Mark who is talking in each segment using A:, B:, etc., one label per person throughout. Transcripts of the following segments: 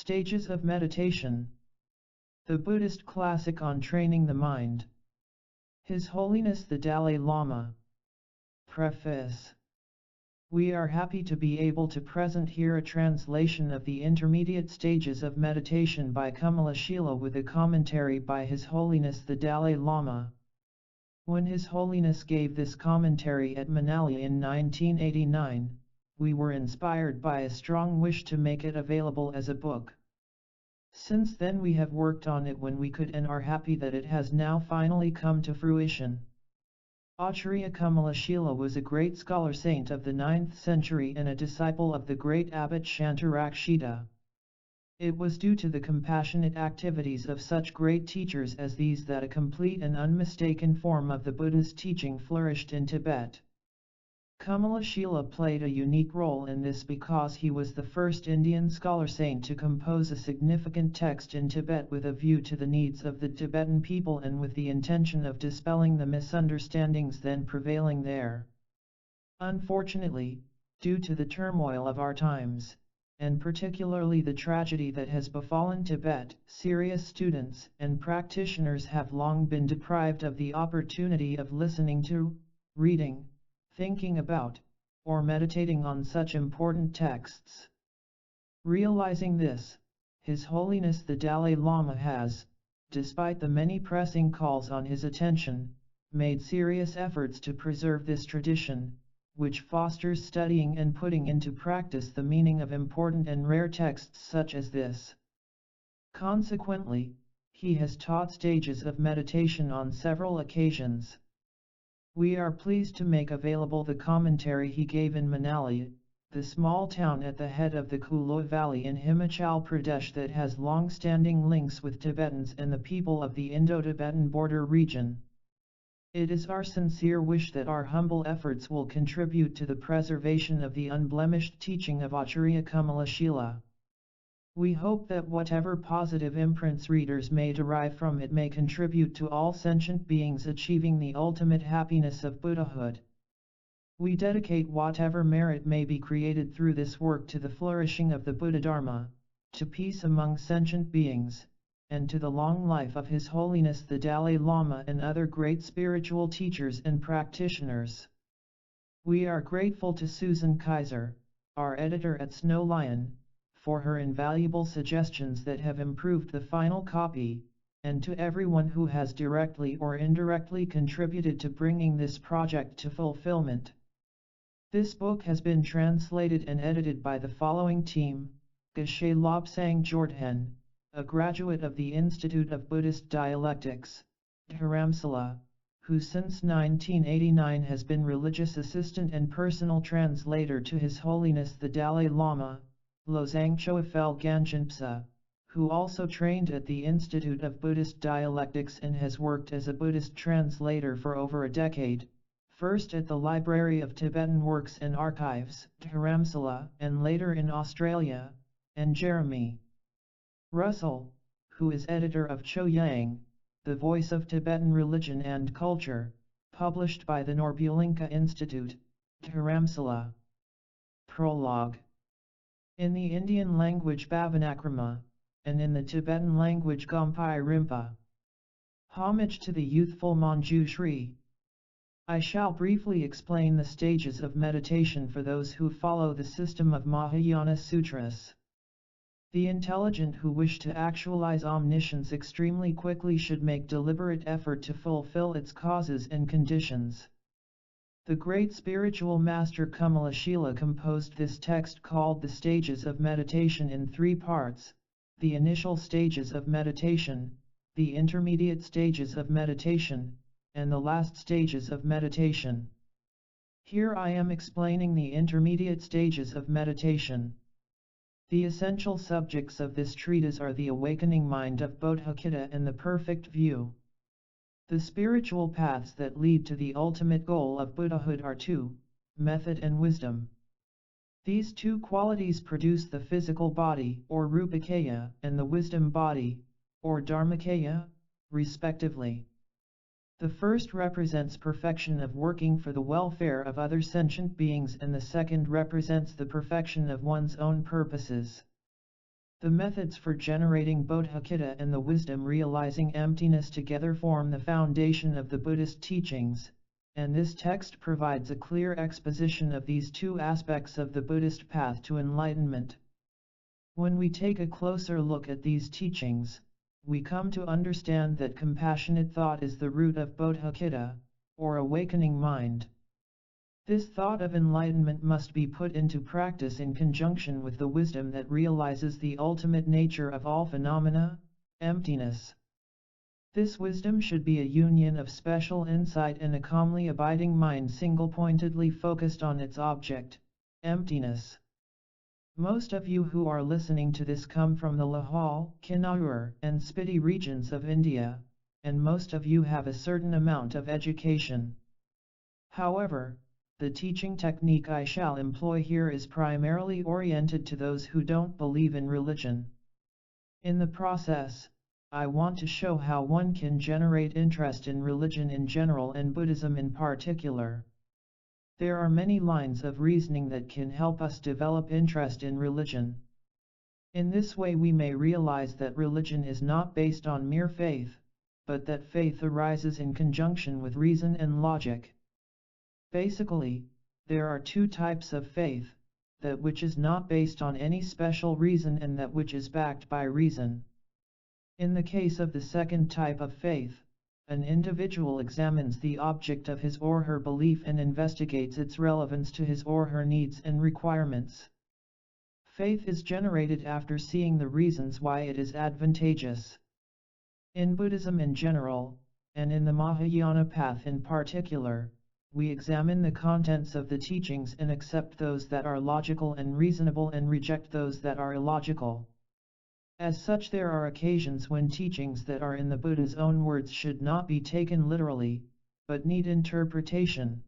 A: Stages of Meditation. The Buddhist Classic on Training the Mind. His Holiness the Dalai Lama. Preface. We are happy to be able to present here a translation of the Intermediate Stages of Meditation by Kamalashila with a commentary by His Holiness the Dalai Lama. When His Holiness gave this commentary at Manali in 1989, we were inspired by a strong wish to make it available as a book. Since then we have worked on it when we could and are happy that it has now finally come to fruition. Acharya Kamalashila was a great scholar saint of the 9th century and a disciple of the great abbot Shantarakshita. It was due to the compassionate activities of such great teachers as these that a complete and unmistaken form of the Buddha's teaching flourished in Tibet. Kamalashila played a unique role in this because he was the first Indian scholar saint to compose a significant text in Tibet with a view to the needs of the Tibetan people and with the intention of dispelling the misunderstandings then prevailing there. Unfortunately, due to the turmoil of our times, and particularly the tragedy that has befallen Tibet, serious students and practitioners have long been deprived of the opportunity of listening to, reading, thinking about, or meditating on such important texts. Realizing this, His Holiness the Dalai Lama has, despite the many pressing calls on his attention, made serious efforts to preserve this tradition, which fosters studying and putting into practice the meaning of important and rare texts such as this. Consequently, he has taught stages of meditation on several occasions. We are pleased to make available the commentary he gave in Manali, the small town at the head of the Kuloi Valley in Himachal Pradesh that has long-standing links with Tibetans and the people of the Indo-Tibetan border region. It is our sincere wish that our humble efforts will contribute to the preservation of the unblemished teaching of Acharya Kamalashila. We hope that whatever positive imprints readers may derive from it may contribute to all sentient beings achieving the ultimate happiness of Buddhahood. We dedicate whatever merit may be created through this work to the flourishing of the Buddha Dharma, to peace among sentient beings, and to the long life of His Holiness the Dalai Lama and other great spiritual teachers and practitioners. We are grateful to Susan Kaiser, our editor at Snow Lion, for her invaluable suggestions that have improved the final copy, and to everyone who has directly or indirectly contributed to bringing this project to fulfillment. This book has been translated and edited by the following team: Geshe Lobsang Jordhan, a graduate of the Institute of Buddhist Dialectics, Dharamsala, who since 1989 has been religious assistant and personal translator to His Holiness the Dalai Lama; Lozangcho Fl Ganjinpsa, who also trained at the Institute of Buddhist Dialectics and has worked as a Buddhist translator for over a decade, first at the Library of Tibetan Works and Archives, Dharamsala, and later in Australia; and Jeremy Russell, who is editor of Cho Yang, the Voice of Tibetan Religion and Culture, published by the Norbulinka Institute, Dharamsala. Prologue. In the Indian language Bhavanakrama, and in the Tibetan language Gompai Rimpa. Homage to the youthful Manjushri. I shall briefly explain the stages of meditation for those who follow the system of Mahayana Sutras. The intelligent who wish to actualize omniscience extremely quickly should make deliberate effort to fulfill its causes and conditions. The great spiritual master Kamalashila composed this text called the Stages of Meditation in 3 parts: the initial stages of meditation, the intermediate stages of meditation, and the last stages of meditation. Here I am explaining the intermediate stages of meditation. The essential subjects of this treatise are the awakening mind of Bodhicitta and the perfect view. The spiritual paths that lead to the ultimate goal of Buddhahood are 2, method and wisdom. These 2 qualities produce the physical body, or Rupakaya, and the wisdom body, or Dharmakaya, respectively. The first represents perfection of working for the welfare of other sentient beings, and the second represents the perfection of one's own purposes. The methods for generating Bodhicitta and the wisdom realizing emptiness together form the foundation of the Buddhist teachings, and this text provides a clear exposition of these two aspects of the Buddhist path to enlightenment. When we take a closer look at these teachings, we come to understand that compassionate thought is the root of Bodhicitta, or awakening mind. This thought of enlightenment must be put into practice in conjunction with the wisdom that realizes the ultimate nature of all phenomena, emptiness. This wisdom should be a union of special insight and a calmly abiding mind single-pointedly focused on its object, emptiness. Most of you who are listening to this come from the Lahaul, Kinnaur, and Spiti regions of India, and most of you have a certain amount of education. However, the teaching technique I shall employ here is primarily oriented to those who don't believe in religion. In the process, I want to show how one can generate interest in religion in general and Buddhism in particular. There are many lines of reasoning that can help us develop interest in religion. In this way we may realize that religion is not based on mere faith, but that faith arises in conjunction with reason and logic. Basically, there are two types of faith, that which is not based on any special reason and that which is backed by reason. In the case of the second type of faith, an individual examines the object of his or her belief and investigates its relevance to his or her needs and requirements. Faith is generated after seeing the reasons why it is advantageous. In Buddhism in general, and in the Mahayana path in particular, we examine the contents of the teachings and accept those that are logical and reasonable and reject those that are illogical. As such, there are occasions when teachings that are in the Buddha's own words should not be taken literally, but need interpretation.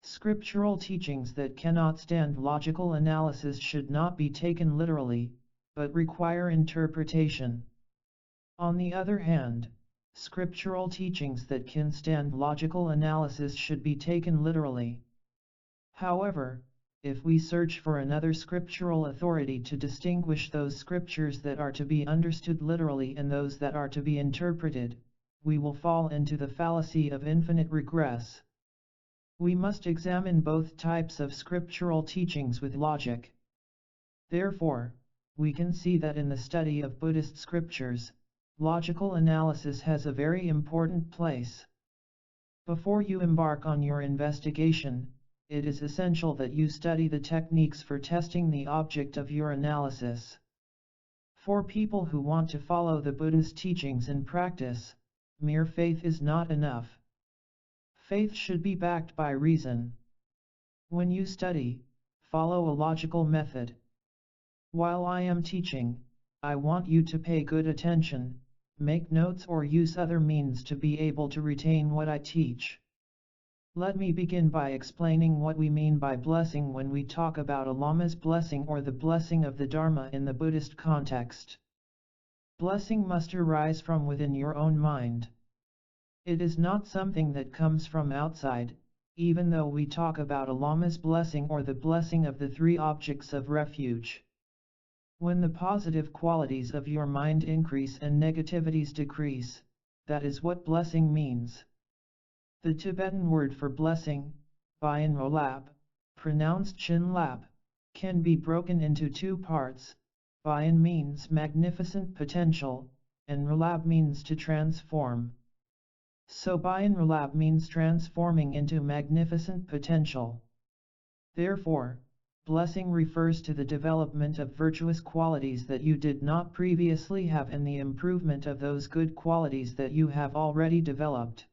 A: Scriptural teachings that cannot stand logical analysis should not be taken literally, but require interpretation. On the other hand, scriptural teachings that can stand logical analysis should be taken literally. However, if we search for another scriptural authority to distinguish those scriptures that are to be understood literally and those that are to be interpreted, we will fall into the fallacy of infinite regress. We must examine both types of scriptural teachings with logic. Therefore, we can see that in the study of Buddhist scriptures, logical analysis has a very important place. Before you embark on your investigation, it is essential that you study the techniques for testing the object of your analysis. For people who want to follow the Buddha's teachings in practice, mere faith is not enough. Faith should be backed by reason. When you study, follow a logical method. While I am teaching, I want you to pay good attention, make notes or use other means to be able to retain what I teach. Let me begin by explaining what we mean by blessing when we talk about a Lama's blessing or the blessing of the Dharma in the Buddhist context. Blessing must arise from within your own mind. It is not something that comes from outside, even though we talk about a Lama's blessing or the blessing of the three objects of refuge. When the positive qualities of your mind increase and negativities decrease, that is what blessing means. The Tibetan word for blessing, Bayan Rolab, pronounced Chin Lab, can be broken into two parts. Bayan means magnificent potential, and Rolab means to transform. So Bayan Rolab means transforming into magnificent potential. Therefore, blessing refers to the development of virtuous qualities that you did not previously have and the improvement of those good qualities that you have already developed.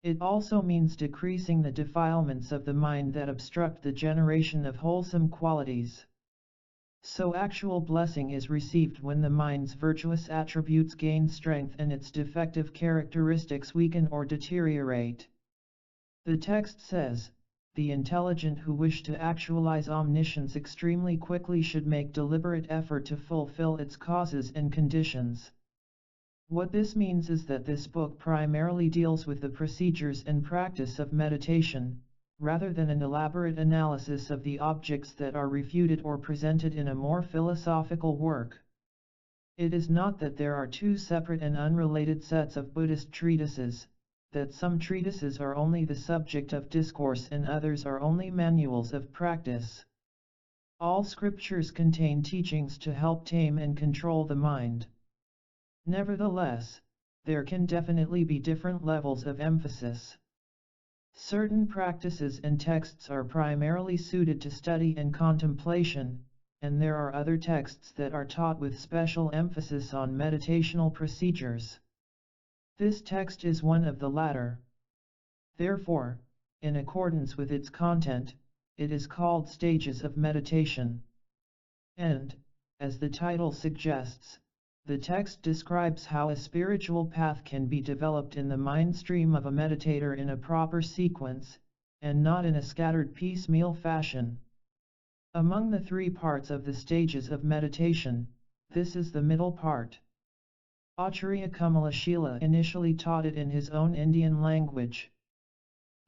A: It also means decreasing the defilements of the mind that obstruct the generation of wholesome qualities. So actual blessing is received when the mind's virtuous attributes gain strength and its defective characteristics weaken or deteriorate. The text says, the intelligent who wish to actualize omniscience extremely quickly should make deliberate effort to fulfill its causes and conditions. What this means is that this book primarily deals with the procedures and practice of meditation, rather than an elaborate analysis of the objects that are refuted or presented in a more philosophical work. It is not that there are two separate and unrelated sets of Buddhist treatises, that some treatises are only the subject of discourse and others are only manuals of practice. All scriptures contain teachings to help tame and control the mind. Nevertheless, there can definitely be different levels of emphasis. Certain practices and texts are primarily suited to study and contemplation, and there are other texts that are taught with special emphasis on meditational procedures. This text is one of the latter. Therefore, in accordance with its content, it is called Stages of Meditation. And, as the title suggests, the text describes how a spiritual path can be developed in the mind stream of a meditator in a proper sequence, and not in a scattered piecemeal fashion. Among the three parts of the stages of meditation, this is the middle part. Acharya Kamalashila initially taught it in his own Indian language.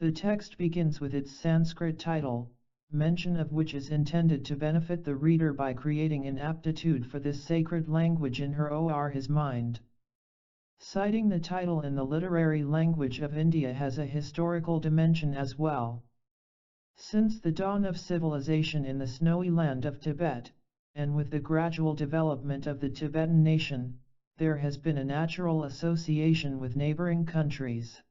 A: The text begins with its Sanskrit title, mention of which is intended to benefit the reader by creating an aptitude for this sacred language in her or his mind. Citing the title in the literary language of India has a historical dimension as well. Since the dawn of civilization in the snowy land of Tibet, and with the gradual development of the Tibetan nation, there has been a natural association with neighboring countries.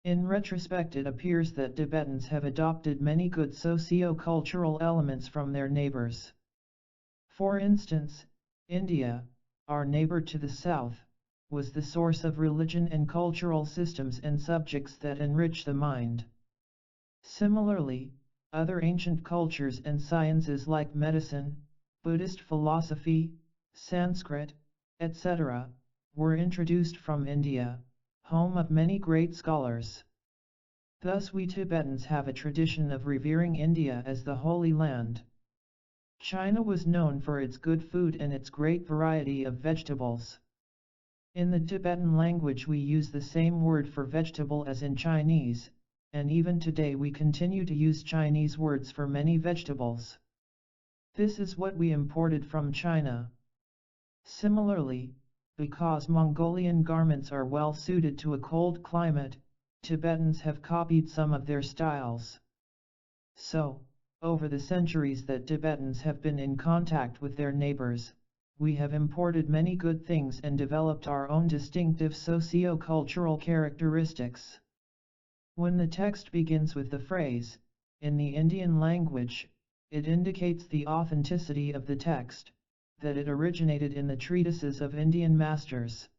A: In retrospect, it appears that Tibetans have adopted many good socio-cultural elements from their neighbors. For instance, India, our neighbor to the south, was the source of religion and cultural systems and subjects that enrich the mind. Similarly, other ancient cultures and sciences like medicine, Buddhist philosophy, Sanskrit, etc., were introduced from India, home of many great scholars. Thus we Tibetans have a tradition of revering India as the Holy Land. China was known for its good food and its great variety of vegetables. In the Tibetan language we use the same word for vegetable as in Chinese, and even today we continue to use Chinese words for many vegetables. This is what we imported from China. Similarly, because Mongolian garments are well suited to a cold climate, Tibetans have copied some of their styles. So, over the centuries that Tibetans have been in contact with their neighbors, we have imported many good things and developed our own distinctive socio-cultural characteristics. When the text begins with the phrase, in the Indian language, it indicates the authenticity of the text, that it originated in the treatises of Indian masters.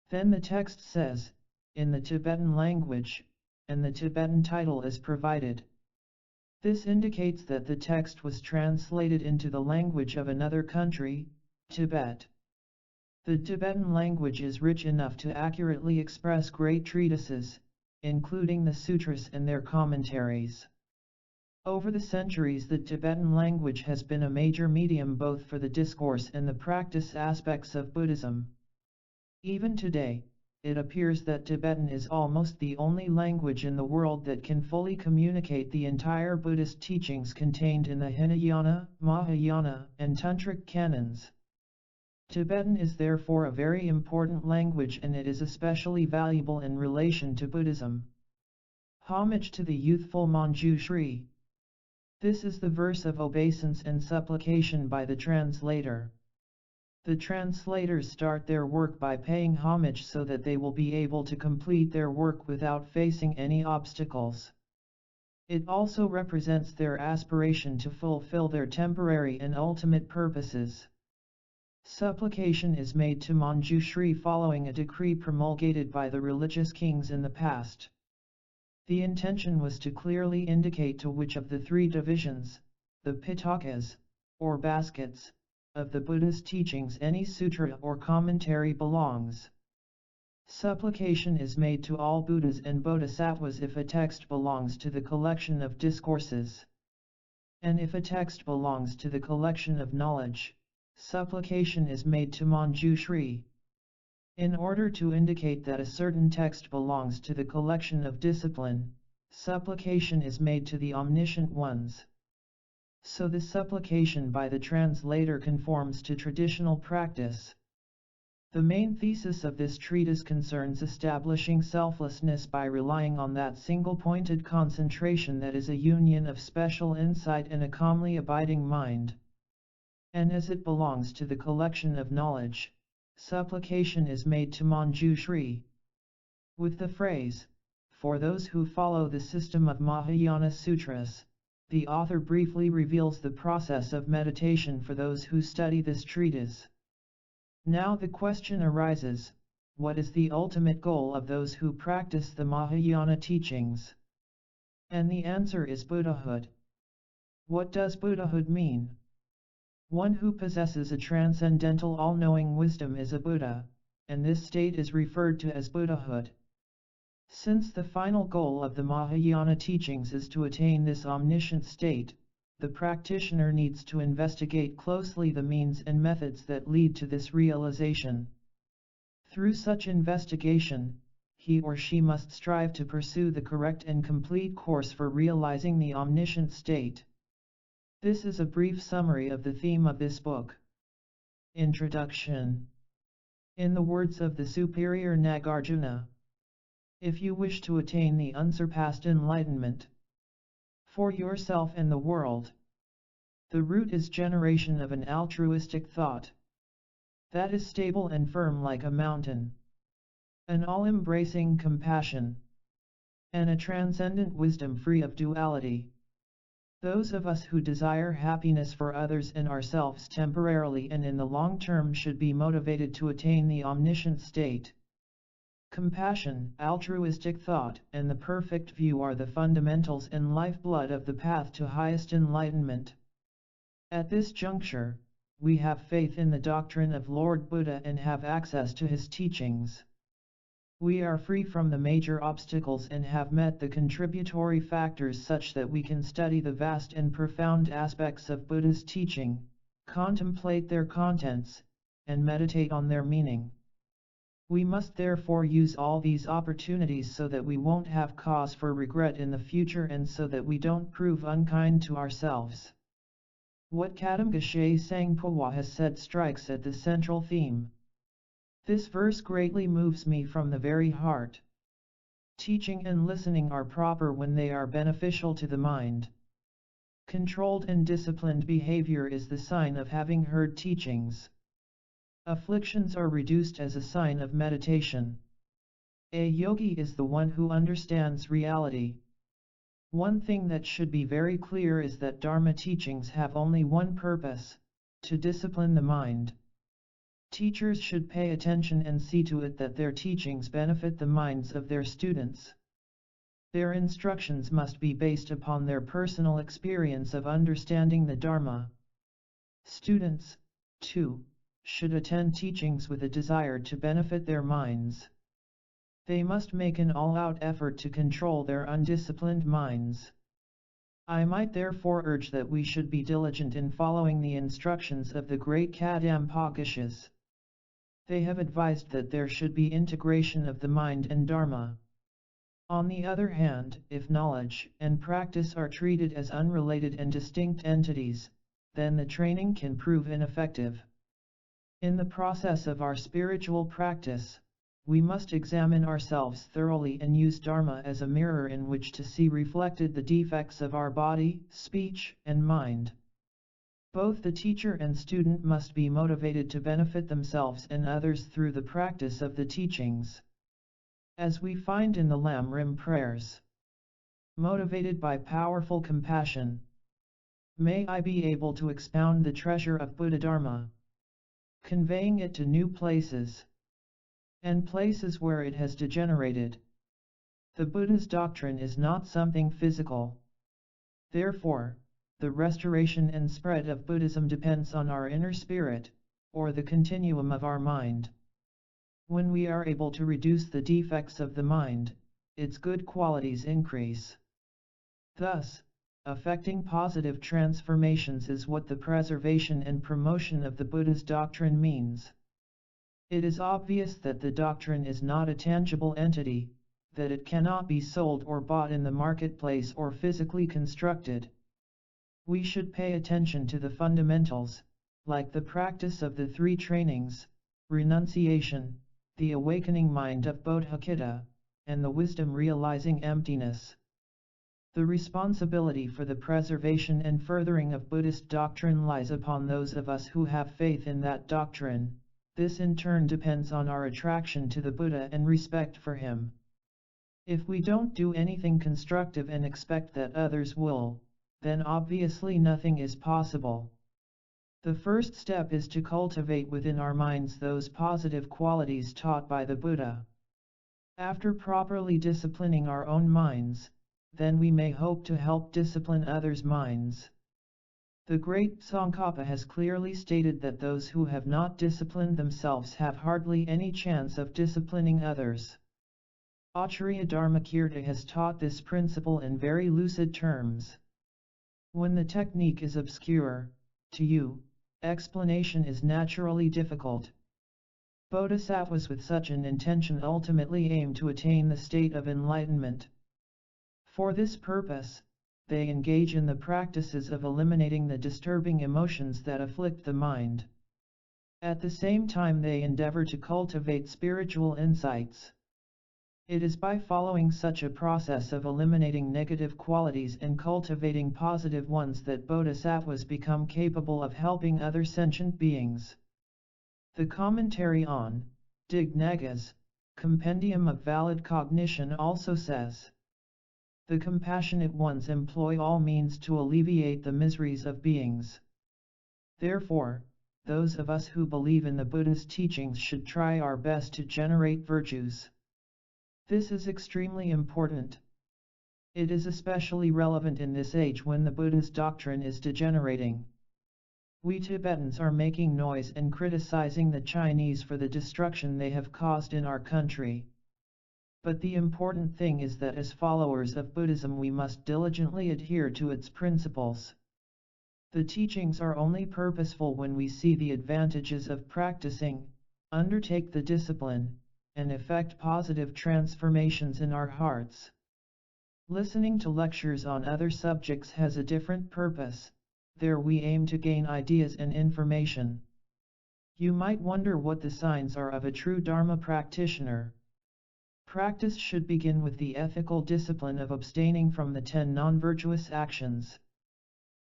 A: Then the text says, in the Tibetan language, and the Tibetan title is provided. This indicates that the text was translated into the language of another country, Tibet. The Tibetan language is rich enough to accurately express great treatises, including the sutras and their commentaries. Over the centuries the Tibetan language has been a major medium both for the discourse and the practice aspects of Buddhism. Even today, it appears that Tibetan is almost the only language in the world that can fully communicate the entire Buddhist teachings contained in the Hinayana, Mahayana, and Tantric canons. Tibetan is therefore a very important language and it is especially valuable in relation to Buddhism. Homage to the youthful Manjushri. This is the verse of obeisance and supplication by the translator. The translators start their work by paying homage so that they will be able to complete their work without facing any obstacles. It also represents their aspiration to fulfill their temporary and ultimate purposes. Supplication is made to Manjushri following a decree promulgated by the religious kings in the past. The intention was to clearly indicate to which of the three divisions, the pitakas, or baskets, of the Buddha's teachings any sutra or commentary belongs. Supplication is made to all Buddhas and Bodhisattvas if a text belongs to the collection of discourses. And if a text belongs to the collection of knowledge, supplication is made to Manjushri. In order to indicate that a certain text belongs to the collection of discipline, supplication is made to the omniscient ones. so the supplication by the translator conforms to traditional practice. The main thesis of this treatise concerns establishing selflessness by relying on that single-pointed concentration that is a union of special insight and a calmly abiding mind. And as it belongs to the collection of knowledge, supplication is made to Manjushri. With the phrase, "for those who follow the system of Mahayana Sutras," the author briefly reveals the process of meditation for those who study this treatise. Now the question arises, what is the ultimate goal of those who practice the Mahayana teachings? And the answer is Buddhahood. What does Buddhahood mean? One who possesses a transcendental all-knowing wisdom is a Buddha, and this state is referred to as Buddhahood. Since the final goal of the Mahayana teachings is to attain this omniscient state, the practitioner needs to investigate closely the means and methods that lead to this realization. Through such investigation, he or she must strive to pursue the correct and complete course for realizing the omniscient state. This is a brief summary of the theme of this book. Introduction. In the words of the superior Nagarjuna, if you wish to attain the unsurpassed enlightenment for yourself and the world, the root is generation of an altruistic thought that is stable and firm like a mountain, an all-embracing compassion, and a transcendent wisdom free of duality. Those of us who desire happiness for others and ourselves temporarily and in the long term should be motivated to attain the omniscient state. Compassion, altruistic thought, and the perfect view are the fundamentals and lifeblood of the path to highest enlightenment. At this juncture, we have faith in the doctrine of Lord Buddha and have access to his teachings. We are free from the major obstacles and have met the contributory factors such that we can study the vast and profound aspects of Buddha's teaching, contemplate their contents, and meditate on their meaning. We must therefore use all these opportunities so that we won't have cause for regret in the future and so that we don't prove unkind to ourselves. What Kadam Geshe Sangpawa has said strikes at the central theme. This verse greatly moves me from the very heart. Teaching and listening are proper when they are beneficial to the mind. Controlled and disciplined behavior is the sign of having heard teachings. Afflictions are reduced as a sign of meditation. A yogi is the one who understands reality. One thing that should be very clear is that Dharma teachings have only one purpose: to discipline the mind. Teachers should pay attention and see to it that their teachings benefit the minds of their students. Their instructions must be based upon their personal experience of understanding the Dharma. Students, too, should attend teachings with a desire to benefit their minds. They must make an all-out effort to control their undisciplined minds. I might therefore urge that we should be diligent in following the instructions of the great Kadampa. They have advised that there should be integration of the mind and Dharma. On the other hand, if knowledge and practice are treated as unrelated and distinct entities, then the training can prove ineffective. In the process of our spiritual practice, we must examine ourselves thoroughly and use Dharma as a mirror in which to see reflected the defects of our body, speech, and mind. Both the teacher and student must be motivated to benefit themselves and others through the practice of the teachings. As we find in the Lam Rim prayers, motivated by powerful compassion, may I be able to expound the treasure of Buddha Dharma, conveying it to new places, and places where it has degenerated. The Buddha's doctrine is not something physical. Therefore, the restoration and spread of Buddhism depends on our inner spirit, or the continuum of our mind. When we are able to reduce the defects of the mind, its good qualities increase. Thus, effecting positive transformations is what the preservation and promotion of the Buddha's doctrine means. It is obvious that the doctrine is not a tangible entity, that it cannot be sold or bought in the marketplace or physically constructed. We should pay attention to the fundamentals, like the practice of the three trainings, renunciation, the awakening mind of Bodhicitta, and the wisdom realizing emptiness. The responsibility for the preservation and furthering of Buddhist doctrine lies upon those of us who have faith in that doctrine. This in turn depends on our attraction to the Buddha and respect for him. If we don't do anything constructive and expect that others will, then obviously nothing is possible. The first step is to cultivate within our minds those positive qualities taught by the Buddha. After properly disciplining our own minds, then we may hope to help discipline others' minds. The great Tsongkhapa has clearly stated that those who have not disciplined themselves have hardly any chance of disciplining others. Acharya Dharmakirti has taught this principle in very lucid terms. When the technique is obscure, to you, explanation is naturally difficult. Bodhisattvas with such an intention ultimately aim to attain the state of enlightenment. For this purpose, they engage in the practices of eliminating the disturbing emotions that afflict the mind. At the same time they endeavor to cultivate spiritual insights. It is by following such a process of eliminating negative qualities and cultivating positive ones that bodhisattvas become capable of helping other sentient beings. The commentary on Dignaga's Compendium of Valid Cognition also says, "The compassionate ones employ all means to alleviate the miseries of beings." Therefore, those of us who believe in the Buddha's teachings should try our best to generate virtues. This is extremely important. It is especially relevant in this age when the Buddha's doctrine is degenerating. We Tibetans are making noise and criticizing the Chinese for the destruction they have caused in our country. But the important thing is that as followers of Buddhism we must diligently adhere to its principles. The teachings are only purposeful when we see the advantages of practicing, undertake the discipline, and effect positive transformations in our hearts. Listening to lectures on other subjects has a different purpose. There we aim to gain ideas and information. You might wonder what the signs are of a true Dharma practitioner. Practice should begin with the ethical discipline of abstaining from the 10 non-virtuous actions.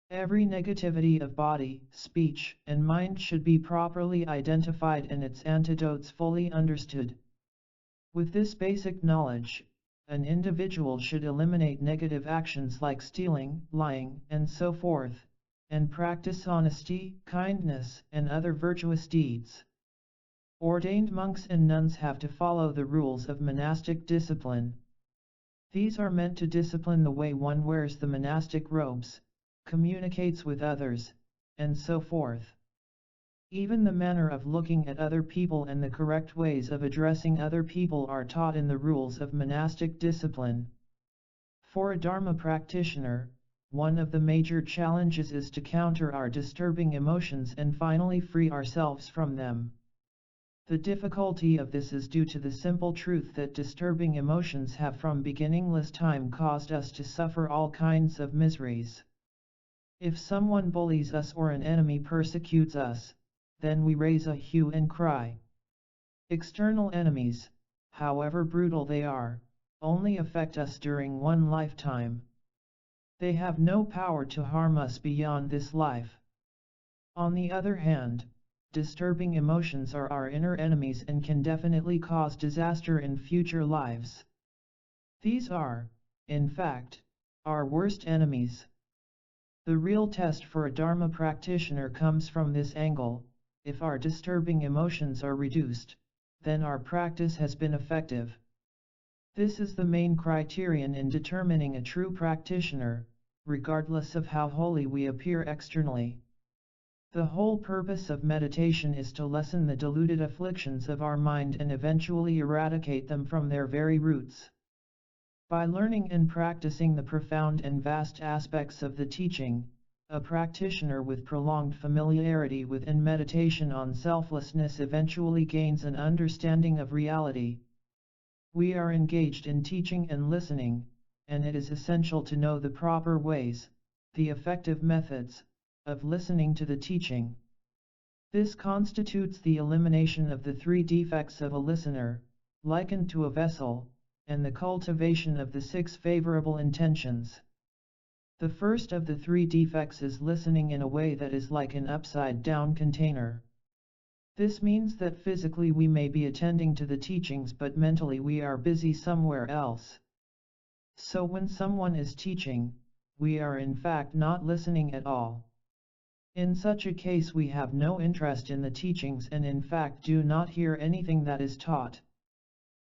A: Every negativity of body, speech, and mind should be properly identified and its antidotes fully understood. With this basic knowledge, an individual should eliminate negative actions like stealing, lying, and so forth, and practice honesty, kindness, and other virtuous deeds. Ordained monks and nuns have to follow the rules of monastic discipline. These are meant to discipline the way one wears the monastic robes, communicates with others, and so forth. Even the manner of looking at other people and the correct ways of addressing other people are taught in the rules of monastic discipline. For a Dharma practitioner, one of the major challenges is to counter our disturbing emotions and finally free ourselves from them. The difficulty of this is due to the simple truth that disturbing emotions have from beginningless time caused us to suffer all kinds of miseries. If someone bullies us or an enemy persecutes us, then we raise a hue and cry. External enemies, however brutal they are, only affect us during one lifetime. They have no power to harm us beyond this life. On the other hand, disturbing emotions are our inner enemies and can definitely cause disaster in future lives. These are, in fact, our worst enemies. The real test for a Dharma practitioner comes from this angle. If our disturbing emotions are reduced, then our practice has been effective. This is the main criterion in determining a true practitioner, regardless of how holy we appear externally. The whole purpose of meditation is to lessen the deluded afflictions of our mind and eventually eradicate them from their very roots. By learning and practicing the profound and vast aspects of the teaching, a practitioner with prolonged familiarity with and meditation on selflessness eventually gains an understanding of reality. We are engaged in teaching and listening, and it is essential to know the proper ways, the effective methods of listening to the teaching. This constitutes the elimination of the three defects of a listener, likened to a vessel, and the cultivation of the six favorable intentions. The first of the three defects is listening in a way that is like an upside-down container. This means that physically we may be attending to the teachings, but mentally we are busy somewhere else. So when someone is teaching, we are in fact not listening at all. In such a case we have no interest in the teachings and in fact do not hear anything that is taught.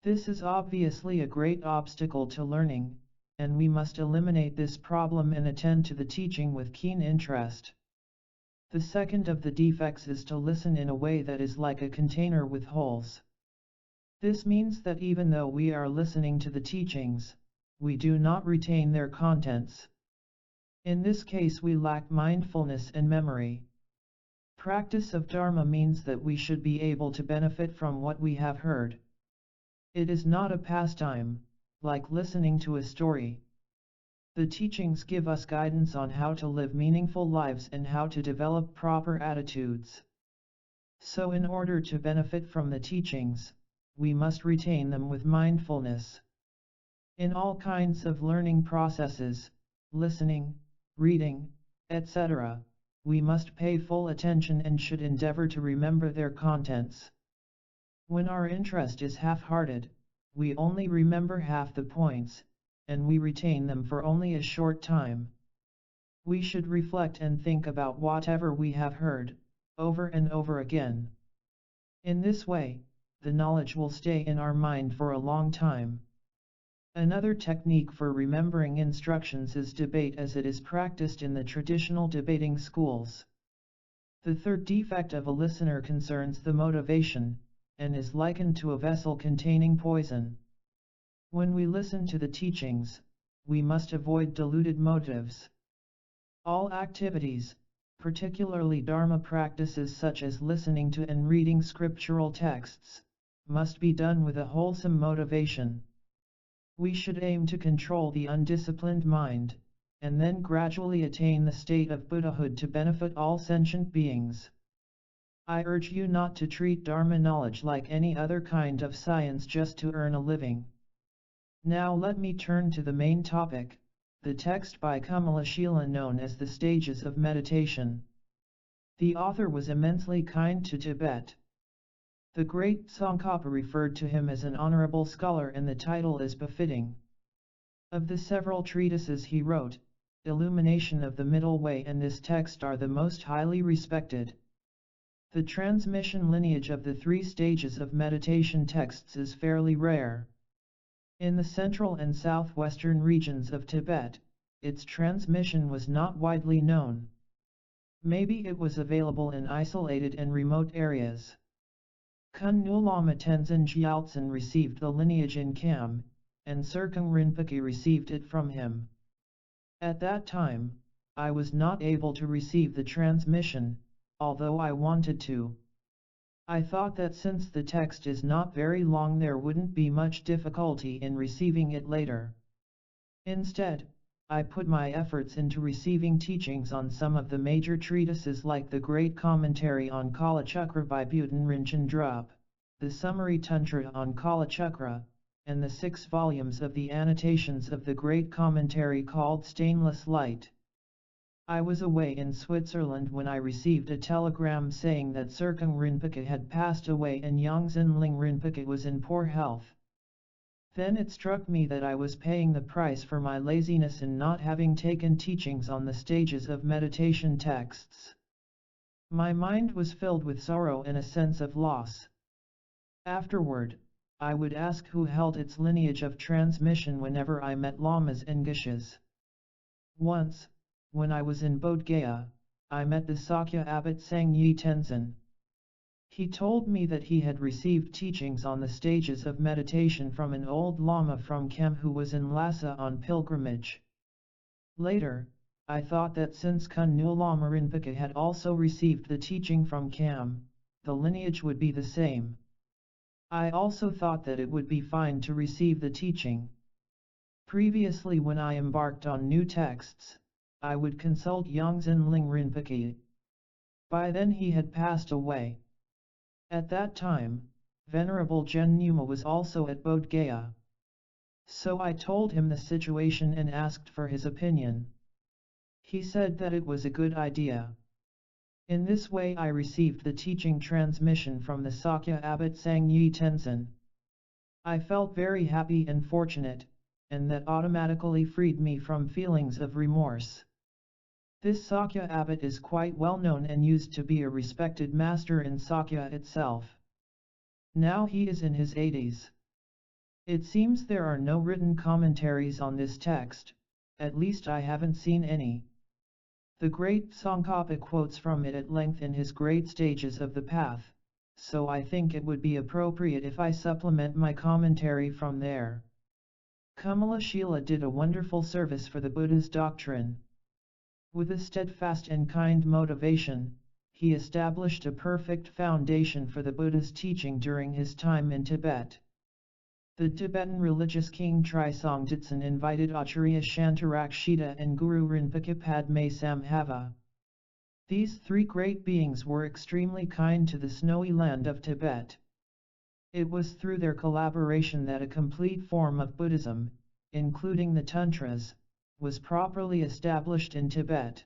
A: This is obviously a great obstacle to learning, and we must eliminate this problem and attend to the teaching with keen interest. The second of the defects is to listen in a way that is like a container with holes. This means that even though we are listening to the teachings, we do not retain their contents. In this case we lack mindfulness and memory. Practice of Dharma means that we should be able to benefit from what we have heard. It is not a pastime, like listening to a story. The teachings give us guidance on how to live meaningful lives and how to develop proper attitudes. So in order to benefit from the teachings, we must retain them with mindfulness. In all kinds of learning processes, listening, reading, etc., we must pay full attention and should endeavor to remember their contents. When our interest is half-hearted, we only remember half the points, and we retain them for only a short time. We should reflect and think about whatever we have heard, over and over again. In this way, the knowledge will stay in our mind for a long time. Another technique for remembering instructions is debate as it is practiced in the traditional debating schools. The third defect of a listener concerns the motivation, and is likened to a vessel containing poison. When we listen to the teachings, we must avoid deluded motives. All activities, particularly Dharma practices such as listening to and reading scriptural texts, must be done with a wholesome motivation. We should aim to control the undisciplined mind, and then gradually attain the state of Buddhahood to benefit all sentient beings. I urge you not to treat Dharma knowledge like any other kind of science just to earn a living. Now let me turn to the main topic, the text by Kamalashila known as the Stages of Meditation. The author was immensely kind to Tibet. The great Tsongkhapa referred to him as an honorable scholar and the title is befitting. Of the several treatises he wrote, Illumination of the Middle Way and this text are the most highly respected. The transmission lineage of the three stages of meditation texts is fairly rare. In the central and southwestern regions of Tibet, its transmission was not widely known. Maybe it was available in isolated and remote areas. Khenpo Lama Tenzin Gyatso received the lineage in Kham, and Serkung Rinpoche received it from him. At that time, I was not able to receive the transmission, although I wanted to. I thought that since the text is not very long there wouldn't be much difficulty in receiving it later. Instead, I put my efforts into receiving teachings on some of the major treatises like the Great Commentary on Kalachakra by Bhutan Rinchen Drup, the Summary Tantra on Kalachakra, and the 6 volumes of the annotations of the Great Commentary called Stainless Light. I was away in Switzerland when I received a telegram saying that Serkung Rinpoche had passed away and Yongzin Ling Rinpoche was in poor health. Then it struck me that I was paying the price for my laziness in not having taken teachings on the stages of meditation texts. My mind was filled with sorrow and a sense of loss. Afterward, I would ask who held its lineage of transmission whenever I met lamas and geshes. Once, when I was in Bodh Gaya, I met the Sakya abbot Sangye Tenzin. He told me that he had received teachings on the stages of meditation from an old lama from Kham who was in Lhasa on pilgrimage. Later, I thought that since Khenpo Lama Rinpoche had also received the teaching from Kham, the lineage would be the same. I also thought that it would be fine to receive the teaching. Previously when I embarked on new texts, I would consult Yongzhen Ling Rinpoche. By then he had passed away. At that time, Venerable Gen Numa was also at Bodh Gaya. So I told him the situation and asked for his opinion. He said that it was a good idea. In this way I received the teaching transmission from the Sakya abbot Sangye Tenzin. I felt very happy and fortunate, and that automatically freed me from feelings of remorse. This Sakya abbot is quite well known and used to be a respected master in Sakya itself. Now he is in his 80s. It seems there are no written commentaries on this text, at least I haven't seen any. The great Tsongkhapa quotes from it at length in his Great Stages of the Path, so I think it would be appropriate if I supplement my commentary from there. Kamalashila did a wonderful service for the Buddha's doctrine. With a steadfast and kind motivation, he established a perfect foundation for the Buddha's teaching during his time in Tibet. The Tibetan religious king Trisong Ditsen invited Acharya Shantarakshita and Guru Rinpoche Padme Samhava. These three great beings were extremely kind to the snowy land of Tibet. It was through their collaboration that a complete form of Buddhism, including the Tantras, was properly established in Tibet.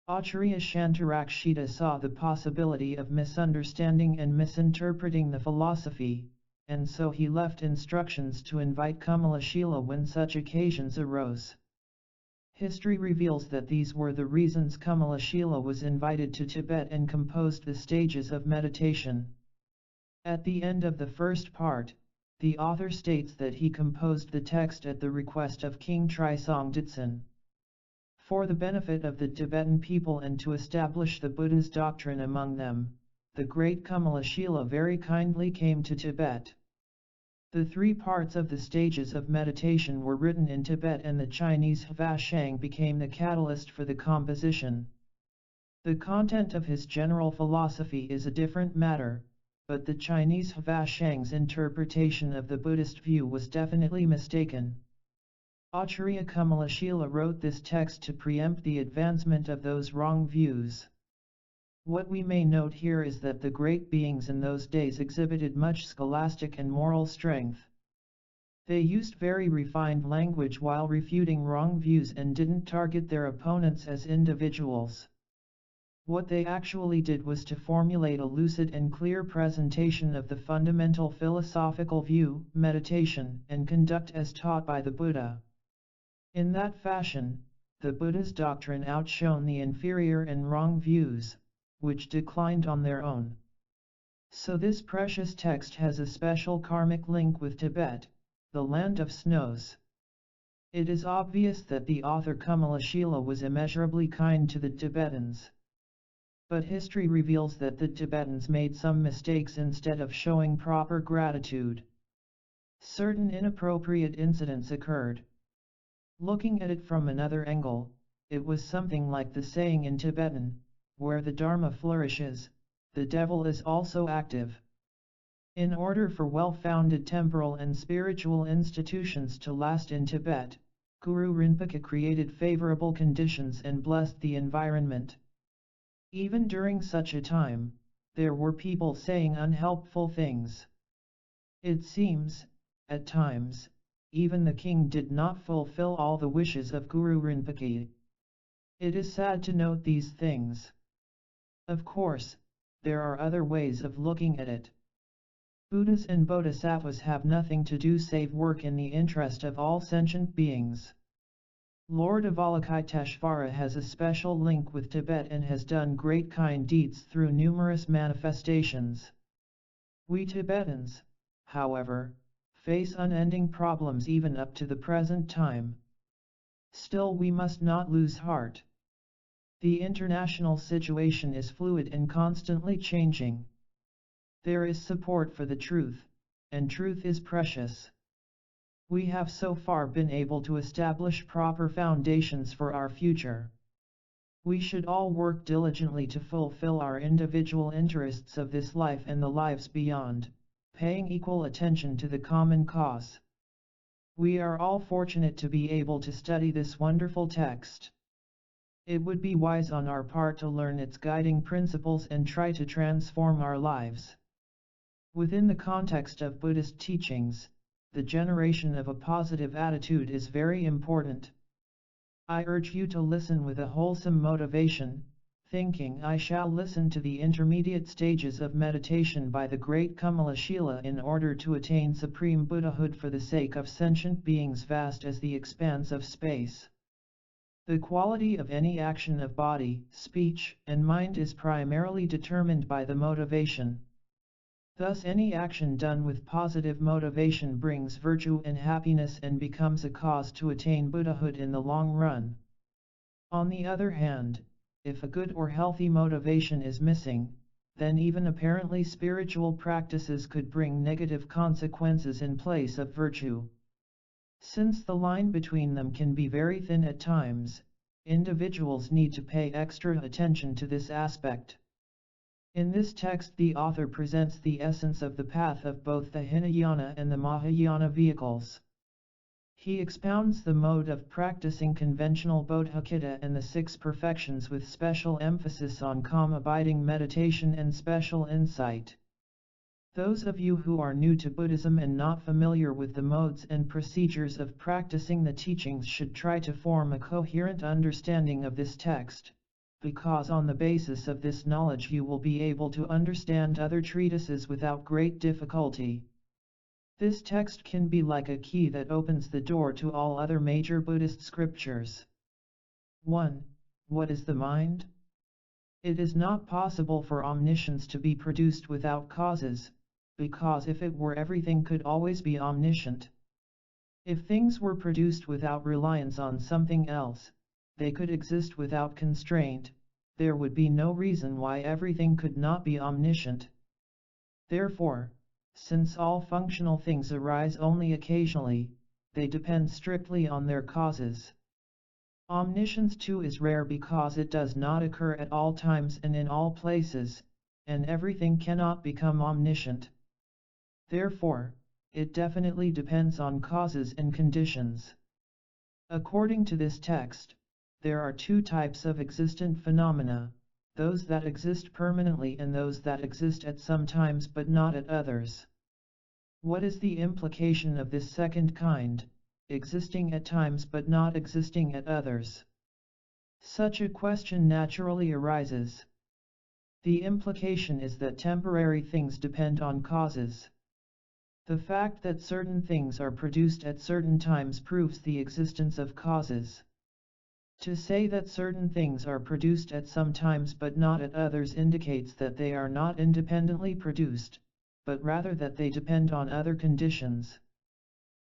A: Acharya Shantarakshita saw the possibility of misunderstanding and misinterpreting the philosophy, and so he left instructions to invite Kamalashila when such occasions arose. History reveals that these were the reasons Kamalashila was invited to Tibet and composed the stages of meditation. At the end of the first part, the author states that he composed the text at the request of King Trisong Ditsen. For the benefit of the Tibetan people and to establish the Buddha's doctrine among them, the great Kamalashila very kindly came to Tibet. The three parts of the stages of meditation were written in Tibet and the Chinese Hwashang became the catalyst for the composition. The content of his general philosophy is a different matter, but the Chinese Hwashang's interpretation of the Buddhist view was definitely mistaken. Acharya Kamalashila wrote this text to preempt the advancement of those wrong views. What we may note here is that the great beings in those days exhibited much scholastic and moral strength. They used very refined language while refuting wrong views and didn't target their opponents as individuals. What they actually did was to formulate a lucid and clear presentation of the fundamental philosophical view, meditation, and conduct as taught by the Buddha. In that fashion, the Buddha's doctrine outshone the inferior and wrong views, which declined on their own. So this precious text has a special karmic link with Tibet, the land of snows. It is obvious that the author Kamalashila was immeasurably kind to the Tibetans. But history reveals that the Tibetans made some mistakes instead of showing proper gratitude. Certain inappropriate incidents occurred. Looking at it from another angle, it was something like the saying in Tibetan, where the Dharma flourishes, the devil is also active. In order for well-founded temporal and spiritual institutions to last in Tibet, Guru Rinpoche created favorable conditions and blessed the environment. Even during such a time, there were people saying unhelpful things. It seems, at times, even the king did not fulfill all the wishes of Guru Rinpoche. It is sad to note these things. Of course, there are other ways of looking at it. Buddhas and bodhisattvas have nothing to do save work in the interest of all sentient beings. Lord Avalokiteshvara has a special link with Tibet and has done great kind deeds through numerous manifestations. We Tibetans, however, face unending problems even up to the present time. Still we must not lose heart. The international situation is fluid and constantly changing. There is support for the truth, and truth is precious. We have so far been able to establish proper foundations for our future. We should all work diligently to fulfill our individual interests of this life and the lives beyond, paying equal attention to the common cause. We are all fortunate to be able to study this wonderful text. It would be wise on our part to learn its guiding principles and try to transform our lives. Within the context of Buddhist teachings, the generation of a positive attitude is very important. I urge you to listen with a wholesome motivation, thinking I shall listen to the intermediate stages of meditation by the great Kamalashila in order to attain supreme Buddhahood for the sake of sentient beings vast as the expanse of space. The quality of any action of body, speech, and mind is primarily determined by the motivation. Thus any action done with positive motivation brings virtue and happiness and becomes a cause to attain Buddhahood in the long run. On the other hand, if a good or healthy motivation is missing, then even apparently spiritual practices could bring negative consequences in place of virtue. Since the line between them can be very thin at times, individuals need to pay extra attention to this aspect. In this text, the author presents the essence of the path of both the Hinayana and the Mahayana vehicles. He expounds the mode of practicing conventional Bodhicitta and the 6 perfections with special emphasis on calm abiding meditation and special insight. Those of you who are new to Buddhism and not familiar with the modes and procedures of practicing the teachings should try to form a coherent understanding of this text, because on the basis of this knowledge you will be able to understand other treatises without great difficulty. This text can be like a key that opens the door to all other major Buddhist scriptures. 1. What is the mind? It is not possible for omniscience to be produced without causes, because if it were, everything could always be omniscient. If things were produced without reliance on something else, they could exist without constraint. There would be no reason why everything could not be omniscient. Therefore, since all functional things arise only occasionally, they depend strictly on their causes. Omniscience too is rare because it does not occur at all times and in all places, and everything cannot become omniscient. Therefore, it definitely depends on causes and conditions. According to this text, there are 2 types of existent phenomena, those that exist permanently and those that exist at some times but not at others. What is the implication of this second kind, existing at times but not existing at others? Such a question naturally arises. The implication is that temporary things depend on causes. The fact that certain things are produced at certain times proves the existence of causes. To say that certain things are produced at some times but not at others indicates that they are not independently produced, but rather that they depend on other conditions.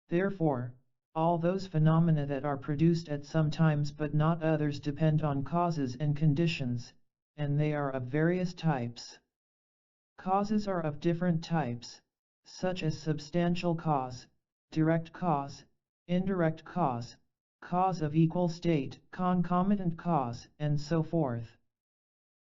A: Therefore, all those phenomena that are produced at some times but not others depend on causes and conditions, and they are of various types. Causes are of different types, such as substantial cause, direct cause, indirect cause, cause of equal state, concomitant cause, and so forth.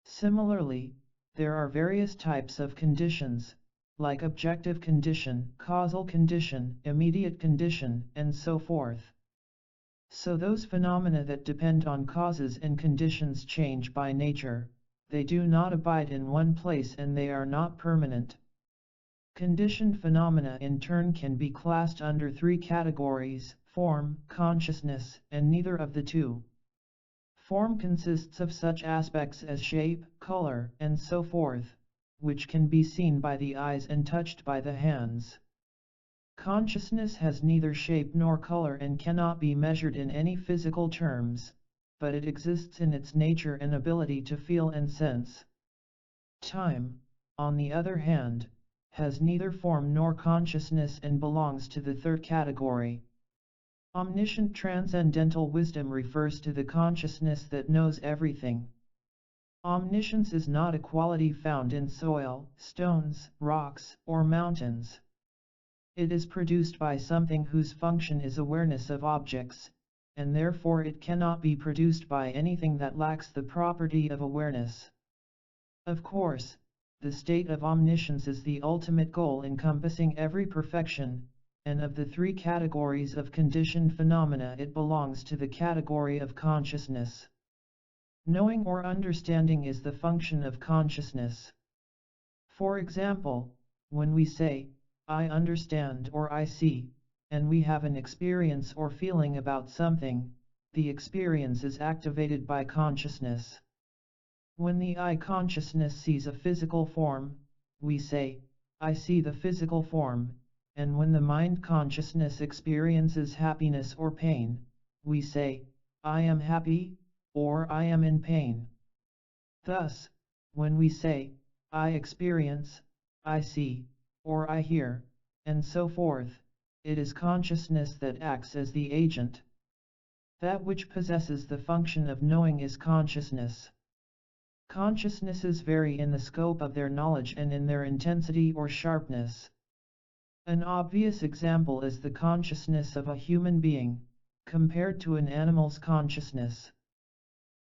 A: Similarly, there are various types of conditions, like objective condition, causal condition, immediate condition, and so forth. So those phenomena that depend on causes and conditions change by nature, they do not abide in one place and they are not permanent. Conditioned phenomena in turn can be classed under 3 categories: form, consciousness, and neither of the 2. Form consists of such aspects as shape, color, and so forth, which can be seen by the eyes and touched by the hands. Consciousness has neither shape nor color and cannot be measured in any physical terms, but it exists in its nature and ability to feel and sense. Time, on the other hand, has neither form nor consciousness and belongs to the 3rd category. Omniscient transcendental wisdom refers to the consciousness that knows everything. Omniscience is not a quality found in soil, stones, rocks, or mountains. It is produced by something whose function is awareness of objects, and therefore it cannot be produced by anything that lacks the property of awareness. Of course, the state of omniscience is the ultimate goal encompassing every perfection, and of the 3 categories of conditioned phenomena it belongs to the category of consciousness. Knowing or understanding is the function of consciousness. For example, when we say, I understand or I see, and we have an experience or feeling about something, the experience is activated by consciousness. When the I consciousness sees a physical form, we say, I see the physical form, and when the mind consciousness experiences happiness or pain, we say, I am happy, or I am in pain. Thus, when we say, I experience, I see, or I hear, and so forth, it is consciousness that acts as the agent. That which possesses the function of knowing is consciousness. Consciousnesses vary in the scope of their knowledge and in their intensity or sharpness. An obvious example is the consciousness of a human being, compared to an animal's consciousness.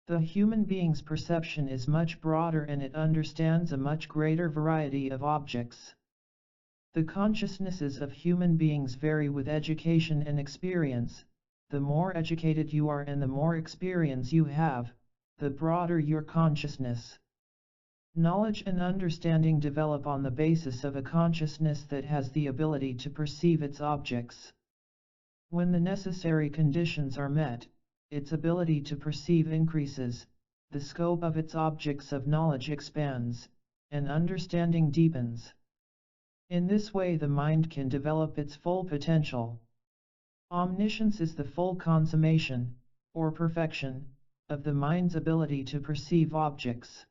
A: The human being's perception is much broader and it understands a much greater variety of objects. The consciousnesses of human beings vary with education and experience. The more educated you are and the more experience you have, the broader your consciousness. Knowledge and understanding develop on the basis of a consciousness that has the ability to perceive its objects. When the necessary conditions are met, its ability to perceive increases, the scope of its objects of knowledge expands, and understanding deepens. In this way the mind can develop its full potential. Omniscience is the full consummation, or perfection, of the mind's ability to perceive objects.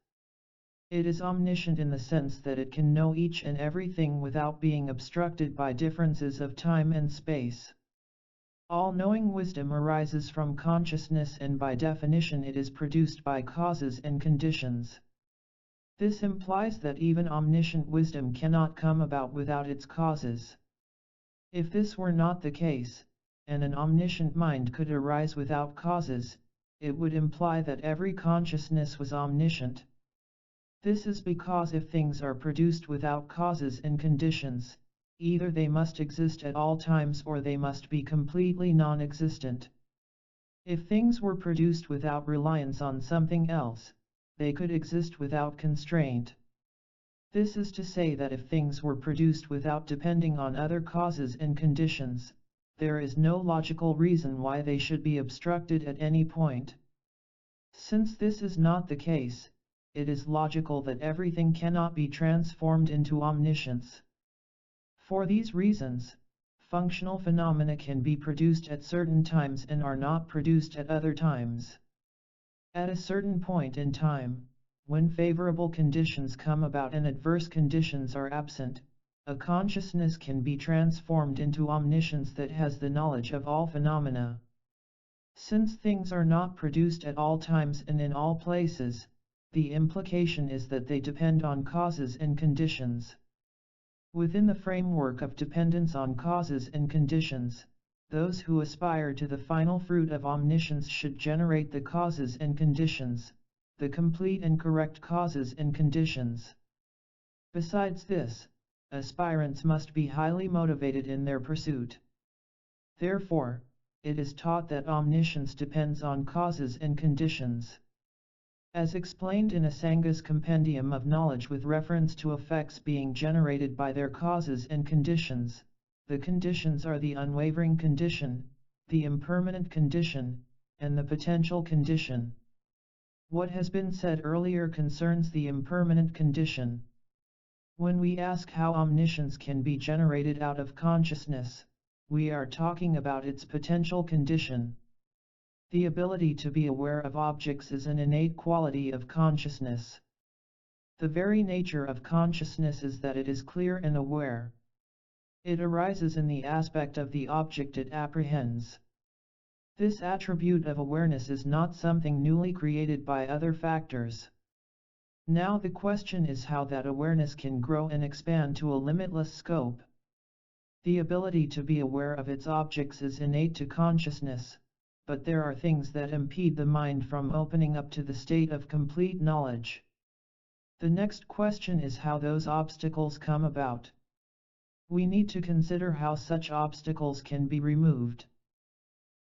A: It is omniscient in the sense that it can know each and everything without being obstructed by differences of time and space. All-knowing wisdom arises from consciousness and by definition it is produced by causes and conditions. This implies that even omniscient wisdom cannot come about without its causes. If this were not the case, and an omniscient mind could arise without causes, it would imply that every consciousness was omniscient. This is because if things are produced without causes and conditions, either they must exist at all times or they must be completely non-existent. If things were produced without reliance on something else, they could exist without constraint. This is to say that if things were produced without depending on other causes and conditions, there is no logical reason why they should be obstructed at any point. Since this is not the case, it is logical that everything cannot be transformed into omniscience. For these reasons, functional phenomena can be produced at certain times and are not produced at other times. At a certain point in time, when favorable conditions come about and adverse conditions are absent, a consciousness can be transformed into omniscience that has the knowledge of all phenomena. Since things are not produced at all times and in all places, the implication is that they depend on causes and conditions. Within the framework of dependence on causes and conditions, those who aspire to the final fruit of omniscience should generate the causes and conditions, the complete and correct causes and conditions. Besides this, aspirants must be highly motivated in their pursuit. Therefore, it is taught that omniscience depends on causes and conditions. As explained in Asanga's Compendium of Knowledge with reference to effects being generated by their causes and conditions, the conditions are the unwavering condition, the impermanent condition, and the potential condition. What has been said earlier concerns the impermanent condition. When we ask how omniscience can be generated out of consciousness, we are talking about its potential condition. The ability to be aware of objects is an innate quality of consciousness. The very nature of consciousness is that it is clear and aware. It arises in the aspect of the object it apprehends. This attribute of awareness is not something newly created by other factors. Now the question is how that awareness can grow and expand to a limitless scope. The ability to be aware of its objects is innate to consciousness, but there are things that impede the mind from opening up to the state of complete knowledge. The next question is how those obstacles come about. We need to consider how such obstacles can be removed.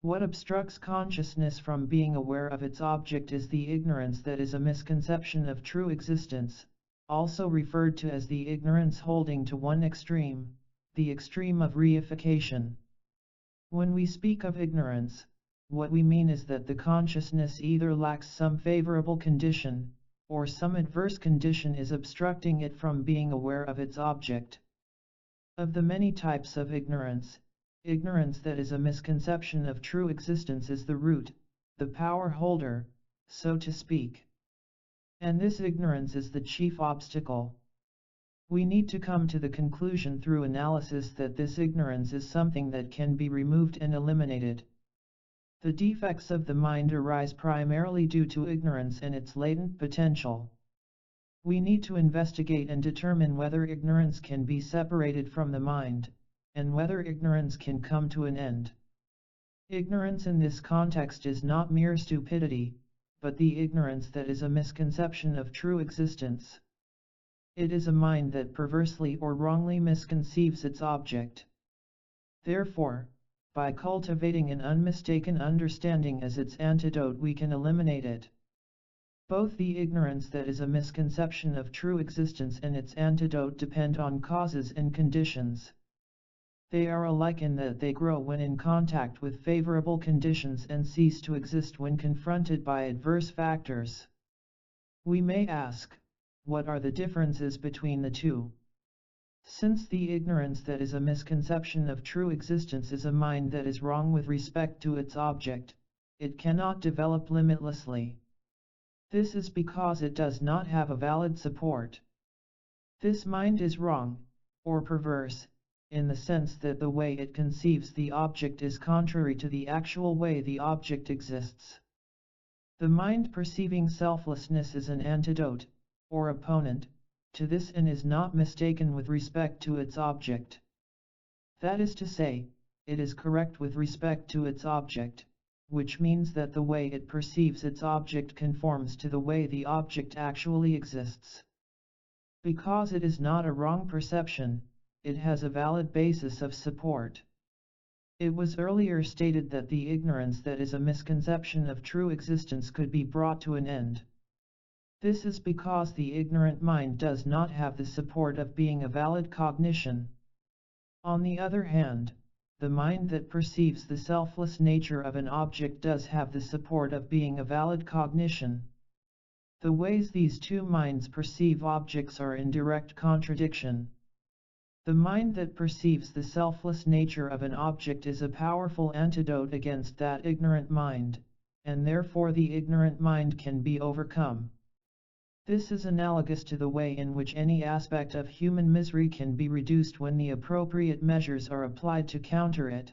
A: What obstructs consciousness from being aware of its object is the ignorance that is a misconception of true existence, also referred to as the ignorance holding to one extreme, the extreme of reification. When we speak of ignorance, what we mean is that the consciousness either lacks some favorable condition, or some adverse condition is obstructing it from being aware of its object. Of the many types of ignorance, ignorance that is a misconception of true existence is the root, the power holder, so to speak. And this ignorance is the chief obstacle. We need to come to the conclusion through analysis that this ignorance is something that can be removed and eliminated. The defects of the mind arise primarily due to ignorance and its latent potential. We need to investigate and determine whether ignorance can be separated from the mind, and whether ignorance can come to an end. Ignorance in this context is not mere stupidity, but the ignorance that is a misconception of true existence. It is a mind that perversely or wrongly misconceives its object. Therefore, by cultivating an unmistaken understanding as its antidote, we can eliminate it. Both the ignorance that is a misconception of true existence and its antidote depend on causes and conditions. They are alike in that they grow when in contact with favorable conditions and cease to exist when confronted by adverse factors. We may ask, what are the differences between the two? Since the ignorance that is a misconception of true existence is a mind that is wrong with respect to its object, it cannot develop limitlessly. This is because it does not have a valid support. This mind is wrong, or perverse, in the sense that the way it conceives the object is contrary to the actual way the object exists. The mind perceiving selflessness is an antidote, or opponent, to this and is not mistaken with respect to its object. That is to say, it is correct with respect to its object, which means that the way it perceives its object conforms to the way the object actually exists. Because it is not a wrong perception, it has a valid basis of support. It was earlier stated that the ignorance that is a misconception of true existence could be brought to an end. This is because the ignorant mind does not have the support of being a valid cognition. On the other hand, the mind that perceives the selfless nature of an object does have the support of being a valid cognition. The ways these two minds perceive objects are in direct contradiction. The mind that perceives the selfless nature of an object is a powerful antidote against that ignorant mind, and therefore the ignorant mind can be overcome. This is analogous to the way in which any aspect of human misery can be reduced when the appropriate measures are applied to counter it.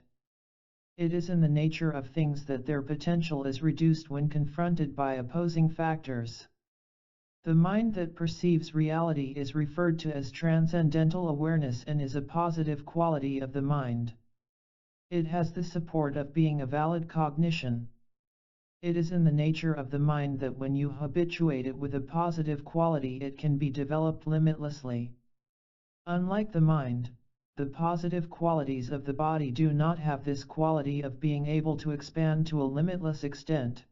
A: It is in the nature of things that their potential is reduced when confronted by opposing factors. The mind that perceives reality is referred to as transcendental awareness and is a positive quality of the mind. It has the support of being a valid cognition. It is in the nature of the mind that when you habituate it with a positive quality, it can be developed limitlessly. Unlike the mind, the positive qualities of the body do not have this quality of being able to expand to a limitless extent.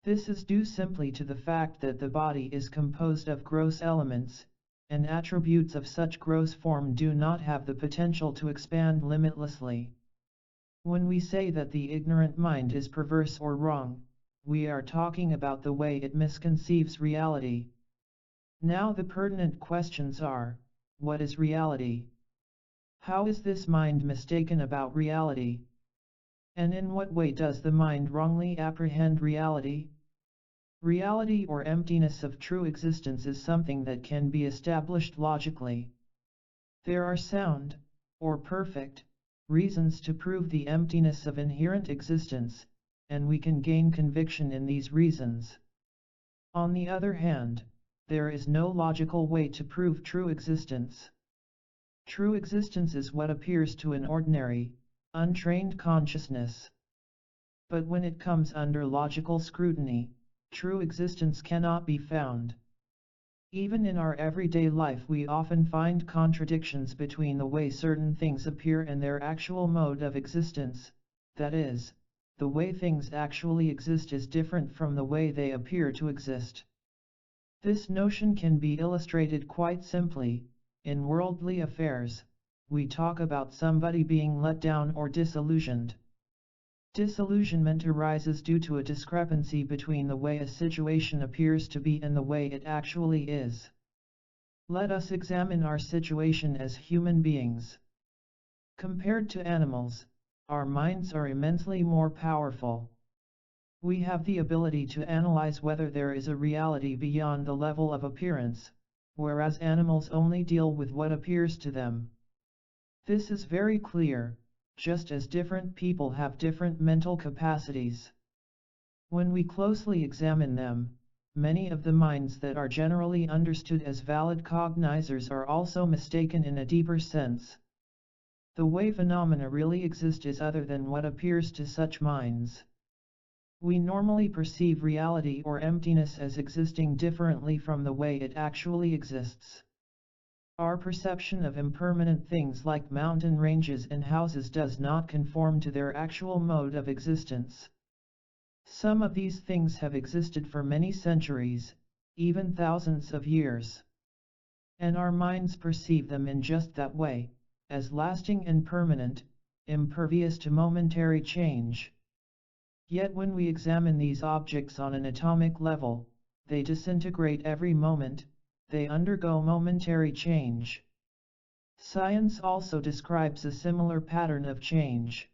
A: This is due simply to the fact that the body is composed of gross elements, and attributes of such gross form do not have the potential to expand limitlessly. When we say that the ignorant mind is perverse or wrong, we are talking about the way it misconceives reality. Now the pertinent questions are, what is reality? How is this mind mistaken about reality? And in what way does the mind wrongly apprehend reality? Reality or emptiness of true existence is something that can be established logically. There are sound, or perfect, reasons to prove the emptiness of inherent existence, and we can gain conviction in these reasons. On the other hand, there is no logical way to prove true existence. True existence is what appears to an ordinary, untrained consciousness. But when it comes under logical scrutiny, true existence cannot be found. Even in our everyday life we often find contradictions between the way certain things appear and their actual mode of existence, that is, the way things actually exist is different from the way they appear to exist. This notion can be illustrated quite simply. In worldly affairs, we talk about somebody being let down or disillusioned. Disillusionment arises due to a discrepancy between the way a situation appears to be and the way it actually is. Let us examine our situation as human beings. Compared to animals, our minds are immensely more powerful. We have the ability to analyze whether there is a reality beyond the level of appearance, whereas animals only deal with what appears to them. This is very clear, just as different people have different mental capacities. When we closely examine them, many of the minds that are generally understood as valid cognizers are also mistaken in a deeper sense. The way phenomena really exist is other than what appears to such minds. We normally perceive reality or emptiness as existing differently from the way it actually exists. Our perception of impermanent things like mountain ranges and houses does not conform to their actual mode of existence. Some of these things have existed for many centuries, even thousands of years. And our minds perceive them in just that way, as lasting and permanent, impervious to momentary change. Yet when we examine these objects on an atomic level, they disintegrate every moment. They undergo momentary change. Science also describes a similar pattern of change.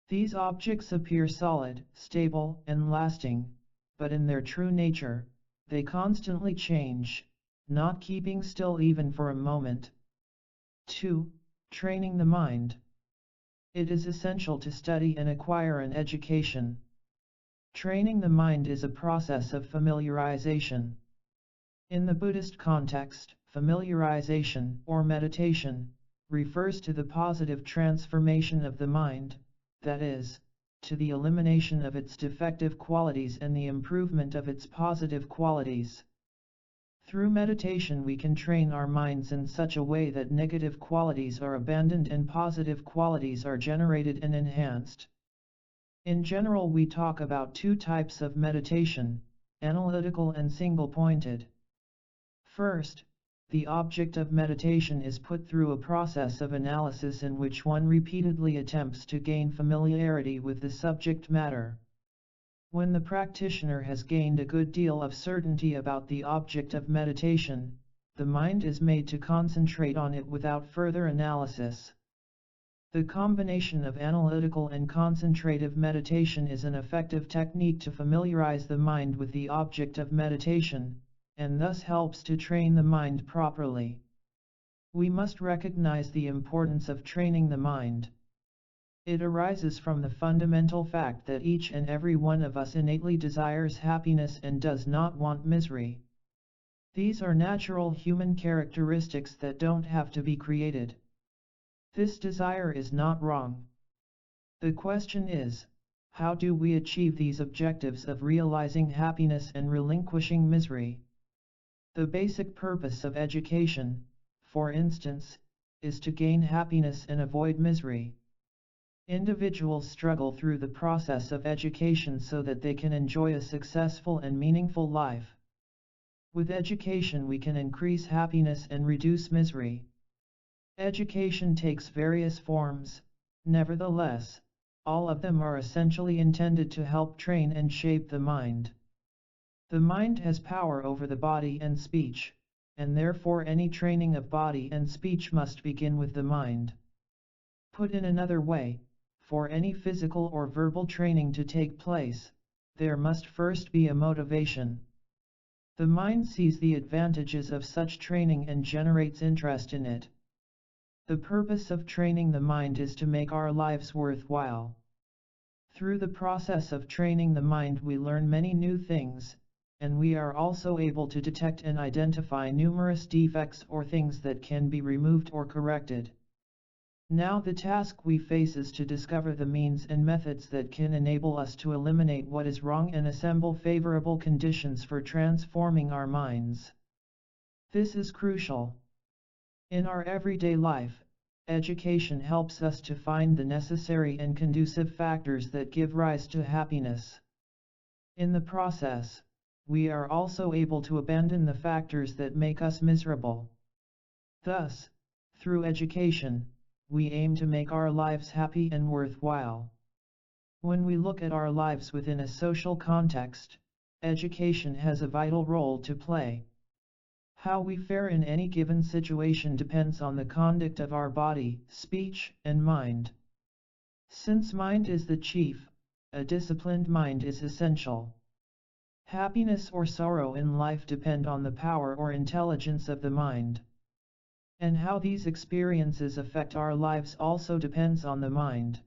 A: These objects appear solid, stable, and lasting, but in their true nature, they constantly change, not keeping still even for a moment. 2. Training the mind. It is essential to study and acquire an education. Training the mind is a process of familiarization. In the Buddhist context, familiarization, or meditation, refers to the positive transformation of the mind, that is, to the elimination of its defective qualities and the improvement of its positive qualities. Through meditation we can train our minds in such a way that negative qualities are abandoned and positive qualities are generated and enhanced. In general we talk about two types of meditation, analytical and single-pointed. First, the object of meditation is put through a process of analysis in which one repeatedly attempts to gain familiarity with the subject matter. When the practitioner has gained a good deal of certainty about the object of meditation, the mind is made to concentrate on it without further analysis. The combination of analytical and concentrative meditation is an effective technique to familiarize the mind with the object of meditation, and thus helps to train the mind properly. We must recognize the importance of training the mind. It arises from the fundamental fact that each and every one of us innately desires happiness and does not want misery. These are natural human characteristics that don't have to be created. This desire is not wrong. The question is, how do we achieve these objectives of realizing happiness and relinquishing misery? The basic purpose of education, for instance, is to gain happiness and avoid misery. Individuals struggle through the process of education so that they can enjoy a successful and meaningful life. With education we can increase happiness and reduce misery. Education takes various forms, nevertheless, all of them are essentially intended to help train and shape the mind. The mind has power over the body and speech, and therefore any training of body and speech must begin with the mind. Put in another way, for any physical or verbal training to take place, there must first be a motivation. The mind sees the advantages of such training and generates interest in it. The purpose of training the mind is to make our lives worthwhile. Through the process of training the mind we learn many new things, and we are also able to detect and identify numerous defects or things that can be removed or corrected. Now the task we face is to discover the means and methods that can enable us to eliminate what is wrong and assemble favorable conditions for transforming our minds. This is crucial. In our everyday life, education helps us to find the necessary and conducive factors that give rise to happiness. In the process, we are also able to abandon the factors that make us miserable. Thus, through education, we aim to make our lives happy and worthwhile. When we look at our lives within a social context, education has a vital role to play. How we fare in any given situation depends on the conduct of our body, speech, and mind. Since mind is the chief, a disciplined mind is essential. Happiness or sorrow in life depend on the power or intelligence of the mind. And how these experiences affect our lives also depends on the mind.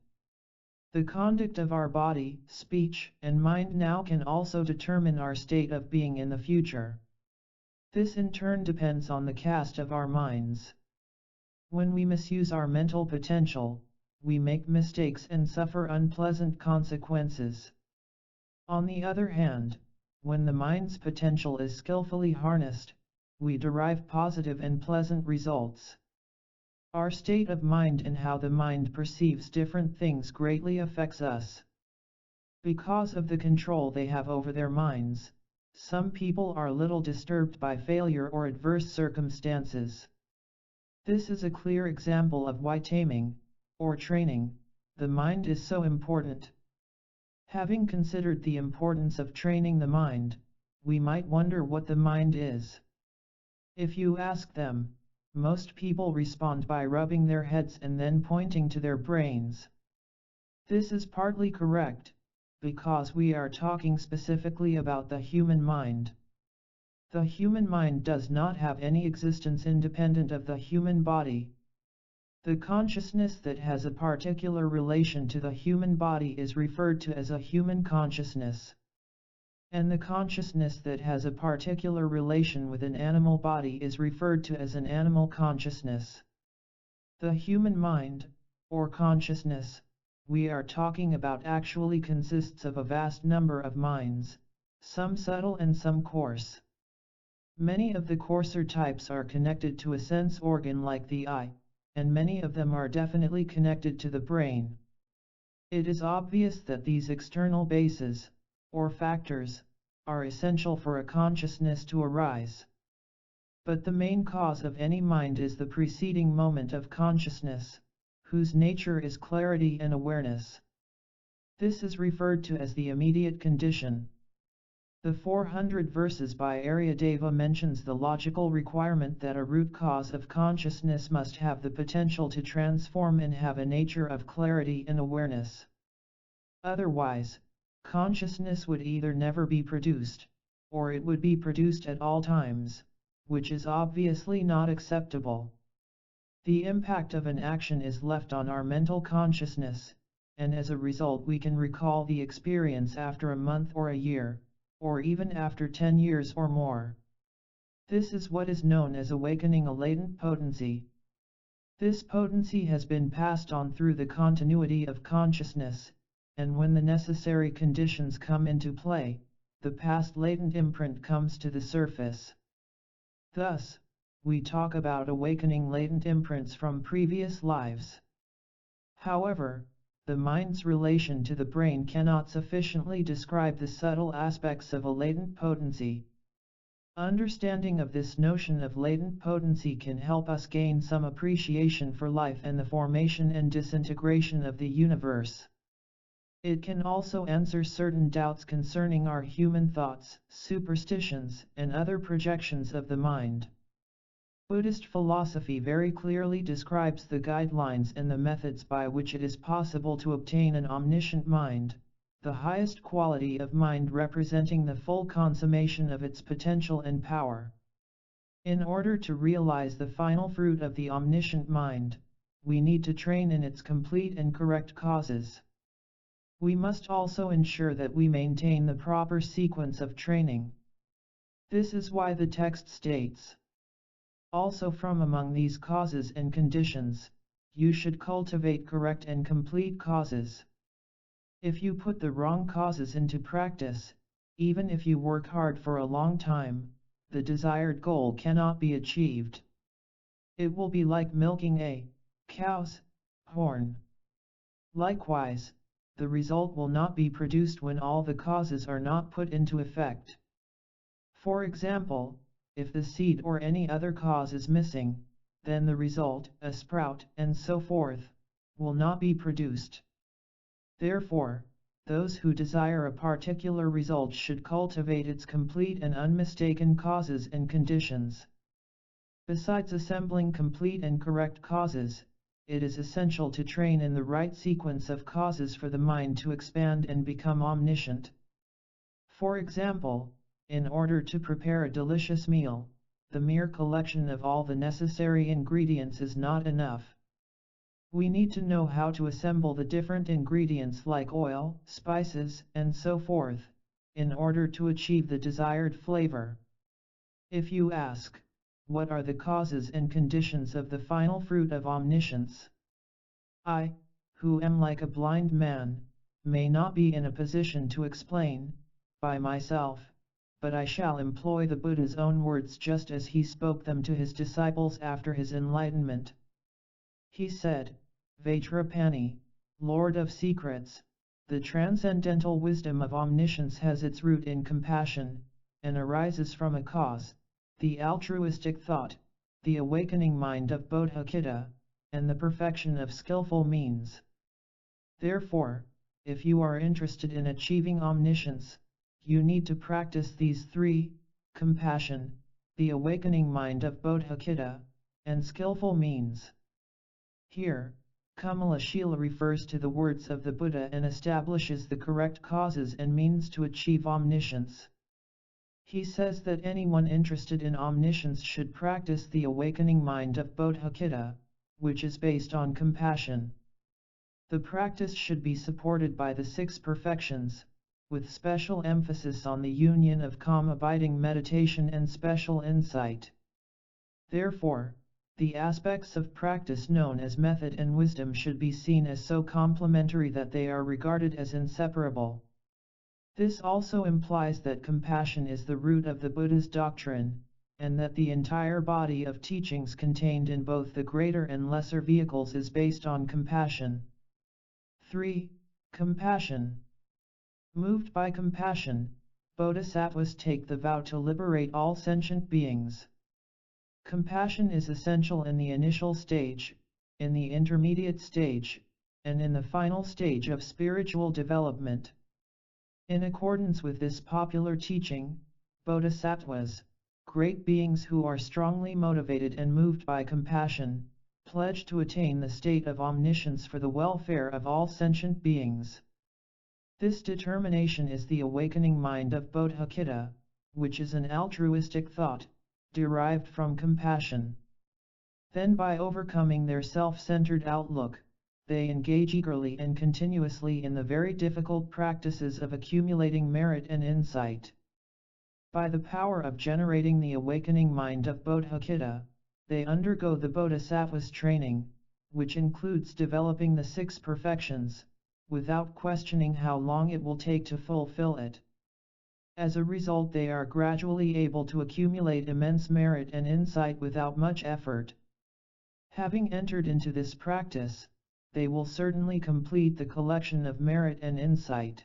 A: The conduct of our body, speech, and mind now can also determine our state of being in the future. This in turn depends on the cast of our minds. When we misuse our mental potential, we make mistakes and suffer unpleasant consequences. On the other hand, when the mind's potential is skillfully harnessed, we derive positive and pleasant results. Our state of mind and how the mind perceives different things greatly affects us. Because of the control they have over their minds, some people are little disturbed by failure or adverse circumstances. This is a clear example of why taming, or training, the mind is so important. Having considered the importance of training the mind, we might wonder what the mind is. If you ask them, most people respond by rubbing their heads and then pointing to their brains. This is partly correct, because we are talking specifically about the human mind. The human mind does not have any existence independent of the human body. The consciousness that has a particular relation to the human body is referred to as a human consciousness. And the consciousness that has a particular relation with an animal body is referred to as an animal consciousness. The human mind, or consciousness, we are talking about actually consists of a vast number of minds, some subtle and some coarse. Many of the coarser types are connected to a sense organ like the eye, and many of them are definitely connected to the brain. It is obvious that these external bases, or factors, are essential for a consciousness to arise. But the main cause of any mind is the preceding moment of consciousness, whose nature is clarity and awareness. This is referred to as the immediate condition. The 400 verses by Aryadeva mentions the logical requirement that a root cause of consciousness must have the potential to transform and have a nature of clarity and awareness. Otherwise, consciousness would either never be produced, or it would be produced at all times, which is obviously not acceptable. The impact of an action is left on our mental consciousness, and as a result we can recall the experience after a month or a year, or even after 10 years or more. This is what is known as awakening a latent potency. This potency has been passed on through the continuity of consciousness, and when the necessary conditions come into play, the past latent imprint comes to the surface. Thus, we talk about awakening latent imprints from previous lives. However, the mind's relation to the brain cannot sufficiently describe the subtle aspects of a latent potency. Understanding of this notion of latent potency can help us gain some appreciation for life and the formation and disintegration of the universe. It can also answer certain doubts concerning our human thoughts, superstitions, and other projections of the mind. Buddhist philosophy very clearly describes the guidelines and the methods by which it is possible to obtain an omniscient mind, the highest quality of mind representing the full consummation of its potential and power. In order to realize the final fruit of the omniscient mind, we need to train in its complete and correct causes. We must also ensure that we maintain the proper sequence of training. This is why the text states, also from among these causes and conditions, you should cultivate correct and complete causes. If you put the wrong causes into practice, even if you work hard for a long time, the desired goal cannot be achieved. It will be like milking a cow's horn. Likewise, the result will not be produced when all the causes are not put into effect. For example, if the seed or any other cause is missing, then the result, a sprout, and so forth, will not be produced. Therefore, those who desire a particular result should cultivate its complete and unmistaken causes and conditions. Besides assembling complete and correct causes, it is essential to train in the right sequence of causes for the mind to expand and become omniscient. For example, in order to prepare a delicious meal, the mere collection of all the necessary ingredients is not enough. We need to know how to assemble the different ingredients like oil, spices, and so forth, in order to achieve the desired flavor. If you ask, what are the causes and conditions of the final fruit of omniscience? I, who am like a blind man, may not be in a position to explain, by myself, but I shall employ the Buddha's own words just as he spoke them to his disciples after his enlightenment. He said, Vajrapani, Lord of Secrets, the transcendental wisdom of omniscience has its root in compassion, and arises from a cause, the altruistic thought, the awakening mind of Bodhicitta, and the perfection of skillful means. Therefore, if you are interested in achieving omniscience, you need to practice these three: compassion, the awakening mind of Bodhicitta, and skillful means. Here, Kamalashila refers to the words of the Buddha and establishes the correct causes and means to achieve omniscience. He says that anyone interested in omniscience should practice the awakening mind of Bodhicitta, which is based on compassion. The practice should be supported by the 6 perfections, with special emphasis on the union of calm abiding meditation and special insight. Therefore, the aspects of practice known as method and wisdom should be seen as so complementary that they are regarded as inseparable. This also implies that compassion is the root of the Buddha's doctrine, and that the entire body of teachings contained in both the greater and lesser vehicles is based on compassion. 3. Compassion. Moved by compassion, bodhisattvas take the vow to liberate all sentient beings. Compassion is essential in the initial stage, in the intermediate stage, and in the final stage of spiritual development. In accordance with this popular teaching, bodhisattvas, great beings who are strongly motivated and moved by compassion, pledge to attain the state of omniscience for the welfare of all sentient beings. This determination is the awakening mind of Bodhicitta, which is an altruistic thought, derived from compassion. Then by overcoming their self-centered outlook, they engage eagerly and continuously in the very difficult practices of accumulating merit and insight. By the power of generating the awakening mind of Bodhicitta, they undergo the bodhisattva's training, which includes developing the 6 perfections, without questioning how long it will take to fulfill it. As a result, they are gradually able to accumulate immense merit and insight without much effort. Having entered into this practice, they will certainly complete the collection of merit and insight.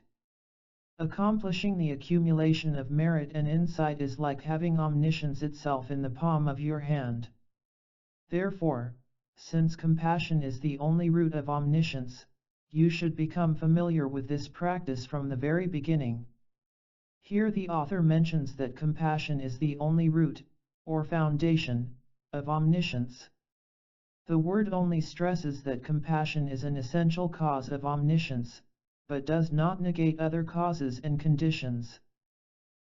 A: Accomplishing the accumulation of merit and insight is like having omniscience itself in the palm of your hand. Therefore, since compassion is the only root of omniscience, you should become familiar with this practice from the very beginning. Here the author mentions that compassion is the only root, or foundation, of omniscience. The word only stresses that compassion is an essential cause of omniscience, but does not negate other causes and conditions.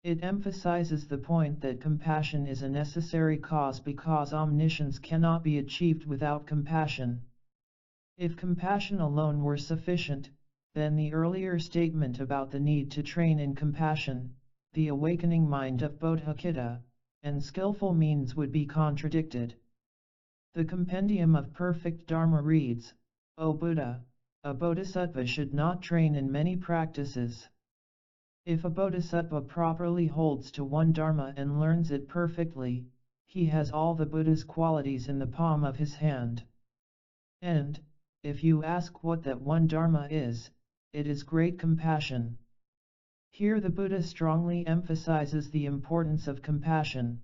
A: It emphasizes the point that compassion is a necessary cause because omniscience cannot be achieved without compassion. If compassion alone were sufficient, then the earlier statement about the need to train in compassion, the awakening mind of Bodhicitta, and skillful means would be contradicted. The Compendium of Perfect Dharma reads, O Buddha, a bodhisattva should not train in many practices. If a bodhisattva properly holds to one dharma and learns it perfectly, he has all the Buddha's qualities in the palm of his hand. And, if you ask what that one Dharma is, it is great compassion. Here the Buddha strongly emphasizes the importance of compassion.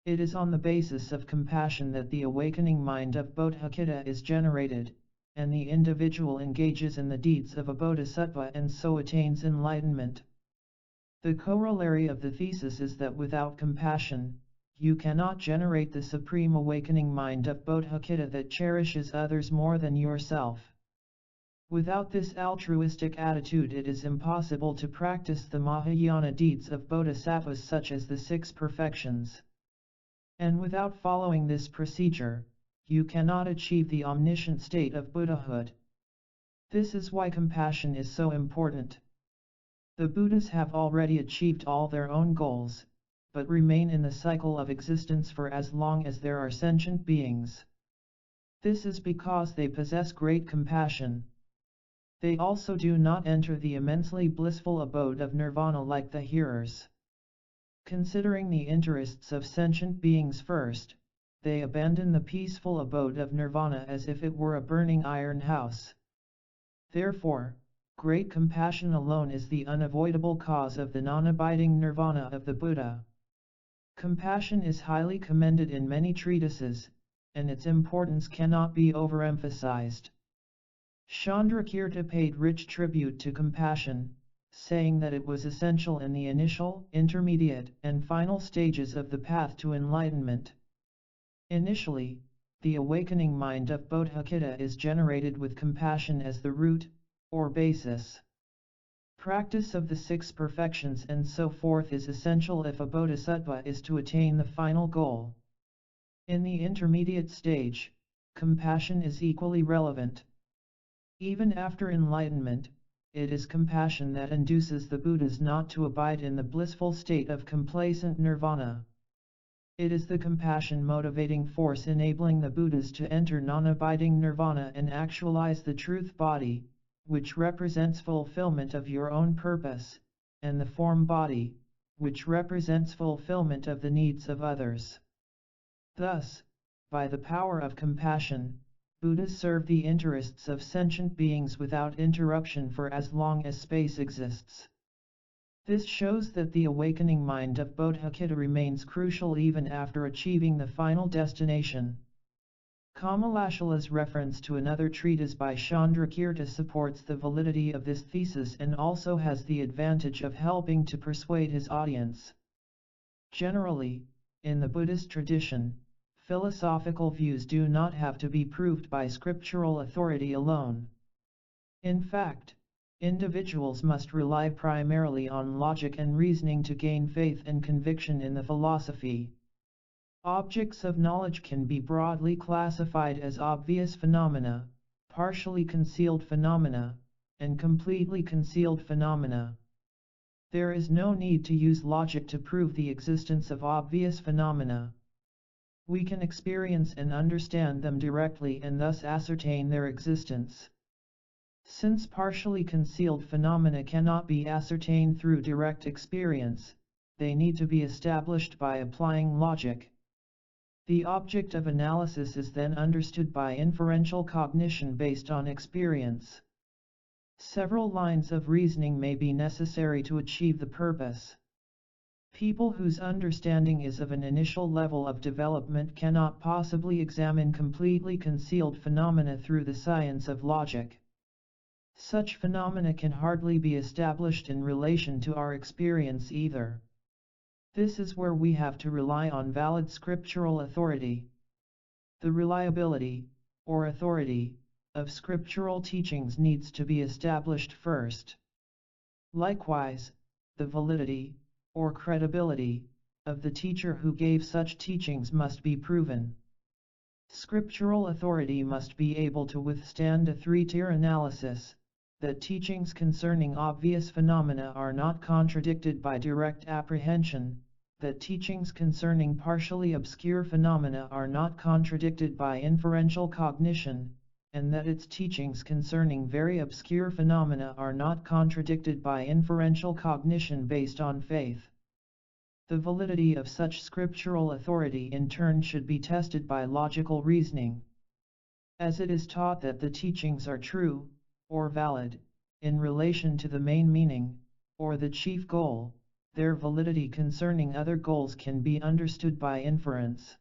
A: It is on the basis of compassion that the awakening mind of Bodhicitta is generated, and the individual engages in the deeds of a bodhisattva and so attains enlightenment. The corollary of the thesis is that without compassion, you cannot generate the supreme awakening mind of Bodhicitta that cherishes others more than yourself. Without this altruistic attitude, it is impossible to practice the Mahayana deeds of bodhisattvas such as the 6 perfections. And without following this procedure, you cannot achieve the omniscient state of Buddhahood. This is why compassion is so important. The Buddhas have already achieved all their own goals, but remain in the cycle of existence for as long as there are sentient beings. This is because they possess great compassion. They also do not enter the immensely blissful abode of nirvana like the hearers. Considering the interests of sentient beings first, they abandon the peaceful abode of nirvana as if it were a burning iron house. Therefore, great compassion alone is the unavoidable cause of the non-abiding nirvana of the Buddha. Compassion is highly commended in many treatises, and its importance cannot be overemphasized. Chandrakirti paid rich tribute to compassion, saying that it was essential in the initial, intermediate, and final stages of the path to enlightenment. Initially, the awakening mind of Bodhicitta is generated with compassion as the root, or basis. Practice of the 6 perfections and so forth is essential if a bodhisattva is to attain the final goal. In the intermediate stage, compassion is equally relevant. Even after enlightenment, it is compassion that induces the Buddhas not to abide in the blissful state of complacent nirvana. It is the compassion motivating force enabling the Buddhas to enter non-abiding nirvana and actualize the truth body, which represents fulfillment of your own purpose, and the form body, which represents fulfillment of the needs of others. Thus, by the power of compassion, Buddhas serve the interests of sentient beings without interruption for as long as space exists. This shows that the awakening mind of Bodhicitta remains crucial even after achieving the final destination. Kamalashala's reference to another treatise by Chandrakirti supports the validity of this thesis and also has the advantage of helping to persuade his audience. Generally, in the Buddhist tradition, philosophical views do not have to be proved by scriptural authority alone. In fact, individuals must rely primarily on logic and reasoning to gain faith and conviction in the philosophy. Objects of knowledge can be broadly classified as obvious phenomena, partially concealed phenomena, and completely concealed phenomena. There is no need to use logic to prove the existence of obvious phenomena. We can experience and understand them directly and thus ascertain their existence. Since partially concealed phenomena cannot be ascertained through direct experience, they need to be established by applying logic. The object of analysis is then understood by inferential cognition based on experience. Several lines of reasoning may be necessary to achieve the purpose. People whose understanding is of an initial level of development cannot possibly examine completely concealed phenomena through the science of logic. Such phenomena can hardly be established in relation to our experience either. This is where we have to rely on valid scriptural authority. The reliability, or authority, of scriptural teachings needs to be established first. Likewise, the validity, or credibility, of the teacher who gave such teachings must be proven. Scriptural authority must be able to withstand a 3-tier analysis, that teachings concerning obvious phenomena are not contradicted by direct apprehension, that teachings concerning partially obscure phenomena are not contradicted by inferential cognition, and that its teachings concerning very obscure phenomena are not contradicted by inferential cognition based on faith. The validity of such scriptural authority in turn should be tested by logical reasoning. as it is taught that the teachings are true, or valid, in relation to the main meaning, or the chief goal. Their validity concerning other goals can be understood by inference.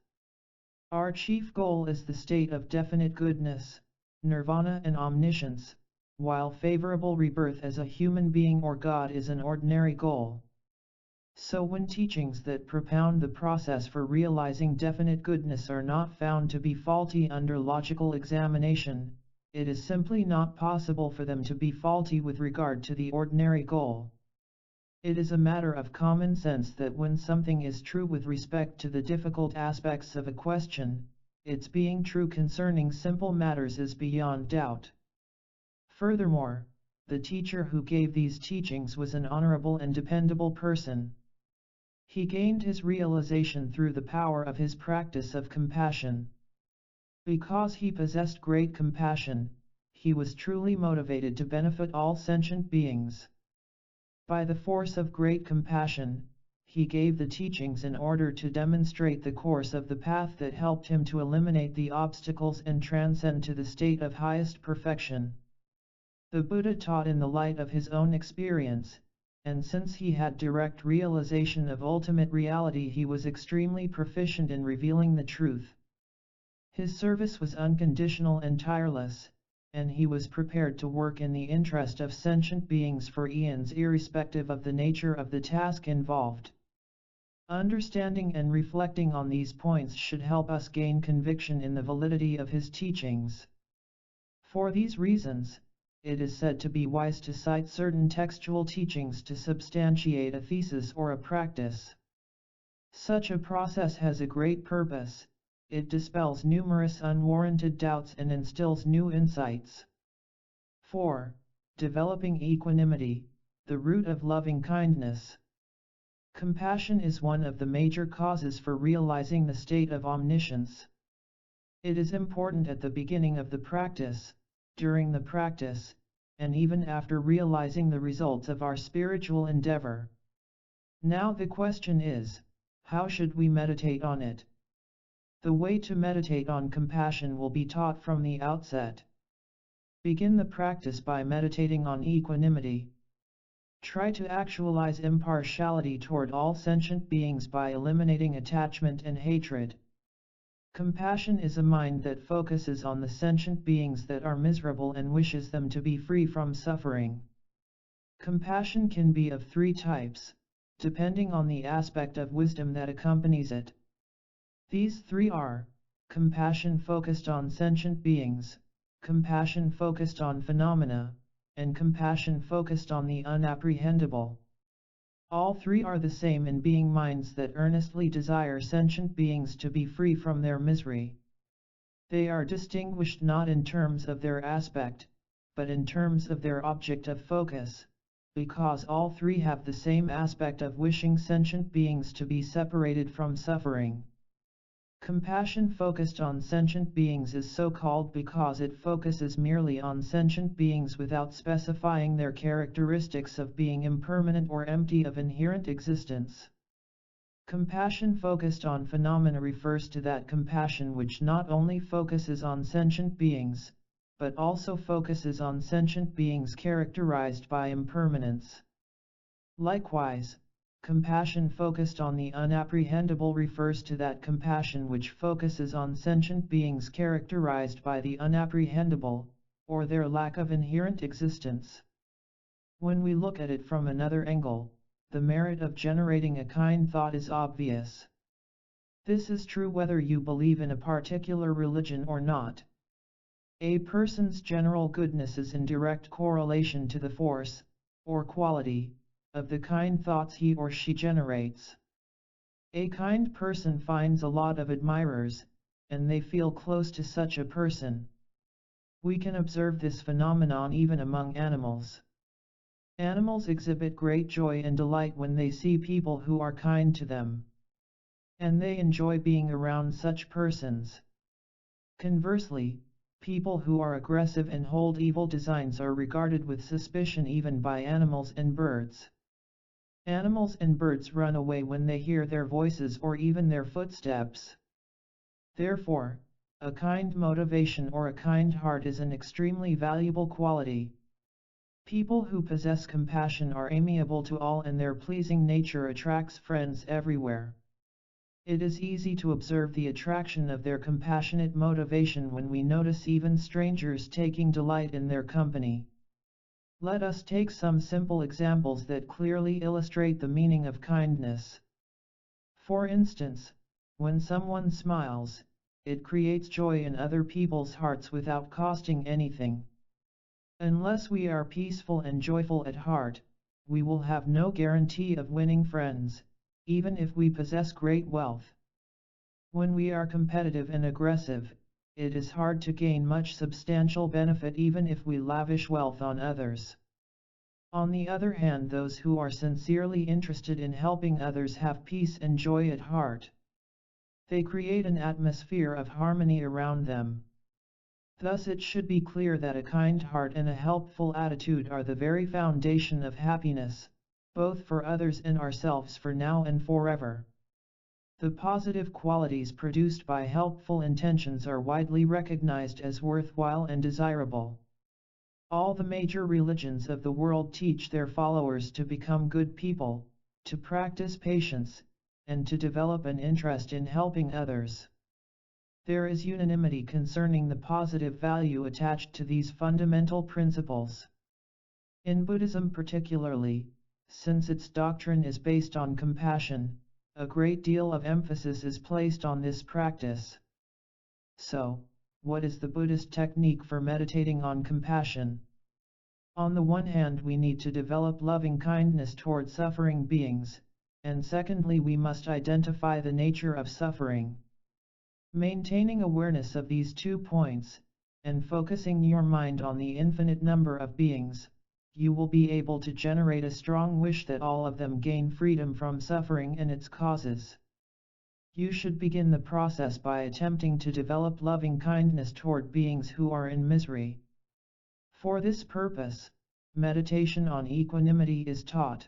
A: Our chief goal is the state of definite goodness, nirvana and omniscience, while favorable rebirth as a human being or God is an ordinary goal. So when teachings that propound the process for realizing definite goodness are not found to be faulty under logical examination, it is simply not possible for them to be faulty with regard to the ordinary goal. It is a matter of common sense that when something is true with respect to the difficult aspects of a question, its being true concerning simple matters is beyond doubt. Furthermore, the teacher who gave these teachings was an honorable and dependable person. He gained his realization through the power of his practice of compassion. Because he possessed great compassion, he was truly motivated to benefit all sentient beings. By the force of great compassion, he gave the teachings in order to demonstrate the course of the path that helped him to eliminate the obstacles and transcend to the state of highest perfection. The Buddha taught in the light of his own experience, and since he had direct realization of ultimate reality, he was extremely proficient in revealing the truth. His service was unconditional and tireless, and he was prepared to work in the interest of sentient beings for eons irrespective of the nature of the task involved. Understanding and reflecting on these points should help us gain conviction in the validity of his teachings. For these reasons, it is said to be wise to cite certain textual teachings to substantiate a thesis or a practice. Such a process has a great purpose. It dispels numerous unwarranted doubts and instills new insights. 4. Developing equanimity, the root of loving kindness. Compassion is one of the major causes for realizing the state of omniscience. It is important at the beginning of the practice, during the practice, and even after realizing the results of our spiritual endeavor. Now the question is, how should we meditate on it? The way to meditate on compassion will be taught from the outset. Begin the practice by meditating on equanimity. Try to actualize impartiality toward all sentient beings by eliminating attachment and hatred. Compassion is a mind that focuses on the sentient beings that are miserable and wishes them to be free from suffering. Compassion can be of three types, depending on the aspect of wisdom that accompanies it. These three are: compassion focused on sentient beings, compassion focused on phenomena, and compassion focused on the unapprehendable. All three are the same in being minds that earnestly desire sentient beings to be free from their misery. They are distinguished not in terms of their aspect, but in terms of their object of focus, because all three have the same aspect of wishing sentient beings to be separated from suffering. Compassion focused on sentient beings is so called because it focuses merely on sentient beings without specifying their characteristics of being impermanent or empty of inherent existence. Compassion focused on phenomena refers to that compassion which not only focuses on sentient beings, but also focuses on sentient beings characterized by impermanence. Likewise, compassion focused on the unapprehendable refers to that compassion which focuses on sentient beings characterized by the unapprehendable, or their lack of inherent existence. When we look at it from another angle, the merit of generating a kind thought is obvious. This is true whether you believe in a particular religion or not. A person's general goodness is in direct correlation to the force, or quality, of the kind thoughts he or she generates. A kind person finds a lot of admirers, and they feel close to such a person. We can observe this phenomenon even among animals. Animals exhibit great joy and delight when they see people who are kind to them. And they enjoy being around such persons. Conversely, people who are aggressive and hold evil designs are regarded with suspicion even by animals and birds. Animals and birds run away when they hear their voices or even their footsteps. Therefore, a kind motivation or a kind heart is an extremely valuable quality. People who possess compassion are amiable to all and their pleasing nature attracts friends everywhere. It is easy to observe the attraction of their compassionate motivation when we notice even strangers taking delight in their company. Let us take some simple examples that clearly illustrate the meaning of kindness. For instance, when someone smiles, it creates joy in other people's hearts without costing anything. Unless we are peaceful and joyful at heart, we will have no guarantee of winning friends, even if we possess great wealth. When we are competitive and aggressive, it is hard to gain much substantial benefit even if we lavish wealth on others. On the other hand, those who are sincerely interested in helping others have peace and joy at heart. They create an atmosphere of harmony around them. Thus it should be clear that a kind heart and a helpful attitude are the very foundation of happiness, both for others and ourselves for now and forever. The positive qualities produced by helpful intentions are widely recognized as worthwhile and desirable. All the major religions of the world teach their followers to become good people, to practice patience, and to develop an interest in helping others. There is unanimity concerning the positive value attached to these fundamental principles. In Buddhism particularly, since its doctrine is based on compassion, a great deal of emphasis is placed on this practice. So, what is the Buddhist technique for meditating on compassion? On the one hand, we need to develop loving kindness toward suffering beings, and secondly, we must identify the nature of suffering. Maintaining awareness of these 2 points, and focusing your mind on the infinite number of beings, you will be able to generate a strong wish that all of them gain freedom from suffering and its causes. You should begin the process by attempting to develop loving kindness toward beings who are in misery. For this purpose, meditation on equanimity is taught.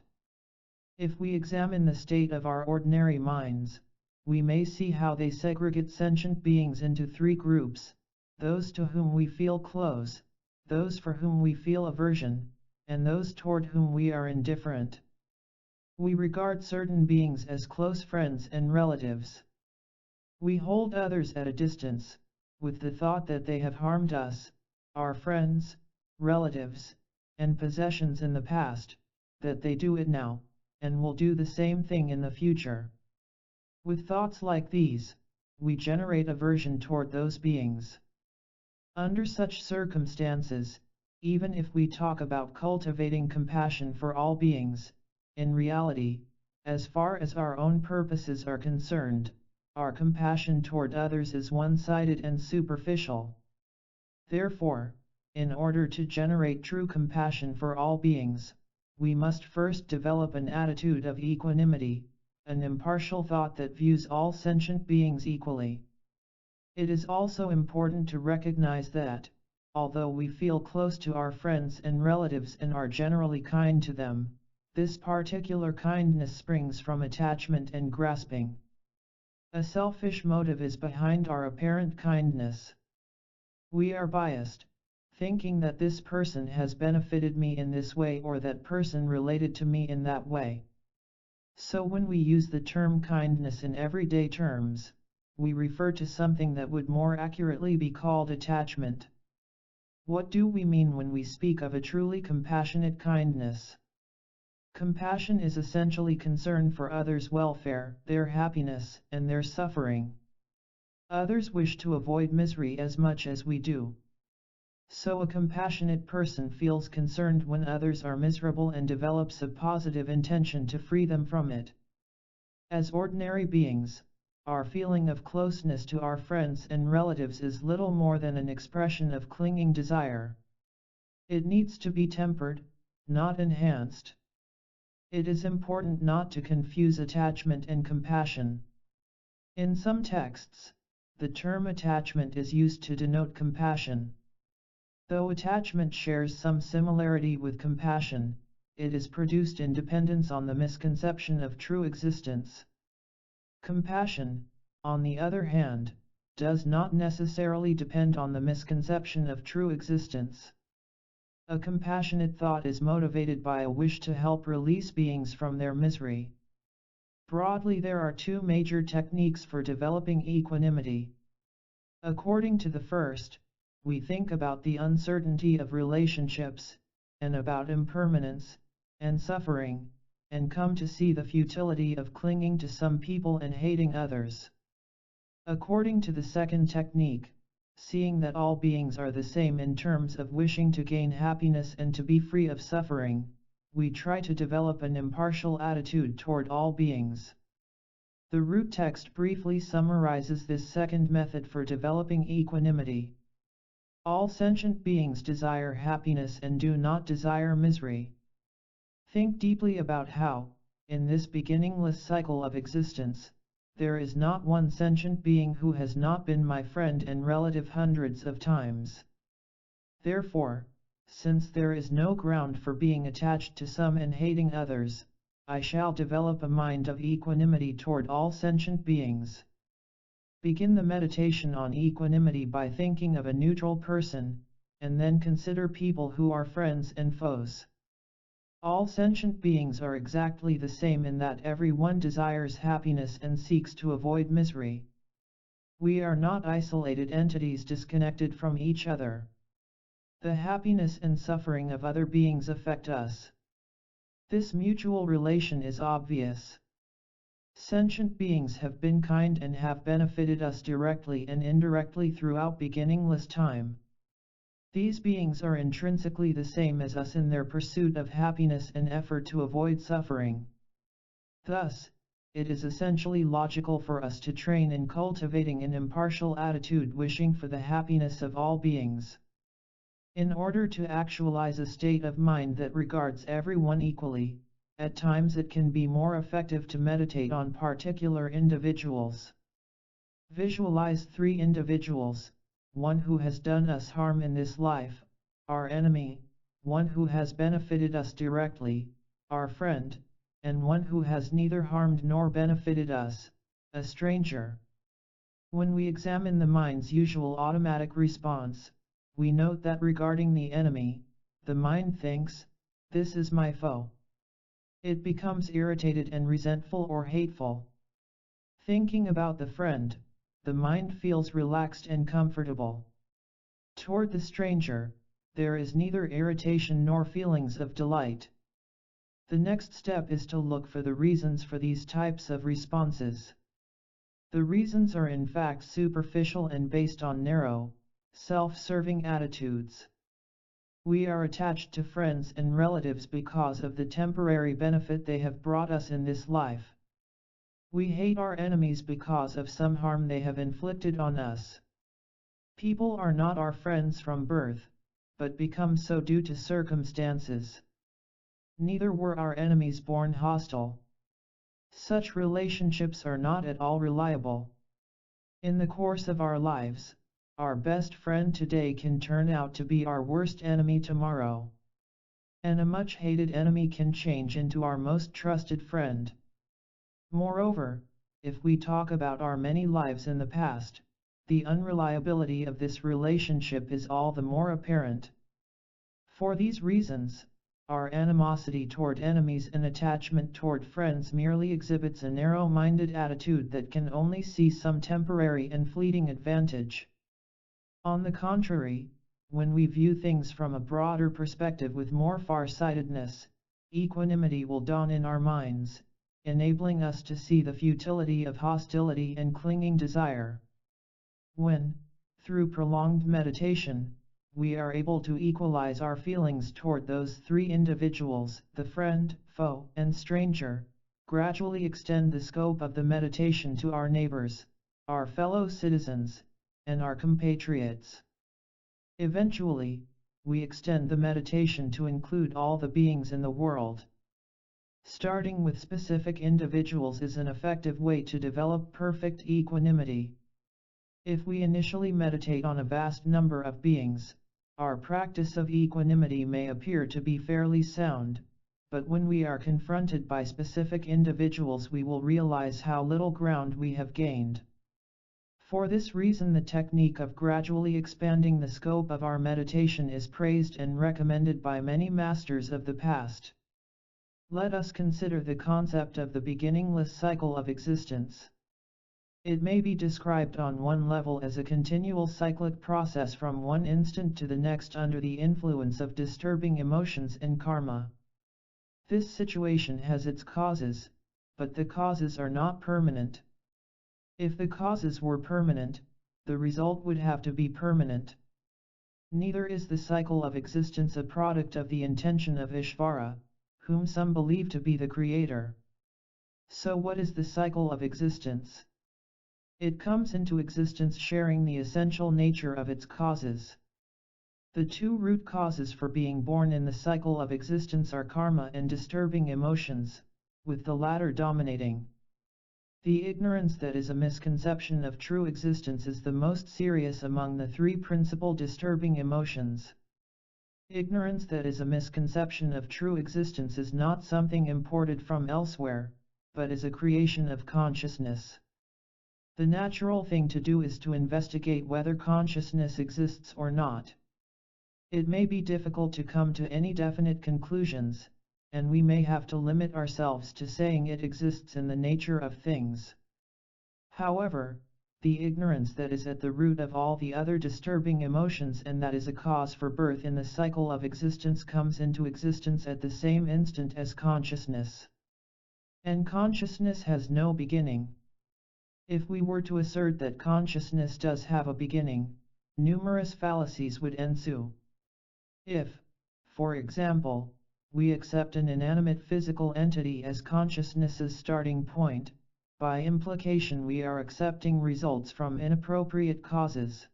A: If we examine the state of our ordinary minds, we may see how they segregate sentient beings into 3 groups: those to whom we feel close, those for whom we feel aversion, and those toward whom we are indifferent. We regard certain beings as close friends and relatives. We hold others at a distance, with the thought that they have harmed us, our friends, relatives, and possessions in the past, that they do it now, and will do the same thing in the future. With thoughts like these, we generate aversion toward those beings. Under such circumstances, even if we talk about cultivating compassion for all beings, in reality, as far as our own purposes are concerned, our compassion toward others is one-sided and superficial. Therefore, in order to generate true compassion for all beings, we must first develop an attitude of equanimity, an impartial thought that views all sentient beings equally. It is also important to recognize that, although we feel close to our friends and relatives and are generally kind to them, this particular kindness springs from attachment and grasping. A selfish motive is behind our apparent kindness. We are biased, thinking that this person has benefited me in this way or that person related to me in that way. So when we use the term kindness in everyday terms, we refer to something that would more accurately be called attachment. What do we mean when we speak of a truly compassionate kindness? Compassion is essentially concern for others' welfare, their happiness, and their suffering. Others wish to avoid misery as much as we do. So a compassionate person feels concerned when others are miserable and develops a positive intention to free them from it. As ordinary beings, our feeling of closeness to our friends and relatives is little more than an expression of clinging desire. It needs to be tempered, not enhanced. It is important not to confuse attachment and compassion. In some texts, the term attachment is used to denote compassion. Though attachment shares some similarity with compassion, it is produced in dependence on the misconception of true existence. Compassion, on the other hand, does not necessarily depend on the misconception of true existence. A compassionate thought is motivated by a wish to help release beings from their misery. Broadly, there are two major techniques for developing equanimity. According to the first, we think about the uncertainty of relationships, and about impermanence, and suffering, and come to see the futility of clinging to some people and hating others. According to the second technique, seeing that all beings are the same in terms of wishing to gain happiness and to be free of suffering, we try to develop an impartial attitude toward all beings. The root text briefly summarizes this second method for developing equanimity. All sentient beings desire happiness and do not desire misery. Think deeply about how, in this beginningless cycle of existence, there is not one sentient being who has not been my friend and relative hundreds of times. Therefore, since there is no ground for being attached to some and hating others, I shall develop a mind of equanimity toward all sentient beings. Begin the meditation on equanimity by thinking of a neutral person, and then consider people who are friends and foes. All sentient beings are exactly the same in that every one desires happiness and seeks to avoid misery. We are not isolated entities disconnected from each other. The happiness and suffering of other beings affect us. This mutual relation is obvious. Sentient beings have been kind and have benefited us directly and indirectly throughout beginningless time. These beings are intrinsically the same as us in their pursuit of happiness and effort to avoid suffering. Thus, it is essentially logical for us to train in cultivating an impartial attitude wishing for the happiness of all beings. In order to actualize a state of mind that regards everyone equally, at times it can be more effective to meditate on particular individuals. Visualize 3 individuals, one who has done us harm in this life, our enemy, one who has benefited us directly, our friend, and one who has neither harmed nor benefited us, a stranger. When we examine the mind's usual automatic response, we note that regarding the enemy, the mind thinks, "This is my foe." It becomes irritated and resentful or hateful. Thinking about the friend, the mind feels relaxed and comfortable. Toward the stranger, there is neither irritation nor feelings of delight. The next step is to look for the reasons for these types of responses. The reasons are in fact superficial and based on narrow, self-serving attitudes. We are attached to friends and relatives because of the temporary benefit they have brought us in this life. We hate our enemies because of some harm they have inflicted on us. People are not our friends from birth, but become so due to circumstances. Neither were our enemies born hostile. Such relationships are not at all reliable. In the course of our lives, our best friend today can turn out to be our worst enemy tomorrow. And a much hated enemy can change into our most trusted friend. Moreover, if we talk about our many lives in the past, the unreliability of this relationship is all the more apparent. For these reasons, our animosity toward enemies and attachment toward friends merely exhibits a narrow-minded attitude that can only see some temporary and fleeting advantage. On the contrary, when we view things from a broader perspective with more far-sightedness, equanimity will dawn in our minds, enabling us to see the futility of hostility and clinging desire. When, through prolonged meditation, we are able to equalize our feelings toward those 3 individuals, the friend, foe, and stranger, gradually extend the scope of the meditation to our neighbors, our fellow citizens, and our compatriots. Eventually, we extend the meditation to include all the beings in the world. Starting with specific individuals is an effective way to develop perfect equanimity. If we initially meditate on a vast number of beings, our practice of equanimity may appear to be fairly sound, but when we are confronted by specific individuals we will realize how little ground we have gained. For this reason, the technique of gradually expanding the scope of our meditation is praised and recommended by many masters of the past. Let us consider the concept of the beginningless cycle of existence. It may be described on one level as a continual cyclic process from one instant to the next under the influence of disturbing emotions and karma. This situation has its causes, but the causes are not permanent. If the causes were permanent, the result would have to be permanent. Neither is the cycle of existence a product of the intention of Ishvara, whom some believe to be the creator. So what is the cycle of existence? It comes into existence sharing the essential nature of its causes. The two root causes for being born in the cycle of existence are karma and disturbing emotions, with the latter dominating. The ignorance that is a misconception of true existence is the most serious among the three principal disturbing emotions. Ignorance that is a misconception of true existence is not something imported from elsewhere, but is a creation of consciousness. The natural thing to do is to investigate whether consciousness exists or not. It may be difficult to come to any definite conclusions, and we may have to limit ourselves to saying it exists in the nature of things. However, the ignorance that is at the root of all the other disturbing emotions and that is a cause for birth in the cycle of existence comes into existence at the same instant as consciousness. And consciousness has no beginning. If we were to assert that consciousness does have a beginning, numerous fallacies would ensue. If, for example, we accept an inanimate physical entity as consciousness's starting point, by implication we are accepting results from inappropriate causes.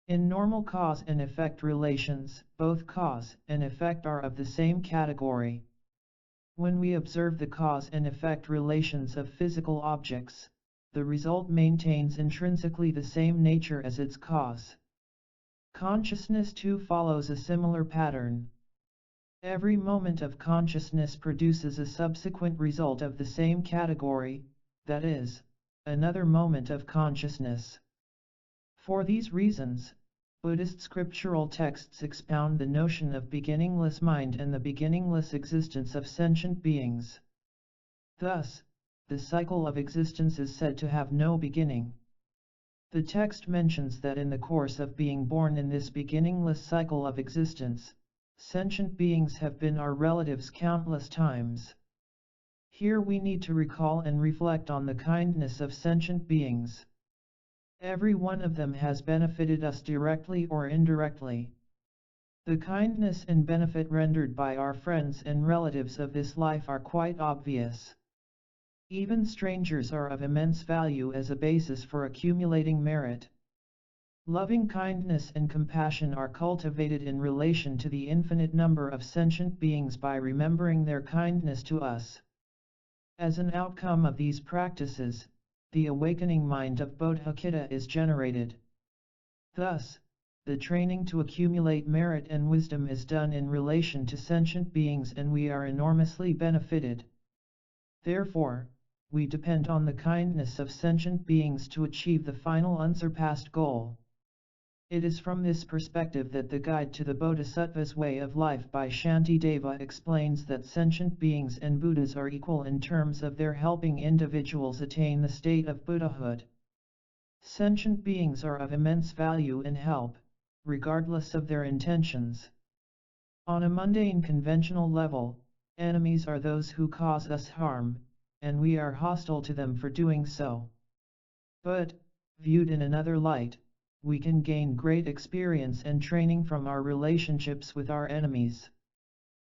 A: In normal cause and effect relations, both cause and effect are of the same category. When we observe the cause and effect relations of physical objects, the result maintains intrinsically the same nature as its cause. Consciousness too follows a similar pattern. Every moment of consciousness produces a subsequent result of the same category, that is, another moment of consciousness. For these reasons, Buddhist scriptural texts expound the notion of beginningless mind and the beginningless existence of sentient beings. Thus, the cycle of existence is said to have no beginning. The text mentions that in the course of being born in this beginningless cycle of existence, sentient beings have been our relatives countless times. Here we need to recall and reflect on the kindness of sentient beings. Every one of them has benefited us directly or indirectly. The kindness and benefit rendered by our friends and relatives of this life are quite obvious. Even strangers are of immense value as a basis for accumulating merit. Loving kindness and compassion are cultivated in relation to the infinite number of sentient beings by remembering their kindness to us. As an outcome of these practices, the awakening mind of Bodhicitta is generated. Thus, the training to accumulate merit and wisdom is done in relation to sentient beings and we are enormously benefited. Therefore, we depend on the kindness of sentient beings to achieve the final unsurpassed goal. It is from this perspective that the Guide to the Bodhisattva's Way of Life by Shantideva explains that sentient beings and Buddhas are equal in terms of their helping individuals attain the state of Buddhahood. Sentient beings are of immense value and help, regardless of their intentions. On a mundane conventional level, enemies are those who cause us harm, and we are hostile to them for doing so. But, viewed in another light, we can gain great experience and training from our relationships with our enemies.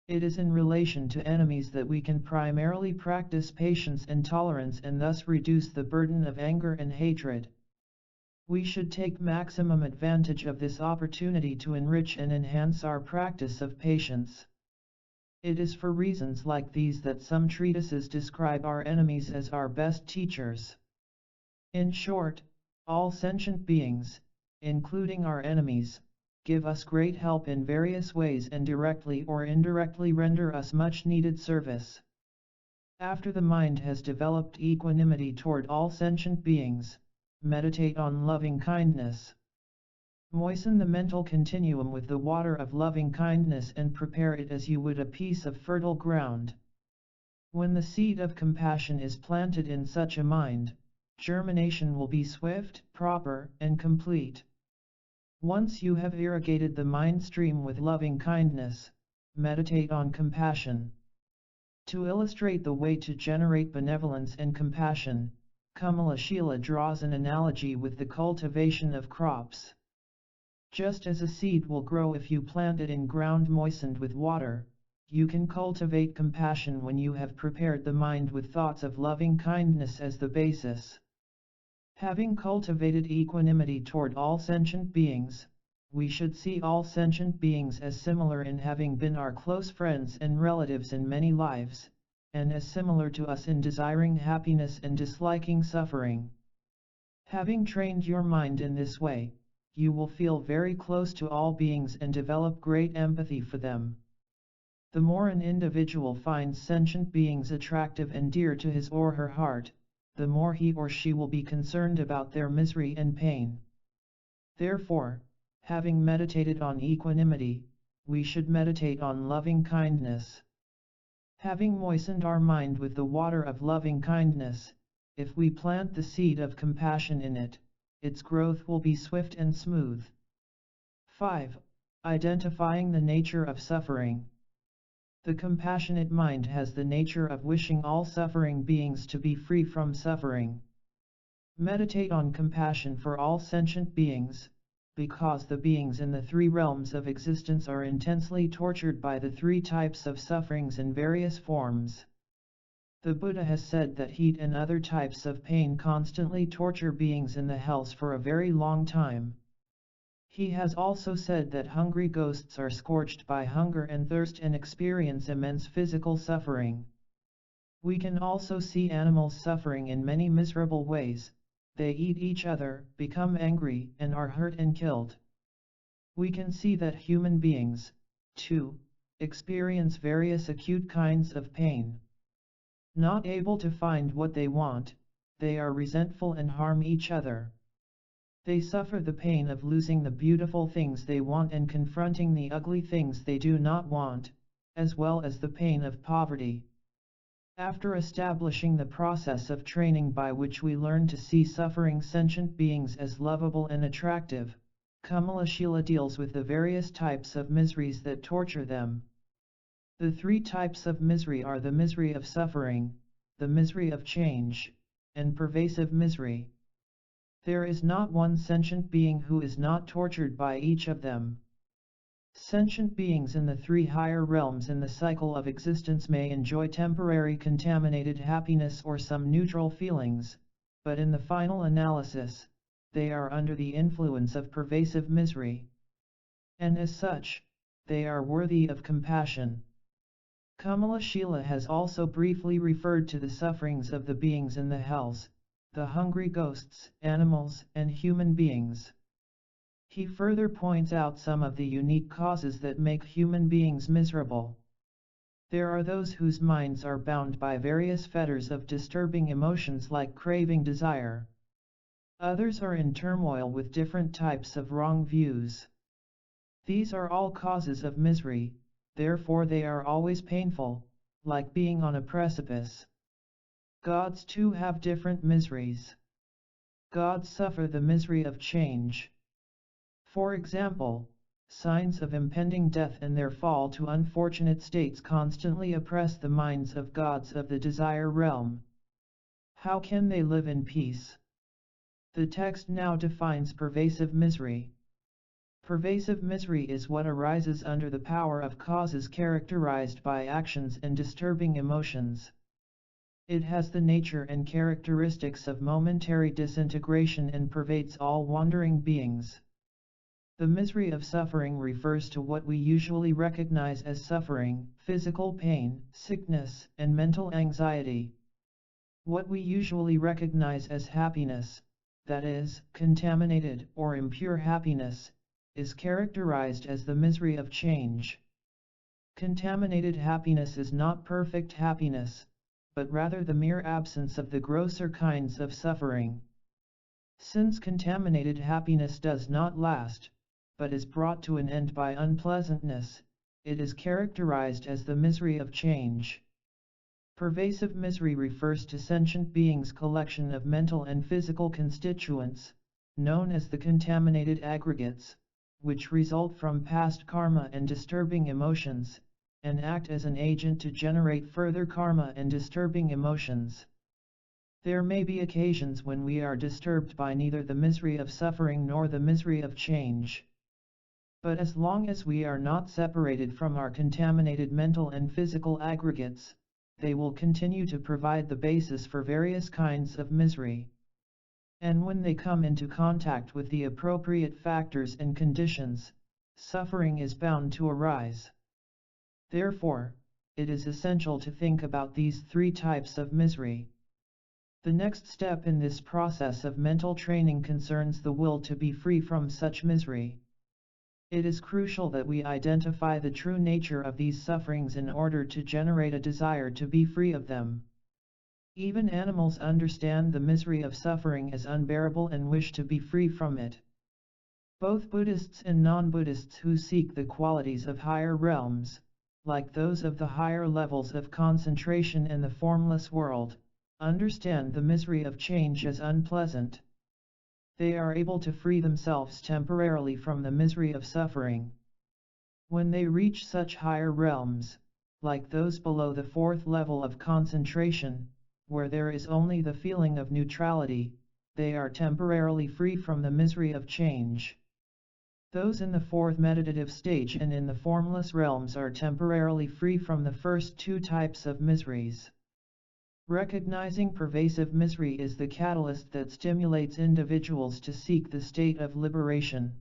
A: It is in relation to enemies that we can primarily practice patience and tolerance and thus reduce the burden of anger and hatred. We should take maximum advantage of this opportunity to enrich and enhance our practice of patience. It is for reasons like these that some treatises describe our enemies as our best teachers. In short, all sentient beings, including our enemies, give us great help in various ways and directly or indirectly render us much needed service. After the mind has developed equanimity toward all sentient beings, meditate on loving kindness. Moisten the mental continuum with the water of loving kindness and prepare it as you would a piece of fertile ground. When the seed of compassion is planted in such a mind, germination will be swift, proper, and complete. Once you have irrigated the mind stream with loving kindness, meditate on compassion. To illustrate the way to generate benevolence and compassion, Kamalashila draws an analogy with the cultivation of crops. Just as a seed will grow if you plant it in ground moistened with water, you can cultivate compassion when you have prepared the mind with thoughts of loving kindness as the basis. Having cultivated equanimity toward all sentient beings, we should see all sentient beings as similar in having been our close friends and relatives in many lives, and as similar to us in desiring happiness and disliking suffering. Having trained your mind in this way, you will feel very close to all beings and develop great empathy for them. The more an individual finds sentient beings attractive and dear to his or her heart, the more he or she will be concerned about their misery and pain. Therefore, having meditated on equanimity, we should meditate on loving kindness. Having moistened our mind with the water of loving kindness, if we plant the seed of compassion in it, its growth will be swift and smooth. 5. Identifying the nature of suffering. The compassionate mind has the nature of wishing all suffering beings to be free from suffering. Meditate on compassion for all sentient beings, because the beings in the three realms of existence are intensely tortured by the three types of sufferings in various forms. The Buddha has said that heat and other types of pain constantly torture beings in the hells for a very long time. He has also said that hungry ghosts are scorched by hunger and thirst and experience immense physical suffering. We can also see animals suffering in many miserable ways. They eat each other, become angry, and are hurt and killed. We can see that human beings, too, experience various acute kinds of pain. Not able to find what they want, they are resentful and harm each other. They suffer the pain of losing the beautiful things they want and confronting the ugly things they do not want, as well as the pain of poverty. After establishing the process of training by which we learn to see suffering sentient beings as lovable and attractive, Kamalashila deals with the various types of miseries that torture them. The three types of misery are the misery of suffering, the misery of change, and pervasive misery. There is not one sentient being who is not tortured by each of them. Sentient beings in the three higher realms in the cycle of existence may enjoy temporary contaminated happiness or some neutral feelings, but in the final analysis, they are under the influence of pervasive misery. And as such, they are worthy of compassion. Kamalashila has also briefly referred to the sufferings of the beings in the hells, the hungry ghosts, animals, and human beings. He further points out some of the unique causes that make human beings miserable. There are those whose minds are bound by various fetters of disturbing emotions like craving, desire. Others are in turmoil with different types of wrong views. These are all causes of misery, therefore they are always painful, like being on a precipice. Gods too have different miseries. Gods suffer the misery of change. For example, signs of impending death and their fall to unfortunate states constantly oppress the minds of gods of the desire realm. How can they live in peace? The text now defines pervasive misery. Pervasive misery is what arises under the power of causes characterized by actions and disturbing emotions. It has the nature and characteristics of momentary disintegration and pervades all wandering beings. The misery of suffering refers to what we usually recognize as suffering, physical pain, sickness, and mental anxiety. What we usually recognize as happiness, that is, contaminated or impure happiness, is characterized as the misery of change. Contaminated happiness is not perfect happiness, but rather the mere absence of the grosser kinds of suffering. Since contaminated happiness does not last, but is brought to an end by unpleasantness, it is characterized as the misery of change. Pervasive misery refers to sentient beings' collection of mental and physical constituents, known as the contaminated aggregates, which result from past karma and disturbing emotions, and act as an agent to generate further karma and disturbing emotions. There may be occasions when we are disturbed by neither the misery of suffering nor the misery of change. But as long as we are not separated from our contaminated mental and physical aggregates, they will continue to provide the basis for various kinds of misery. And when they come into contact with the appropriate factors and conditions, suffering is bound to arise. Therefore, it is essential to think about these three types of misery. The next step in this process of mental training concerns the will to be free from such misery. It is crucial that we identify the true nature of these sufferings in order to generate a desire to be free of them. Even animals understand the misery of suffering as unbearable and wish to be free from it. Both Buddhists and non-Buddhists who seek the qualities of higher realms, like those of the higher levels of concentration and the formless world, understand the misery of change as unpleasant. They are able to free themselves temporarily from the misery of suffering. When they reach such higher realms, like those below the fourth level of concentration, where there is only the feeling of neutrality, they are temporarily free from the misery of change. Those in the fourth meditative stage and in the formless realms are temporarily free from the first two types of miseries. Recognizing pervasive misery is the catalyst that stimulates individuals to seek the state of liberation.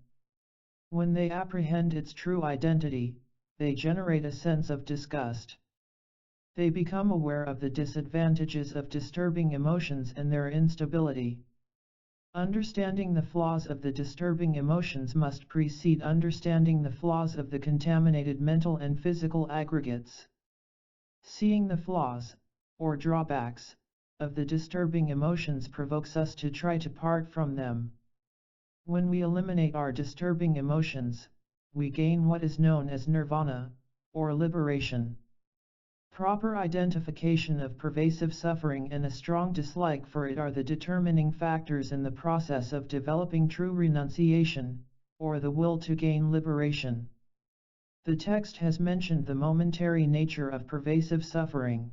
A: When they apprehend its true identity, they generate a sense of disgust. They become aware of the disadvantages of disturbing emotions and their instability. Understanding the flaws of the disturbing emotions must precede understanding the flaws of the contaminated mental and physical aggregates. Seeing the flaws, or drawbacks, of the disturbing emotions provokes us to try to part from them. When we eliminate our disturbing emotions, we gain what is known as nirvana, or liberation. Proper identification of pervasive suffering and a strong dislike for it are the determining factors in the process of developing true renunciation, or the will to gain liberation. The text has mentioned the momentary nature of pervasive suffering.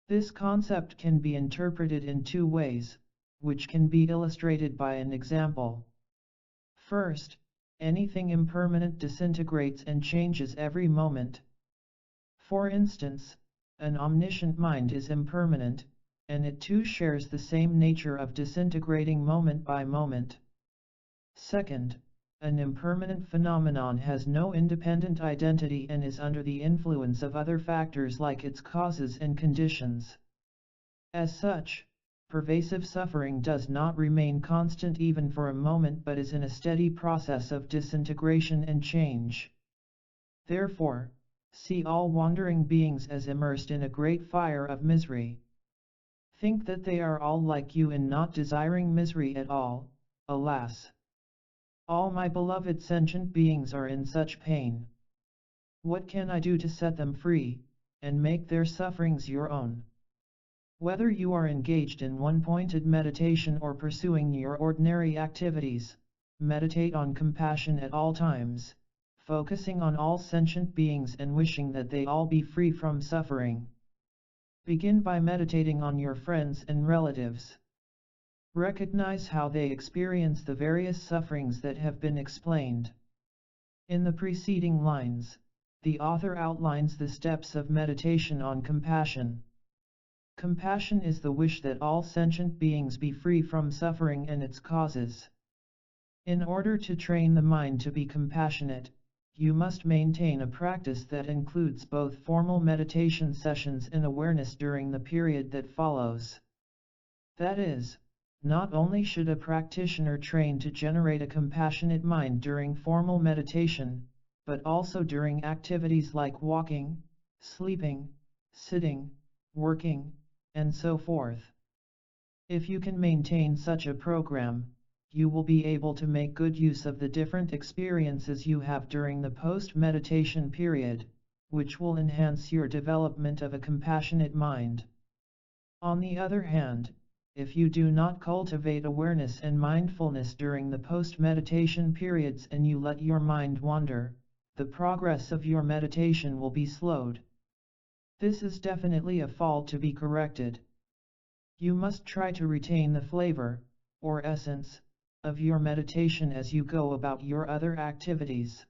A: This concept can be interpreted in two ways, which can be illustrated by an example. First, anything impermanent disintegrates and changes every moment. For instance, an omniscient mind is impermanent, and it too shares the same nature of disintegrating moment by moment. Second, an impermanent phenomenon has no independent identity and is under the influence of other factors like its causes and conditions. As such, pervasive suffering does not remain constant even for a moment but is in a steady process of disintegration and change. Therefore, see all wandering beings as immersed in a great fire of misery. Think that they are all like you in not desiring misery at all, alas! All my beloved sentient beings are in such pain. What can I do to set them free, and make their sufferings your own? Whether you are engaged in one-pointed meditation or pursuing your ordinary activities, meditate on compassion at all times, focusing on all sentient beings and wishing that they all be free from suffering. Begin by meditating on your friends and relatives. Recognize how they experience the various sufferings that have been explained. In the preceding lines, the author outlines the steps of meditation on compassion. Compassion is the wish that all sentient beings be free from suffering and its causes. In order to train the mind to be compassionate, you must maintain a practice that includes both formal meditation sessions and awareness during the period that follows. That is, not only should a practitioner train to generate a compassionate mind during formal meditation, but also during activities like walking, sleeping, sitting, working, and so forth. If you can maintain such a program, you will be able to make good use of the different experiences you have during the post-meditation period, which will enhance your development of a compassionate mind. On the other hand, if you do not cultivate awareness and mindfulness during the post-meditation periods and you let your mind wander, the progress of your meditation will be slowed. This is definitely a fault to be corrected. You must try to retain the flavor, or essence, of your meditation as you go about your other activities.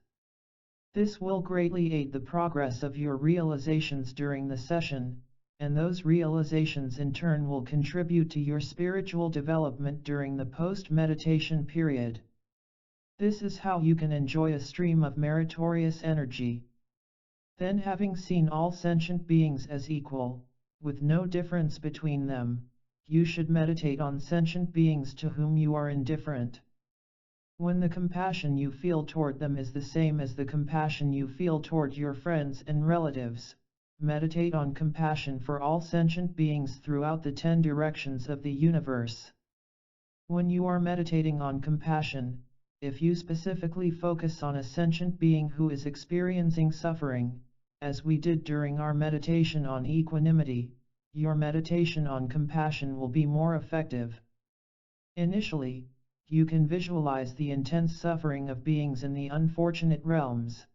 A: This will greatly aid the progress of your realizations during the session, and those realizations in turn will contribute to your spiritual development during the post-meditation period. This is how you can enjoy a stream of meritorious energy. Then, having seen all sentient beings as equal, with no difference between them, you should meditate on sentient beings to whom you are indifferent. When the compassion you feel toward them is the same as the compassion you feel toward your friends and relatives, meditate on compassion for all sentient beings throughout the 10 directions of the universe. When you are meditating on compassion, if you specifically focus on a sentient being who is experiencing suffering, as we did during our meditation on equanimity, your meditation on compassion will be more effective. Initially, you can visualize the intense suffering of beings in the unfortunate realms.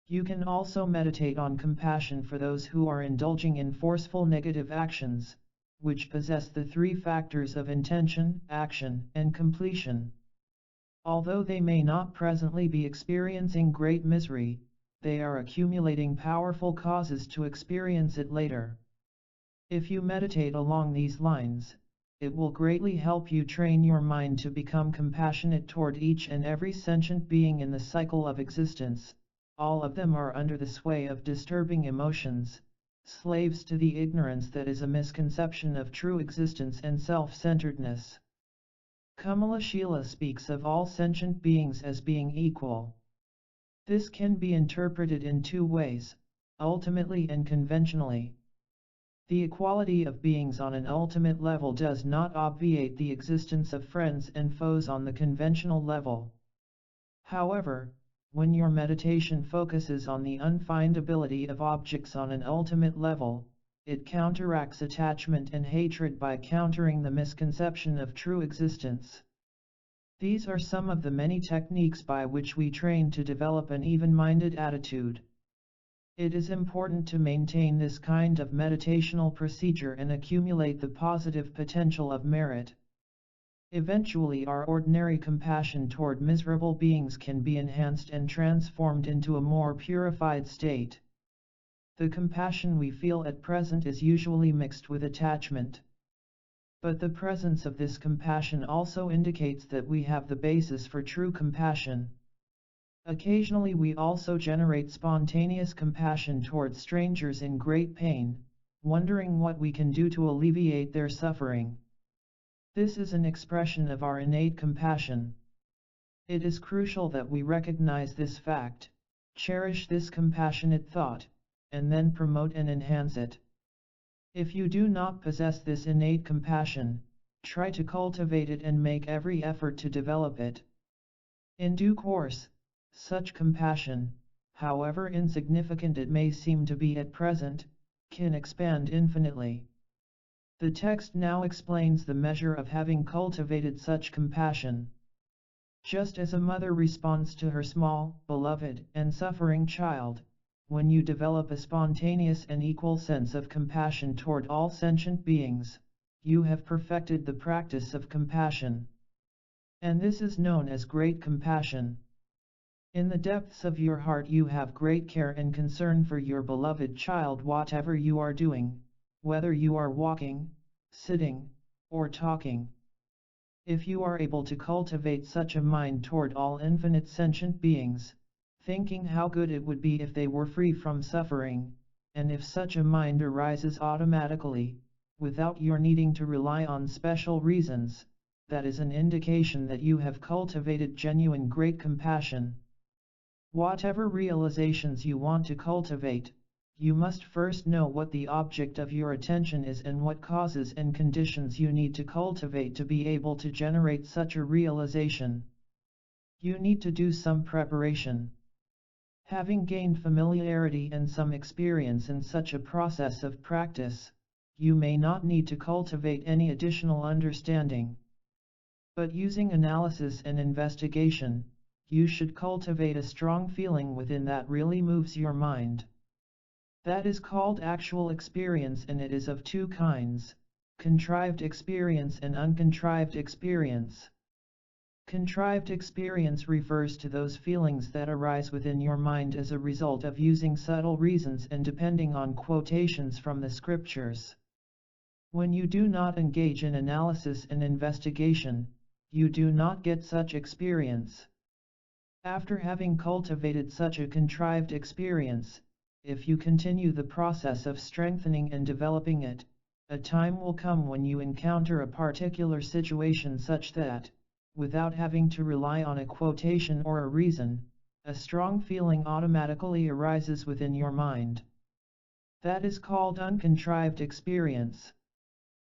A: You can also meditate on compassion for those who are indulging in forceful negative actions, which possess the 3 factors of intention, action, and completion. Although they may not presently be experiencing great misery, they are accumulating powerful causes to experience it later. If you meditate along these lines, it will greatly help you train your mind to become compassionate toward each and every sentient being in the cycle of existence. All of them are under the sway of disturbing emotions, slaves to the ignorance that is a misconception of true existence and self-centeredness. Kamalashila speaks of all sentient beings as being equal. This can be interpreted in 2 ways, ultimately and conventionally. The equality of beings on an ultimate level does not obviate the existence of friends and foes on the conventional level. However, when your meditation focuses on the unfindability of objects on an ultimate level, it counteracts attachment and hatred by countering the misconception of true existence. These are some of the many techniques by which we train to develop an even-minded attitude. It is important to maintain this kind of meditational procedure and accumulate the positive potential of merit. Eventually, our ordinary compassion toward miserable beings can be enhanced and transformed into a more purified state. The compassion we feel at present is usually mixed with attachment. But the presence of this compassion also indicates that we have the basis for true compassion. Occasionally we also generate spontaneous compassion toward strangers in great pain, wondering what we can do to alleviate their suffering. This is an expression of our innate compassion. It is crucial that we recognize this fact, cherish this compassionate thought, and then promote and enhance it. If you do not possess this innate compassion, try to cultivate it and make every effort to develop it. In due course, such compassion, however insignificant it may seem to be at present, can expand infinitely. The text now explains the measure of having cultivated such compassion. Just as a mother responds to her small, beloved, and suffering child, when you develop a spontaneous and equal sense of compassion toward all sentient beings, you have perfected the practice of compassion. And this is known as great compassion. In the depths of your heart you have great care and concern for your beloved child whatever you are doing, whether you are walking, sitting, or talking. If you are able to cultivate such a mind toward all infinite sentient beings, thinking how good it would be if they were free from suffering, and if such a mind arises automatically, without your needing to rely on special reasons, that is an indication that you have cultivated genuine great compassion. Whatever realizations you want to cultivate, you must first know what the object of your attention is and what causes and conditions you need to cultivate to be able to generate such a realization. You need to do some preparation. Having gained familiarity and some experience in such a process of practice, you may not need to cultivate any additional understanding. But using analysis and investigation, you should cultivate a strong feeling within that really moves your mind. That is called actual experience, and it is of two kinds: contrived experience and uncontrived experience. Contrived experience refers to those feelings that arise within your mind as a result of using subtle reasons and depending on quotations from the scriptures. When you do not engage in analysis and investigation, you do not get such experience. After having cultivated such a contrived experience, if you continue the process of strengthening and developing it, a time will come when you encounter a particular situation such that, without having to rely on a quotation or a reason, a strong feeling automatically arises within your mind. That is called uncontrived experience.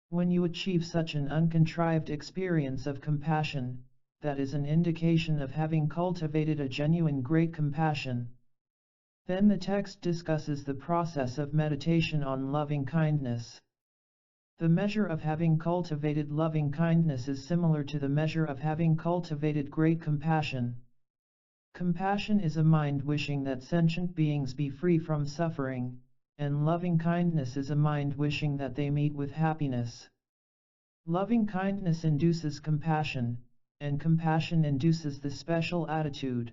A: When you achieve such an uncontrived experience of compassion, that is an indication of having cultivated a genuine great compassion. Then the text discusses the process of meditation on loving kindness. The measure of having cultivated loving kindness is similar to the measure of having cultivated great compassion. Compassion is a mind wishing that sentient beings be free from suffering, and loving kindness is a mind wishing that they meet with happiness. Loving kindness induces compassion, and compassion induces the special attitude.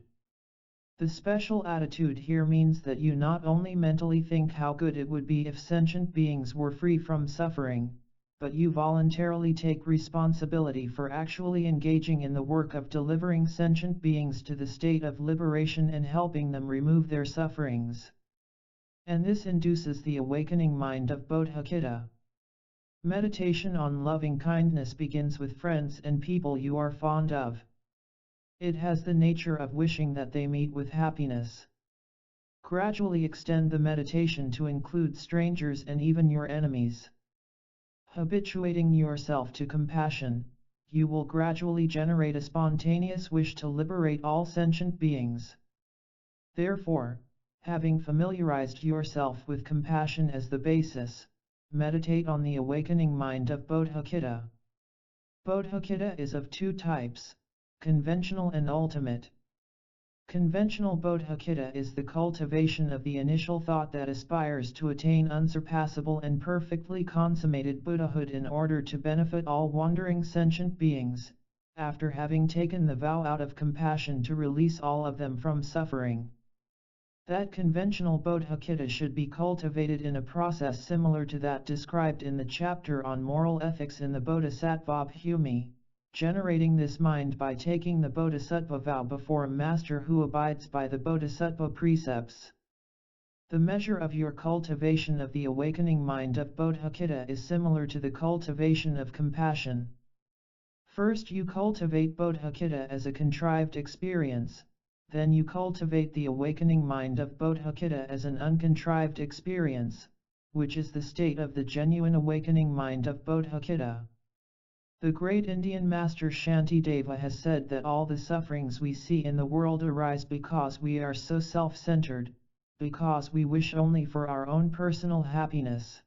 A: The special attitude here means that you not only mentally think how good it would be if sentient beings were free from suffering, but you voluntarily take responsibility for actually engaging in the work of delivering sentient beings to the state of liberation and helping them remove their sufferings. And this induces the awakening mind of Bodhicitta. Meditation on loving kindness begins with friends and people you are fond of. It has the nature of wishing that they meet with happiness. Gradually extend the meditation to include strangers and even your enemies. Habituating yourself to compassion, you will gradually generate a spontaneous wish to liberate all sentient beings. Therefore, having familiarized yourself with compassion as the basis, meditate on the awakening mind of Bodhicitta. Bodhicitta is of two types: conventional and ultimate. Conventional Bodhicitta is the cultivation of the initial thought that aspires to attain unsurpassable and perfectly consummated Buddhahood in order to benefit all wandering sentient beings, after having taken the vow out of compassion to release all of them from suffering. That conventional Bodhicitta should be cultivated in a process similar to that described in the chapter on moral ethics in the Bodhisattva Bhumi, generating this mind by taking the bodhisattva vow before a master who abides by the bodhisattva precepts. The measure of your cultivation of the awakening mind of Bodhicitta is similar to the cultivation of compassion. First you cultivate Bodhicitta as a contrived experience, then you cultivate the awakening mind of Bodhicitta as an uncontrived experience, which is the state of the genuine awakening mind of Bodhicitta. The great Indian master Shantideva has said that all the sufferings we see in the world arise because we are so self-centered, because we wish only for our own personal happiness.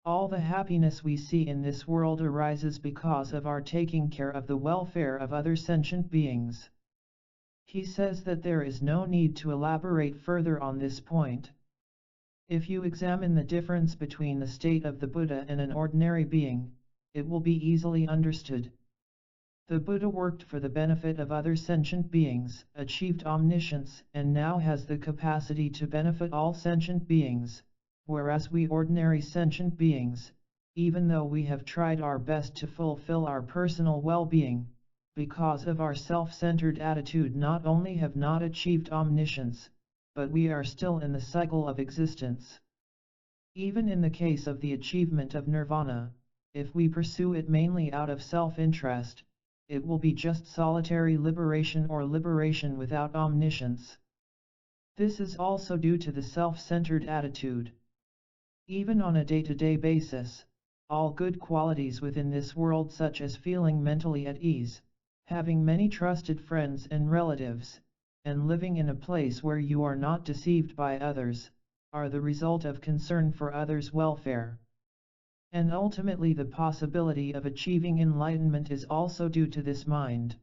A: All the happiness we see in this world arises because of our taking care of the welfare of other sentient beings. He says that there is no need to elaborate further on this point. If you examine the difference between the state of the Buddha and an ordinary being, it will be easily understood. The Buddha worked for the benefit of other sentient beings, achieved omniscience, and now has the capacity to benefit all sentient beings, whereas we ordinary sentient beings, even though we have tried our best to fulfill our personal well-being, because of our self-centered attitude not only have not achieved omniscience, but we are still in the cycle of existence. Even in the case of the achievement of nirvana, if we pursue it mainly out of self-interest, it will be just solitary liberation or liberation without omniscience. This is also due to the self-centered attitude. Even on a day-to-day basis, all good qualities within this world, such as feeling mentally at ease, having many trusted friends and relatives, and living in a place where you are not deceived by others, are the result of concern for others' welfare. And ultimately the possibility of achieving enlightenment is also due to this mind.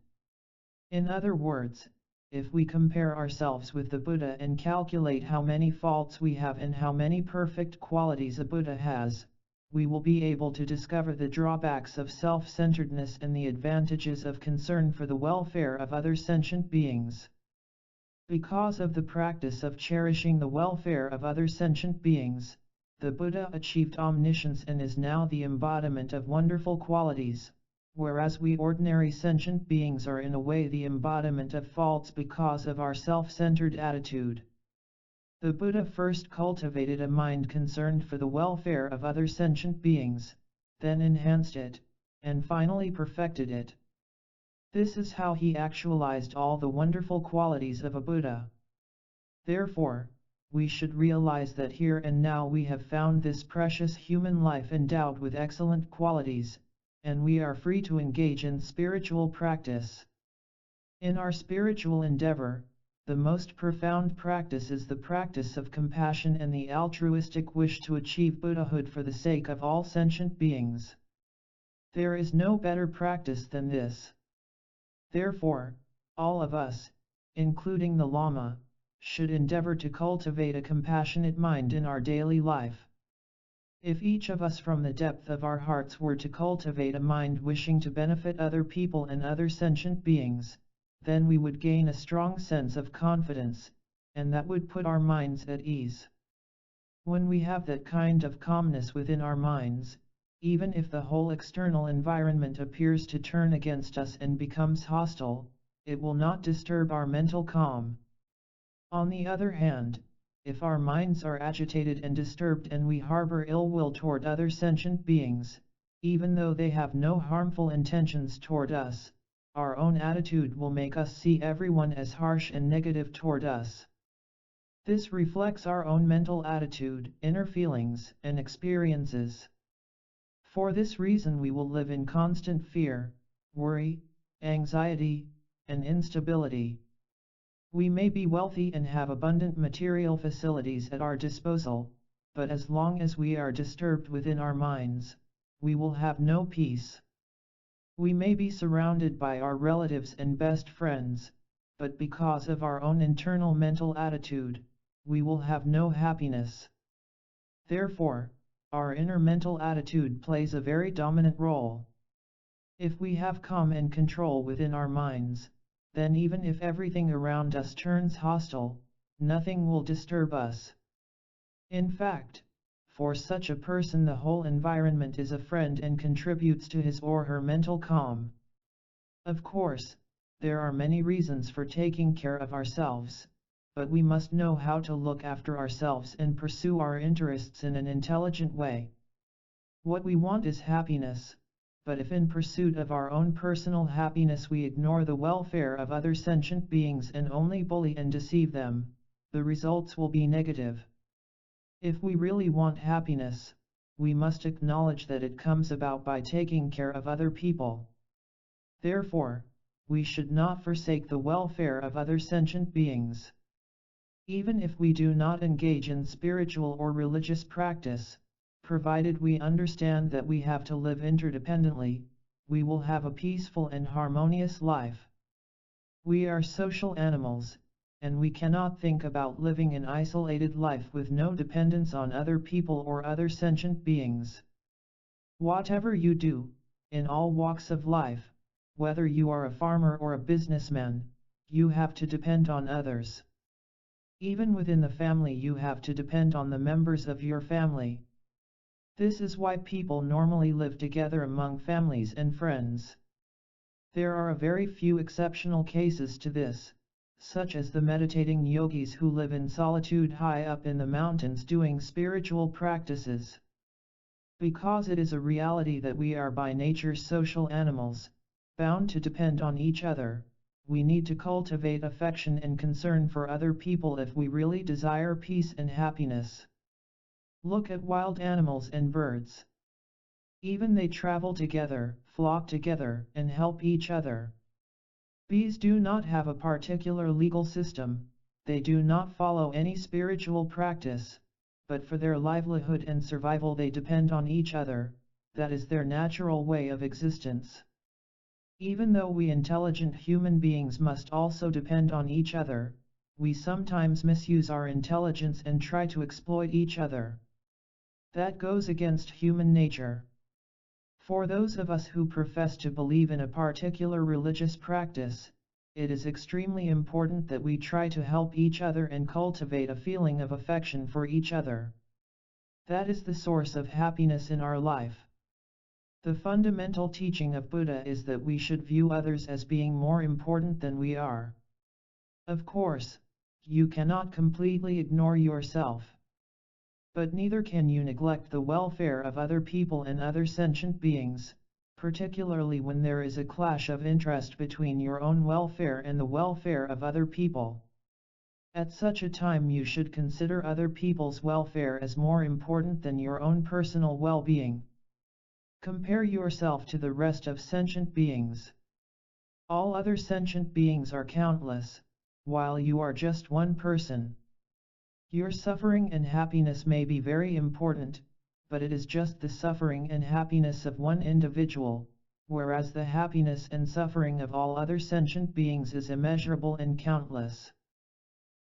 A: In other words, if we compare ourselves with the Buddha and calculate how many faults we have and how many perfect qualities a Buddha has, we will be able to discover the drawbacks of self-centeredness and the advantages of concern for the welfare of other sentient beings. Because of the practice of cherishing the welfare of other sentient beings, the Buddha achieved omniscience and is now the embodiment of wonderful qualities, whereas we ordinary sentient beings are in a way the embodiment of faults because of our self-centered attitude. The Buddha first cultivated a mind concerned for the welfare of other sentient beings, then enhanced it, and finally perfected it. This is how he actualized all the wonderful qualities of a Buddha. Therefore, we should realize that here and now we have found this precious human life endowed with excellent qualities, and we are free to engage in spiritual practice. In our spiritual endeavor, the most profound practice is the practice of compassion and the altruistic wish to achieve Buddhahood for the sake of all sentient beings. There is no better practice than this. Therefore, all of us, including the Lama, should endeavor to cultivate a compassionate mind in our daily life. If each of us from the depth of our hearts were to cultivate a mind wishing to benefit other people and other sentient beings, then we would gain a strong sense of confidence, and that would put our minds at ease. When we have that kind of calmness within our minds, even if the whole external environment appears to turn against us and becomes hostile, it will not disturb our mental calm. On the other hand, if our minds are agitated and disturbed and we harbor ill will toward other sentient beings, even though they have no harmful intentions toward us, our own attitude will make us see everyone as harsh and negative toward us. This reflects our own mental attitude, inner feelings, and experiences. For this reason we will live in constant fear, worry, anxiety, and instability. We may be wealthy and have abundant material facilities at our disposal, but as long as we are disturbed within our minds, we will have no peace. We may be surrounded by our relatives and best friends, but because of our own internal mental attitude, we will have no happiness. Therefore, our inner mental attitude plays a very dominant role. If we have calm and control within our minds, then even if everything around us turns hostile, nothing will disturb us. In fact, for such a person the whole environment is a friend and contributes to his or her mental calm. Of course, there are many reasons for taking care of ourselves, but we must know how to look after ourselves and pursue our interests in an intelligent way. What we want is happiness, but if in pursuit of our own personal happiness we ignore the welfare of other sentient beings and only bully and deceive them, the results will be negative. If we really want happiness, we must acknowledge that it comes about by taking care of other people. Therefore, we should not forsake the welfare of other sentient beings. Even if we do not engage in spiritual or religious practice, provided we understand that we have to live interdependently, we will have a peaceful and harmonious life. We are social animals, and we cannot think about living an isolated life with no dependence on other people or other sentient beings. Whatever you do, in all walks of life, whether you are a farmer or a businessman, you have to depend on others. Even within the family you have to depend on the members of your family. This is why people normally live together among families and friends. There are a very few exceptional cases to this, such as the meditating yogis who live in solitude high up in the mountains doing spiritual practices. Because it is a reality that we are by nature social animals, bound to depend on each other, we need to cultivate affection and concern for other people if we really desire peace and happiness. Look at wild animals and birds. Even they travel together, flock together, and help each other. Bees do not have a particular legal system, they do not follow any spiritual practice, but for their livelihood and survival they depend on each other, that is their natural way of existence. Even though we intelligent human beings must also depend on each other, we sometimes misuse our intelligence and try to exploit each other. That goes against human nature. For those of us who profess to believe in a particular religious practice, it is extremely important that we try to help each other and cultivate a feeling of affection for each other. That is the source of happiness in our life. The fundamental teaching of Buddha is that we should view others as being more important than we are. Of course, you cannot completely ignore yourself. But neither can you neglect the welfare of other people and other sentient beings, particularly when there is a clash of interest between your own welfare and the welfare of other people. At such a time you should consider other people's welfare as more important than your own personal well-being. Compare yourself to the rest of sentient beings. All other sentient beings are countless, while you are just one person. Your suffering and happiness may be very important, but it is just the suffering and happiness of one individual, whereas the happiness and suffering of all other sentient beings is immeasurable and countless.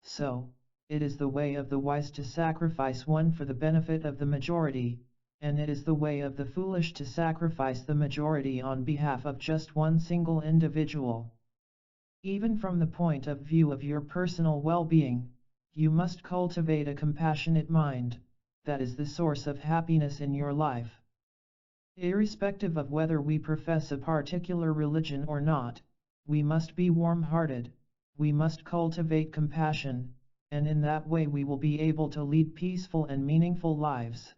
A: So, it is the way of the wise to sacrifice one for the benefit of the majority, and it is the way of the foolish to sacrifice the majority on behalf of just one single individual. Even from the point of view of your personal well-being, you must cultivate a compassionate mind, that is the source of happiness in your life. Irrespective of whether we profess a particular religion or not, we must be warm-hearted, we must cultivate compassion, and in that way we will be able to lead peaceful and meaningful lives.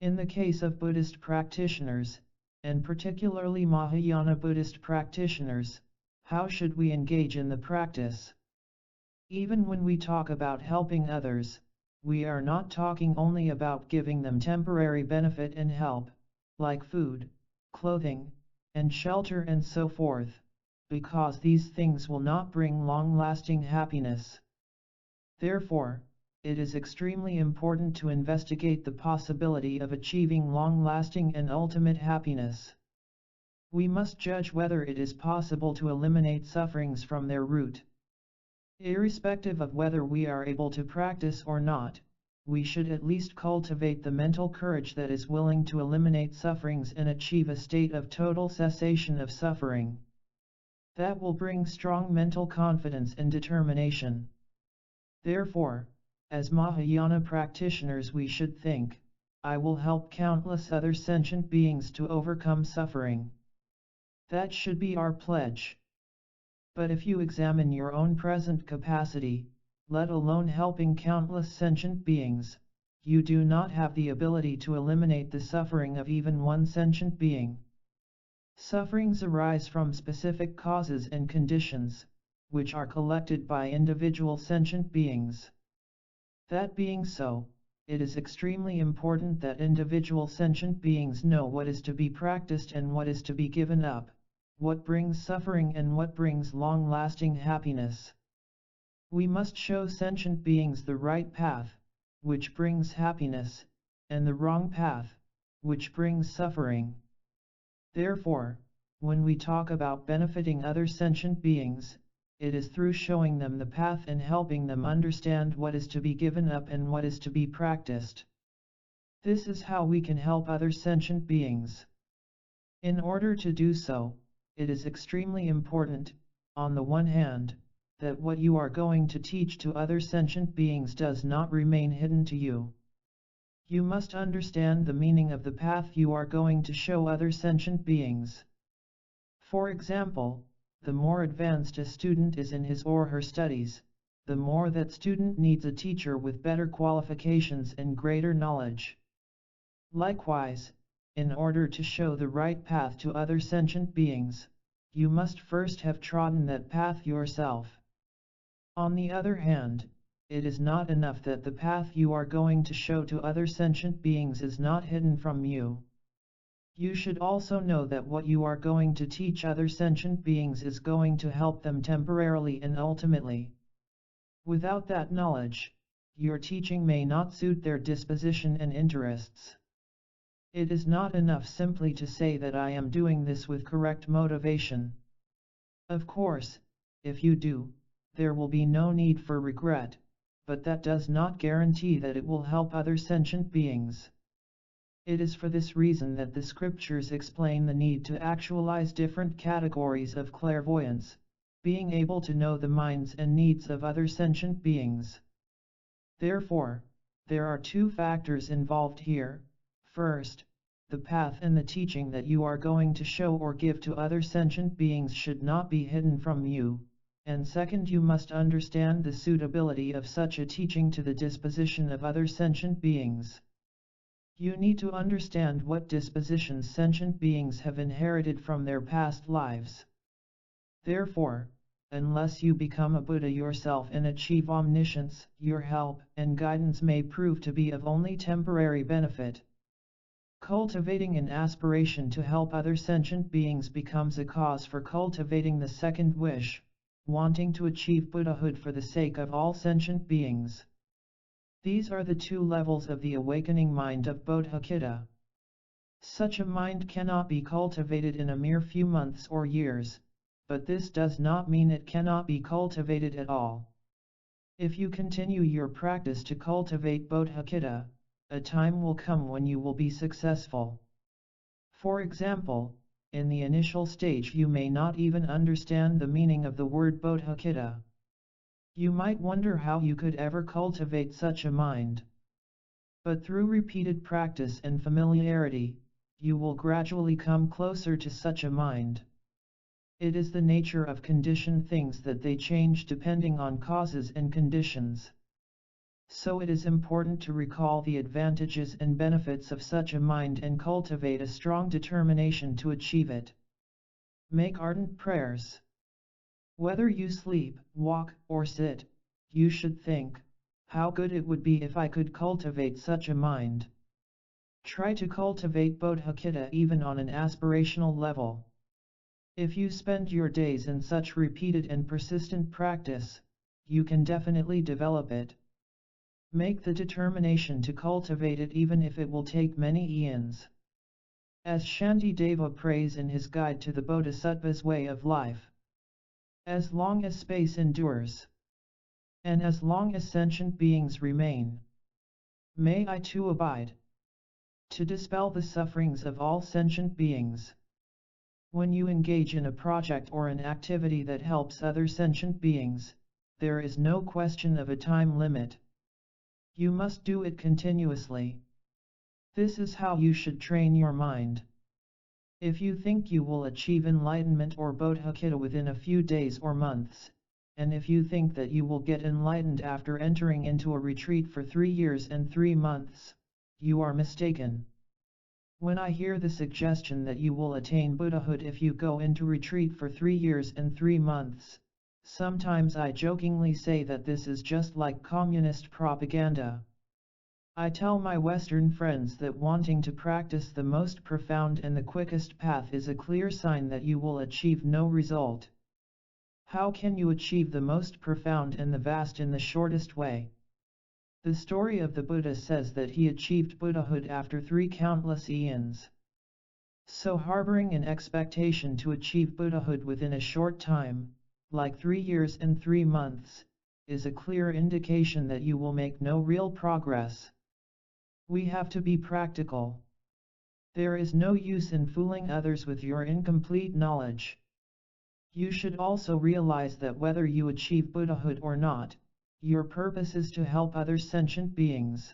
A: In the case of Buddhist practitioners, and particularly Mahayana Buddhist practitioners, how should we engage in the practice? Even when we talk about helping others, we are not talking only about giving them temporary benefit and help, like food, clothing, and shelter and so forth, because these things will not bring long-lasting happiness. Therefore, it is extremely important to investigate the possibility of achieving long-lasting and ultimate happiness. We must judge whether it is possible to eliminate sufferings from their root. Irrespective of whether we are able to practice or not, we should at least cultivate the mental courage that is willing to eliminate sufferings and achieve a state of total cessation of suffering. That will bring strong mental confidence and determination. Therefore, as Mahayana practitioners we should think, I will help countless other sentient beings to overcome suffering. That should be our pledge. But if you examine your own present capacity, let alone helping countless sentient beings, you do not have the ability to eliminate the suffering of even one sentient being. Sufferings arise from specific causes and conditions, which are collected by individual sentient beings. That being so, it is extremely important that individual sentient beings know what is to be practiced and what is to be given up, what brings suffering and what brings long-lasting happiness. We must show sentient beings the right path, which brings happiness, and the wrong path, which brings suffering. Therefore, when we talk about benefiting other sentient beings, it is through showing them the path and helping them understand what is to be given up and what is to be practiced. This is how we can help other sentient beings. In order to do so, it is extremely important, on the one hand, that what you are going to teach to other sentient beings does not remain hidden to you. You must understand the meaning of the path you are going to show other sentient beings. For example, the more advanced a student is in his or her studies, the more that student needs a teacher with better qualifications and greater knowledge. Likewise, in order to show the right path to other sentient beings, you must first have trodden that path yourself. On the other hand, it is not enough that the path you are going to show to other sentient beings is not hidden from you. You should also know that what you are going to teach other sentient beings is going to help them temporarily and ultimately. Without that knowledge, your teaching may not suit their disposition and interests. It is not enough simply to say that I am doing this with correct motivation. Of course, if you do, there will be no need for regret, but that does not guarantee that it will help other sentient beings. It is for this reason that the scriptures explain the need to actualize different categories of clairvoyance, being able to know the minds and needs of other sentient beings. Therefore, there are two factors involved here. First, the path and the teaching that you are going to show or give to other sentient beings should not be hidden from you, and second, you must understand the suitability of such a teaching to the disposition of other sentient beings. You need to understand what dispositions sentient beings have inherited from their past lives. Therefore, unless you become a Buddha yourself and achieve omniscience, your help and guidance may prove to be of only temporary benefit. Cultivating an aspiration to help other sentient beings becomes a cause for cultivating the second wish, wanting to achieve Buddhahood for the sake of all sentient beings. These are the two levels of the awakening mind of Bodhicitta. Such a mind cannot be cultivated in a mere few months or years, but this does not mean it cannot be cultivated at all. If you continue your practice to cultivate Bodhicitta, a time will come when you will be successful. For example, in the initial stage you may not even understand the meaning of the word Bodhicitta. You might wonder how you could ever cultivate such a mind. But through repeated practice and familiarity, you will gradually come closer to such a mind. It is the nature of conditioned things that they change depending on causes and conditions. So it is important to recall the advantages and benefits of such a mind and cultivate a strong determination to achieve it. Make ardent prayers. Whether you sleep, walk, or sit, you should think, how good it would be if I could cultivate such a mind. Try to cultivate Bodhicitta even on an aspirational level. If you spend your days in such repeated and persistent practice, you can definitely develop it. Make the determination to cultivate it even if it will take many eons. As Shantideva prays in his guide to the Bodhisattva's way of life. As long as space endures, and as long as sentient beings remain, may I too abide, to dispel the sufferings of all sentient beings. When you engage in a project or an activity that helps other sentient beings, there is no question of a time limit. You must do it continuously. This is how you should train your mind. If you think you will achieve enlightenment or Bodhicitta within a few days or months, and if you think that you will get enlightened after entering into a retreat for 3 years and 3 months, you are mistaken. When I hear the suggestion that you will attain Buddhahood if you go into retreat for 3 years and 3 months, sometimes I jokingly say that this is just like communist propaganda. I tell my Western friends that wanting to practice the most profound and the quickest path is a clear sign that you will achieve no result. How can you achieve the most profound and the vast in the shortest way? The story of the Buddha says that he achieved Buddhahood after 3 countless eons. So harboring an expectation to achieve Buddhahood within a short time, like 3 years and 3 months, is a clear indication that you will make no real progress. We have to be practical. There is no use in fooling others with your incomplete knowledge. You should also realize that whether you achieve Buddhahood or not, your purpose is to help other sentient beings.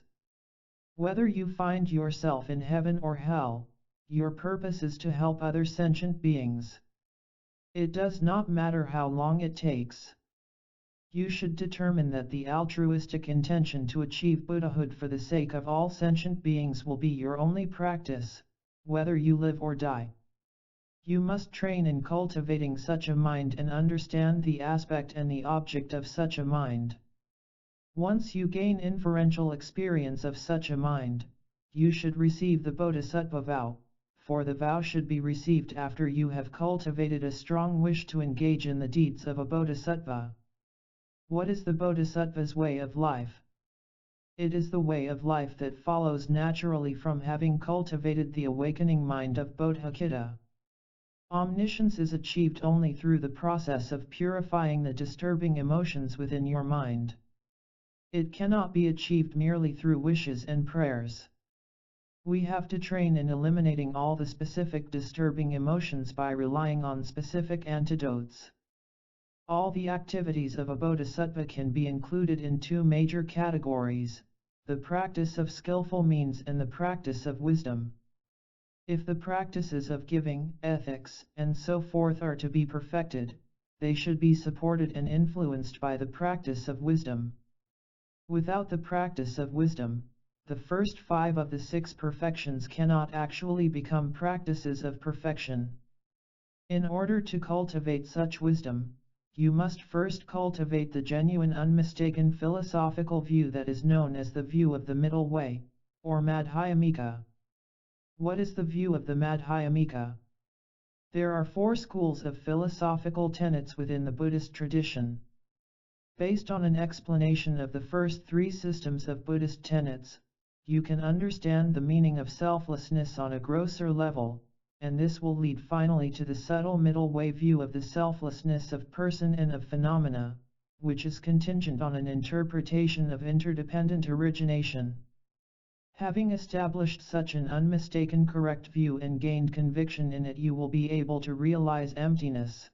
A: Whether you find yourself in heaven or hell, your purpose is to help other sentient beings. It does not matter how long it takes. You should determine that the altruistic intention to achieve Buddhahood for the sake of all sentient beings will be your only practice, whether you live or die. You must train in cultivating such a mind and understand the aspect and the object of such a mind. Once you gain inferential experience of such a mind, you should receive the bodhisattva vow, for the vow should be received after you have cultivated a strong wish to engage in the deeds of a bodhisattva. What is the bodhisattva's way of life? It is the way of life that follows naturally from having cultivated the awakening mind of Bodhicitta. Omniscience is achieved only through the process of purifying the disturbing emotions within your mind. It cannot be achieved merely through wishes and prayers. We have to train in eliminating all the specific disturbing emotions by relying on specific antidotes. All the activities of a bodhisattva can be included in two major categories: the practice of skillful means and the practice of wisdom. If the practices of giving, ethics, and so forth are to be perfected, they should be supported and influenced by the practice of wisdom. Without the practice of wisdom, the first 5 of the 6 perfections cannot actually become practices of perfection. In order to cultivate such wisdom, you must first cultivate the genuine unmistaken philosophical view that is known as the view of the middle way, or Madhyamika. What is the view of the Madhyamika? There are 4 schools of philosophical tenets within the Buddhist tradition. Based on an explanation of the first 3 systems of Buddhist tenets, you can understand the meaning of selflessness on a grosser level, and this will lead finally to the subtle middle way view of the selflessness of person and of phenomena, which is contingent on an interpretation of interdependent origination. Having established such an unmistaken correct view and gained conviction in it, you will be able to realize emptiness.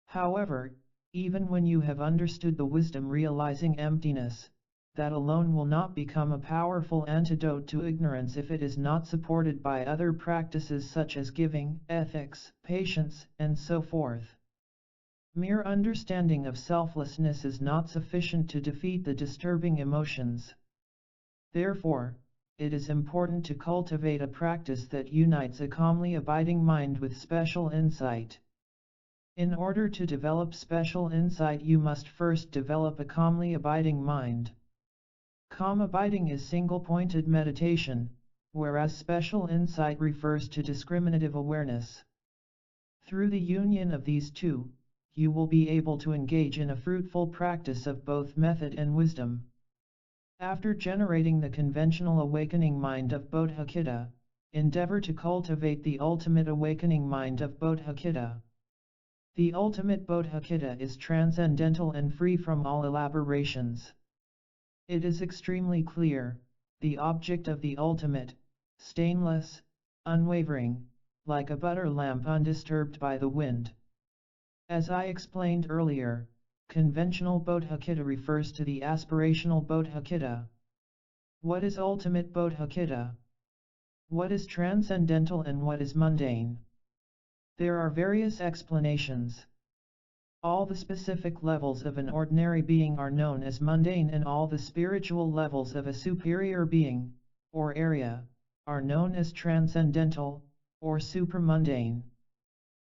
A: However, even when you have understood the wisdom realizing emptiness, that alone will not become a powerful antidote to ignorance if it is not supported by other practices such as giving, ethics, patience, and so forth. Mere understanding of selflessness is not sufficient to defeat the disturbing emotions. Therefore, it is important to cultivate a practice that unites a calmly abiding mind with special insight. In order to develop special insight, you must first develop a calmly abiding mind. Calm abiding is single-pointed meditation, whereas special insight refers to discriminative awareness. Through the union of these two, you will be able to engage in a fruitful practice of both method and wisdom. After generating the conventional awakening mind of Bodhicitta, endeavor to cultivate the ultimate awakening mind of Bodhicitta. The ultimate Bodhicitta is transcendental and free from all elaborations. It is extremely clear, the object of the ultimate, stainless, unwavering, like a butter lamp undisturbed by the wind. As I explained earlier, conventional Bodhicitta refers to the aspirational Bodhicitta. What is ultimate Bodhicitta? What is transcendental and what is mundane? There are various explanations. All the specific levels of an ordinary being are known as mundane, and all the spiritual levels of a superior being, or area, are known as transcendental, or supramundane.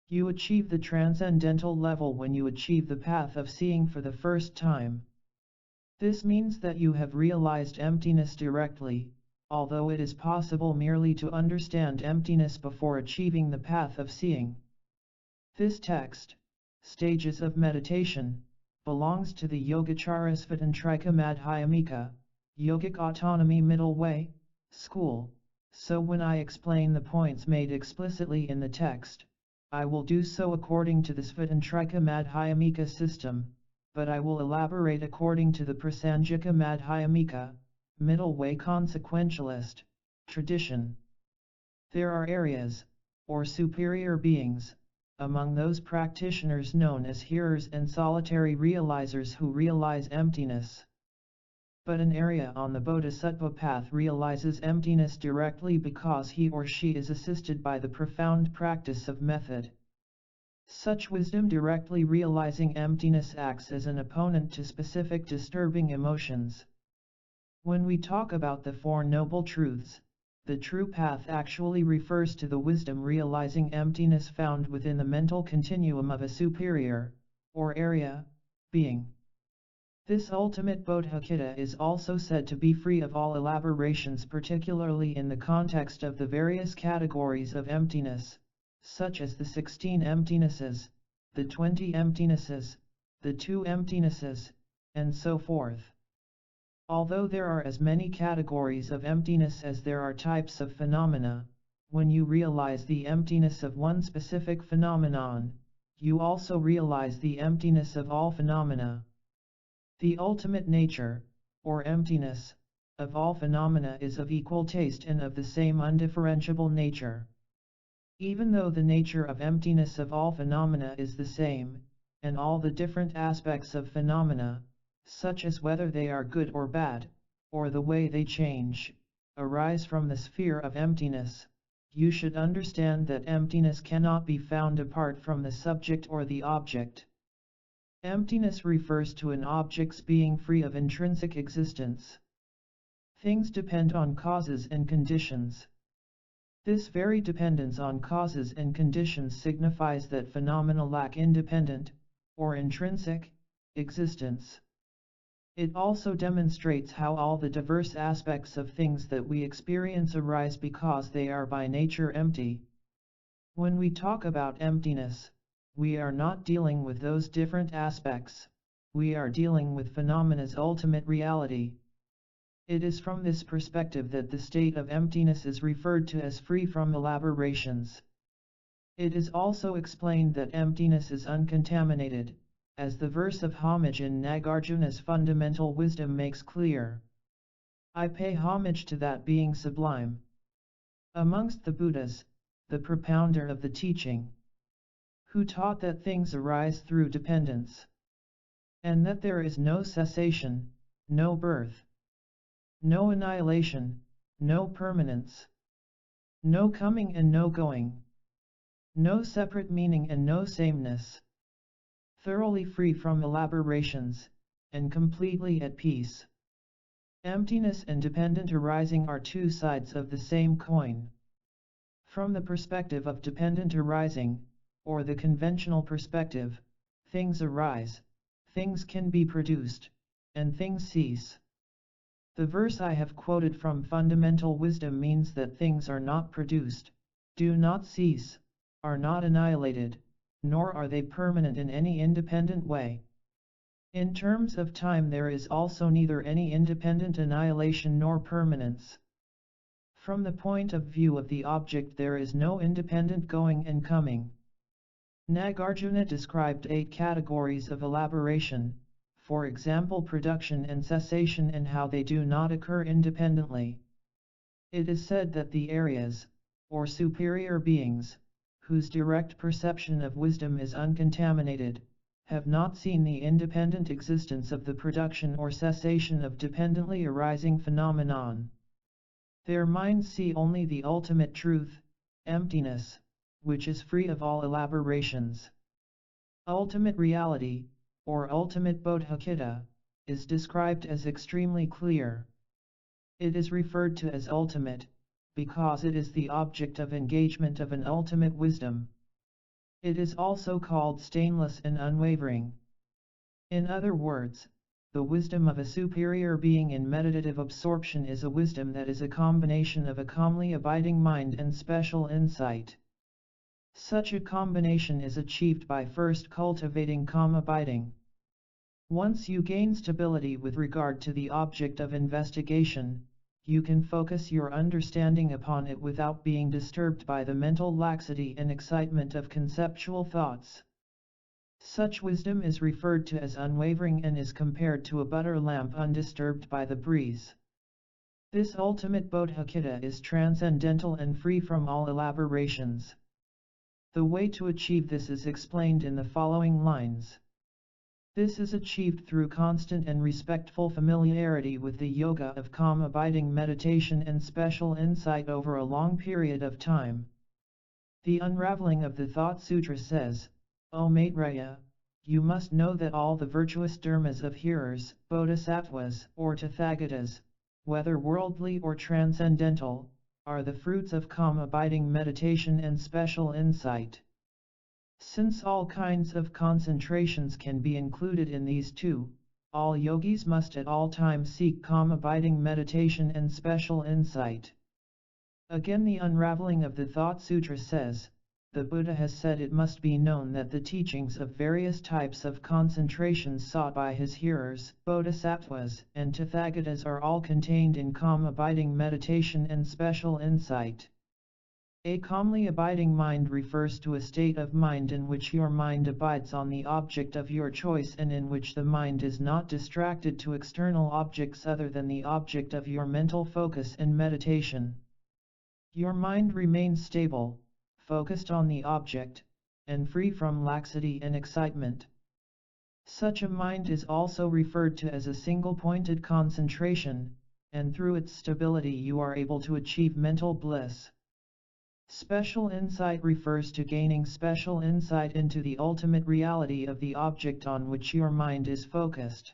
A: You achieve the transcendental level when you achieve the path of seeing for the first time. This means that you have realized emptiness directly, although it is possible merely to understand emptiness before achieving the path of seeing. This text, Stages of Meditation, belongs to the Yogacara Svatantrika Madhyamika, Yogic Autonomy Middle Way, school, so when I explain the points made explicitly in the text, I will do so according to the Svatantrika Madhyamika system, but I will elaborate according to the Prasangika Madhyamika, Middle Way Consequentialist, tradition. There are areas, or superior beings, among those practitioners known as hearers and solitary realizers who realize emptiness. But an area on the Bodhisattva path realizes emptiness directly because he or she is assisted by the profound practice of method. Such wisdom directly realizing emptiness acts as an opponent to specific disturbing emotions. When we talk about the Four Noble Truths, the true path actually refers to the wisdom realizing emptiness found within the mental continuum of a superior, or area, being. This ultimate Bodhicitta is also said to be free of all elaborations, particularly in the context of the various categories of emptiness, such as the 16 emptinesses, the 20 emptinesses, the 2 emptinesses, and so forth. Although there are as many categories of emptiness as there are types of phenomena, when you realize the emptiness of one specific phenomenon, you also realize the emptiness of all phenomena. The ultimate nature, or emptiness, of all phenomena is of equal taste and of the same undifferentiable nature. Even though the nature of emptiness of all phenomena is the same, and all the different aspects of phenomena, such as whether they are good or bad, or the way they change, arise from the sphere of emptiness, you should understand that emptiness cannot be found apart from the subject or the object. Emptiness refers to an object's being free of intrinsic existence. Things depend on causes and conditions. This very dependence on causes and conditions signifies that phenomena lack independent, or intrinsic, existence. It also demonstrates how all the diverse aspects of things that we experience arise because they are by nature empty. When we talk about emptiness, we are not dealing with those different aspects, we are dealing with phenomena's ultimate reality. It is from this perspective that the state of emptiness is referred to as free from elaborations. It is also explained that emptiness is uncontaminated, as the verse of Homage in Nagarjuna's fundamental wisdom makes clear. I pay homage to that being sublime. Amongst the Buddhas, the propounder of the teaching, who taught that things arise through dependence, and that there is no cessation, no birth, no annihilation, no permanence, no coming and no going, no separate meaning and no sameness, thoroughly free from elaborations, and completely at peace. Emptiness and dependent arising are two sides of the same coin. From the perspective of dependent arising, or the conventional perspective, things arise, things can be produced, and things cease. The verse I have quoted from Fundamental Wisdom means that things are not produced, do not cease, are not annihilated, nor are they permanent in any independent way. In terms of time, there is also neither any independent annihilation nor permanence. From the point of view of the object, there is no independent going and coming. Nagarjuna described 8 categories of elaboration, for example production and cessation, and how they do not occur independently. It is said that the Aryas, or superior beings, whose direct perception of wisdom is uncontaminated, have not seen the independent existence of the production or cessation of dependently arising phenomenon. Their minds see only the ultimate truth, emptiness, which is free of all elaborations. Ultimate reality, or ultimate Bodhicitta, is described as extremely clear. It is referred to as ultimate, because it is the object of engagement of an ultimate wisdom. It is also called stainless and unwavering. In other words, the wisdom of a superior being in meditative absorption is a wisdom that is a combination of a calmly abiding mind and special insight. Such a combination is achieved by first cultivating calm abiding. Once you gain stability with regard to the object of investigation, you can focus your understanding upon it without being disturbed by the mental laxity and excitement of conceptual thoughts. Such wisdom is referred to as unwavering and is compared to a butter lamp undisturbed by the breeze. This ultimate Bodhicitta is transcendental and free from all elaborations. The way to achieve this is explained in the following lines. This is achieved through constant and respectful familiarity with the yoga of calm abiding meditation and special insight over a long period of time. The Unraveling of the Thought Sutra says, O Maitreya, you must know that all the virtuous dharmas of hearers, bodhisattvas or tathagatas, whether worldly or transcendental, are the fruits of calm abiding meditation and special insight. Since all kinds of concentrations can be included in these two, all yogis must at all times seek calm abiding meditation and special insight. Again, the unraveling of the Thought Sutra says, the Buddha has said it must be known that the teachings of various types of concentrations sought by his hearers, bodhisattvas and tathagatas, are all contained in calm abiding meditation and special insight. A calmly abiding mind refers to a state of mind in which your mind abides on the object of your choice and in which the mind is not distracted to external objects other than the object of your mental focus and meditation. Your mind remains stable, focused on the object, and free from laxity and excitement. Such a mind is also referred to as a single-pointed concentration, and through its stability you are able to achieve mental bliss. Special insight refers to gaining special insight into the ultimate reality of the object on which your mind is focused.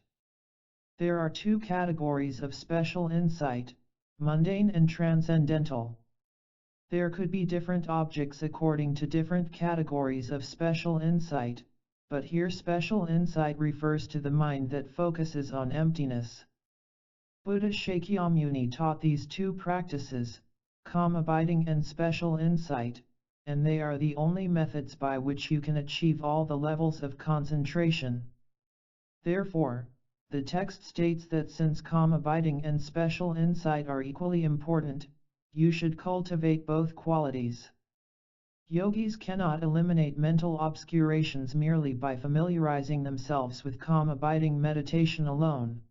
A: There are two categories of special insight, mundane and transcendental. There could be different objects according to different categories of special insight, but here special insight refers to the mind that focuses on emptiness. Buddha Shakyamuni taught these two practices, calm abiding and special insight, and they are the only methods by which you can achieve all the levels of concentration. Therefore, the text states that since calm abiding and special insight are equally important, you should cultivate both qualities. Yogis cannot eliminate mental obscurations merely by familiarizing themselves with calm abiding meditation alone.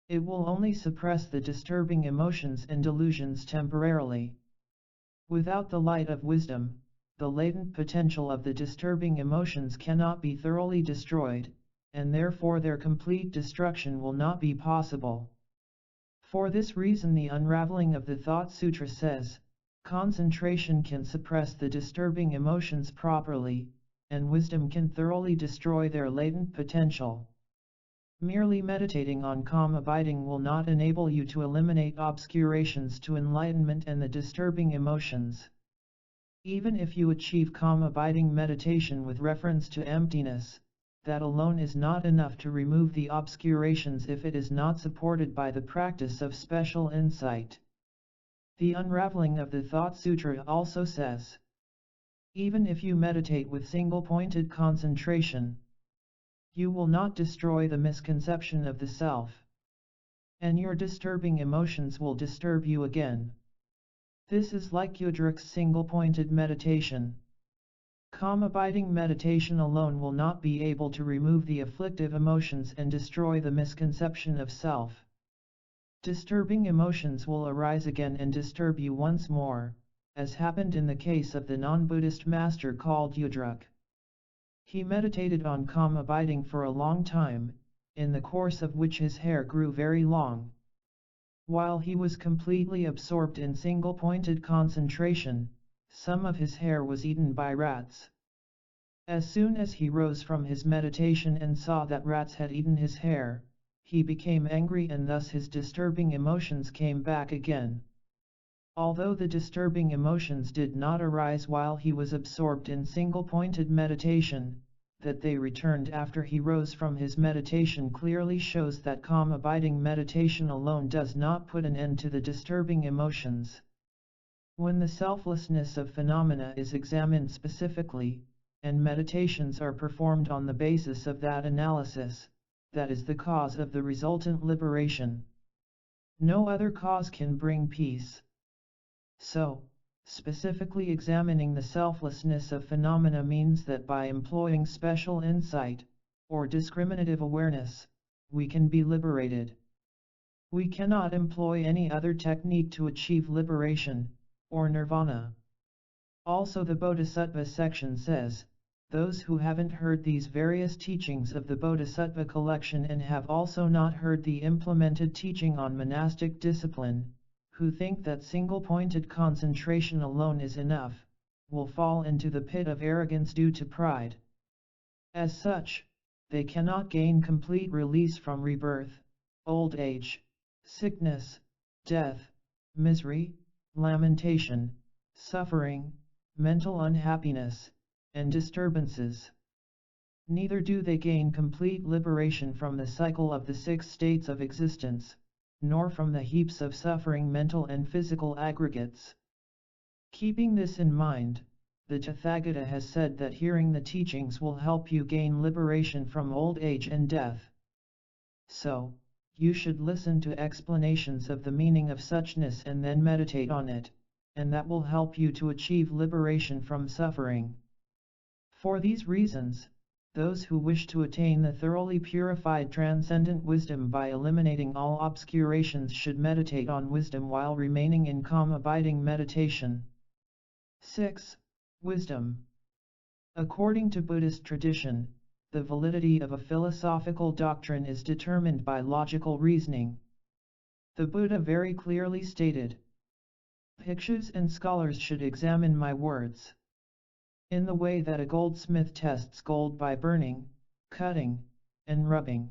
A: It will only suppress the disturbing emotions and delusions temporarily. Without the light of wisdom, the latent potential of the disturbing emotions cannot be thoroughly destroyed, and therefore their complete destruction will not be possible. For this reason, the unraveling of the Thought Sutra says, concentration can suppress the disturbing emotions properly, and wisdom can thoroughly destroy their latent potential. Merely meditating on calm abiding will not enable you to eliminate obscurations to enlightenment and the disturbing emotions. Even if you achieve calm abiding meditation with reference to emptiness, that alone is not enough to remove the obscurations if it is not supported by the practice of special insight. The unraveling of the Thought Sutra also says, even if you meditate with single-pointed concentration, you will not destroy the misconception of the self, and your disturbing emotions will disturb you again. This is like Udrak's single-pointed meditation. Calm abiding meditation alone will not be able to remove the afflictive emotions and destroy the misconception of self. Disturbing emotions will arise again and disturb you once more, as happened in the case of the non-Buddhist master called Udrak. He meditated on calm abiding for a long time, in the course of which his hair grew very long. While he was completely absorbed in single-pointed concentration, some of his hair was eaten by rats. As soon as he rose from his meditation and saw that rats had eaten his hair, he became angry, and thus his disturbing emotions came back again. Although the disturbing emotions did not arise while he was absorbed in single-pointed meditation, that they returned after he rose from his meditation clearly shows that calm abiding meditation alone does not put an end to the disturbing emotions. When the selflessness of phenomena is examined specifically, and meditations are performed on the basis of that analysis, that is the cause of the resultant liberation. No other cause can bring peace. So, specifically examining the selflessness of phenomena means that by employing special insight, or discriminative awareness, we can be liberated. We cannot employ any other technique to achieve liberation, or nirvana. Also, the Bodhisattva section says, those who haven't heard these various teachings of the Bodhisattva collection and have also not heard the implemented teaching on monastic discipline, who think that single-pointed concentration alone is enough, will fall into the pit of arrogance due to pride. As such, they cannot gain complete release from rebirth, old age, sickness, death, misery, lamentation, suffering, mental unhappiness, and disturbances. Neither do they gain complete liberation from the cycle of the 6 states of existence, nor from the heaps of suffering mental and physical aggregates. Keeping this in mind, the Tathagata has said that hearing the teachings will help you gain liberation from old age and death. So, you should listen to explanations of the meaning of suchness and then meditate on it, and that will help you to achieve liberation from suffering. For these reasons, those who wish to attain the thoroughly purified transcendent wisdom by eliminating all obscurations should meditate on wisdom while remaining in calm abiding meditation. 6. Wisdom. According to Buddhist tradition, the validity of a philosophical doctrine is determined by logical reasoning. The Buddha very clearly stated, "Bhikshus and scholars should examine my words in the way that a goldsmith tests gold by burning, cutting, and rubbing.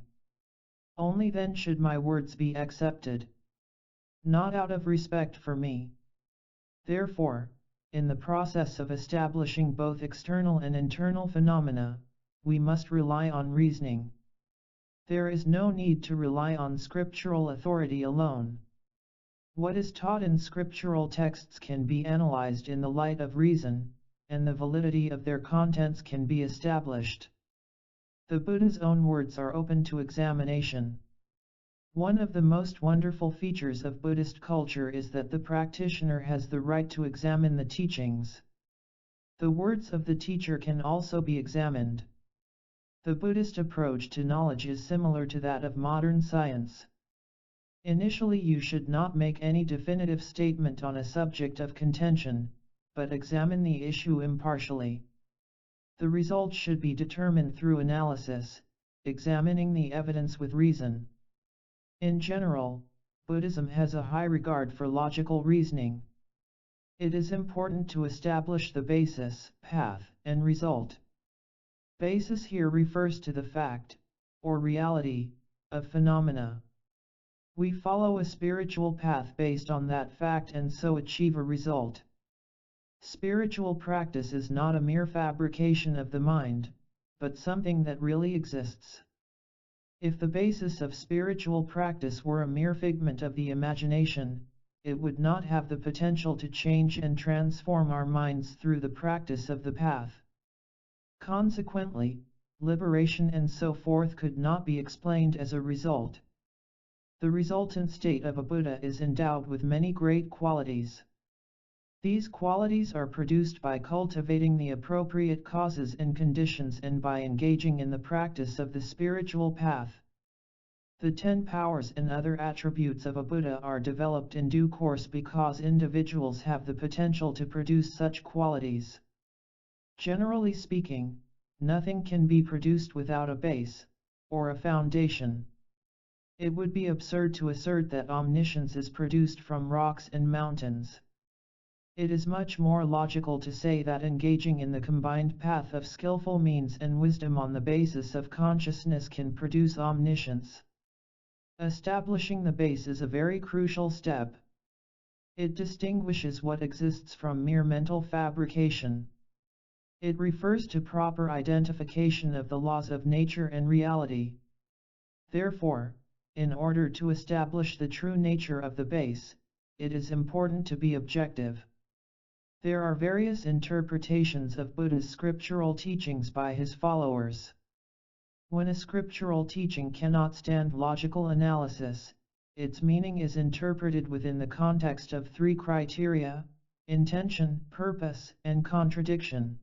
A: Only then should my words be accepted, not out of respect for me." Therefore, in the process of establishing both external and internal phenomena, we must rely on reasoning. There is no need to rely on scriptural authority alone. What is taught in scriptural texts can be analyzed in the light of reason, and the validity of their contents can be established. The Buddha's own words are open to examination. One of the most wonderful features of Buddhist culture is that the practitioner has the right to examine the teachings. The words of the teacher can also be examined. The Buddhist approach to knowledge is similar to that of modern science. Initially, you should not make any definitive statement on a subject of contention, but examine the issue impartially. The result should be determined through analysis, examining the evidence with reason. In general, Buddhism has a high regard for logical reasoning. It is important to establish the basis, path, and result. Basis here refers to the fact, or reality, of phenomena. We follow a spiritual path based on that fact and so achieve a result. Spiritual practice is not a mere fabrication of the mind, but something that really exists. If the basis of spiritual practice were a mere figment of the imagination, it would not have the potential to change and transform our minds through the practice of the path. Consequently, liberation and so forth could not be explained as a result. The resultant state of a Buddha is endowed with many great qualities. These qualities are produced by cultivating the appropriate causes and conditions and by engaging in the practice of the spiritual path. The 10 powers and other attributes of a Buddha are developed in due course because individuals have the potential to produce such qualities. Generally speaking, nothing can be produced without a base, or a foundation. It would be absurd to assert that omniscience is produced from rocks and mountains. It is much more logical to say that engaging in the combined path of skillful means and wisdom on the basis of consciousness can produce omniscience. Establishing the base is a very crucial step. It distinguishes what exists from mere mental fabrication. It refers to proper identification of the laws of nature and reality. Therefore, in order to establish the true nature of the base, it is important to be objective. There are various interpretations of Buddha's scriptural teachings by his followers. When a scriptural teaching cannot stand logical analysis, its meaning is interpreted within the context of 3 criteria: intention, purpose, and contradiction.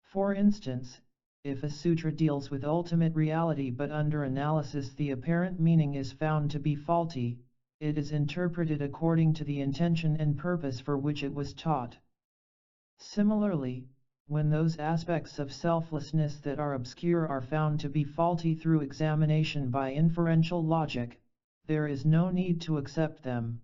A: For instance, if a sutra deals with ultimate reality but under analysis the apparent meaning is found to be faulty, it is interpreted according to the intention and purpose for which it was taught. Similarly, when those aspects of selflessness that are obscure are found to be faulty through examination by inferential logic, there is no need to accept them.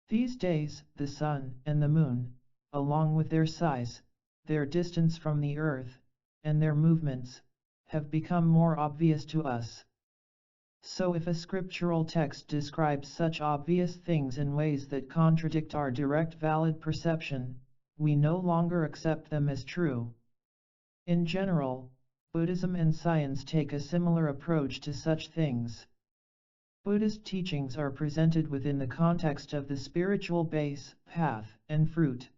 A: These days, the sun and the moon, along with their size, their distance from the earth, and their movements, have become more obvious to us. So if a scriptural text describes such obvious things in ways that contradict our direct valid perception, we no longer accept them as true. In general, Buddhism and science take a similar approach to such things. Buddhist teachings are presented within the context of the spiritual base, path, and fruit.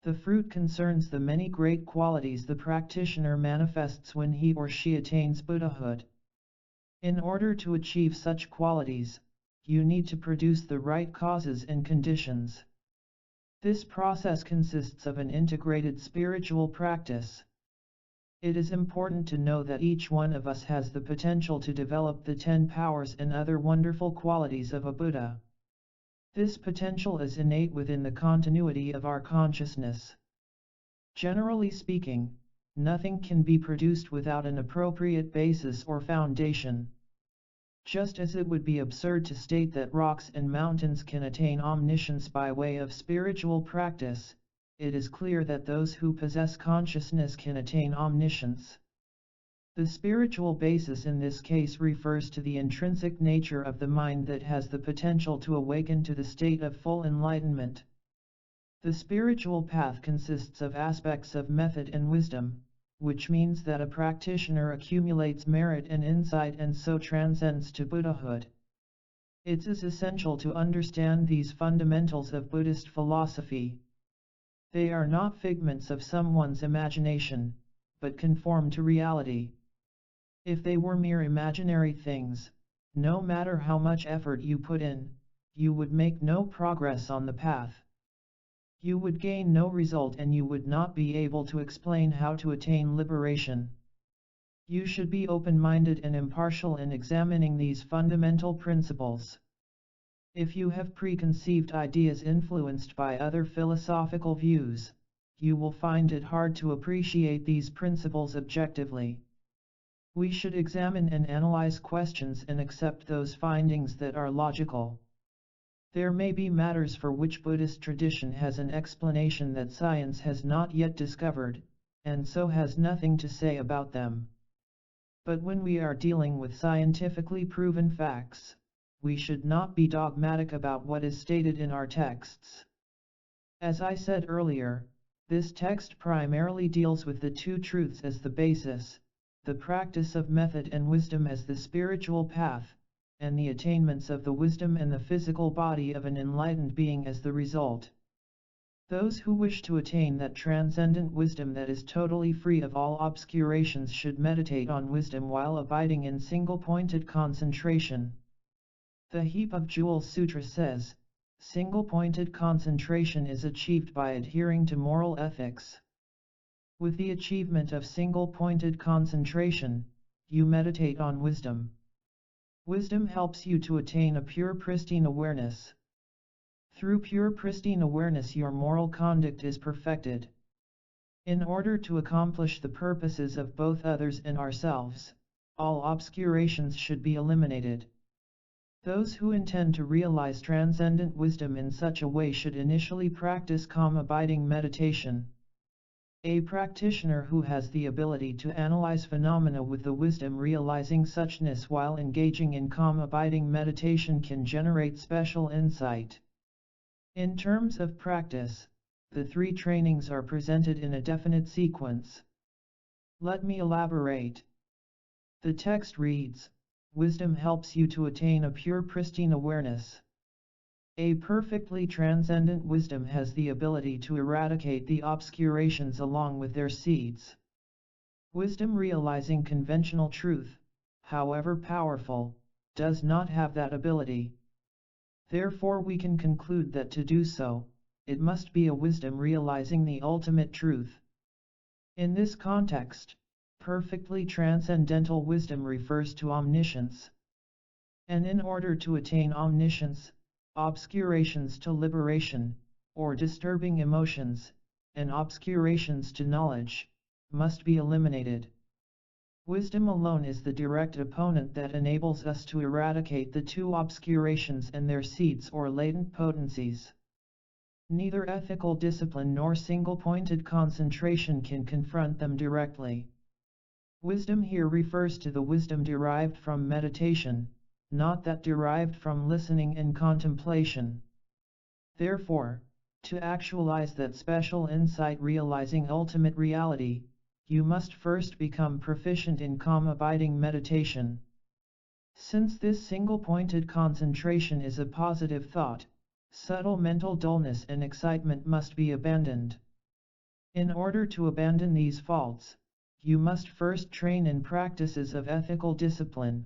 A: The fruit concerns the many great qualities the practitioner manifests when he or she attains Buddhahood. In order to achieve such qualities, you need to produce the right causes and conditions. This process consists of an integrated spiritual practice. It is important to know that each one of us has the potential to develop the 10 powers and other wonderful qualities of a Buddha. This potential is innate within the continuity of our consciousness. Generally speaking, nothing can be produced without an appropriate basis or foundation. Just as it would be absurd to state that rocks and mountains can attain omniscience by way of spiritual practice, it is clear that those who possess consciousness can attain omniscience. The spiritual basis in this case refers to the intrinsic nature of the mind that has the potential to awaken to the state of full enlightenment. The spiritual path consists of aspects of method and wisdom, which means that a practitioner accumulates merit and insight and so transcends to Buddhahood. It is essential to understand these fundamentals of Buddhist philosophy. They are not figments of someone's imagination, but conform to reality. If they were mere imaginary things, no matter how much effort you put in, you would make no progress on the path. You would gain no result and you would not be able to explain how to attain liberation. You should be open-minded and impartial in examining these fundamental principles. If you have preconceived ideas influenced by other philosophical views, you will find it hard to appreciate these principles objectively. We should examine and analyze questions and accept those findings that are logical. There may be matters for which Buddhist tradition has an explanation that science has not yet discovered, and so has nothing to say about them. But when we are dealing with scientifically proven facts, we should not be dogmatic about what is stated in our texts. As I said earlier, this text primarily deals with the two truths as the basis, the practice of method and wisdom as the spiritual path, and the attainments of the wisdom and the physical body of an enlightened being as the result. Those who wish to attain that transcendent wisdom that is totally free of all obscurations should meditate on wisdom while abiding in single-pointed concentration. The Heap of Jewels Sutra says, single-pointed concentration is achieved by adhering to moral ethics. With the achievement of single-pointed concentration, you meditate on wisdom. Wisdom helps you to attain a pure pristine awareness. Through pure pristine awareness your moral conduct is perfected. In order to accomplish the purposes of both others and ourselves, all obscurations should be eliminated. Those who intend to realize transcendent wisdom in such a way should initially practice calm abiding meditation. A practitioner who has the ability to analyze phenomena with the wisdom realizing suchness while engaging in calm abiding meditation can generate special insight. In terms of practice, the three trainings are presented in a definite sequence. Let me elaborate. The text reads, wisdom helps you to attain a pure pristine awareness. A perfectly transcendent wisdom has the ability to eradicate the obscurations along with their seeds. Wisdom realizing conventional truth, however powerful, does not have that ability. Therefore we can conclude that to do so, it must be a wisdom realizing the ultimate truth. In this context, perfectly transcendental wisdom refers to omniscience. And in order to attain omniscience, obscurations to liberation, or disturbing emotions, and obscurations to knowledge, must be eliminated. Wisdom alone is the direct opponent that enables us to eradicate the two obscurations and their seeds or latent potencies. Neither ethical discipline nor single-pointed concentration can confront them directly. Wisdom here refers to the wisdom derived from meditation, not that derived from listening and contemplation. Therefore, to actualize that special insight realizing ultimate reality, you must first become proficient in calm abiding meditation. Since this single-pointed concentration is a positive thought, subtle mental dullness and excitement must be abandoned. In order to abandon these faults, you must first train in practices of ethical discipline.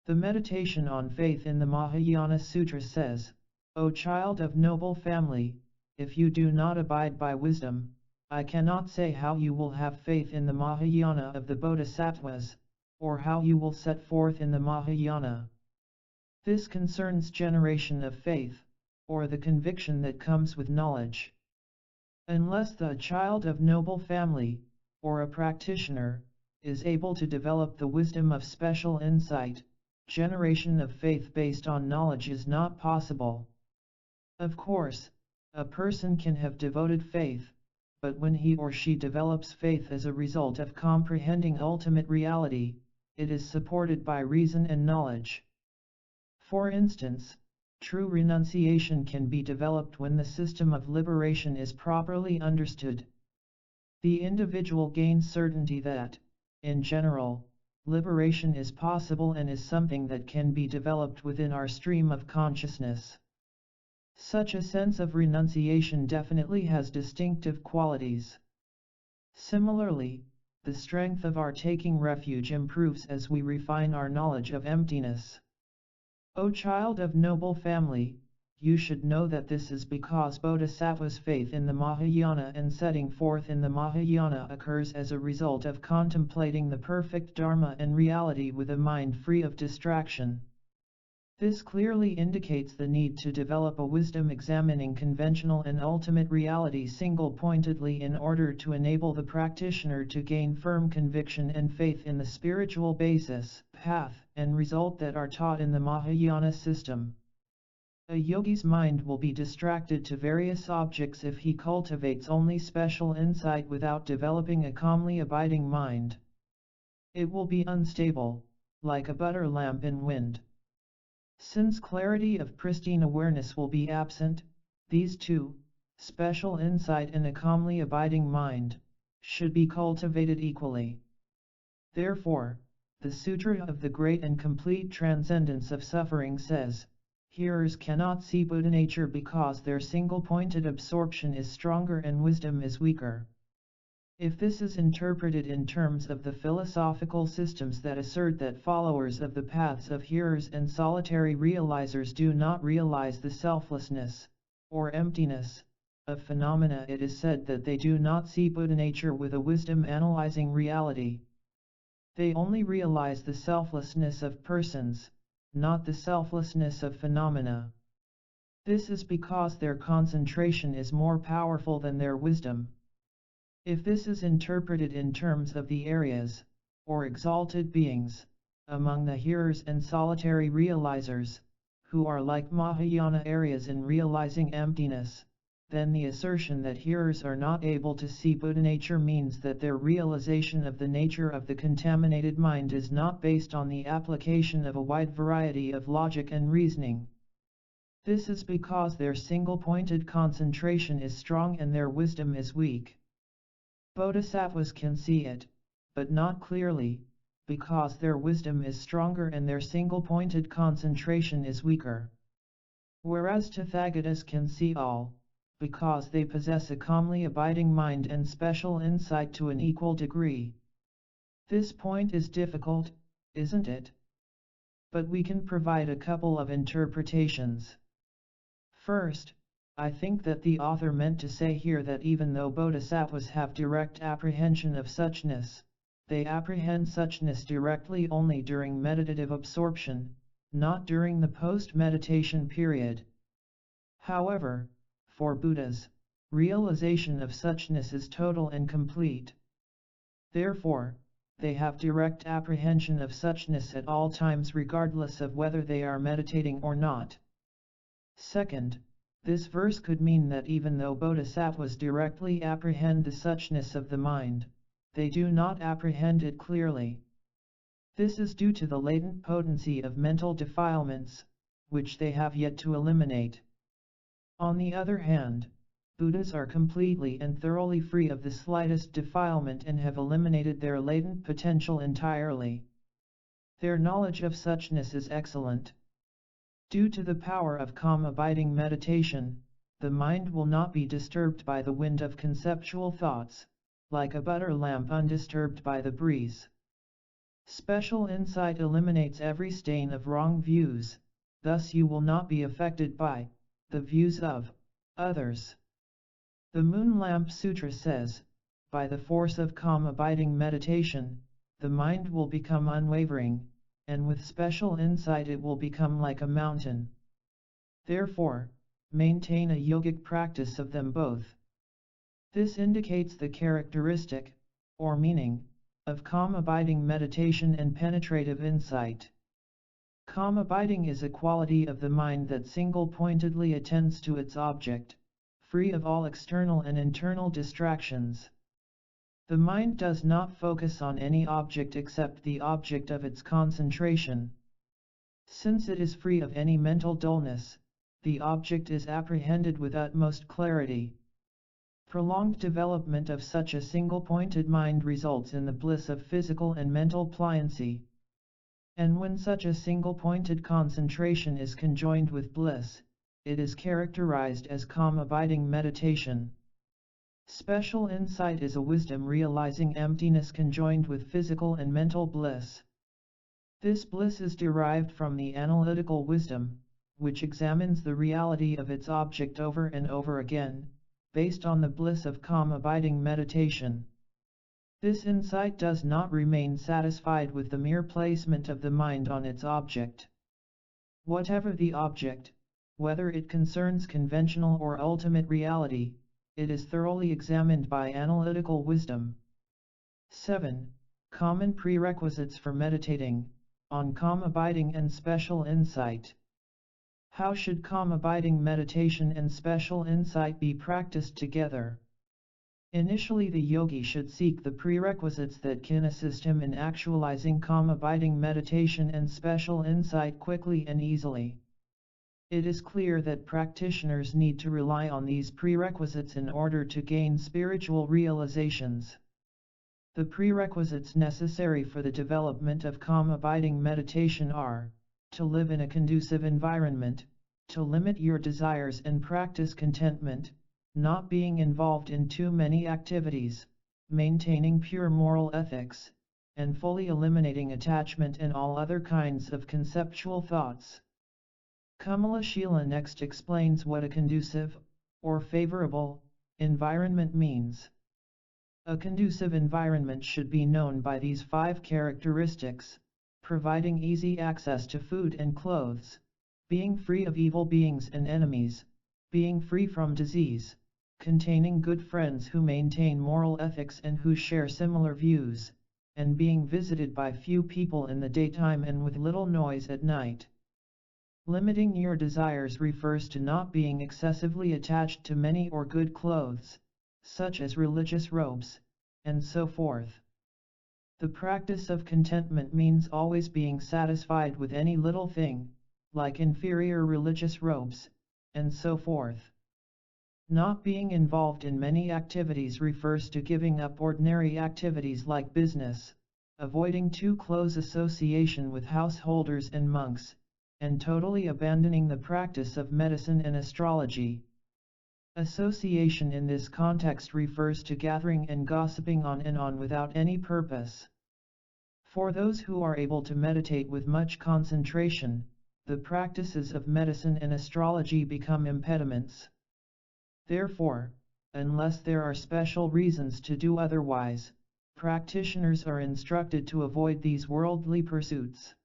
A: The meditation on faith in the Mahayana Sutra says, "O child of noble family, if you do not abide by wisdom, I cannot say how you will have faith in the Mahayana of the Bodhisattvas, or how you will set forth in the Mahayana." This concerns generation of faith, or the conviction that comes with knowledge. Unless the child of noble family, or a practitioner, is able to develop the wisdom of special insight, generation of faith based on knowledge is not possible. Of course, a person can have devoted faith, but when he or she develops faith as a result of comprehending ultimate reality, it is supported by reason and knowledge. For instance, true renunciation can be developed when the system of liberation is properly understood. The individual gains certainty that, in general, liberation is possible and is something that can be developed within our stream of consciousness. Such a sense of renunciation definitely has distinctive qualities. Similarly, the strength of our taking refuge improves as we refine our knowledge of emptiness. O child of noble family, you should know that this is because Bodhisattva's faith in the Mahayana and setting forth in the Mahayana occurs as a result of contemplating the perfect Dharma and reality with a mind free of distraction. This clearly indicates the need to develop a wisdom examining conventional and ultimate reality single-pointedly in order to enable the practitioner to gain firm conviction and faith in the spiritual basis, path, and result that are taught in the Mahayana system. A yogi's mind will be distracted to various objects if he cultivates only special insight without developing a calmly abiding mind. It will be unstable, like a butter lamp in wind. Since clarity of pristine awareness will be absent, these two, special insight and a calmly abiding mind, should be cultivated equally. Therefore, the Sutra of the Great and Complete Transcendence of Suffering says, hearers cannot see Buddha nature because their single-pointed absorption is stronger and wisdom is weaker. If this is interpreted in terms of the philosophical systems that assert that followers of the paths of hearers and solitary realizers do not realize the selflessness, or emptiness, of phenomena, it is said that they do not see Buddha nature with a wisdom analyzing reality. They only realize the selflessness of persons, not the selflessness of phenomena. This is because their concentration is more powerful than their wisdom. If this is interpreted in terms of the areas, or exalted beings, among the hearers and solitary realizers, who are like Mahayana areas in realizing emptiness, then the assertion that hearers are not able to see Buddha nature means that their realization of the nature of the contaminated mind is not based on the application of a wide variety of logic and reasoning. This is because their single-pointed concentration is strong and their wisdom is weak. Bodhisattvas can see it, but not clearly, because their wisdom is stronger and their single-pointed concentration is weaker. Whereas Tathagatas can see all, because they possess a calmly abiding mind and special insight to an equal degree. This point is difficult, isn't it? But we can provide a couple of interpretations. First, I think that the author meant to say here that even though bodhisattvas have direct apprehension of suchness, they apprehend suchness directly only during meditative absorption, not during the post-meditation period. However, for Buddhas, realization of suchness is total and complete. Therefore, they have direct apprehension of suchness at all times regardless of whether they are meditating or not. Second, this verse could mean that even though bodhisattvas directly apprehend the suchness of the mind, they do not apprehend it clearly. This is due to the latent potency of mental defilements, which they have yet to eliminate. On the other hand, Buddhas are completely and thoroughly free of the slightest defilement and have eliminated their latent potential entirely. Their knowledge of suchness is excellent. Due to the power of calm abiding meditation, the mind will not be disturbed by the wind of conceptual thoughts, like a butter lamp undisturbed by the breeze. Special insight eliminates every stain of wrong views, thus you will not be affected by the views of others. The Moon Lamp Sutra says, by the force of calm abiding meditation, the mind will become unwavering, and with special insight it will become like a mountain. Therefore, maintain a yogic practice of them both. This indicates the characteristic, or meaning, of calm abiding meditation and penetrative insight. Calm abiding is a quality of the mind that single-pointedly attends to its object, free of all external and internal distractions. The mind does not focus on any object except the object of its concentration. Since it is free of any mental dullness, the object is apprehended with utmost clarity. Prolonged development of such a single-pointed mind results in the bliss of physical and mental pliancy. And when such a single-pointed concentration is conjoined with bliss, it is characterized as calm abiding meditation. Special insight is a wisdom realizing emptiness conjoined with physical and mental bliss. This bliss is derived from the analytical wisdom, which examines the reality of its object over and over again, based on the bliss of calm abiding meditation. This insight does not remain satisfied with the mere placement of the mind on its object. Whatever the object, whether it concerns conventional or ultimate reality, it is thoroughly examined by analytical wisdom. 7. Common prerequisites for meditating, on calm abiding and special insight. How should calm abiding meditation and special insight be practiced together? Initially, the yogi should seek the prerequisites that can assist him in actualizing calm abiding meditation and special insight quickly and easily. It is clear that practitioners need to rely on these prerequisites in order to gain spiritual realizations. The prerequisites necessary for the development of calm abiding meditation are, to live in a conducive environment, to limit your desires and practice contentment, not being involved in too many activities, maintaining pure moral ethics, and fully eliminating attachment and all other kinds of conceptual thoughts. Kamala Sheila next explains what a conducive, or favorable, environment means. A conducive environment should be known by these 5 characteristics: providing easy access to food and clothes, being free of evil beings and enemies, being free from disease, containing good friends who maintain moral ethics and who share similar views, and being visited by few people in the daytime and with little noise at night. Limiting your desires refers to not being excessively attached to many or good clothes, such as religious robes, and so forth. The practice of contentment means always being satisfied with any little thing, like inferior religious robes, and so forth. Not being involved in many activities refers to giving up ordinary activities like business, avoiding too close association with householders and monks, and totally abandoning the practice of medicine and astrology. Association in this context refers to gathering and gossiping on and on without any purpose. For those who are able to meditate with much concentration, the practices of medicine and astrology become impediments. Therefore, unless there are special reasons to do otherwise, practitioners are instructed to avoid these worldly pursuits.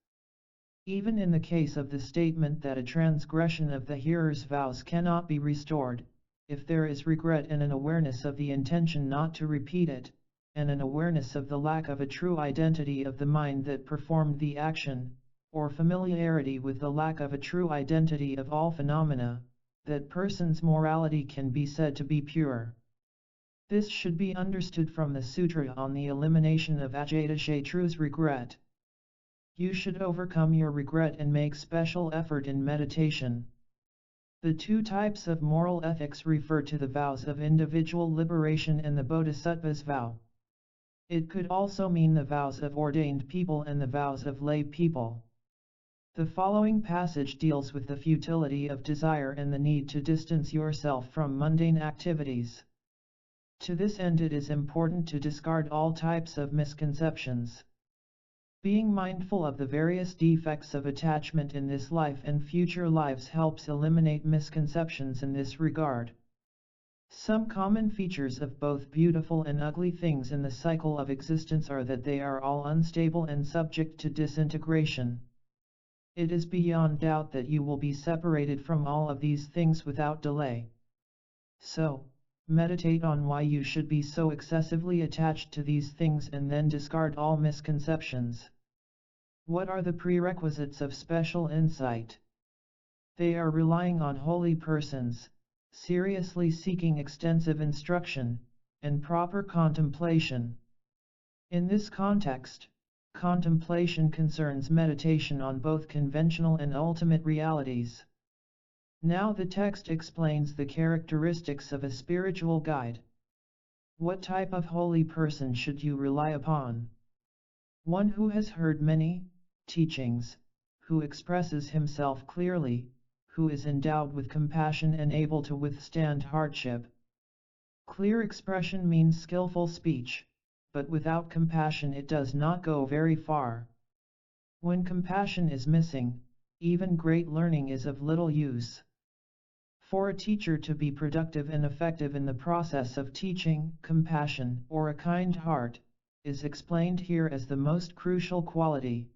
A: Even in the case of the statement that a transgression of the hearer's vows cannot be restored, if there is regret and an awareness of the intention not to repeat it, and an awareness of the lack of a true identity of the mind that performed the action, or familiarity with the lack of a true identity of all phenomena, that person's morality can be said to be pure. This should be understood from the Sutra on the elimination of Ajatashatru's regret. You should overcome your regret and make special effort in meditation. The two types of moral ethics refer to the vows of individual liberation and the bodhisattva's vow. It could also mean the vows of ordained people and the vows of lay people. The following passage deals with the futility of desire and the need to distance yourself from mundane activities. To this end, it is important to discard all types of misconceptions. Being mindful of the various defects of attachment in this life and future lives helps eliminate misconceptions in this regard. Some common features of both beautiful and ugly things in the cycle of existence are that they are all unstable and subject to disintegration. It is beyond doubt that you will be separated from all of these things without delay. So, meditate on why you should be so excessively attached to these things and then discard all misconceptions. What are the prerequisites of special insight? They are relying on holy persons, seriously seeking extensive instruction, and proper contemplation. In this context, contemplation concerns meditation on both conventional and ultimate realities. Now the text explains the characteristics of a spiritual guide. What type of holy person should you rely upon? One who has heard many teachings, who expresses himself clearly, who is endowed with compassion and able to withstand hardship. Clear expression means skillful speech, but without compassion it does not go very far. When compassion is missing, even great learning is of little use. For a teacher to be productive and effective in the process of teaching, compassion, or a kind heart, is explained here as the most crucial quality.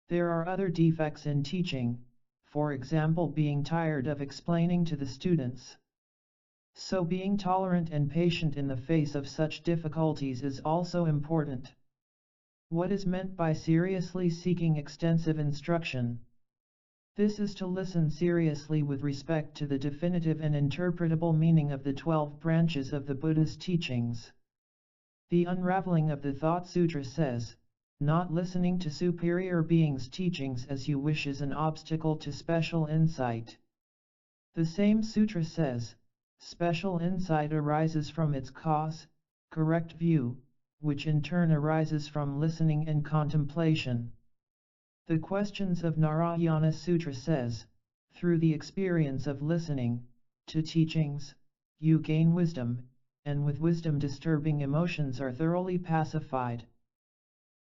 A: There are other defects in teaching, for example being tired of explaining to the students. So being tolerant and patient in the face of such difficulties is also important. What is meant by seriously seeking extensive instruction? This is to listen seriously with respect to the definitive and interpretable meaning of the 12 branches of the Buddha's teachings. The Unraveling of the Thought Sutra says, not listening to superior beings' teachings as you wish is an obstacle to special insight. The same sutra says, special insight arises from its cause, correct view, which in turn arises from listening and contemplation. The Questions of Narayana Sutra says, through the experience of listening to teachings, you gain wisdom, and with wisdom disturbing emotions are thoroughly pacified.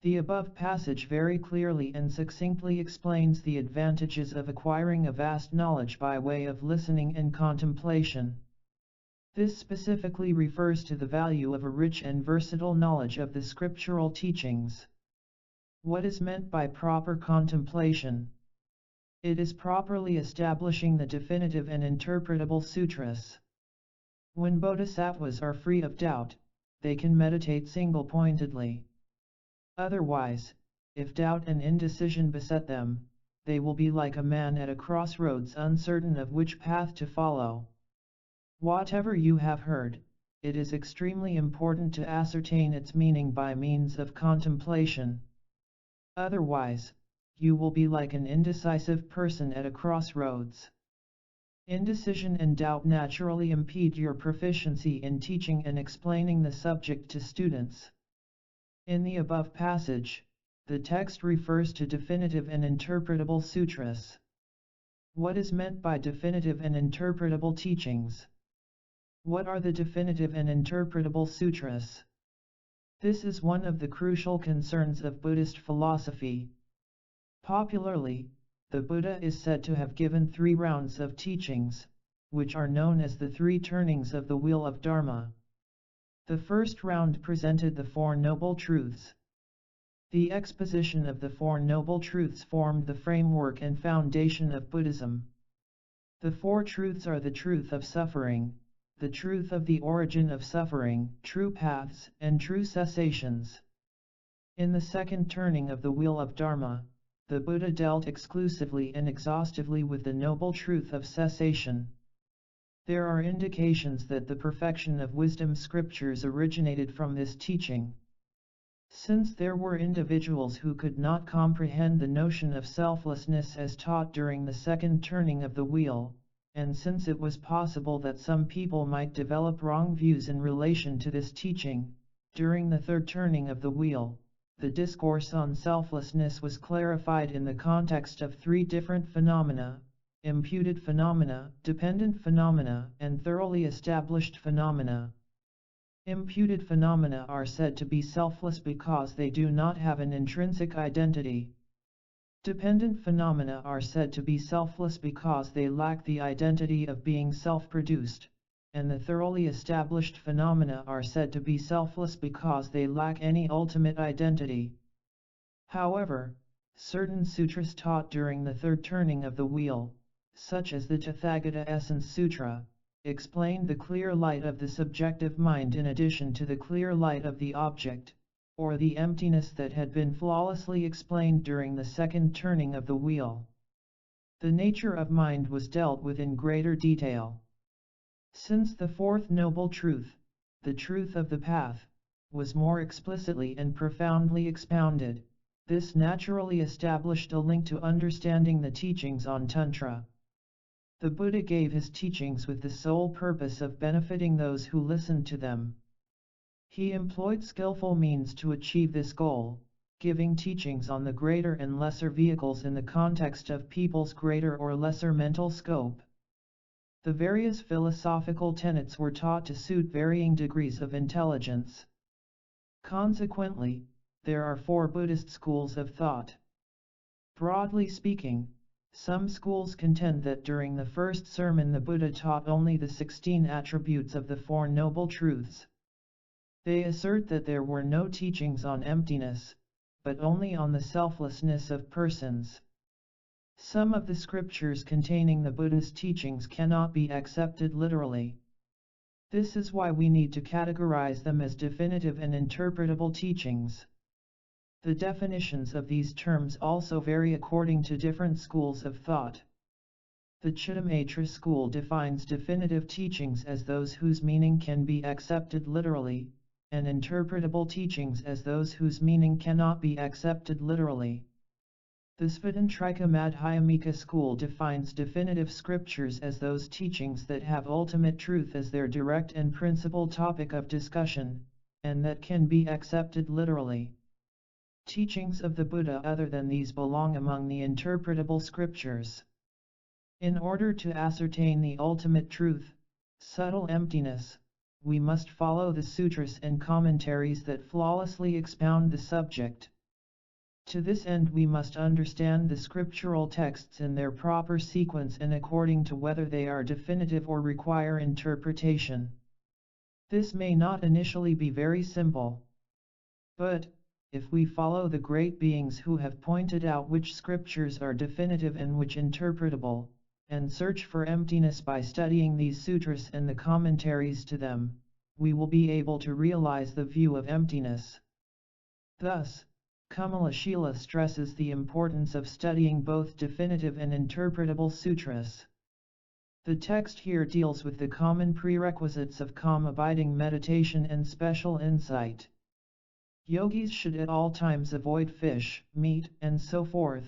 A: The above passage very clearly and succinctly explains the advantages of acquiring a vast knowledge by way of listening and contemplation. This specifically refers to the value of a rich and versatile knowledge of the scriptural teachings. What is meant by proper contemplation? It is properly establishing the definitive and interpretable sutras. When bodhisattvas are free of doubt, they can meditate single-pointedly. Otherwise, if doubt and indecision beset them, they will be like a man at a crossroads uncertain of which path to follow. Whatever you have heard, it is extremely important to ascertain its meaning by means of contemplation. Otherwise, you will be like an indecisive person at a crossroads. Indecision and doubt naturally impede your proficiency in teaching and explaining the subject to students. In the above passage, the text refers to definitive and interpretable sutras. What is meant by definitive and interpretable teachings? What are the definitive and interpretable sutras? This is one of the crucial concerns of Buddhist philosophy. Popularly, the Buddha is said to have given 3 rounds of teachings, which are known as the 3 turnings of the wheel of Dharma. The first round presented the 4 Noble Truths. The exposition of the 4 Noble Truths formed the framework and foundation of Buddhism. The 4 truths are the truth of suffering, the truth of the origin of suffering, true paths, and true cessations. In the second turning of the wheel of Dharma, the Buddha dealt exclusively and exhaustively with the noble truth of cessation. There are indications that the perfection of wisdom scriptures originated from this teaching. Since there were individuals who could not comprehend the notion of selflessness as taught during the second turning of the wheel, and since it was possible that some people might develop wrong views in relation to this teaching, during the third turning of the wheel, the discourse on selflessness was clarified in the context of three different phenomena: imputed phenomena, dependent phenomena, and thoroughly established phenomena. Imputed phenomena are said to be selfless because they do not have an intrinsic identity. Dependent phenomena are said to be selfless because they lack the identity of being self-produced, and the thoroughly established phenomena are said to be selfless because they lack any ultimate identity. However, certain sutras taught during the third turning of the wheel, such as the Tathagata Essence Sutra, explained the clear light of the subjective mind in addition to the clear light of the object, or the emptiness that had been flawlessly explained during the second turning of the wheel. The nature of mind was dealt with in greater detail. Since the fourth noble truth, the truth of the path, was more explicitly and profoundly expounded, this naturally established a link to understanding the teachings on Tantra. The Buddha gave his teachings with the sole purpose of benefiting those who listened to them. He employed skillful means to achieve this goal, giving teachings on the greater and lesser vehicles in the context of people's greater or lesser mental scope. The various philosophical tenets were taught to suit varying degrees of intelligence. Consequently, there are 4 Buddhist schools of thought. Broadly speaking, some schools contend that during the first sermon the Buddha taught only the 16 attributes of the 4 Noble Truths. They assert that there were no teachings on emptiness, but only on the selflessness of persons. Some of the scriptures containing the Buddha's teachings cannot be accepted literally. This is why we need to categorize them as definitive and interpretable teachings. The definitions of these terms also vary according to different schools of thought. The Chittamatra school defines definitive teachings as those whose meaning can be accepted literally, and interpretable teachings as those whose meaning cannot be accepted literally. The Svatantrika Madhyamika school defines definitive scriptures as those teachings that have ultimate truth as their direct and principal topic of discussion, and that can be accepted literally. Teachings of the Buddha other than these belong among the interpretable scriptures. In order to ascertain the ultimate truth, subtle emptiness, we must follow the sutras and commentaries that flawlessly expound the subject. To this end we must understand the scriptural texts in their proper sequence and according to whether they are definitive or require interpretation. This may not initially be very simple. But, if we follow the great beings who have pointed out which scriptures are definitive and which interpretable, and search for emptiness by studying these sutras and the commentaries to them, we will be able to realize the view of emptiness. Thus, Kamalashila stresses the importance of studying both definitive and interpretable sutras. The text here deals with the common prerequisites of calm abiding meditation and special insight. Yogis should at all times avoid fish, meat, and so forth,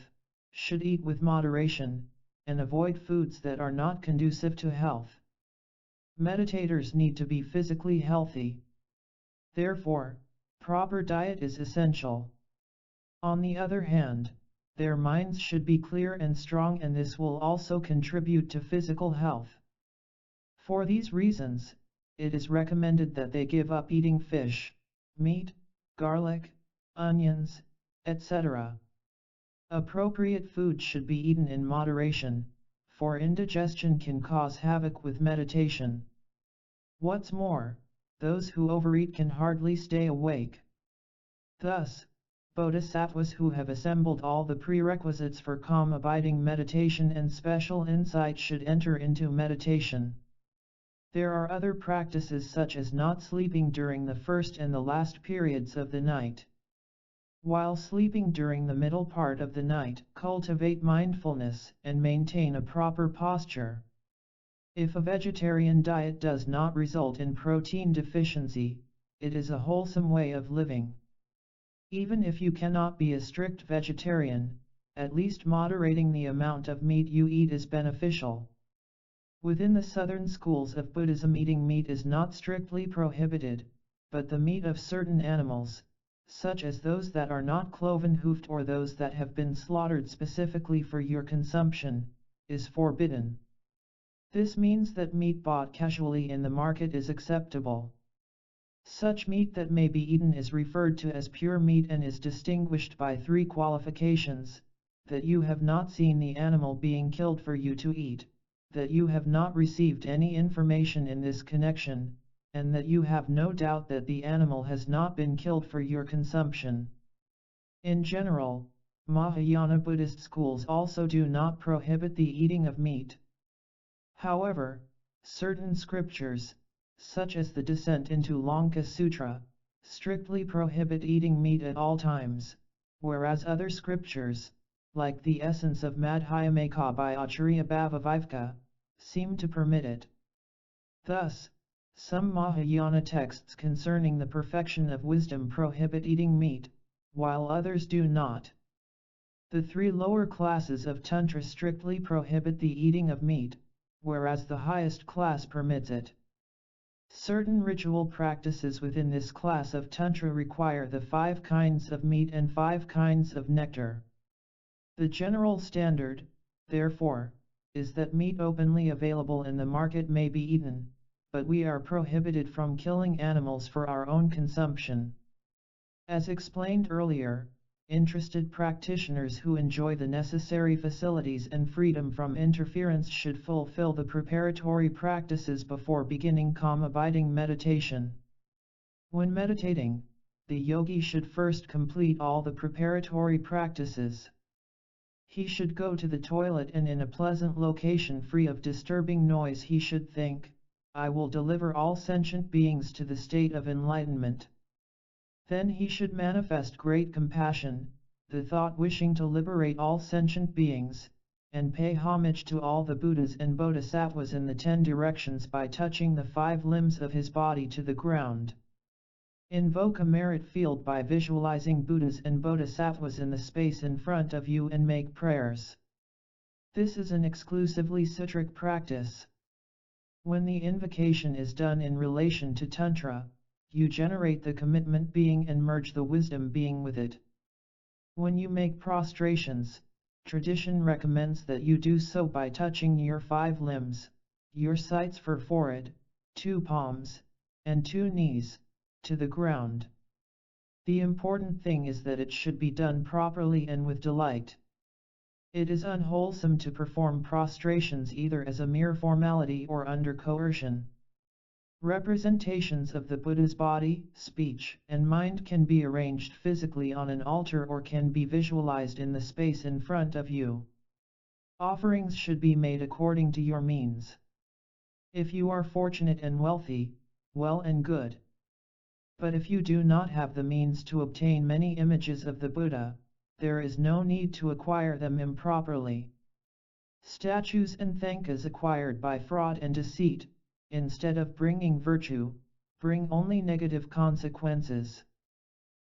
A: should eat with moderation, and avoid foods that are not conducive to health. Meditators need to be physically healthy. Therefore, proper diet is essential. On the other hand, their minds should be clear and strong, and this will also contribute to physical health. For these reasons, it is recommended that they give up eating fish, meat, garlic, onions, etc. Appropriate food should be eaten in moderation, for indigestion can cause havoc with meditation. What's more, those who overeat can hardly stay awake. Thus, bodhisattvas who have assembled all the prerequisites for calm abiding meditation and special insight should enter into meditation. There are other practices such as not sleeping during the first and the last periods of the night. While sleeping during the middle part of the night, cultivate mindfulness and maintain a proper posture. If a vegetarian diet does not result in protein deficiency, it is a wholesome way of living. Even if you cannot be a strict vegetarian, at least moderating the amount of meat you eat is beneficial. Within the southern schools of Buddhism, eating meat is not strictly prohibited, but the meat of certain animals, such as those that are not cloven-hoofed or those that have been slaughtered specifically for your consumption, is forbidden. This means that meat bought casually in the market is acceptable. Such meat that may be eaten is referred to as pure meat and is distinguished by 3 qualifications: that you have not seen the animal being killed for you to eat, that you have not received any information in this connection, and that you have no doubt that the animal has not been killed for your consumption. In general, Mahayana Buddhist schools also do not prohibit the eating of meat. However, certain scriptures, such as the Descent into Lanka Sutra, strictly prohibit eating meat at all times, whereas other scriptures, like the essence of Madhyamaka by Acharya Bhavavivka, seem to permit it. Thus, some Mahayana texts concerning the perfection of wisdom prohibit eating meat, while others do not. The 3 lower classes of Tantra strictly prohibit the eating of meat, whereas the highest class permits it. Certain ritual practices within this class of Tantra require the 5 kinds of meat and 5 kinds of nectar. The general standard, therefore, is that meat openly available in the market may be eaten, but we are prohibited from killing animals for our own consumption. As explained earlier, interested practitioners who enjoy the necessary facilities and freedom from interference should fulfill the preparatory practices before beginning calm-abiding meditation. When meditating, the yogi should first complete all the preparatory practices. He should go to the toilet, and in a pleasant location free of disturbing noise he should think, "I will deliver all sentient beings to the state of enlightenment." Then he should manifest great compassion, the thought wishing to liberate all sentient beings, and pay homage to all the Buddhas and Bodhisattvas in the 10 directions by touching the 5 limbs of his body to the ground. Invoke a merit field by visualizing Buddhas and Bodhisattvas in the space in front of you and make prayers. This is an exclusively sutric practice. When the invocation is done in relation to Tantra, you generate the commitment being and merge the wisdom being with it. When you make prostrations, tradition recommends that you do so by touching your 5 limbs, your sights for forehead, 2 palms, and 2 knees, to the ground. The important thing is that it should be done properly and with delight. It is unwholesome to perform prostrations either as a mere formality or under coercion. Representations of the Buddha's body, speech, and mind can be arranged physically on an altar or can be visualized in the space in front of you. Offerings should be made according to your means. If you are fortunate and wealthy, well and good. But if you do not have the means to obtain many images of the Buddha, there is no need to acquire them improperly. Statues and thankas acquired by fraud and deceit, instead of bringing virtue, bring only negative consequences.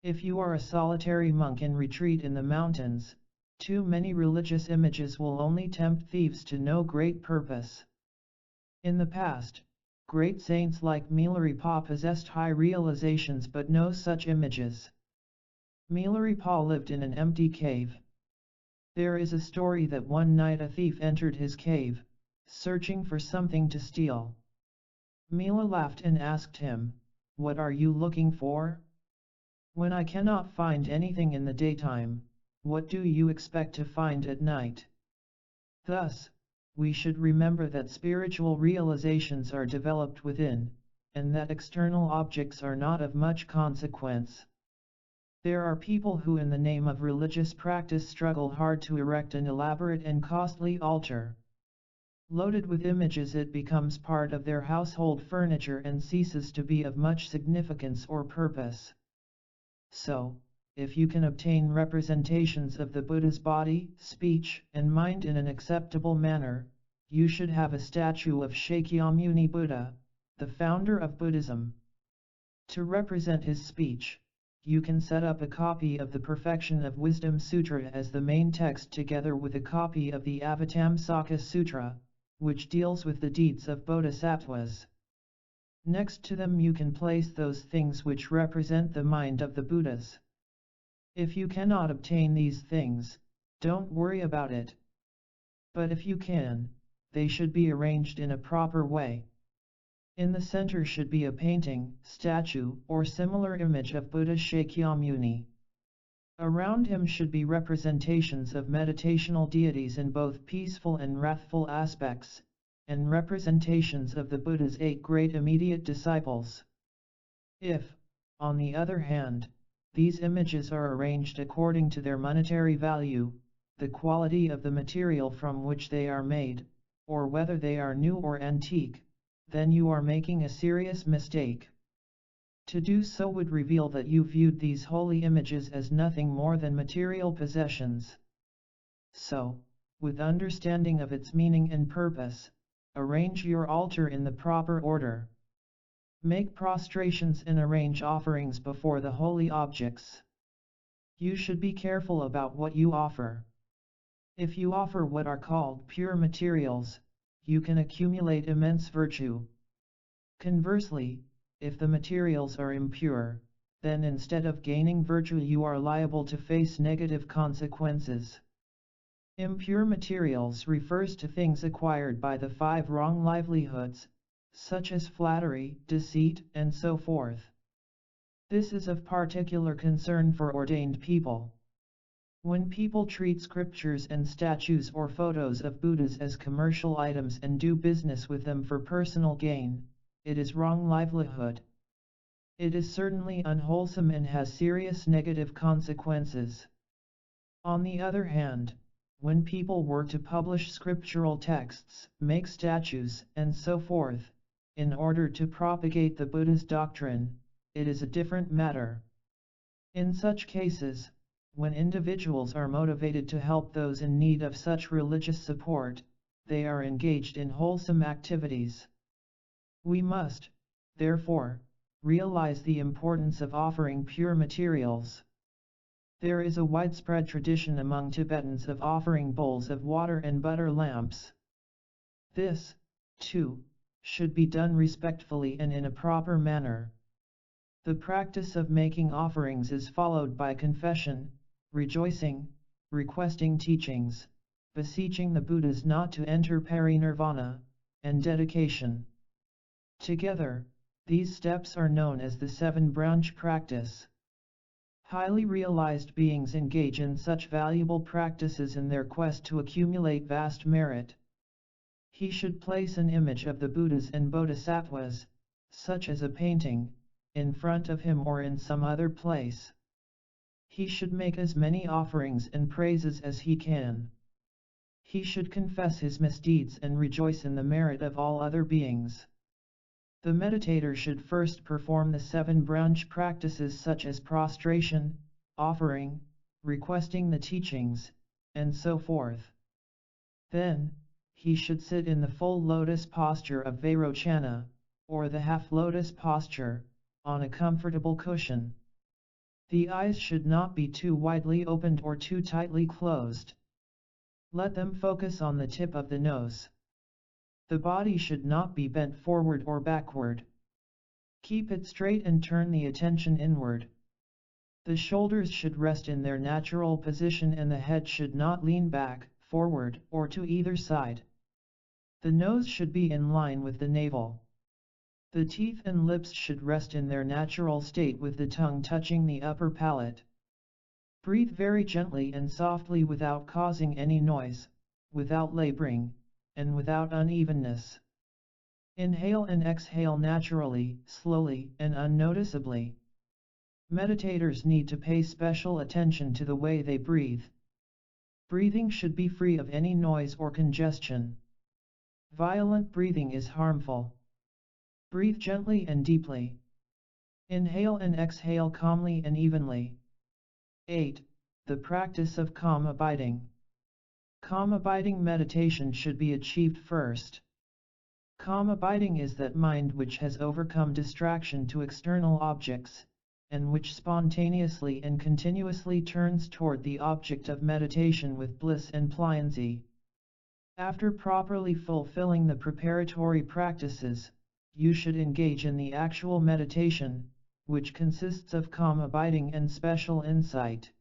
A: If you are a solitary monk in retreat in the mountains, too many religious images will only tempt thieves to no great purpose. In the past, great saints like Milarepa possessed high realizations but no such images. Milarepa lived in an empty cave. There is a story that one night a thief entered his cave, searching for something to steal. Mila laughed and asked him, "What are you looking for?" "When I cannot find anything in the daytime, what do you expect to find at night?" Thus, we should remember that spiritual realizations are developed within, and that external objects are not of much consequence. There are people who in the name of religious practice struggle hard to erect an elaborate and costly altar. Loaded with images, it becomes part of their household furniture and ceases to be of much significance or purpose. So, if you can obtain representations of the Buddha's body, speech, and mind in an acceptable manner, you should have a statue of Shakyamuni Buddha, the founder of Buddhism. To represent his speech, you can set up a copy of the Perfection of Wisdom Sutra as the main text together with a copy of the Avatamsaka Sutra, which deals with the deeds of bodhisattvas. Next to them you can place those things which represent the mind of the Buddhas. If you cannot obtain these things, don't worry about it. But if you can, they should be arranged in a proper way. In the center should be a painting, statue, or similar image of Buddha Shakyamuni. Around him should be representations of meditational deities in both peaceful and wrathful aspects, and representations of the Buddha's 8 great immediate disciples. If, on the other hand, these images are arranged according to their monetary value, the quality of the material from which they are made, or whether they are new or antique, then you are making a serious mistake. To do so would reveal that you viewed these holy images as nothing more than material possessions. So, with understanding of its meaning and purpose, arrange your altar in the proper order. Make prostrations and arrange offerings before the holy objects. You should be careful about what you offer. If you offer what are called pure materials, you can accumulate immense virtue. Conversely, if the materials are impure, then instead of gaining virtue you are liable to face negative consequences. Impure materials refers to things acquired by the 5 wrong livelihoods, such as flattery, deceit, and so forth. This is of particular concern for ordained people. When people treat scriptures and statues or photos of Buddhas as commercial items and do business with them for personal gain, it is wrong livelihood. It is certainly unwholesome and has serious negative consequences. On the other hand, when people were to publish scriptural texts, make statues, and so forth, in order to propagate the Buddha's doctrine, it is a different matter. In such cases, when individuals are motivated to help those in need of such religious support, they are engaged in wholesome activities. We must, therefore, realize the importance of offering pure materials. There is a widespread tradition among Tibetans of offering bowls of water and butter lamps. This, too, should be done respectfully and in a proper manner. The practice of making offerings is followed by confession, rejoicing, requesting teachings, beseeching the Buddhas not to enter parinirvana, and dedication. Together, these steps are known as the 7-branch practice. Highly realized beings engage in such valuable practices in their quest to accumulate vast merit. He should place an image of the Buddhas and Bodhisattvas, such as a painting, in front of him or in some other place. He should make as many offerings and praises as he can. He should confess his misdeeds and rejoice in the merit of all other beings. The meditator should first perform the 7-branch practices such as prostration, offering, requesting the teachings, and so forth. Then, he should sit in the full lotus posture of Vairochana, or the half-lotus posture, on a comfortable cushion. The eyes should not be too widely opened or too tightly closed. Let them focus on the tip of the nose. The body should not be bent forward or backward. Keep it straight and turn the attention inward. The shoulders should rest in their natural position and the head should not lean back, forward, or to either side. The nose should be in line with the navel. The teeth and lips should rest in their natural state with the tongue touching the upper palate. Breathe very gently and softly without causing any noise, without laboring, and without unevenness. Inhale and exhale naturally, slowly, and unnoticeably. Meditators need to pay special attention to the way they breathe. Breathing should be free of any noise or congestion. Violent breathing is harmful. Breathe gently and deeply. Inhale and exhale calmly and evenly. 8. The practice of calm abiding. Calm abiding meditation should be achieved first. Calm abiding is that mind which has overcome distraction to external objects, and which spontaneously and continuously turns toward the object of meditation with bliss and pliancy. After properly fulfilling the preparatory practices, you should engage in the actual meditation, which consists of calm abiding and special insight.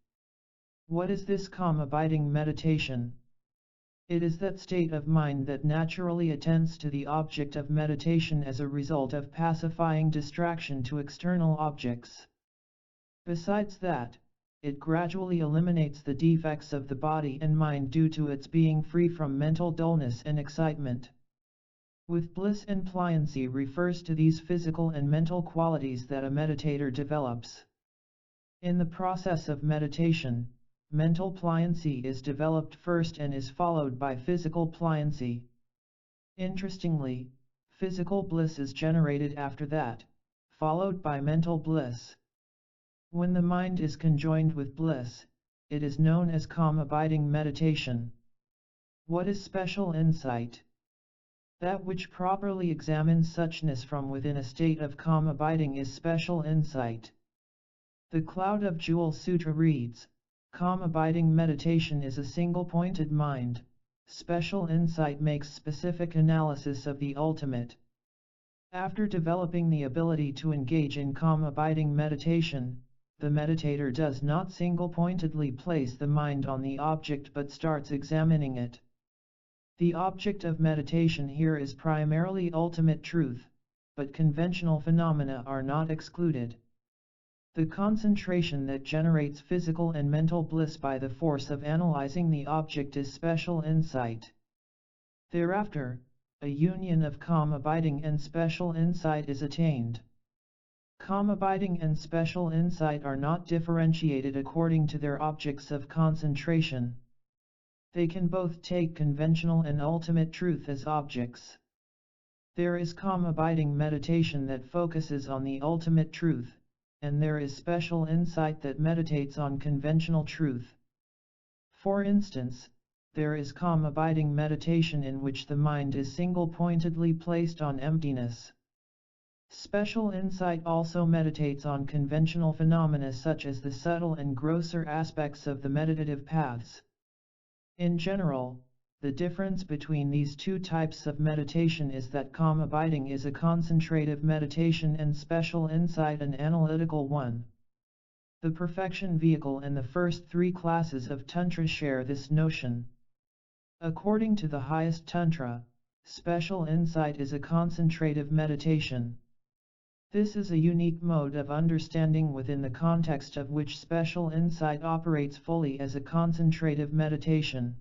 A: What is this calm abiding meditation? It is that state of mind that naturally attends to the object of meditation as a result of pacifying distraction to external objects. Besides that, it gradually eliminates the defects of the body and mind due to its being free from mental dullness and excitement. With bliss and pliancy refers to these physical and mental qualities that a meditator develops. In the process of meditation, mental pliancy is developed first and is followed by physical pliancy. Interestingly, physical bliss is generated after that, followed by mental bliss. When the mind is conjoined with bliss, it is known as calm abiding meditation. What is special insight? That which properly examines suchness from within a state of calm abiding is special insight. The Cloud of Jewels Sutra reads, calm abiding meditation is a single-pointed mind. Special insight makes specific analysis of the ultimate. After developing the ability to engage in calm abiding meditation, the meditator does not single-pointedly place the mind on the object but starts examining it. The object of meditation here is primarily ultimate truth, but conventional phenomena are not excluded. The concentration that generates physical and mental bliss by the force of analyzing the object is special insight. Thereafter, a union of calm abiding and special insight is attained. Calm abiding and special insight are not differentiated according to their objects of concentration. They can both take conventional and ultimate truth as objects. There is calm abiding meditation that focuses on the ultimate truth, and there is special insight that meditates on conventional truth. For instance, there is calm abiding meditation in which the mind is single-pointedly placed on emptiness. Special insight also meditates on conventional phenomena such as the subtle and grosser aspects of the meditative paths. In general, the difference between these two types of meditation is that calm abiding is a concentrative meditation and special insight an analytical one. The perfection vehicle and the first three classes of Tantra share this notion. According to the highest Tantra, special insight is a concentrative meditation. This is a unique mode of understanding within the context of which special insight operates fully as a concentrative meditation.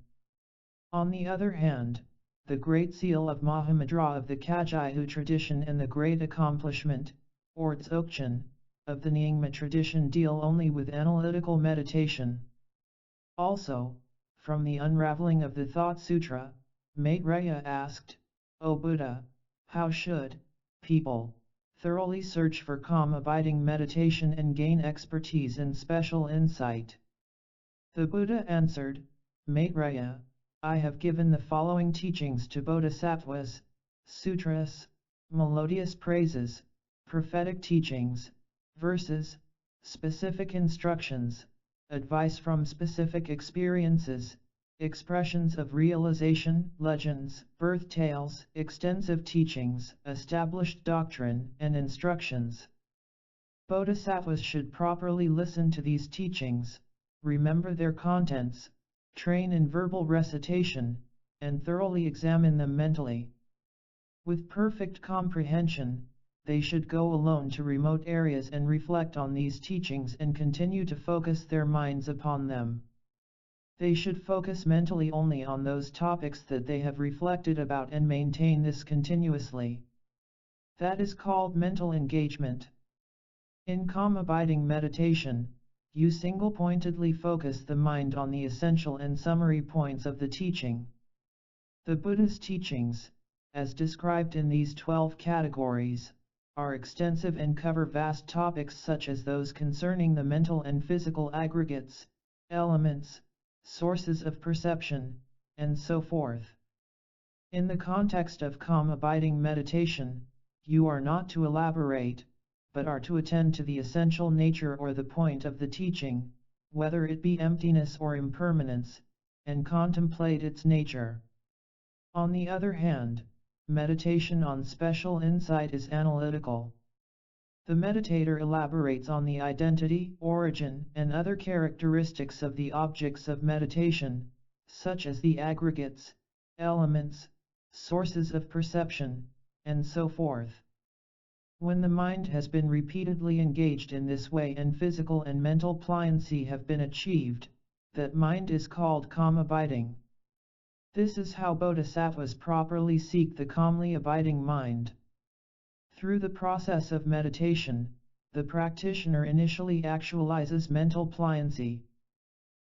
A: On the other hand, the Great Seal of Mahamudra of the Kagyu tradition and the Great Accomplishment, or Dzogchen, of the Nyingma tradition deal only with analytical meditation. Also, from the unraveling of the Thought Sutra, Maitreya asked, O Buddha, how should people thoroughly search for calm abiding meditation and gain expertise and special insight? The Buddha answered, Maitreya, I have given the following teachings to bodhisattvas, sutras, melodious praises, prophetic teachings, verses, specific instructions, advice from specific experiences, expressions of realization, legends, birth tales, extensive teachings, established doctrine, and instructions. Bodhisattvas should properly listen to these teachings, remember their contents, train in verbal recitation, and thoroughly examine them mentally. With perfect comprehension, they should go alone to remote areas and reflect on these teachings and continue to focus their minds upon them. They should focus mentally only on those topics that they have reflected about and maintain this continuously. That is called mental engagement. In calm abiding meditation, you single-pointedly focus the mind on the essential and summary points of the teaching. The Buddha's teachings, as described in these 12 categories, are extensive and cover vast topics such as those concerning the mental and physical aggregates, elements, sources of perception, and so forth. In the context of calm abiding meditation, you are not to elaborate, but are to attend to the essential nature or the point of the teaching, whether it be emptiness or impermanence, and contemplate its nature. On the other hand, meditation on special insight is analytical. The meditator elaborates on the identity, origin, and other characteristics of the objects of meditation, such as the aggregates, elements, sources of perception, and so forth. When the mind has been repeatedly engaged in this way and physical and mental pliancy have been achieved, that mind is called calm abiding. This is how bodhisattvas properly seek the calmly abiding mind. Through the process of meditation, the practitioner initially actualizes mental pliancy.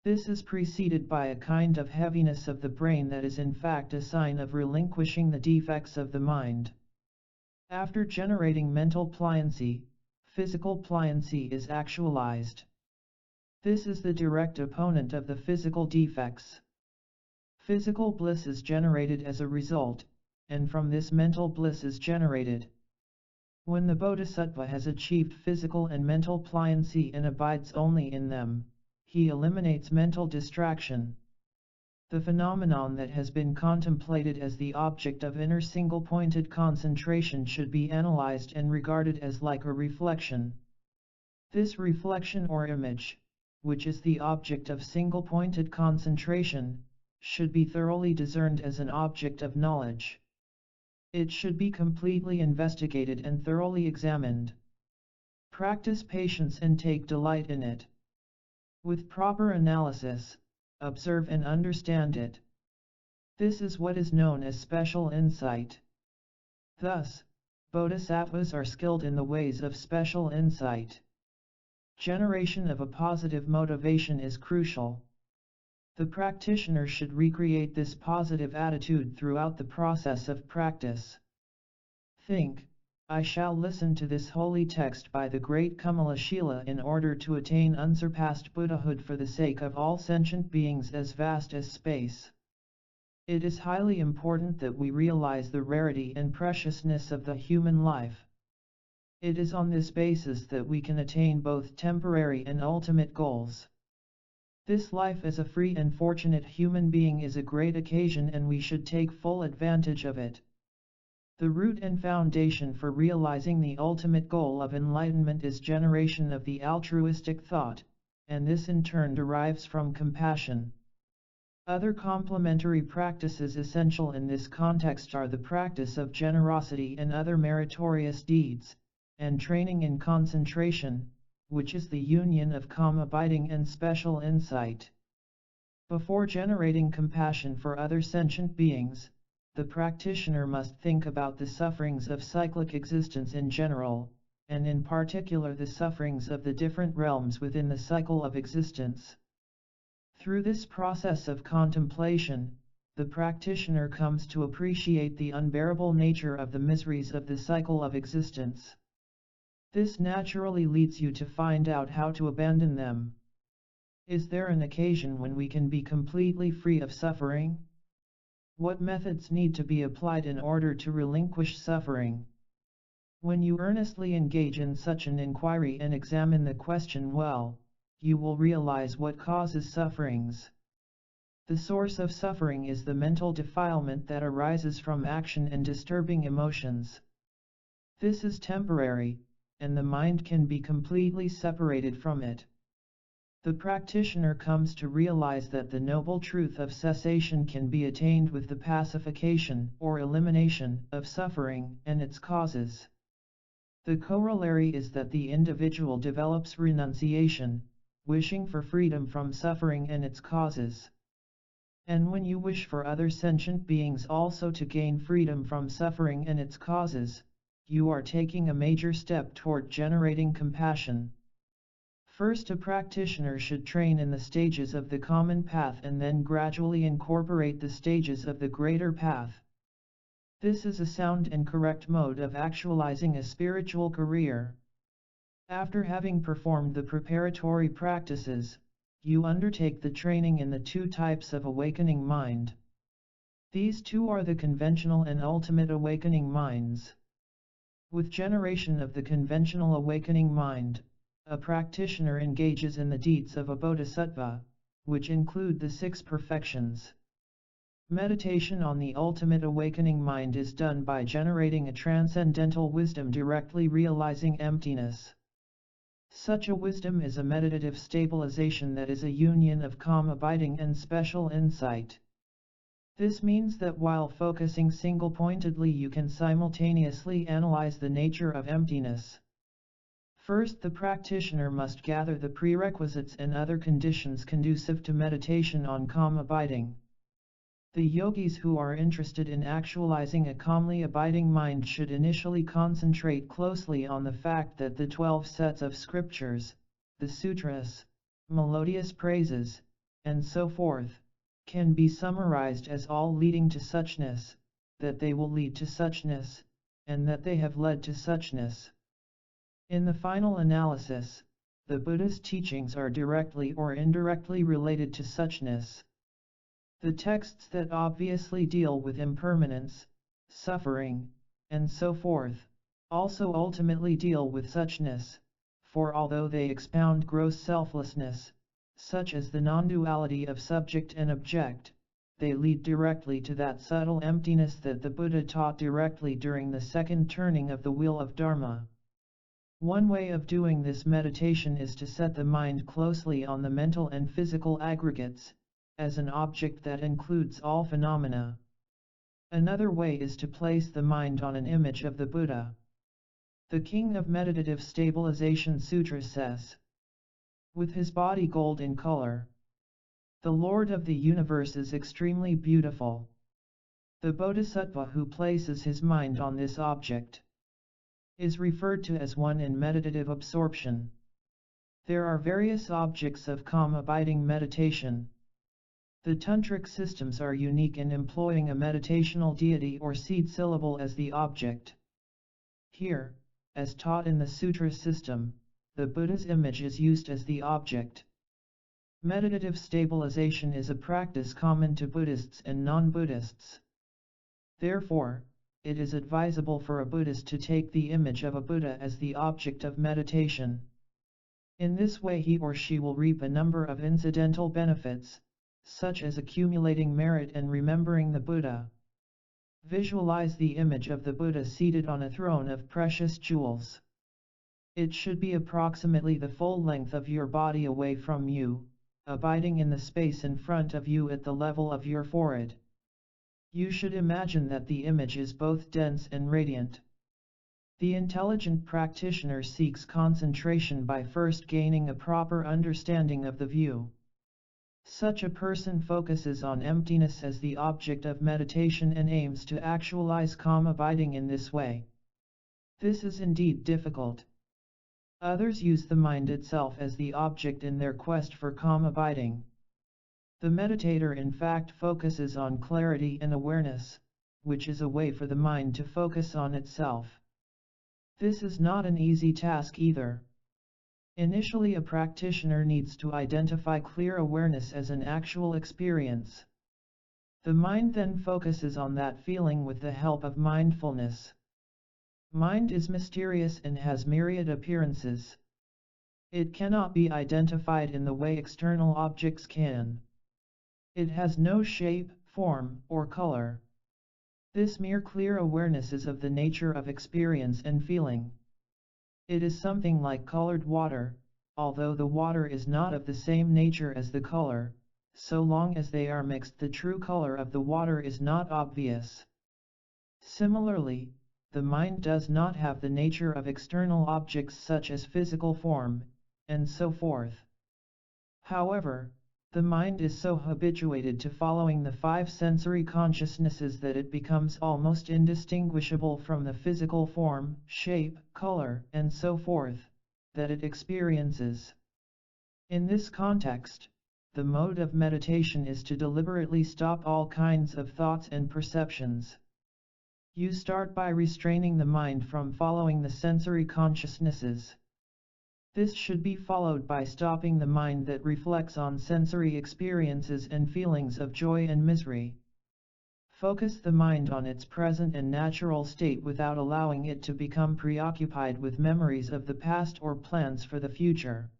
A: This is preceded by a kind of heaviness of the brain that is in fact a sign of relinquishing the defects of the mind. After generating mental pliancy, physical pliancy is actualized. This is the direct opponent of the physical defects. Physical bliss is generated as a result, and from this mental bliss is generated. When the bodhisattva has achieved physical and mental pliancy and abides only in them, he eliminates mental distraction. The phenomenon that has been contemplated as the object of inner single-pointed concentration should be analyzed and regarded as like a reflection. This reflection or image, which is the object of single-pointed concentration, should be thoroughly discerned as an object of knowledge. It should be completely investigated and thoroughly examined. Practice patience and take delight in it. With proper analysis, observe and understand it. This is what is known as special insight. Thus, bodhisattvas are skilled in the ways of special insight. Generation of a positive motivation is crucial. The practitioner should recreate this positive attitude throughout the process of practice. Think, I shall listen to this holy text by the great Kamalashila in order to attain unsurpassed Buddhahood for the sake of all sentient beings as vast as space. It is highly important that we realize the rarity and preciousness of the human life. It is on this basis that we can attain both temporary and ultimate goals. This life as a free and fortunate human being is a great occasion and we should take full advantage of it. The root and foundation for realizing the ultimate goal of enlightenment is generation of the altruistic thought, and this in turn derives from compassion. Other complementary practices essential in this context are the practice of generosity and other meritorious deeds, and training in concentration, which is the union of calm abiding and special insight. Before generating compassion for other sentient beings, the practitioner must think about the sufferings of cyclic existence in general, and in particular the sufferings of the different realms within the cycle of existence. Through this process of contemplation, the practitioner comes to appreciate the unbearable nature of the miseries of the cycle of existence. This naturally leads you to find out how to abandon them. Is there an occasion when we can be completely free of suffering? What methods need to be applied in order to relinquish suffering? When you earnestly engage in such an inquiry and examine the question well, you will realize what causes sufferings. The source of suffering is the mental defilement that arises from action and disturbing emotions. This is temporary, and the mind can be completely separated from it. The practitioner comes to realize that the noble truth of cessation can be attained with the pacification or elimination of suffering and its causes. The corollary is that the individual develops renunciation, wishing for freedom from suffering and its causes. And when you wish for other sentient beings also to gain freedom from suffering and its causes, you are taking a major step toward generating compassion. First, a practitioner should train in the stages of the common path and then gradually incorporate the stages of the greater path. This is a sound and correct mode of actualizing a spiritual career. After having performed the preparatory practices, you undertake the training in the two types of awakening mind, These two are the conventional and ultimate awakening minds. With generation of the conventional awakening mind, a practitioner engages in the deeds of a bodhisattva, which include the 6 perfections. Meditation on the ultimate awakening mind is done by generating a transcendental wisdom directly realizing emptiness. Such a wisdom is a meditative stabilization that is a union of calm abiding and special insight. This means that while focusing single-pointedly you can simultaneously analyze the nature of emptiness. First, the practitioner must gather the prerequisites and other conditions conducive to meditation on calm abiding. The yogis who are interested in actualizing a calmly abiding mind should initially concentrate closely on the fact that the 12 sets of scriptures, the sutras, melodious praises, and so forth, can be summarized as all leading to suchness, that they will lead to suchness, and that they have led to suchness. In the final analysis, the Buddha's teachings are directly or indirectly related to suchness. The texts that obviously deal with impermanence, suffering, and so forth, also ultimately deal with suchness, for although they expound gross selflessness, such as the non-duality of subject and object, they lead directly to that subtle emptiness that the Buddha taught directly during the second turning of the wheel of Dharma. One way of doing this meditation is to set the mind closely on the mental and physical aggregates, as an object that includes all phenomena. Another way is to place the mind on an image of the Buddha. The King of Meditative Stabilization Sutra says, with his body gold in color, the Lord of the universe is extremely beautiful. The bodhisattva who places his mind on this object is referred to as one in meditative absorption. There are various objects of calm abiding meditation. The tantric systems are unique in employing a meditational deity or seed syllable as the object. Here, as taught in the sutra system, the Buddha's image is used as the object. Meditative stabilization is a practice common to Buddhists and non-Buddhists. Therefore, it is advisable for a Buddhist to take the image of a Buddha as the object of meditation. In this way he or she will reap a number of incidental benefits, such as accumulating merit and remembering the Buddha. Visualize the image of the Buddha seated on a throne of precious jewels. It should be approximately the full length of your body away from you, abiding in the space in front of you at the level of your forehead. You should imagine that the image is both dense and radiant. The intelligent practitioner seeks concentration by first gaining a proper understanding of the view. Such a person focuses on emptiness as the object of meditation and aims to actualize calm abiding in this way. This is indeed difficult. Others use the mind itself as the object in their quest for calm abiding. The meditator in fact focuses on clarity and awareness, which is a way for the mind to focus on itself. This is not an easy task either. Initially, a practitioner needs to identify clear awareness as an actual experience. The mind then focuses on that feeling with the help of mindfulness. Mind is mysterious and has myriad appearances. It cannot be identified in the way external objects can. It has no shape, form, or color. This mere clear awareness is of the nature of experience and feeling. It is something like colored water, although the water is not of the same nature as the color. So long as they are mixed, the true color of the water is not obvious. Similarly, the mind does not have the nature of external objects such as physical form, and so forth. However, the mind is so habituated to following the 5 sensory consciousnesses that it becomes almost indistinguishable from the physical form, shape, color, and so forth, that it experiences. In this context, the mode of meditation is to deliberately stop all kinds of thoughts and perceptions. You start by restraining the mind from following the sensory consciousnesses. This should be followed by stopping the mind that reflects on sensory experiences and feelings of joy and misery. Focus the mind on its present and natural state without allowing it to become preoccupied with memories of the past or plans for the future.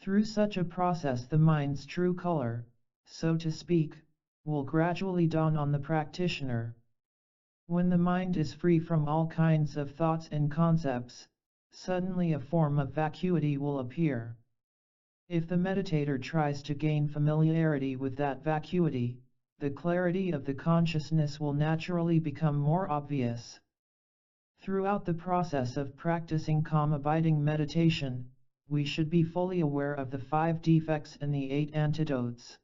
A: Through such a process, the mind's true color, so to speak, will gradually dawn on the practitioner. When the mind is free from all kinds of thoughts and concepts, suddenly a form of vacuity will appear. If the meditator tries to gain familiarity with that vacuity, the clarity of the consciousness will naturally become more obvious. Throughout the process of practicing calm abiding meditation, we should be fully aware of the 5 defects and the 8 antidotes.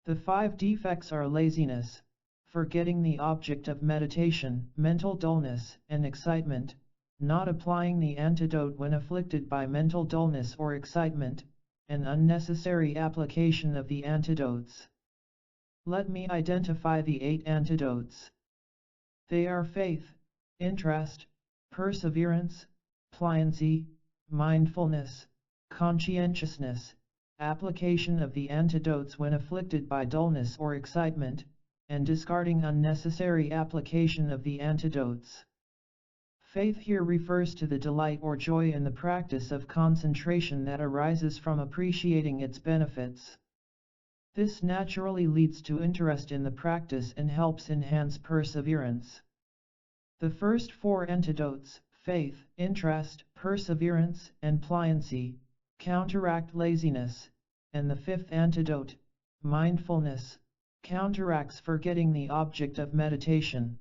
A: The 5 defects are laziness, forgetting the object of meditation, mental dullness and excitement, not applying the antidote when afflicted by mental dullness or excitement, and unnecessary application of the antidotes. Let me identify the 8 antidotes. They are faith, interest, perseverance, pliancy, mindfulness, conscientiousness, application of the antidotes when afflicted by dullness or excitement, and discarding unnecessary application of the antidotes. Faith here refers to the delight or joy in the practice of concentration that arises from appreciating its benefits. This naturally leads to interest in the practice and helps enhance perseverance. The first 4 antidotes, faith, interest, perseverance, and pliancy, counteract laziness, and the 5th antidote, mindfulness, counteracts forgetting the object of meditation.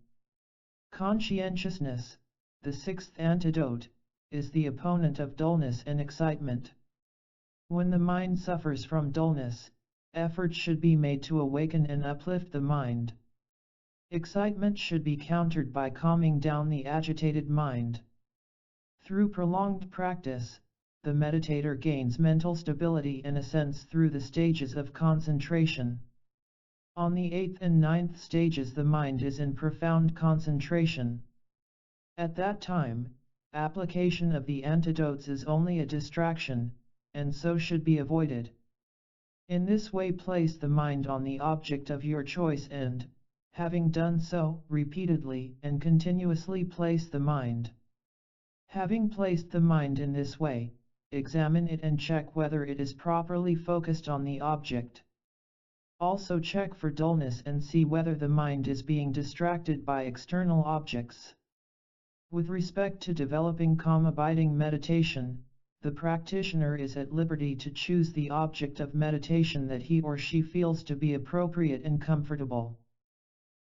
A: Conscientiousness, the 6th antidote, is the opponent of dullness and excitement. When the mind suffers from dullness, effort should be made to awaken and uplift the mind. Excitement should be countered by calming down the agitated mind. Through prolonged practice, the meditator gains mental stability and ascends through the stages of concentration. On the 8th and 9th stages, the mind is in profound concentration. At that time, application of the antidotes is only a distraction, and so should be avoided. In this way, place the mind on the object of your choice and, having done so, repeatedly and continuously place the mind. Having placed the mind in this way, examine it and check whether it is properly focused on the object. Also check for dullness and see whether the mind is being distracted by external objects. With respect to developing calm abiding meditation, the practitioner is at liberty to choose the object of meditation that he or she feels to be appropriate and comfortable.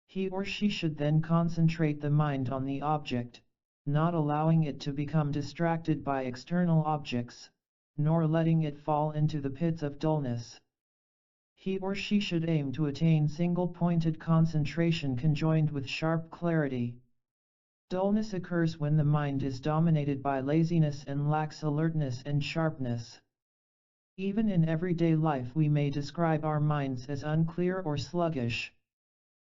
A: He or she should then concentrate the mind on the object, not allowing it to become distracted by external objects, nor letting it fall into the pits of dullness. He or she should aim to attain single-pointed concentration conjoined with sharp clarity. Dullness occurs when the mind is dominated by laziness and lacks alertness and sharpness. Even in everyday life, we may describe our minds as unclear or sluggish.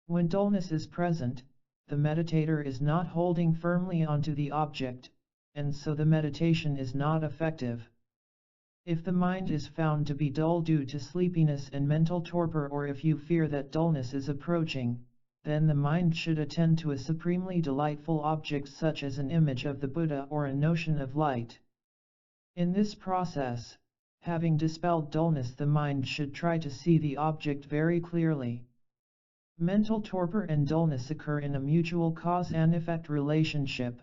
A: When dullness is present, the meditator is not holding firmly onto the object, and so the meditation is not effective. If the mind is found to be dull due to sleepiness and mental torpor, or if you fear that dullness is approaching, then the mind should attend to a supremely delightful object such as an image of the Buddha or a notion of light. In this process, having dispelled dullness, the mind should try to see the object very clearly. Mental torpor and dullness occur in a mutual cause and effect relationship.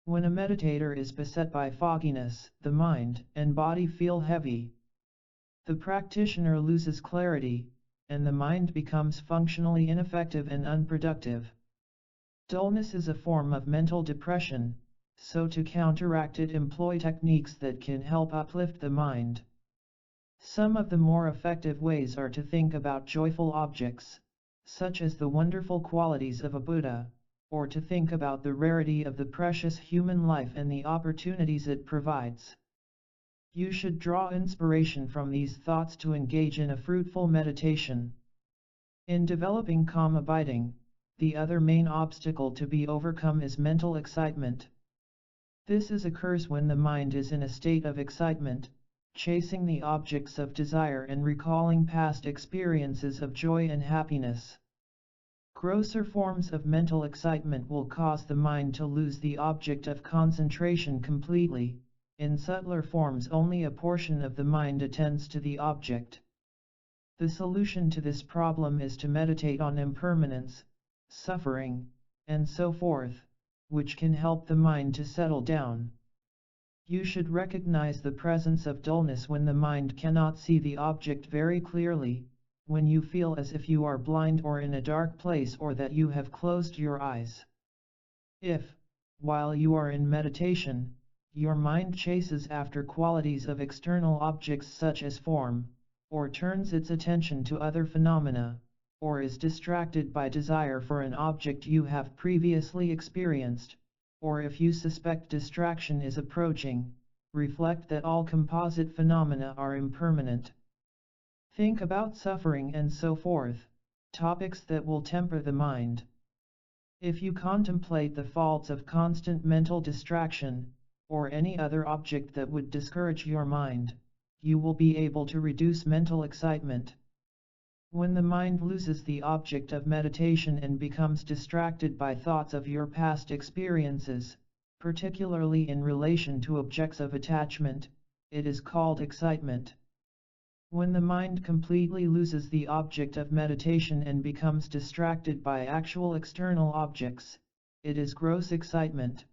A: When a meditator is beset by fogginess, the mind and body feel heavy. The practitioner loses clarity, and the mind becomes functionally ineffective and unproductive. Dullness is a form of mental depression, so to counteract it, employ techniques that can help uplift the mind. Some of the more effective ways are to think about joyful objects, such as the wonderful qualities of a Buddha, or to think about the rarity of the precious human life and the opportunities it provides. You should draw inspiration from these thoughts to engage in a fruitful meditation. In developing calm abiding, the other main obstacle to be overcome is mental excitement. This occurs when the mind is in a state of excitement, chasing the objects of desire and recalling past experiences of joy and happiness. Grosser forms of mental excitement will cause the mind to lose the object of concentration completely. In subtler forms, only a portion of the mind attends to the object. The solution to this problem is to meditate on impermanence, suffering, and so forth, which can help the mind to settle down. You should recognize the presence of dullness when the mind cannot see the object very clearly, when you feel as if you are blind or in a dark place, or that you have closed your eyes. If, while you are in meditation, your mind chases after qualities of external objects such as form, or turns its attention to other phenomena, or is distracted by desire for an object you have previously experienced, or if you suspect distraction is approaching, reflect that all composite phenomena are impermanent. Think about suffering and so forth, topics that will temper the mind. If you contemplate the faults of constant mental distraction, or any other object that would discourage your mind, you will be able to reduce mental excitement. When the mind loses the object of meditation and becomes distracted by thoughts of your past experiences, particularly in relation to objects of attachment, it is called excitement. When the mind completely loses the object of meditation and becomes distracted by actual external objects, it is gross excitement.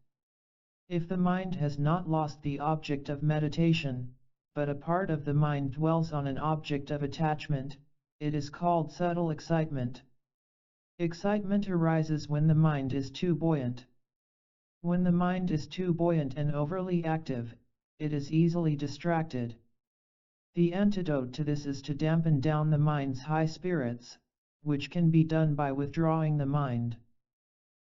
A: If the mind has not lost the object of meditation, but a part of the mind dwells on an object of attachment, it is called subtle excitement. Excitement arises when the mind is too buoyant. When the mind is too buoyant and overly active, it is easily distracted. The antidote to this is to dampen down the mind's high spirits, which can be done by withdrawing the mind.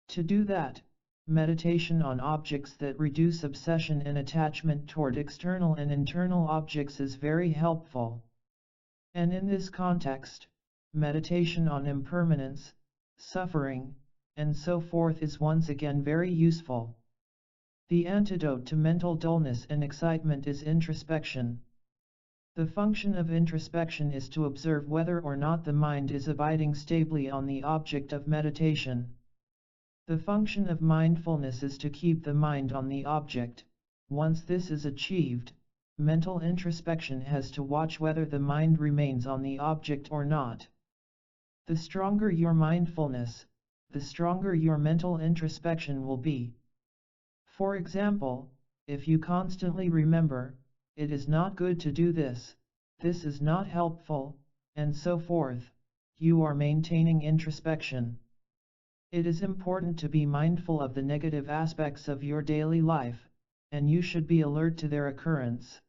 A: To do that, meditation on objects that reduce obsession and attachment toward external and internal objects is very helpful. And in this context, meditation on impermanence, suffering, and so forth is once again very useful. The antidote to mental dullness and excitement is introspection. The function of introspection is to observe whether or not the mind is abiding stably on the object of meditation. The function of mindfulness is to keep the mind on the object. Once this is achieved, mental introspection has to watch whether the mind remains on the object or not. The stronger your mindfulness, the stronger your mental introspection will be. For example, if you constantly remember, "It is not good to do this, this is not helpful," and so forth, you are maintaining introspection. It is important to be mindful of the negative aspects of your daily life, and you should be alert to their occurrence.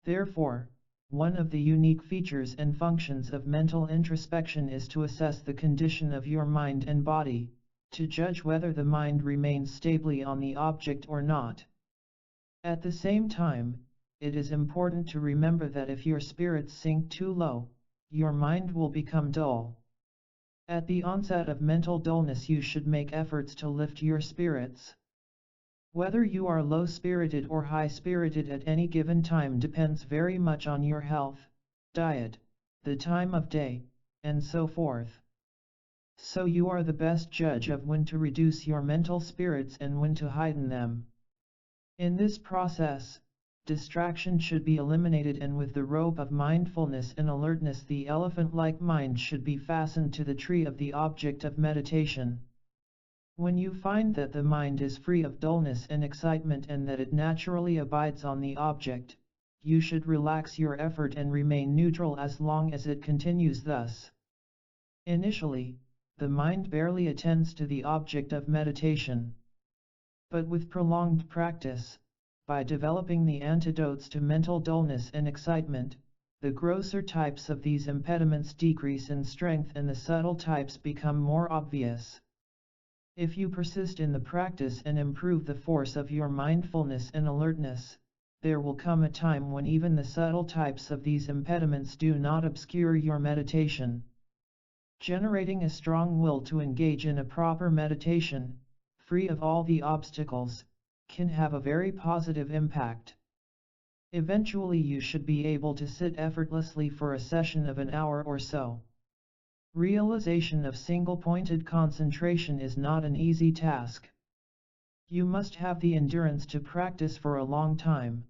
A: Therefore, one of the unique features and functions of mental introspection is to assess the condition of your mind and body, to judge whether the mind remains stably on the object or not. At the same time, it is important to remember that if your spirits sink too low, your mind will become dull. At the onset of mental dullness, you should make efforts to lift your spirits. Whether you are low-spirited or high-spirited at any given time depends very much on your health, diet, the time of day, and so forth. So you are the best judge of when to reduce your mental spirits and when to heighten them. In this process, distraction should be eliminated, and with the rope of mindfulness and alertness, the elephant-like mind should be fastened to the tree of the object of meditation. When you find that the mind is free of dullness and excitement and that it naturally abides on the object, you should relax your effort and remain neutral as long as it continues thus. Initially, the mind barely attends to the object of meditation. But with prolonged practice, by developing the antidotes to mental dullness and excitement, the grosser types of these impediments decrease in strength and the subtle types become more obvious. If you persist in the practice and improve the force of your mindfulness and alertness, there will come a time when even the subtle types of these impediments do not obscure your meditation. Generating a strong will to engage in a proper meditation, free of all the obstacles, can have a very positive impact. Eventually you should be able to sit effortlessly for a session of an hour or so. Realization of single-pointed concentration is not an easy task. You must have the endurance to practice for a long time.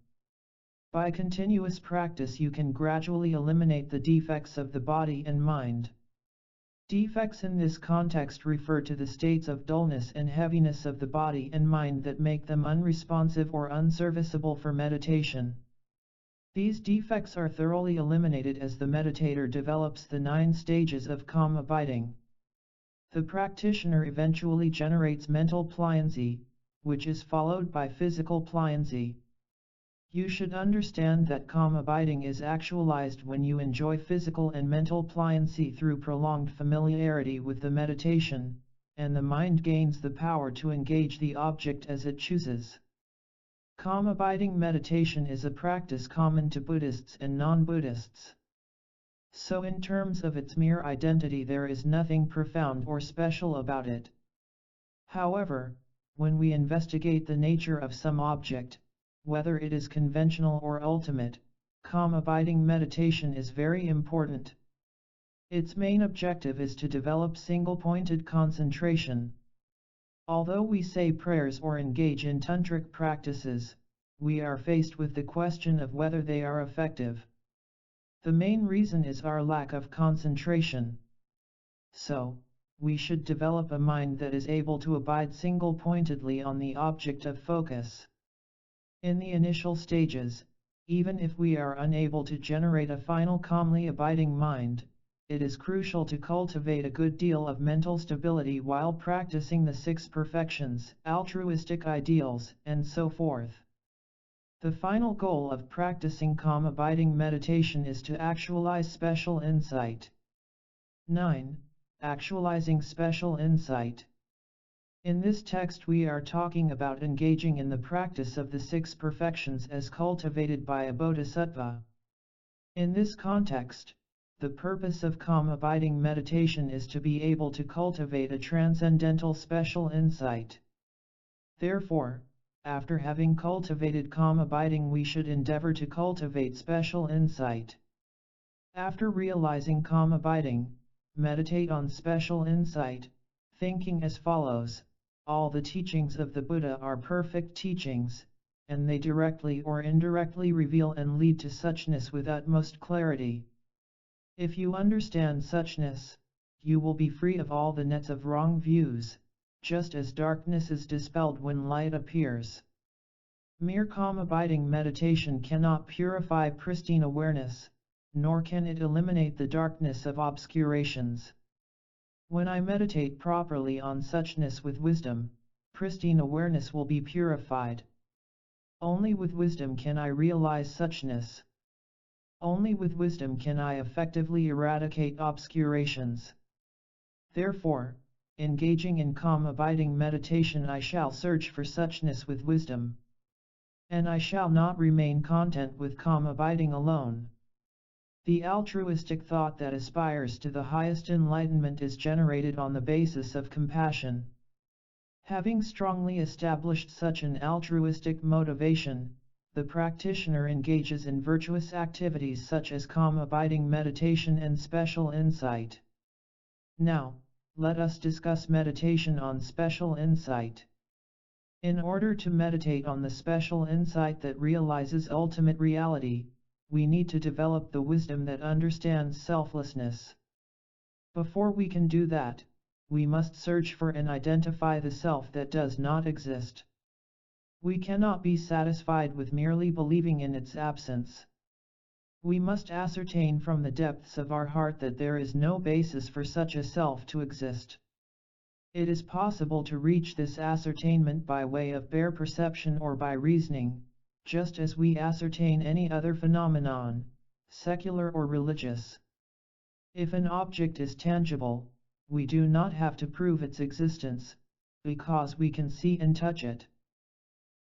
A: By continuous practice you can gradually eliminate the defects of the body and mind. Defects in this context refer to the states of dullness and heaviness of the body and mind that make them unresponsive or unserviceable for meditation. These defects are thoroughly eliminated as the meditator develops the 9 stages of calm abiding. The practitioner eventually generates mental pliancy, which is followed by physical pliancy. You should understand that calm abiding is actualized when you enjoy physical and mental pliancy through prolonged familiarity with the meditation, and the mind gains the power to engage the object as it chooses. Calm abiding meditation is a practice common to Buddhists and non-Buddhists. So in terms of its mere identity there is nothing profound or special about it. However, when we investigate the nature of some object, whether it is conventional or ultimate, calm abiding meditation is very important. Its main objective is to develop single-pointed concentration. Although we say prayers or engage in tantric practices, we are faced with the question of whether they are effective. The main reason is our lack of concentration. So, we should develop a mind that is able to abide single-pointedly on the object of focus. In the initial stages, even if we are unable to generate a final calmly abiding mind, it is crucial to cultivate a good deal of mental stability while practicing the 6 perfections, altruistic ideals, and so forth. The final goal of practicing calm abiding meditation is to actualize special insight. 9. Actualizing special insight. In this text we are talking about engaging in the practice of the 6 perfections as cultivated by a bodhisattva. In this context, the purpose of calm abiding meditation is to be able to cultivate a transcendental special insight. Therefore, after having cultivated calm abiding we should endeavor to cultivate special insight. After realizing calm abiding, meditate on special insight, thinking as follows: all the teachings of the Buddha are perfect teachings, and they directly or indirectly reveal and lead to suchness with utmost clarity. If you understand suchness, you will be free of all the nets of wrong views, just as darkness is dispelled when light appears. Mere calm abiding meditation cannot purify pristine awareness, nor can it eliminate the darkness of obscurations. When I meditate properly on suchness with wisdom, pristine awareness will be purified. Only with wisdom can I realize suchness. Only with wisdom can I effectively eradicate obscurations. Therefore, engaging in calm abiding meditation I shall search for suchness with wisdom. And I shall not remain content with calm abiding alone. The altruistic thought that aspires to the highest enlightenment is generated on the basis of compassion. Having strongly established such an altruistic motivation, the practitioner engages in virtuous activities such as calm abiding meditation and special insight. Now, let us discuss meditation on special insight. In order to meditate on the special insight that realizes ultimate reality, we need to develop the wisdom that understands selflessness. Before we can do that, we must search for and identify the self that does not exist. We cannot be satisfied with merely believing in its absence. We must ascertain from the depths of our heart that there is no basis for such a self to exist. It is possible to reach this ascertainment by way of bare perception or by reasoning, just as we ascertain any other phenomenon, secular or religious. If an object is tangible, we do not have to prove its existence, because we can see and touch it.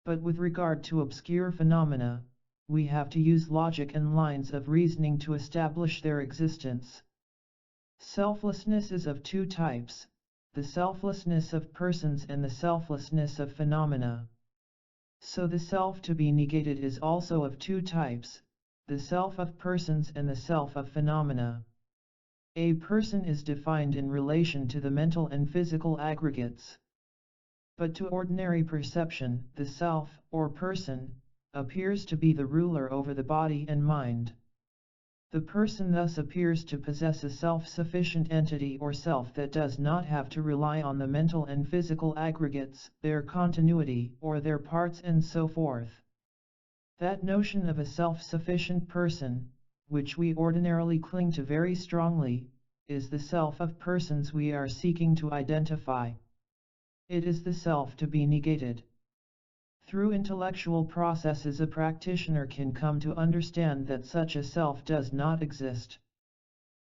A: But with regard to obscure phenomena, we have to use logic and lines of reasoning to establish their existence. Selflessness is of 2 types, the selflessness of persons and the selflessness of phenomena. So the self to be negated is also of 2 types, the self of persons and the self of phenomena. A person is defined in relation to the mental and physical aggregates. But to ordinary perception, the self, or person, appears to be the ruler over the body and mind. The person thus appears to possess a self-sufficient entity or self that does not have to rely on the mental and physical aggregates, their continuity, or their parts and so forth. That notion of a self-sufficient person, which we ordinarily cling to very strongly, is the self of persons we are seeking to identify. It is the self to be negated. Through intellectual processes, a practitioner can come to understand that such a self does not exist.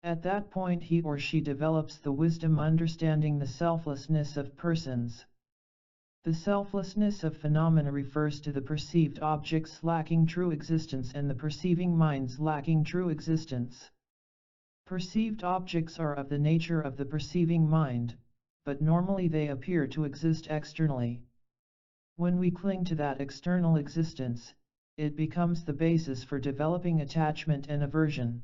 A: At that point he or she develops the wisdom understanding the selflessness of persons. The selflessness of phenomena refers to the perceived objects lacking true existence and the perceiving minds lacking true existence. Perceived objects are of the nature of the perceiving mind, but normally they appear to exist externally. When we cling to that external existence, it becomes the basis for developing attachment and aversion.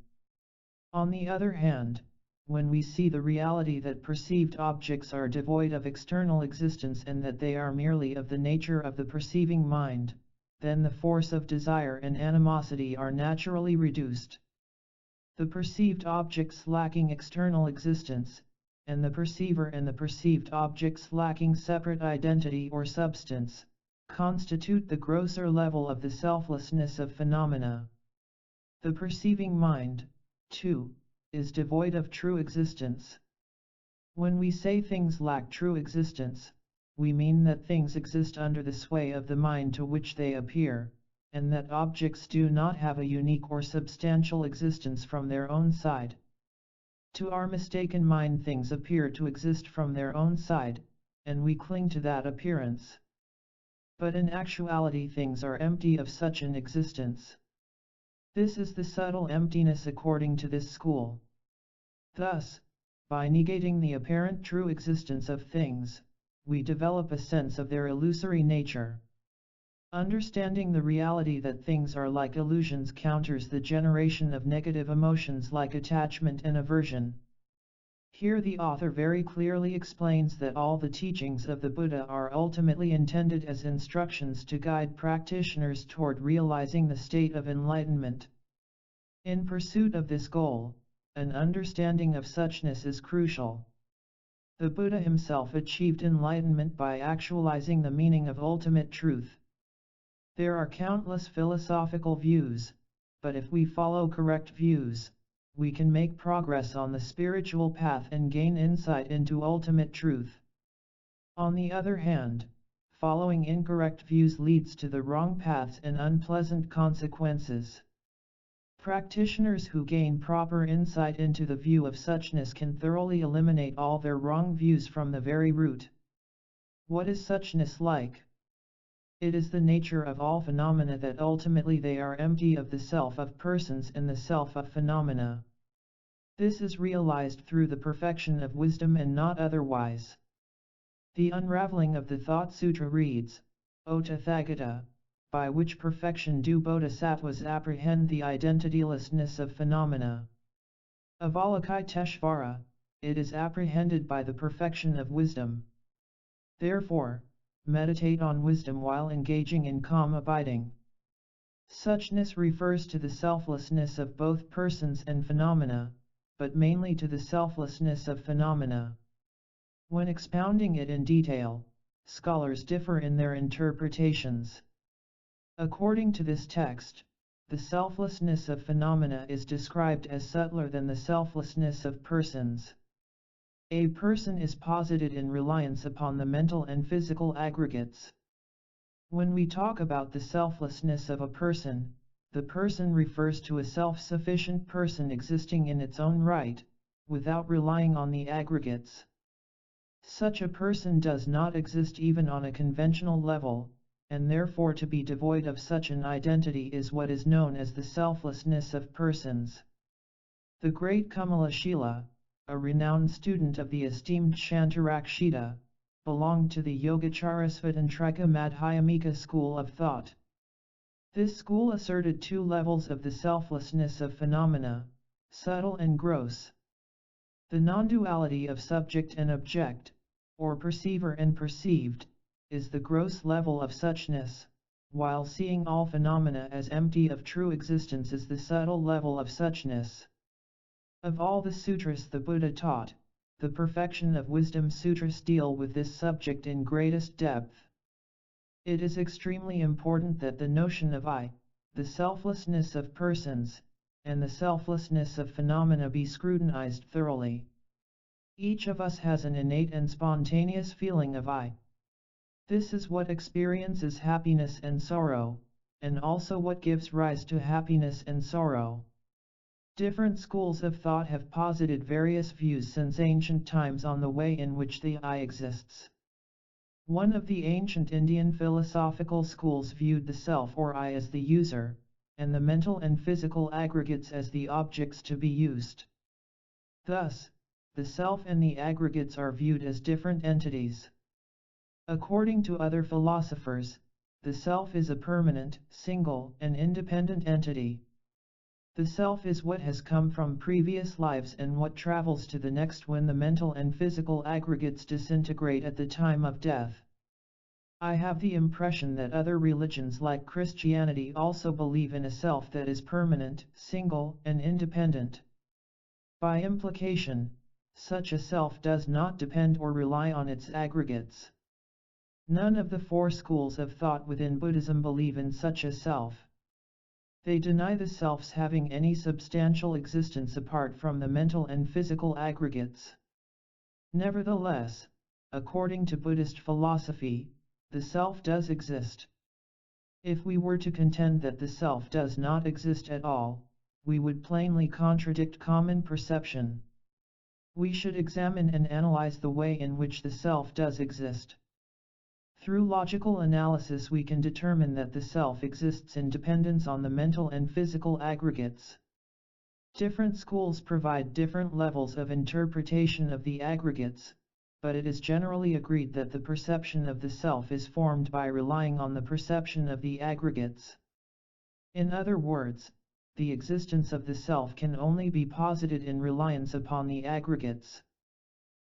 A: On the other hand, when we see the reality that perceived objects are devoid of external existence and that they are merely of the nature of the perceiving mind, then the force of desire and animosity are naturally reduced. The perceived objects lacking external existence, and the perceiver and the perceived objects lacking separate identity or substance, constitute the grosser level of the selflessness of phenomena. The perceiving mind, too, is devoid of true existence. When we say things lack true existence, we mean that things exist under the sway of the mind to which they appear, and that objects do not have a unique or substantial existence from their own side. To our mistaken mind things appear to exist from their own side, and we cling to that appearance. But in actuality things are empty of such an existence. This is the subtle emptiness according to this school. Thus, by negating the apparent true existence of things, we develop a sense of their illusory nature. Understanding the reality that things are like illusions counters the generation of negative emotions like attachment and aversion. Here the author very clearly explains that all the teachings of the Buddha are ultimately intended as instructions to guide practitioners toward realizing the state of enlightenment. In pursuit of this goal, an understanding of suchness is crucial. The Buddha himself achieved enlightenment by actualizing the meaning of ultimate truth. There are countless philosophical views, but if we follow correct views, we can make progress on the spiritual path and gain insight into ultimate truth. On the other hand, following incorrect views leads to the wrong paths and unpleasant consequences. Practitioners who gain proper insight into the view of suchness can thoroughly eliminate all their wrong views from the very root. What is suchness like? It is the nature of all phenomena that ultimately they are empty of the self of persons and the self of phenomena. This is realized through the perfection of wisdom and not otherwise. The unraveling of the Thought Sutra reads, O Tathagata, by which perfection do bodhisattvas apprehend the identitylessness of phenomena. Avalokiteshvara, it is apprehended by the perfection of wisdom. Therefore, meditate on wisdom while engaging in calm abiding. Suchness refers to the selflessness of both persons and phenomena, but mainly to the selflessness of phenomena. When expounding it in detail, scholars differ in their interpretations. According to this text, the selflessness of phenomena is described as subtler than the selflessness of persons. A person is posited in reliance upon the mental and physical aggregates. When we talk about the selflessness of a person, the person refers to a self-sufficient person existing in its own right, without relying on the aggregates. Such a person does not exist even on a conventional level, and therefore to be devoid of such an identity is what is known as the selflessness of persons. The great Kamalashila, a renowned student of the esteemed Shantarakshita, belonged to the Yogacharasvatantrika Madhyamika school of thought. This school asserted two levels of the selflessness of phenomena, subtle and gross. The non-duality of subject and object, or perceiver and perceived, is the gross level of suchness, while seeing all phenomena as empty of true existence is the subtle level of suchness. Of all the sutras the Buddha taught, the Perfection of Wisdom sutras deal with this subject in greatest depth. It is extremely important that the notion of I, the selflessness of persons, and the selflessness of phenomena be scrutinized thoroughly. Each of us has an innate and spontaneous feeling of I. This is what experiences happiness and sorrow, and also what gives rise to happiness and sorrow. Different schools of thought have posited various views since ancient times on the way in which the I exists. One of the ancient Indian philosophical schools viewed the self or I as the user, and the mental and physical aggregates as the objects to be used. Thus, the self and the aggregates are viewed as different entities. According to other philosophers, the self is a permanent, single, and independent entity. The self is what has come from previous lives and what travels to the next when the mental and physical aggregates disintegrate at the time of death. I have the impression that other religions like Christianity also believe in a self that is permanent, single, and independent. By implication, such a self does not depend or rely on its aggregates. None of the four schools of thought within Buddhism believe in such a self. They deny the self's having any substantial existence apart from the mental and physical aggregates. Nevertheless, according to Buddhist philosophy, the self does exist. If we were to contend that the self does not exist at all, we would plainly contradict common perception. We should examine and analyze the way in which the self does exist. Through logical analysis we can determine that the self exists in dependence on the mental and physical aggregates. Different schools provide different levels of interpretation of the aggregates, but it is generally agreed that the perception of the self is formed by relying on the perception of the aggregates. In other words, the existence of the self can only be posited in reliance upon the aggregates.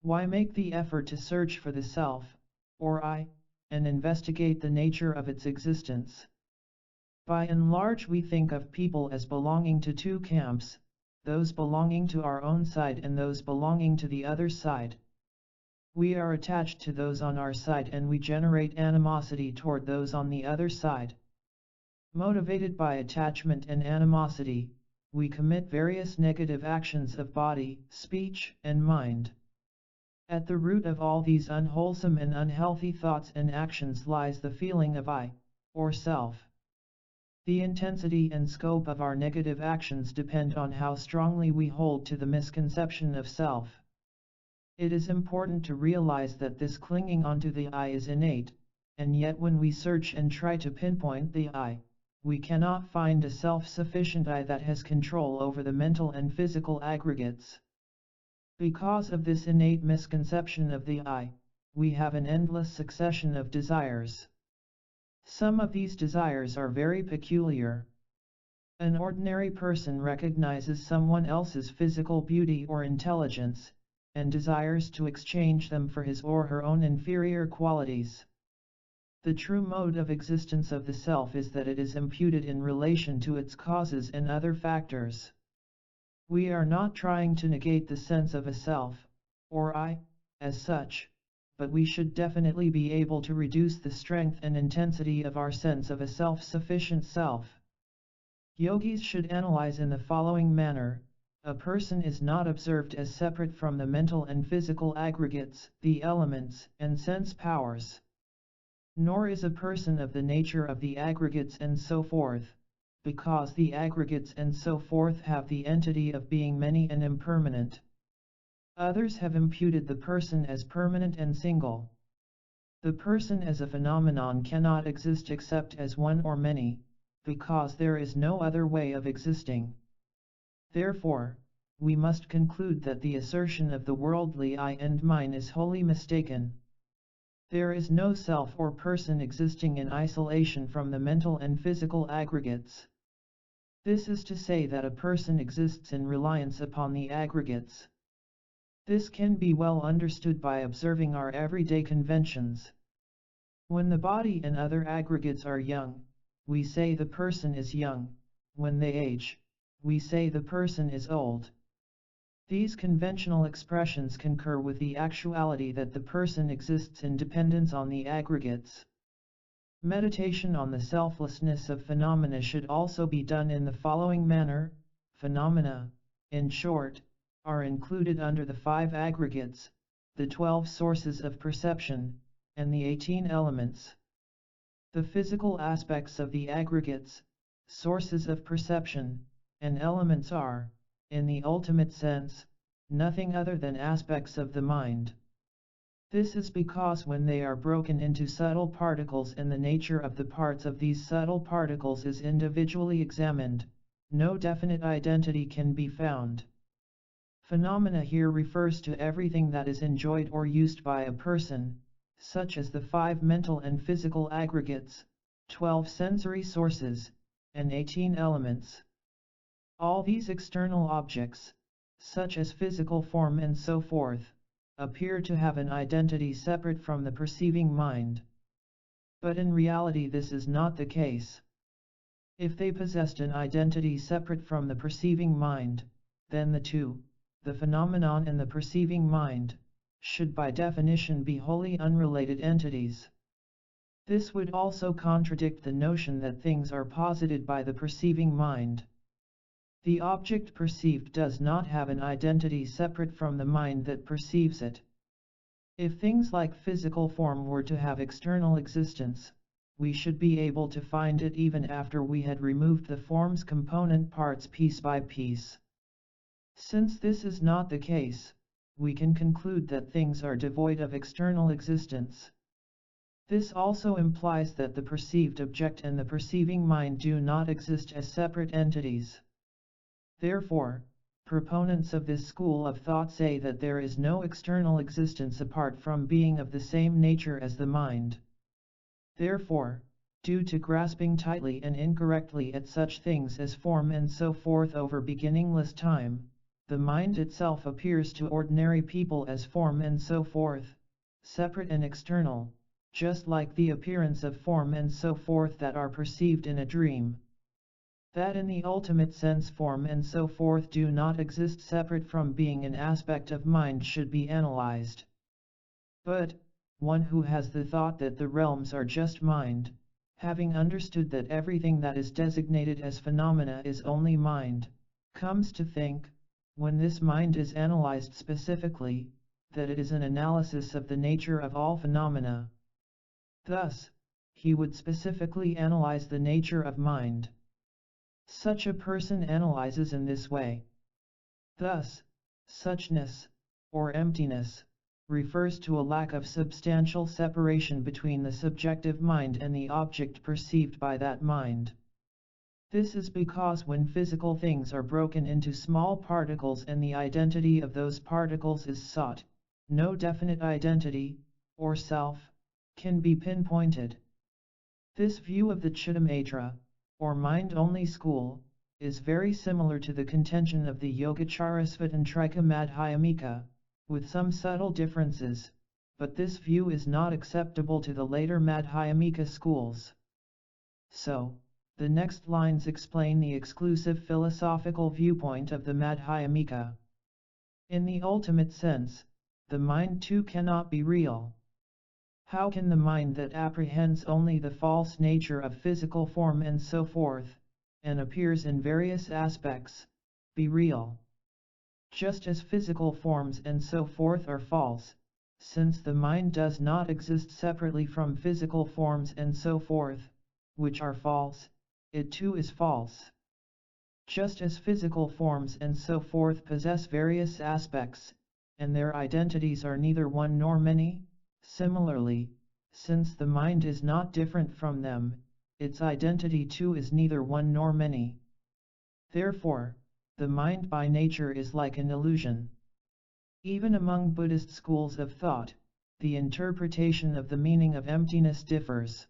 A: Why make the effort to search for the self, or I, and investigate the nature of its existence? By and large we think of people as belonging to two camps, those belonging to our own side and those belonging to the other side. We are attached to those on our side and we generate animosity toward those on the other side. Motivated by attachment and animosity, we commit various negative actions of body, speech, and mind. At the root of all these unwholesome and unhealthy thoughts and actions lies the feeling of I, or self. The intensity and scope of our negative actions depend on how strongly we hold to the misconception of self. It is important to realize that this clinging onto the I is innate, and yet when we search and try to pinpoint the I, we cannot find a self-sufficient I that has control over the mental and physical aggregates. Because of this innate misconception of the I, we have an endless succession of desires. Some of these desires are very peculiar. An ordinary person recognizes someone else's physical beauty or intelligence, and desires to exchange them for his or her own inferior qualities. The true mode of existence of the self is that it is imputed in relation to its causes and other factors. We are not trying to negate the sense of a self, or I, as such, but we should definitely be able to reduce the strength and intensity of our sense of a self-sufficient self. Yogis should analyze in the following manner: a person is not observed as separate from the mental and physical aggregates, the elements, and sense powers. Nor is a person of the nature of the aggregates and so forth, because the aggregates and so forth have the entity of being many and impermanent. Others have imputed the person as permanent and single. The person as a phenomenon cannot exist except as one or many, because there is no other way of existing. Therefore, we must conclude that the assertion of the worldly I and mine is wholly mistaken. There is no self or person existing in isolation from the mental and physical aggregates. This is to say that a person exists in reliance upon the aggregates. This can be well understood by observing our everyday conventions. When the body and other aggregates are young, we say the person is young. When they age, we say the person is old. These conventional expressions concur with the actuality that the person exists in dependence on the aggregates. Meditation on the selflessness of phenomena should also be done in the following manner. Phenomena, in short, are included under the 5 aggregates, the 12 sources of perception, and the 18 elements. The physical aspects of the aggregates, sources of perception, and elements are, in the ultimate sense, nothing other than aspects of the mind. This is because when they are broken into subtle particles and the nature of the parts of these subtle particles is individually examined, no definite identity can be found. Phenomena here refers to everything that is enjoyed or used by a person, such as the 5 mental and physical aggregates, 12 sensory sources, and 18 elements. All these external objects, such as physical form and so forth, appear to have an identity separate from the perceiving mind. But in reality this is not the case. If they possessed an identity separate from the perceiving mind, then the two, the phenomenon and the perceiving mind, should by definition be wholly unrelated entities. This would also contradict the notion that things are posited by the perceiving mind. The object perceived does not have an identity separate from the mind that perceives it. If things like physical form were to have external existence, we should be able to find it even after we had removed the form's component parts piece by piece. Since this is not the case, we can conclude that things are devoid of external existence. This also implies that the perceived object and the perceiving mind do not exist as separate entities. Therefore, proponents of this school of thought say that there is no external existence apart from being of the same nature as the mind. Therefore, due to grasping tightly and incorrectly at such things as form and so forth over beginningless time, the mind itself appears to ordinary people as form and so forth, separate and external, just like the appearance of form and so forth that are perceived in a dream. That in the ultimate sense form and so forth do not exist separate from being an aspect of mind should be analyzed. But, one who has the thought that the realms are just mind, having understood that everything that is designated as phenomena is only mind, comes to think, when this mind is analyzed specifically, that it is an analysis of the nature of all phenomena. Thus, he would specifically analyze the nature of mind. Such a person analyzes in this way. Thus, suchness, or emptiness, refers to a lack of substantial separation between the subjective mind and the object perceived by that mind. This is because when physical things are broken into small particles and the identity of those particles is sought, no definite identity, or self, can be pinpointed. This view of the Chittamatra, or mind-only school, is very similar to the contention of the Yogacarasvatantrika Madhyamika, with some subtle differences, but this view is not acceptable to the later Madhyamika schools. So, the next lines explain the exclusive philosophical viewpoint of the Madhyamika. In the ultimate sense, the mind too cannot be real. How can the mind that apprehends only the false nature of physical form and so forth, and appears in various aspects, be real? Just as physical forms and so forth are false, since the mind does not exist separately from physical forms and so forth, which are false, it too is false. Just as physical forms and so forth possess various aspects, and their identities are neither one nor many, similarly, since the mind is not different from them, its identity too is neither one nor many. Therefore, the mind by nature is like an illusion. Even among Buddhist schools of thought, the interpretation of the meaning of emptiness differs.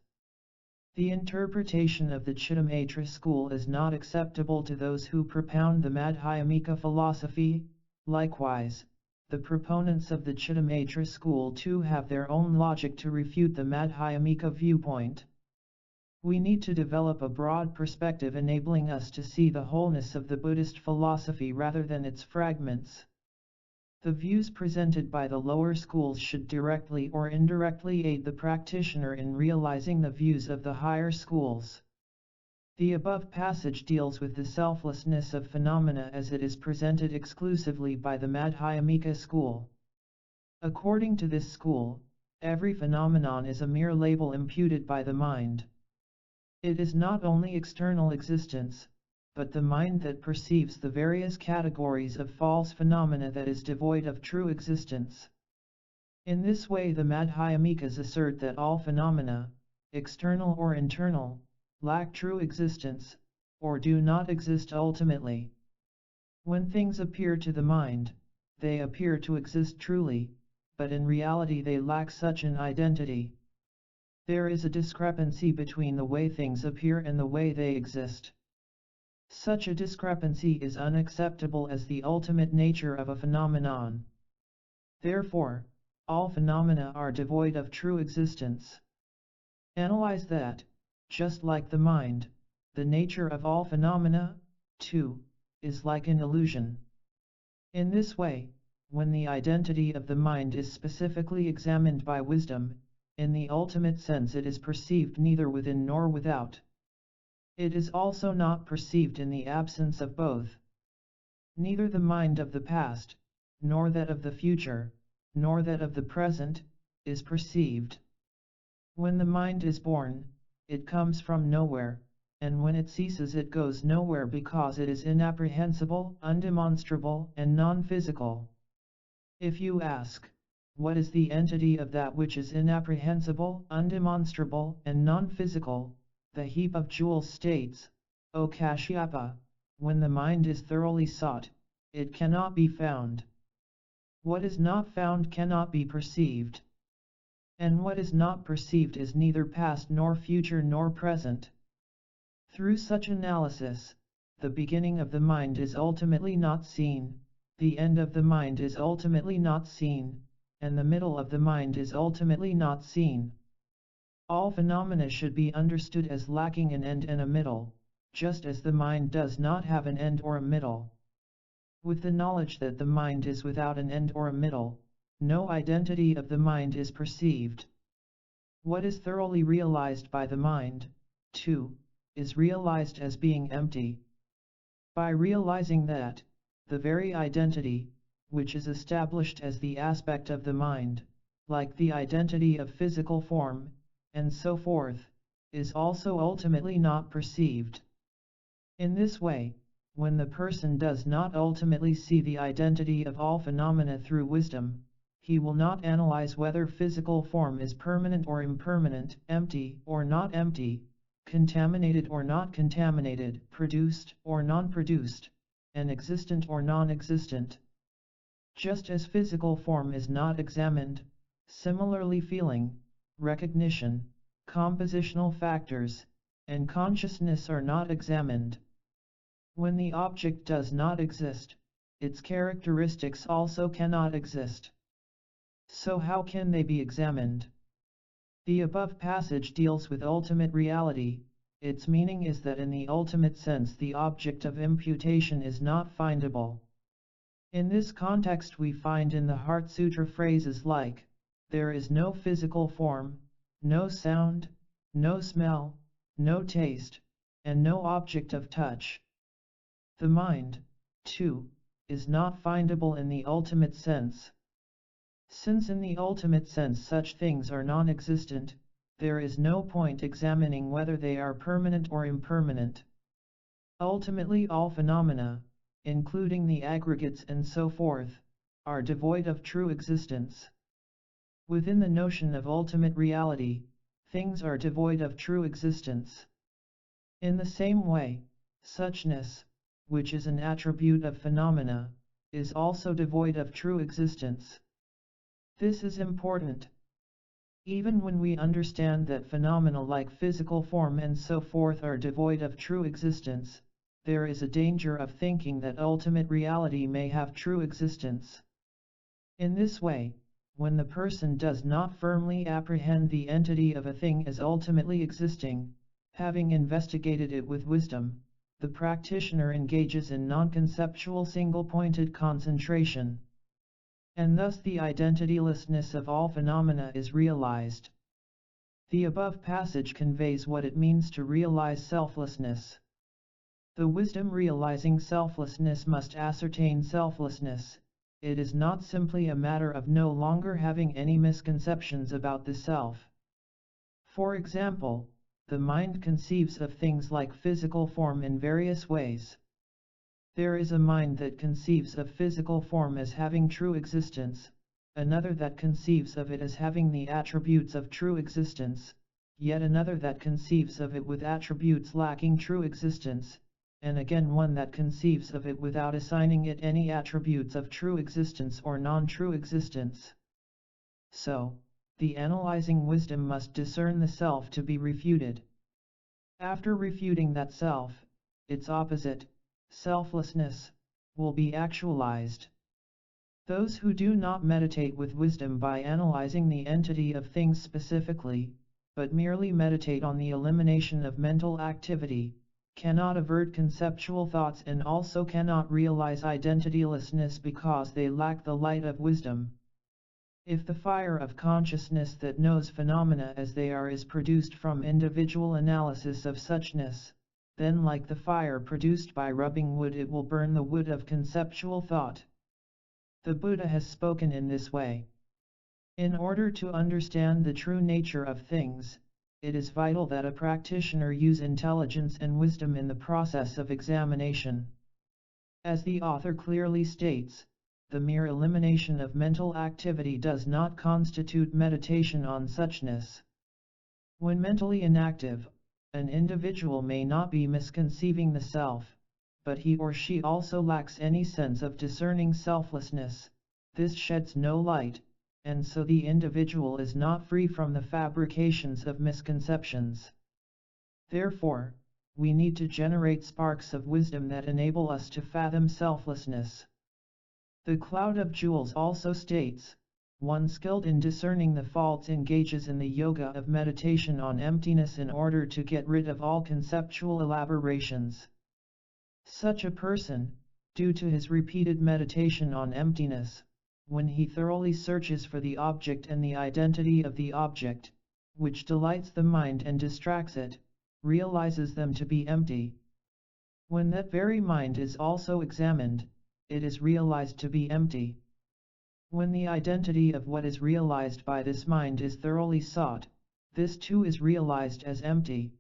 A: The interpretation of the Chittamatra school is not acceptable to those who propound the Madhyamika philosophy. Likewise, the proponents of the Chittamatra school too have their own logic to refute the Madhyamika viewpoint. We need to develop a broad perspective enabling us to see the wholeness of the Buddhist philosophy rather than its fragments. The views presented by the lower schools should directly or indirectly aid the practitioner in realizing the views of the higher schools. The above passage deals with the selflessness of phenomena as it is presented exclusively by the Madhyamika school. According to this school, every phenomenon is a mere label imputed by the mind. It is not only external existence, but the mind that perceives the various categories of false phenomena that is devoid of true existence. In this way the Madhyamikas assert that all phenomena, external or internal, lack true existence, or do not exist ultimately. When things appear to the mind, they appear to exist truly, but in reality they lack such an identity. There is a discrepancy between the way things appear and the way they exist. Such a discrepancy is unacceptable as the ultimate nature of a phenomenon. Therefore, all phenomena are devoid of true existence. Analyze that, just like the mind, the nature of all phenomena, too, is like an illusion. In this way, when the identity of the mind is specifically examined by wisdom, in the ultimate sense it is perceived neither within nor without. It is also not perceived in the absence of both. Neither the mind of the past, nor that of the future, nor that of the present, is perceived. When the mind is born, it comes from nowhere, and when it ceases it goes nowhere because it is inapprehensible, undemonstrable, and non-physical. If you ask, what is the entity of that which is inapprehensible, undemonstrable, and non-physical? The heap of jewels states, O Kashyapa, when the mind is thoroughly sought, it cannot be found. What is not found cannot be perceived. And what is not perceived is neither past nor future nor present. Through such analysis, the beginning of the mind is ultimately not seen, the end of the mind is ultimately not seen, and the middle of the mind is ultimately not seen. All phenomena should be understood as lacking an end and a middle, just as the mind does not have an end or a middle. With the knowledge that the mind is without an end or a middle, no identity of the mind is perceived. What is thoroughly realized by the mind, too, is realized as being empty. By realizing that, the very identity, which is established as the aspect of the mind, like the identity of physical form, and so forth, is also ultimately not perceived. In this way, when the person does not ultimately see the identity of all phenomena through wisdom, he will not analyze whether physical form is permanent or impermanent, empty or not empty, contaminated or not contaminated, produced or non-produced, and existent or non-existent. Just as physical form is not examined, similarly feeling, recognition, compositional factors, and consciousness are not examined. When the object does not exist, its characteristics also cannot exist. So how can they be examined? The above passage deals with ultimate reality. Its meaning is that in the ultimate sense the object of imputation is not findable. In this context we find in the Heart Sutra phrases like, there is no physical form, no sound, no smell, no taste, and no object of touch. The mind, too, is not findable in the ultimate sense. Since in the ultimate sense such things are non-existent, there is no point examining whether they are permanent or impermanent. Ultimately all phenomena, including the aggregates and so forth, are devoid of true existence. Within the notion of ultimate reality, things are devoid of true existence. In the same way, suchness, which is an attribute of phenomena, is also devoid of true existence. This is important. Even when we understand that phenomena like physical form and so forth are devoid of true existence, there is a danger of thinking that ultimate reality may have true existence. In this way, when the person does not firmly apprehend the entity of a thing as ultimately existing, having investigated it with wisdom, the practitioner engages in non-conceptual single-pointed concentration. And thus the identitylessness of all phenomena is realized. The above passage conveys what it means to realize selflessness. The wisdom realizing selflessness must ascertain selflessness. It is not simply a matter of no longer having any misconceptions about the self. For example, the mind conceives of things like physical form in various ways. There is a mind that conceives of physical form as having true existence, another that conceives of it as having the attributes of true existence, yet another that conceives of it with attributes lacking true existence, and again one that conceives of it without assigning it any attributes of true existence or non-true existence. So, the analyzing wisdom must discern the self to be refuted. After refuting that self, its opposite, selflessness, will be actualized. Those who do not meditate with wisdom by analyzing the entity of things specifically, but merely meditate on the elimination of mental activity, cannot avert conceptual thoughts and also cannot realize identitylessness because they lack the light of wisdom. If the fire of consciousness that knows phenomena as they are is produced from individual analysis of suchness, then like the fire produced by rubbing wood it will burn the wood of conceptual thought. The Buddha has spoken in this way. In order to understand the true nature of things, it is vital that a practitioner use intelligence and wisdom in the process of examination. As the author clearly states, the mere elimination of mental activity does not constitute meditation on suchness. When mentally inactive, an individual may not be misconceiving the self, but he or she also lacks any sense of discerning selflessness. This sheds no light, and so the individual is not free from the fabrications of misconceptions. Therefore, we need to generate sparks of wisdom that enable us to fathom selflessness. The Cloud of Jewels also states, one skilled in discerning the faults engages in the yoga of meditation on emptiness in order to get rid of all conceptual elaborations. Such a person, due to his repeated meditation on emptiness, when he thoroughly searches for the object and the identity of the object, which delights the mind and distracts it, realizes them to be empty. When that very mind is also examined, it is realized to be empty. When the identity of what is realized by this mind is thoroughly sought, this too is realized as empty.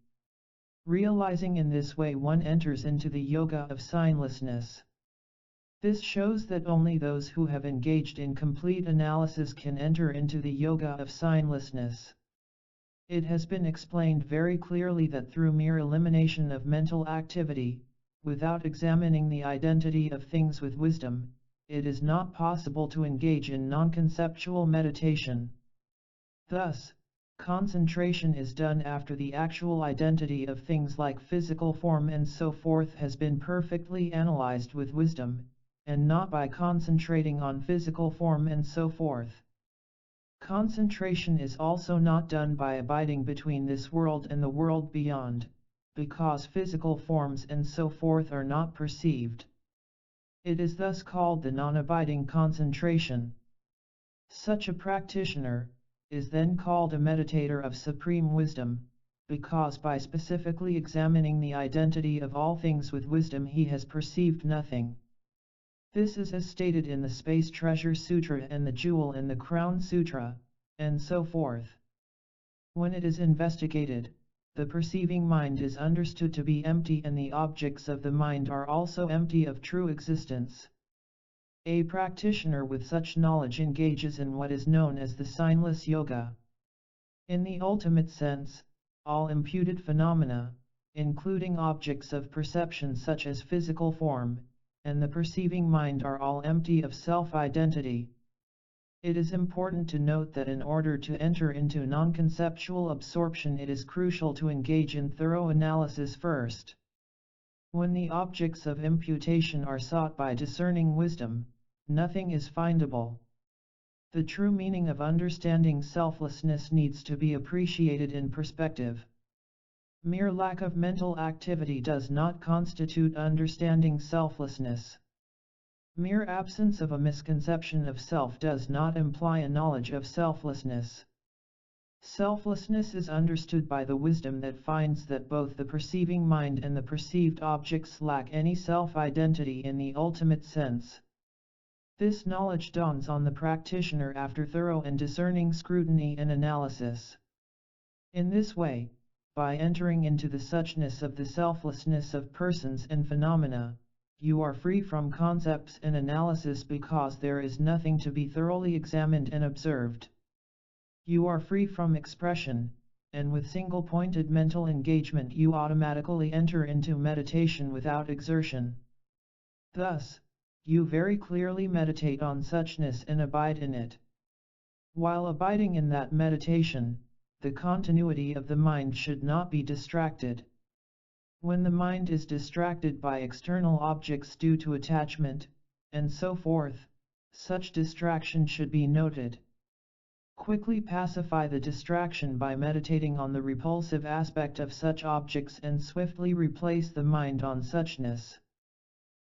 A: Realizing in this way one enters into the yoga of signlessness. This shows that only those who have engaged in complete analysis can enter into the yoga of signlessness. It has been explained very clearly that through mere elimination of mental activity, without examining the identity of things with wisdom, it is not possible to engage in non-conceptual meditation. Thus, concentration is done after the actual identity of things like physical form and so forth has been perfectly analyzed with wisdom, and not by concentrating on physical form and so forth. Concentration is also not done by abiding between this world and the world beyond, because physical forms and so forth are not perceived. It is thus called the non-abiding concentration. Such a practitioner is then called a meditator of supreme wisdom, because by specifically examining the identity of all things with wisdom he has perceived nothing. This is as stated in the Space Treasure Sutra and the Jewel and the Crown Sutra, and so forth. When it is investigated, the perceiving mind is understood to be empty and the objects of the mind are also empty of true existence. A practitioner with such knowledge engages in what is known as the signless yoga. In the ultimate sense, all imputed phenomena, including objects of perception such as physical form, and the perceiving mind are all empty of self-identity. It is important to note that in order to enter into non-conceptual absorption it is crucial to engage in thorough analysis first. When the objects of imputation are sought by discerning wisdom, nothing is findable. The true meaning of understanding selflessness needs to be appreciated in perspective. Mere lack of mental activity does not constitute understanding selflessness. Mere absence of a misconception of self does not imply a knowledge of selflessness. Selflessness is understood by the wisdom that finds that both the perceiving mind and the perceived objects lack any self-identity in the ultimate sense. This knowledge dawns on the practitioner after thorough and discerning scrutiny and analysis. In this way, by entering into the suchness of the selflessness of persons and phenomena, you are free from concepts and analysis because there is nothing to be thoroughly examined and observed. You are free from expression, and with single-pointed mental engagement you automatically enter into meditation without exertion. Thus, you very clearly meditate on suchness and abide in it. While abiding in that meditation, the continuity of the mind should not be distracted. When the mind is distracted by external objects due to attachment, and so forth, such distraction should be noted. Quickly pacify the distraction by meditating on the repulsive aspect of such objects and swiftly replace the mind on suchness.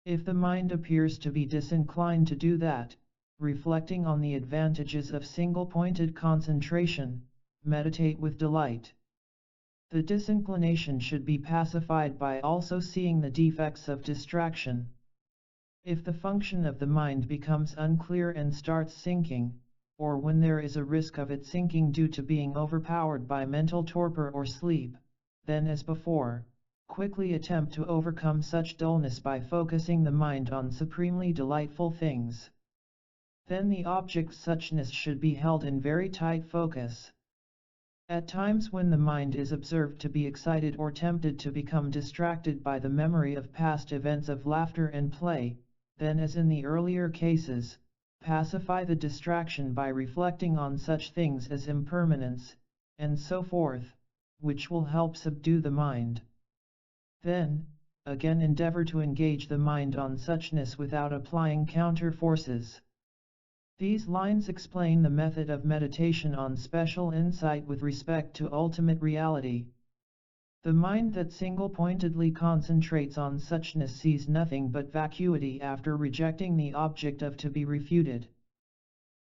A: If the mind appears to be disinclined to do that, reflecting on the advantages of single-pointed concentration, meditate with delight. The disinclination should be pacified by also seeing the defects of distraction. If the function of the mind becomes unclear and starts sinking, or when there is a risk of it sinking due to being overpowered by mental torpor or sleep, then as before, quickly attempt to overcome such dullness by focusing the mind on supremely delightful things. Then the object suchness should be held in very tight focus. At times when the mind is observed to be excited or tempted to become distracted by the memory of past events of laughter and play, then as in the earlier cases, pacify the distraction by reflecting on such things as impermanence, and so forth, which will help subdue the mind. Then, again endeavor to engage the mind on suchness without applying counter forces. These lines explain the method of meditation on special insight with respect to ultimate reality. The mind that single-pointedly concentrates on suchness sees nothing but vacuity after rejecting the object of to be refuted.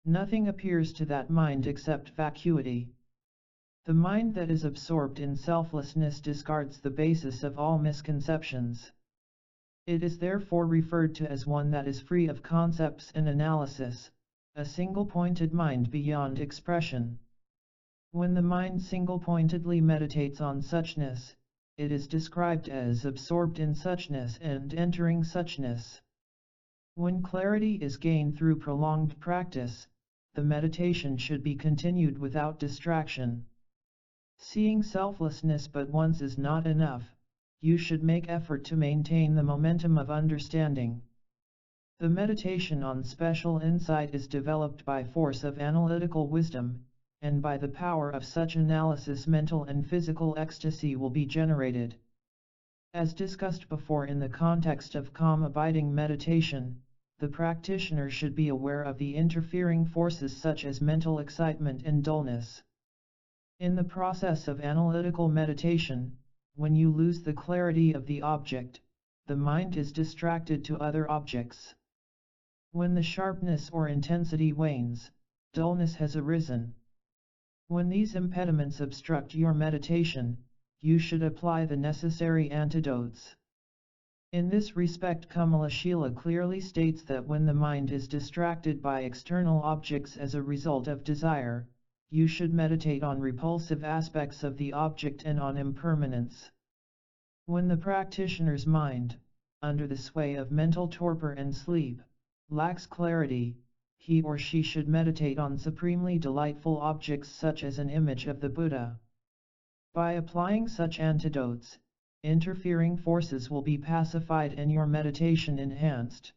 A: Nothing appears to that mind except vacuity. The mind that is absorbed in selflessness discards the basis of all misconceptions. It is therefore referred to as one that is free of concepts and analysis, a single-pointed mind beyond expression. When the mind single-pointedly meditates on suchness, it is described as absorbed in suchness and entering suchness. When clarity is gained through prolonged practice, the meditation should be continued without distraction. Seeing selflessness but once is not enough, you should make effort to maintain the momentum of understanding. The meditation on special insight is developed by force of analytical wisdom, and by the power of such analysis mental and physical ecstasy will be generated. As discussed before in the context of calm abiding meditation, the practitioner should be aware of the interfering forces such as mental excitement and dullness. In the process of analytical meditation, when you lose the clarity of the object, the mind is distracted to other objects. When the sharpness or intensity wanes, dullness has arisen. When these impediments obstruct your meditation, you should apply the necessary antidotes. In this respect, Kamalashila clearly states that when the mind is distracted by external objects as a result of desire, you should meditate on repulsive aspects of the object and on impermanence. When the practitioner's mind, under the sway of mental torpor and sleep, lacks clarity, he or she should meditate on supremely delightful objects such as an image of the Buddha. By applying such antidotes, interfering forces will be pacified and your meditation enhanced.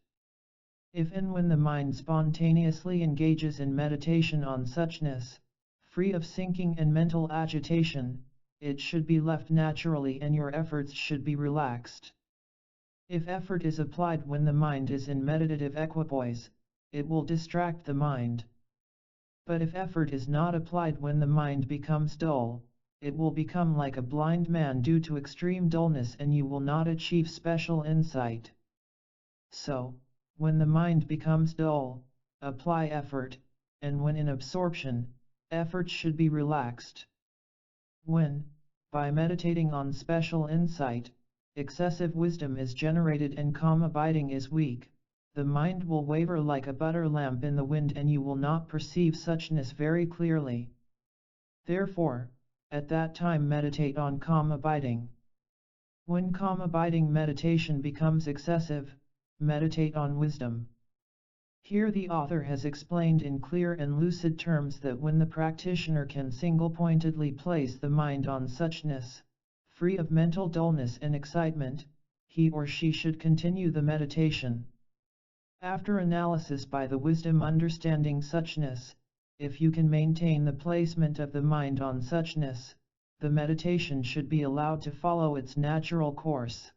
A: If and when the mind spontaneously engages in meditation on suchness, free of sinking and mental agitation, it should be left naturally and your efforts should be relaxed. If effort is applied when the mind is in meditative equipoise, it will distract the mind. But if effort is not applied when the mind becomes dull, it will become like a blind man due to extreme dullness and you will not achieve special insight. So, when the mind becomes dull, apply effort, and when in absorption, effort should be relaxed. When, by meditating on special insight, excessive wisdom is generated and calm abiding is weak, the mind will waver like a butter lamp in the wind and you will not perceive suchness very clearly. Therefore, at that time meditate on calm abiding. When calm abiding meditation becomes excessive, meditate on wisdom. Here the author has explained in clear and lucid terms that when the practitioner can single-pointedly place the mind on suchness, free of mental dullness and excitement, he or she should continue the meditation. After analysis by the wisdom understanding suchness, if you can maintain the placement of the mind on suchness, the meditation should be allowed to follow its natural course.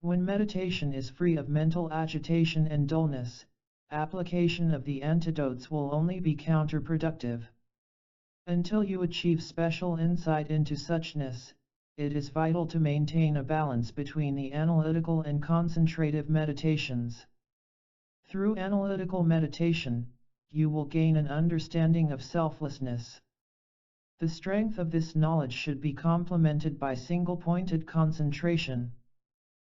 A: When meditation is free of mental agitation and dullness, application of the antidotes will only be counterproductive. Until you achieve special insight into suchness, it is vital to maintain a balance between the analytical and concentrative meditations. Through analytical meditation, you will gain an understanding of selflessness. The strength of this knowledge should be complemented by single-pointed concentration.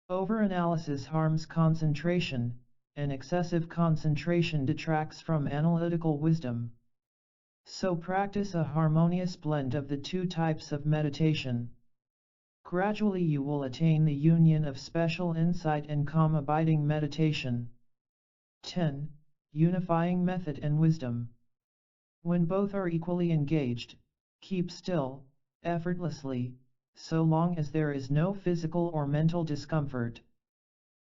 A: Overanalysis harms concentration, and excessive concentration detracts from analytical wisdom. So practice a harmonious blend of the two types of meditation. Gradually you will attain the union of special insight and calm abiding meditation. 10. Unifying method and wisdom. When both are equally engaged, keep still, effortlessly, so long as there is no physical or mental discomfort.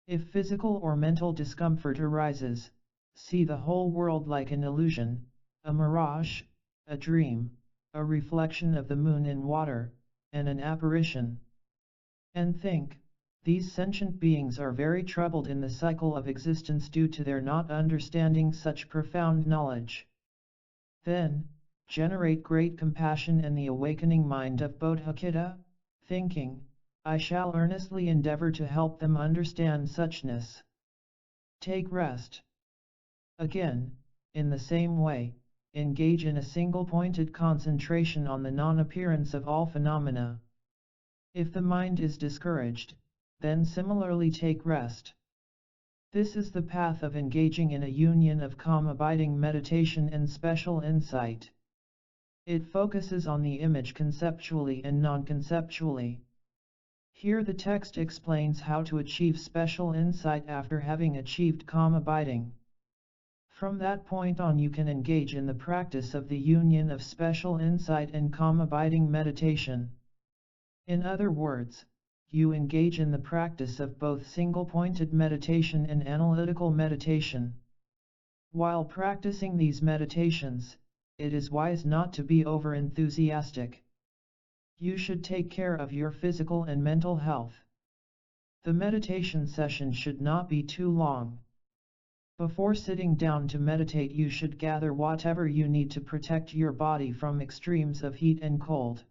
A: If physical or mental discomfort arises, see the whole world like an illusion, a mirage, a dream, a reflection of the moon in water, and an apparition. And think, these sentient beings are very troubled in the cycle of existence due to their not understanding such profound knowledge. Then, generate great compassion and the awakening mind of Bodhicitta, thinking, I shall earnestly endeavor to help them understand suchness. Take rest. Again, in the same way, engage in a single-pointed concentration on the non-appearance of all phenomena. If the mind is discouraged, then similarly take rest. This is the path of engaging in a union of calm abiding meditation and special insight. It focuses on the image conceptually and non-conceptually. Here the text explains how to achieve special insight after having achieved calm abiding. From that point on you can engage in the practice of the union of special insight and calm abiding meditation. In other words, you engage in the practice of both single-pointed meditation and analytical meditation. While practicing these meditations, it is wise not to be over-enthusiastic. You should take care of your physical and mental health. The meditation session should not be too long. Before sitting down to meditate you should gather whatever you need to protect your body from extremes of heat and cold.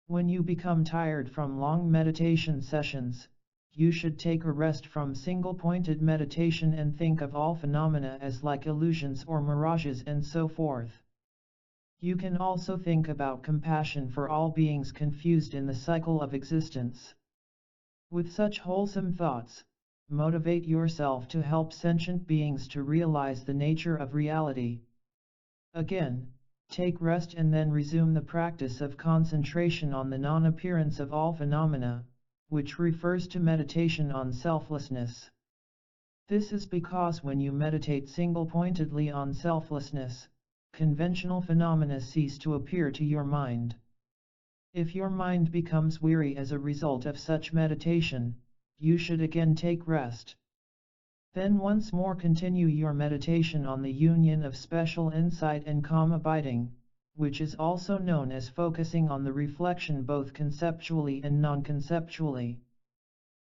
A: When you become tired from long meditation sessions, you should take a rest from single-pointed meditation and think of all phenomena as like illusions or mirages and so forth. You can also think about compassion for all beings confused in the cycle of existence. With such wholesome thoughts, motivate yourself to help sentient beings to realize the nature of reality. Again, take rest and then resume the practice of concentration on the non-appearance of all phenomena, which refers to meditation on selflessness. This is because when you meditate single-pointedly on selflessness, conventional phenomena cease to appear to your mind. If your mind becomes weary as a result of such meditation, you should again take rest. Then once more continue your meditation on the union of special insight and calm abiding, which is also known as focusing on the reflection both conceptually and non-conceptually.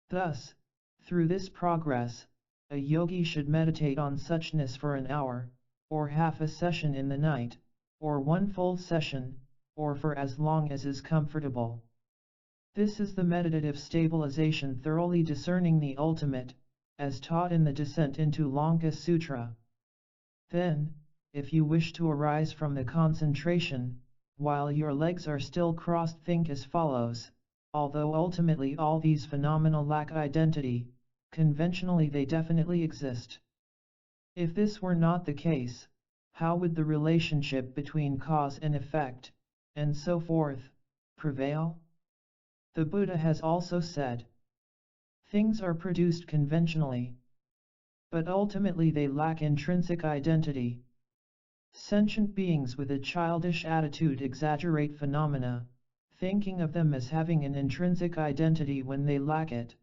A: Thus, through this progress, a yogi should meditate on suchness for an hour, or half a session in the night, or one full session, or for as long as is comfortable. This is the meditative stabilization thoroughly discerning the ultimate, as taught in the Descent into Lanka Sutra. Then, if you wish to arise from the concentration, while your legs are still crossed, think as follows: although ultimately all these phenomena lack identity, conventionally they definitely exist. If this were not the case, how would the relationship between cause and effect, and so forth, prevail? The Buddha has also said, things are produced conventionally, but ultimately they lack intrinsic identity. Sentient beings with a childish attitude exaggerate phenomena, thinking of them as having an intrinsic identity when they lack it.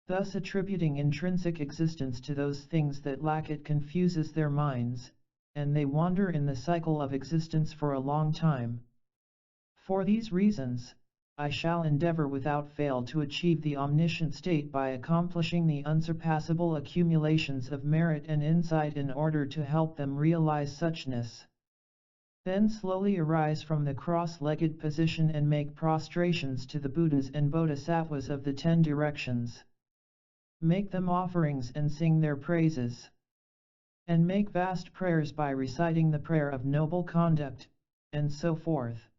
A: Thus attributing intrinsic existence to those things that lack it confuses their minds, and they wander in the cycle of existence for a long time. For these reasons, I shall endeavor without fail to achieve the omniscient state by accomplishing the unsurpassable accumulations of merit and insight in order to help them realize suchness. Then slowly arise from the cross-legged position and make prostrations to the Buddhas and Bodhisattvas of the 10 directions. Make them offerings and sing their praises. And make vast prayers by reciting the prayer of noble conduct, and so forth.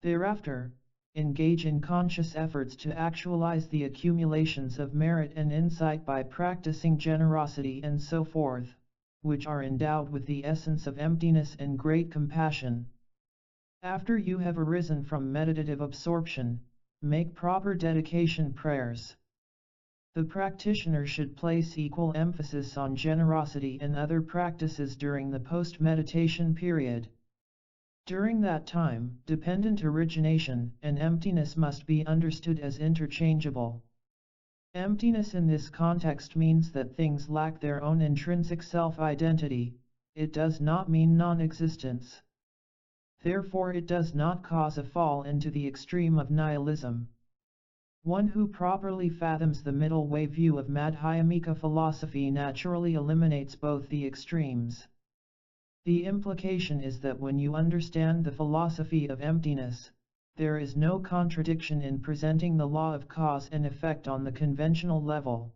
A: Thereafter, engage in conscious efforts to actualize the accumulations of merit and insight by practicing generosity and so forth, which are endowed with the essence of emptiness and great compassion. After you have arisen from meditative absorption, make proper dedication prayers. The practitioner should place equal emphasis on generosity and other practices during the post-meditation period. During that time, dependent origination and emptiness must be understood as interchangeable. Emptiness in this context means that things lack their own intrinsic self-identity. It does not mean non-existence. Therefore it does not cause a fall into the extreme of nihilism. One who properly fathoms the middle way view of Madhyamika philosophy naturally eliminates both the extremes. The implication is that when you understand the philosophy of emptiness, there is no contradiction in presenting the law of cause and effect on the conventional level.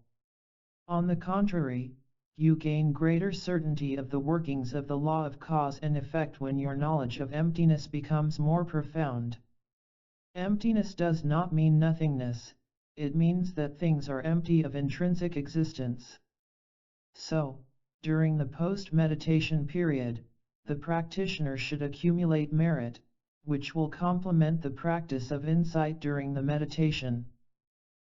A: On the contrary, you gain greater certainty of the workings of the law of cause and effect when your knowledge of emptiness becomes more profound. Emptiness does not mean nothingness, it means that things are empty of intrinsic existence. So, during the post-meditation period, the practitioner should accumulate merit, which will complement the practice of insight during the meditation.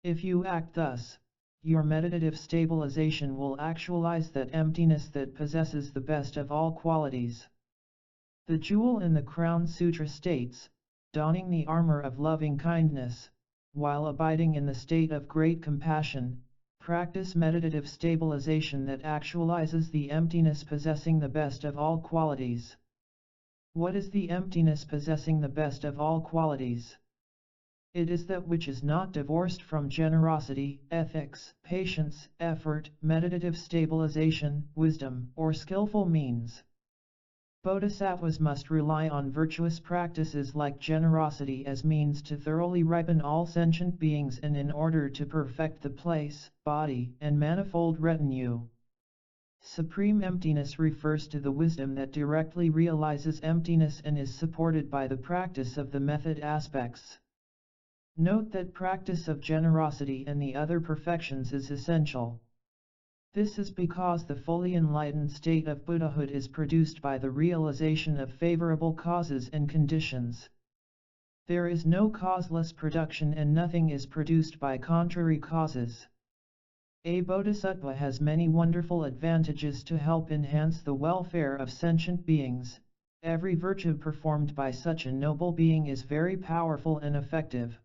A: If you act thus, your meditative stabilization will actualize that emptiness that possesses the best of all qualities. The Jewel in the Crown Sutra states, donning the armor of loving kindness, while abiding in the state of great compassion, practice meditative stabilization that actualizes the emptiness possessing the best of all qualities. What is the emptiness possessing the best of all qualities? It is that which is not divorced from generosity, ethics, patience, effort, meditative stabilization, wisdom, or skillful means. Bodhisattvas must rely on virtuous practices like generosity as means to thoroughly ripen all sentient beings and in order to perfect the place, body, and manifold retinue. Supreme emptiness refers to the wisdom that directly realizes emptiness and is supported by the practice of the method aspects. Note that practice of generosity and the other perfections is essential. This is because the fully enlightened state of Buddhahood is produced by the realization of favorable causes and conditions. There is no causeless production and nothing is produced by contrary causes. A bodhisattva has many wonderful advantages to help enhance the welfare of sentient beings. Every virtue performed by such a noble being is very powerful and effective.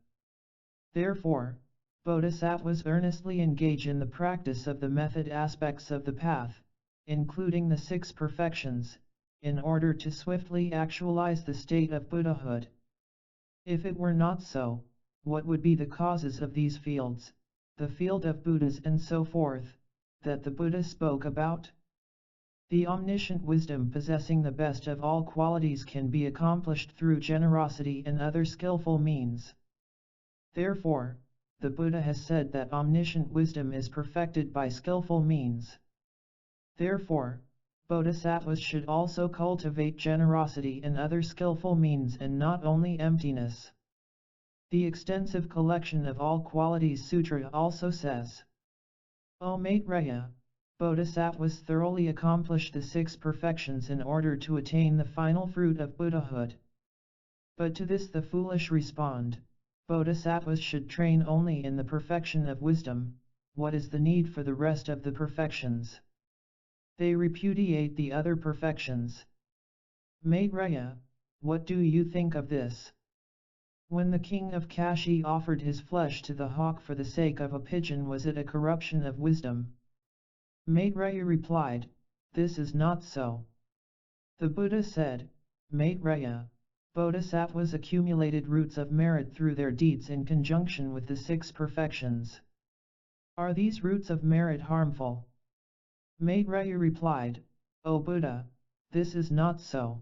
A: Therefore, bodhisattvas earnestly engage in the practice of the method aspects of the path, including the 6 perfections, in order to swiftly actualize the state of Buddhahood. If it were not so, what would be the causes of these fields, the field of Buddhas and so forth, that the Buddha spoke about? The omniscient wisdom possessing the best of all qualities can be accomplished through generosity and other skillful means. Therefore, the Buddha has said that omniscient wisdom is perfected by skillful means. Therefore, bodhisattvas should also cultivate generosity and other skillful means and not only emptiness. The extensive collection of all qualities sutra also says, O Maitreya, bodhisattvas thoroughly accomplish the 6 perfections in order to attain the final fruit of Buddhahood. But to this the foolish respond, bodhisattvas should train only in the perfection of wisdom. What is the need for the rest of the perfections? They repudiate the other perfections. Maitreya, what do you think of this? When the king of Kashi offered his flesh to the hawk for the sake of a pigeon, was it a corruption of wisdom? Maitreya replied, this is not so. The Buddha said, Maitreya, bodhisattvas accumulated roots of merit through their deeds in conjunction with the 6 perfections. Are these roots of merit harmful? Maitreya replied, O Buddha, this is not so.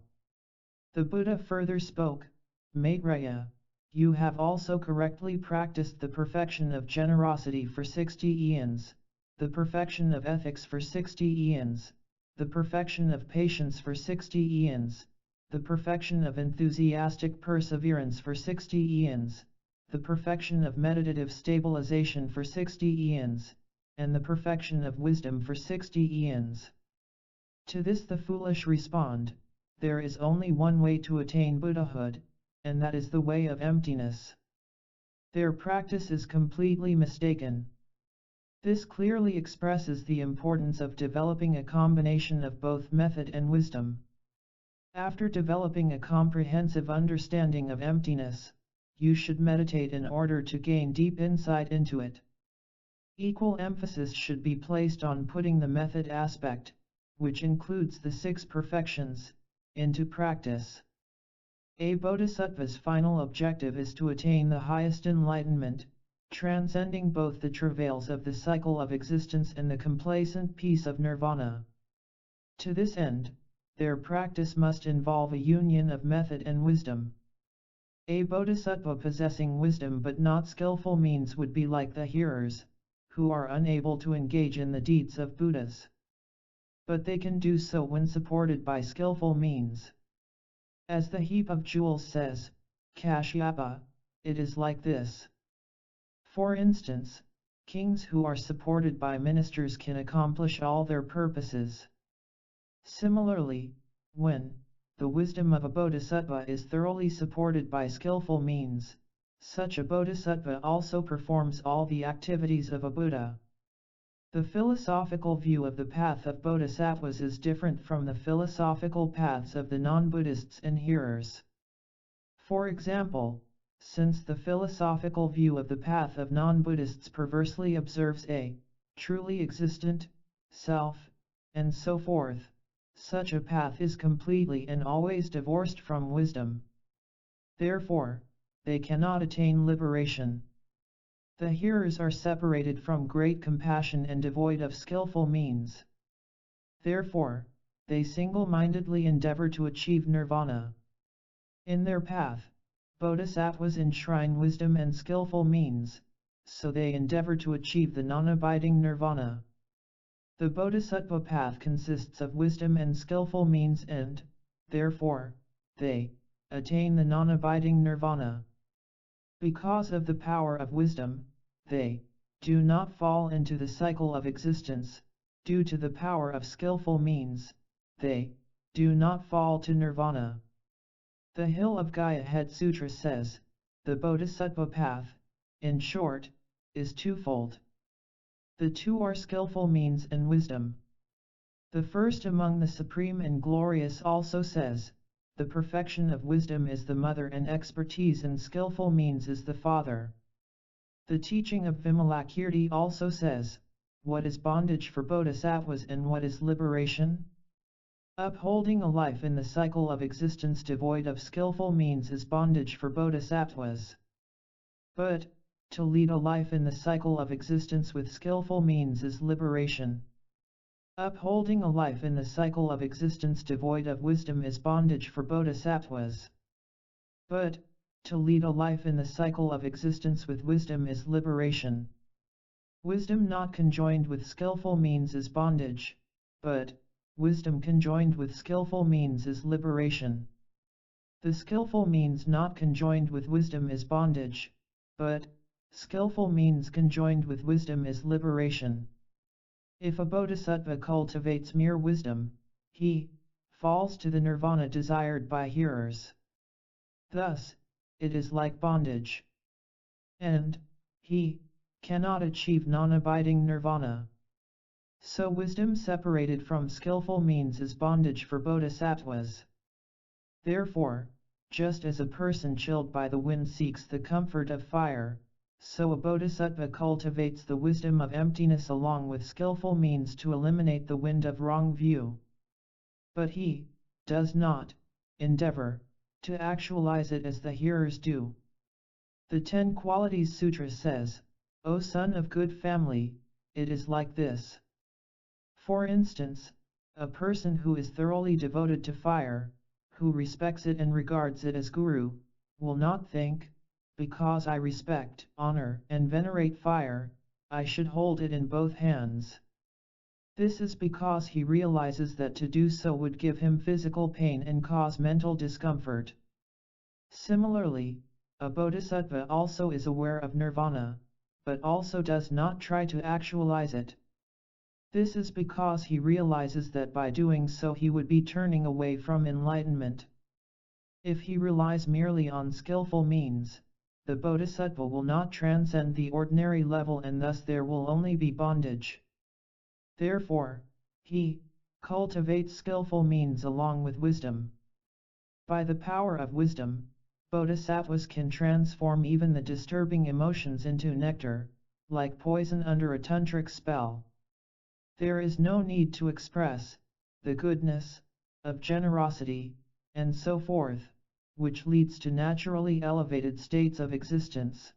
A: The Buddha further spoke, Maitreya, you have also correctly practiced the perfection of generosity for 60 eons, the perfection of ethics for 60 eons, the perfection of patience for 60 eons, the perfection of enthusiastic perseverance for 60 eons, the perfection of meditative stabilization for 60 eons, and the perfection of wisdom for 60 eons. To this the foolish respond, there is only one way to attain Buddhahood, and that is the way of emptiness. Their practice is completely mistaken. This clearly expresses the importance of developing a combination of both method and wisdom. After developing a comprehensive understanding of emptiness, you should meditate in order to gain deep insight into it. Equal emphasis should be placed on putting the method aspect, which includes the 6 perfections, into practice. A bodhisattva's final objective is to attain the highest enlightenment, transcending both the travails of the cycle of existence and the complacent peace of nirvana. To this end, their practice must involve a union of method and wisdom. A bodhisattva possessing wisdom but not skillful means would be like the hearers, who are unable to engage in the deeds of Buddhas. But they can do so when supported by skillful means. As the heap of jewels says, Kashyapa, it is like this. For instance, kings who are supported by ministers can accomplish all their purposes. Similarly, when the wisdom of a bodhisattva is thoroughly supported by skillful means, such a bodhisattva also performs all the activities of a Buddha. The philosophical view of the path of bodhisattvas is different from the philosophical paths of the non-Buddhists and hearers. For example, since the philosophical view of the path of non-Buddhists perversely observes a truly existent self, and so forth, such a path is completely and always divorced from wisdom. Therefore, they cannot attain liberation. The hearers are separated from great compassion and devoid of skillful means. Therefore, they single-mindedly endeavor to achieve nirvana. In their path, bodhisattvas enshrine wisdom and skillful means, so they endeavor to achieve the non-abiding nirvana. The bodhisattva path consists of wisdom and skillful means and, therefore, they attain the non-abiding nirvana. Because of the power of wisdom, they do not fall into the cycle of existence. Due to the power of skillful means, they do not fall to nirvana. The Hill of Gaya Head Sutra says, the bodhisattva path, in short, is twofold. The two are skillful means and wisdom. The first among the supreme and glorious also says, the perfection of wisdom is the mother and expertise in skillful means is the father. The teaching of Vimalakirti also says, what is bondage for bodhisattvas and what is liberation? Upholding a life in the cycle of existence devoid of skillful means is bondage for bodhisattvas. But, to lead a life in the cycle of existence with skillful means is liberation. Upholding a life in the cycle of existence devoid of wisdom is bondage for bodhisattvas. But, to lead a life in the cycle of existence with wisdom is liberation. Wisdom not conjoined with skillful means is bondage, but, wisdom conjoined with skillful means is liberation. The skillful means not conjoined with wisdom is bondage, but, skillful means conjoined with wisdom is liberation. If a bodhisattva cultivates mere wisdom, he falls to the nirvana desired by hearers. Thus, it is like bondage. And he cannot achieve non-abiding nirvana. So wisdom separated from skillful means is bondage for bodhisattvas. Therefore, just as a person chilled by the wind seeks the comfort of fire, so a bodhisattva cultivates the wisdom of emptiness along with skillful means to eliminate the wind of wrong view. But he does not endeavor to actualize it as the hearers do. The 10 Qualities Sutra says, "O son of good family, it is like this." For instance, a person who is thoroughly devoted to fire, who respects it and regards it as guru, will not think, because I respect, honor, and venerate fire, I should hold it in both hands. This is because he realizes that to do so would give him physical pain and cause mental discomfort. Similarly, a bodhisattva also is aware of nirvana, but also does not try to actualize it. This is because he realizes that by doing so he would be turning away from enlightenment. If he relies merely on skillful means, the bodhisattva will not transcend the ordinary level and thus there will only be bondage. Therefore, he cultivates skillful means along with wisdom. By the power of wisdom, bodhisattvas can transform even the disturbing emotions into nectar, like poison under a tantric spell. There is no need to express the goodness of generosity, and so forth, which leads to naturally elevated states of existence.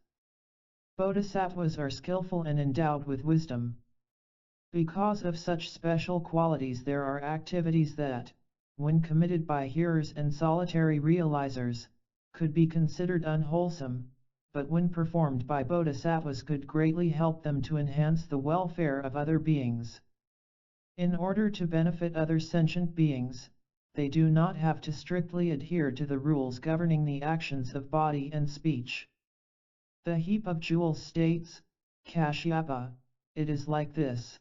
A: Bodhisattvas are skillful and endowed with wisdom. Because of such special qualities there are activities that, when committed by hearers and solitary realizers, could be considered unwholesome, but when performed by bodhisattvas could greatly help them to enhance the welfare of other beings. In order to benefit other sentient beings, they do not have to strictly adhere to the rules governing the actions of body and speech. The heap of jewels states, Kashyapa, it is like this.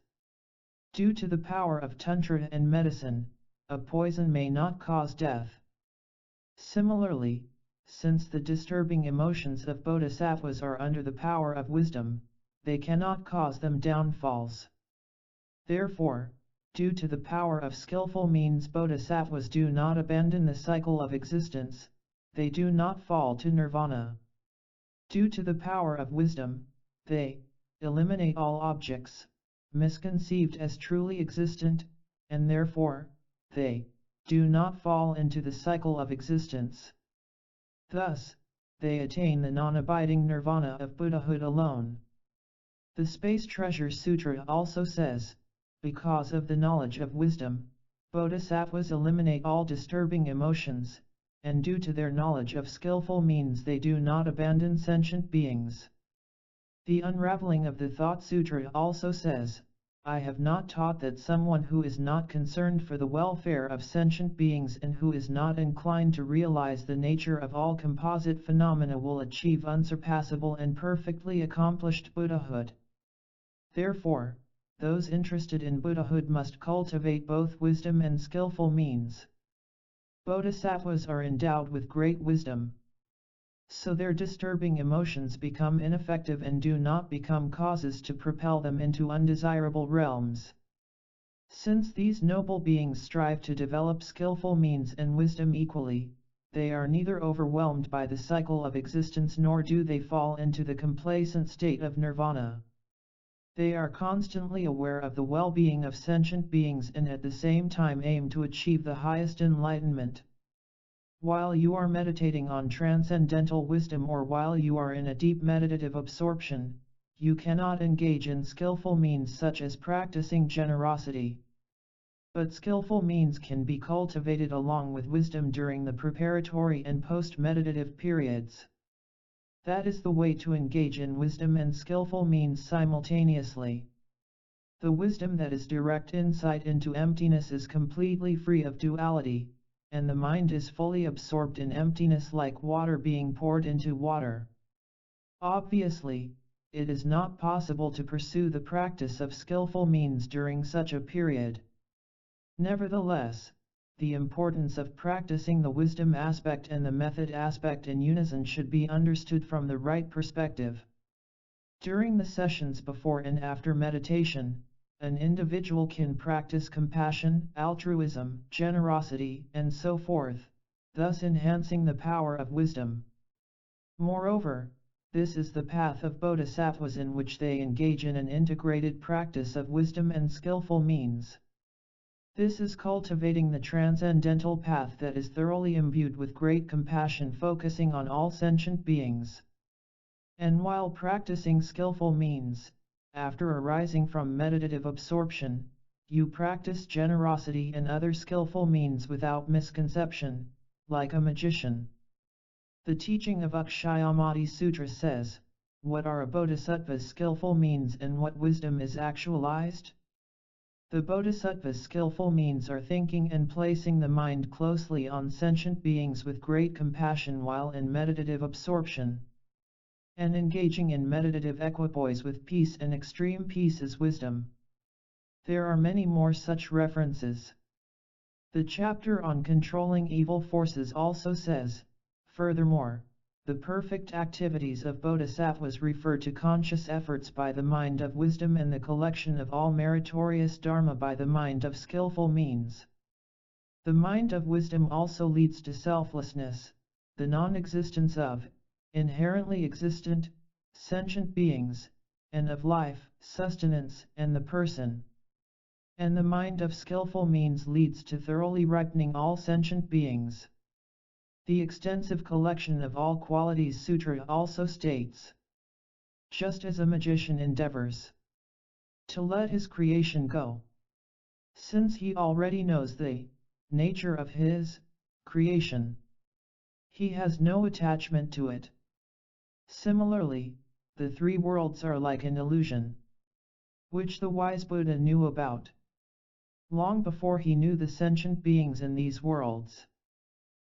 A: Due to the power of tantra and medicine, a poison may not cause death. Similarly, since the disturbing emotions of bodhisattvas are under the power of wisdom, they cannot cause them downfalls. Therefore, due to the power of skillful means bodhisattvas do not abandon the cycle of existence, they do not fall to nirvana. Due to the power of wisdom, they eliminate all objects, misconceived as truly existent, and therefore, they do not fall into the cycle of existence. Thus, they attain the non-abiding nirvana of Buddhahood alone. The Space Treasure Sutra also says, because of the knowledge of wisdom, bodhisattvas eliminate all disturbing emotions, and due to their knowledge of skillful means they do not abandon sentient beings. The Unraveling of the Thought Sutra also says, I have not taught that someone who is not concerned for the welfare of sentient beings and who is not inclined to realize the nature of all composite phenomena will achieve unsurpassable and perfectly accomplished Buddhahood. Therefore, those interested in Buddhahood must cultivate both wisdom and skillful means. Bodhisattvas are endowed with great wisdom, so their disturbing emotions become ineffective and do not become causes to propel them into undesirable realms. Since these noble beings strive to develop skillful means and wisdom equally, they are neither overwhelmed by the cycle of existence nor do they fall into the complacent state of nirvana. They are constantly aware of the well-being of sentient beings and at the same time aim to achieve the highest enlightenment. While you are meditating on transcendental wisdom or while you are in a deep meditative absorption, you cannot engage in skillful means such as practicing generosity, But skillful means can be cultivated along with wisdom during the preparatory and post-meditative periods. That is the way to engage in wisdom and skillful means simultaneously. The wisdom that is direct insight into emptiness is completely free of duality, and the mind is fully absorbed in emptiness like water being poured into water. Obviously, it is not possible to pursue the practice of skillful means during such a period. Nevertheless, the importance of practicing the wisdom aspect and the method aspect in unison should be understood from the right perspective. During the sessions before and after meditation, an individual can practice compassion, altruism, generosity, and so forth, thus enhancing the power of wisdom. Moreover, this is the path of bodhisattvas in which they engage in an integrated practice of wisdom and skillful means. This is cultivating the transcendental path that is thoroughly imbued with great compassion, focusing on all sentient beings. And while practicing skillful means, after arising from meditative absorption, you practice generosity and other skillful means without misconception, like a magician. The teaching of Akshayamati Sutra says, what are a bodhisattva's skillful means and what wisdom is actualized? The bodhisattva's skillful means are thinking and placing the mind closely on sentient beings with great compassion while in meditative absorption, and engaging in meditative equipoise with peace and extreme peace is wisdom. There are many more such references. The chapter on controlling evil forces also says, furthermore, the perfect activities of bodhisattvas refer to conscious efforts by the mind of wisdom and the collection of all meritorious dharma by the mind of skillful means. The mind of wisdom also leads to selflessness, the non-existence of inherently existent, sentient beings, and of life, sustenance, and the person. And the mind of skillful means leads to thoroughly ripening all sentient beings. The extensive collection of all qualities sutra also states, just as a magician endeavors to let his creation go, since he already knows the nature of his creation, he has no attachment to it. Similarly, the three worlds are like an illusion, which the wise Buddha knew about long before he knew the sentient beings in these worlds,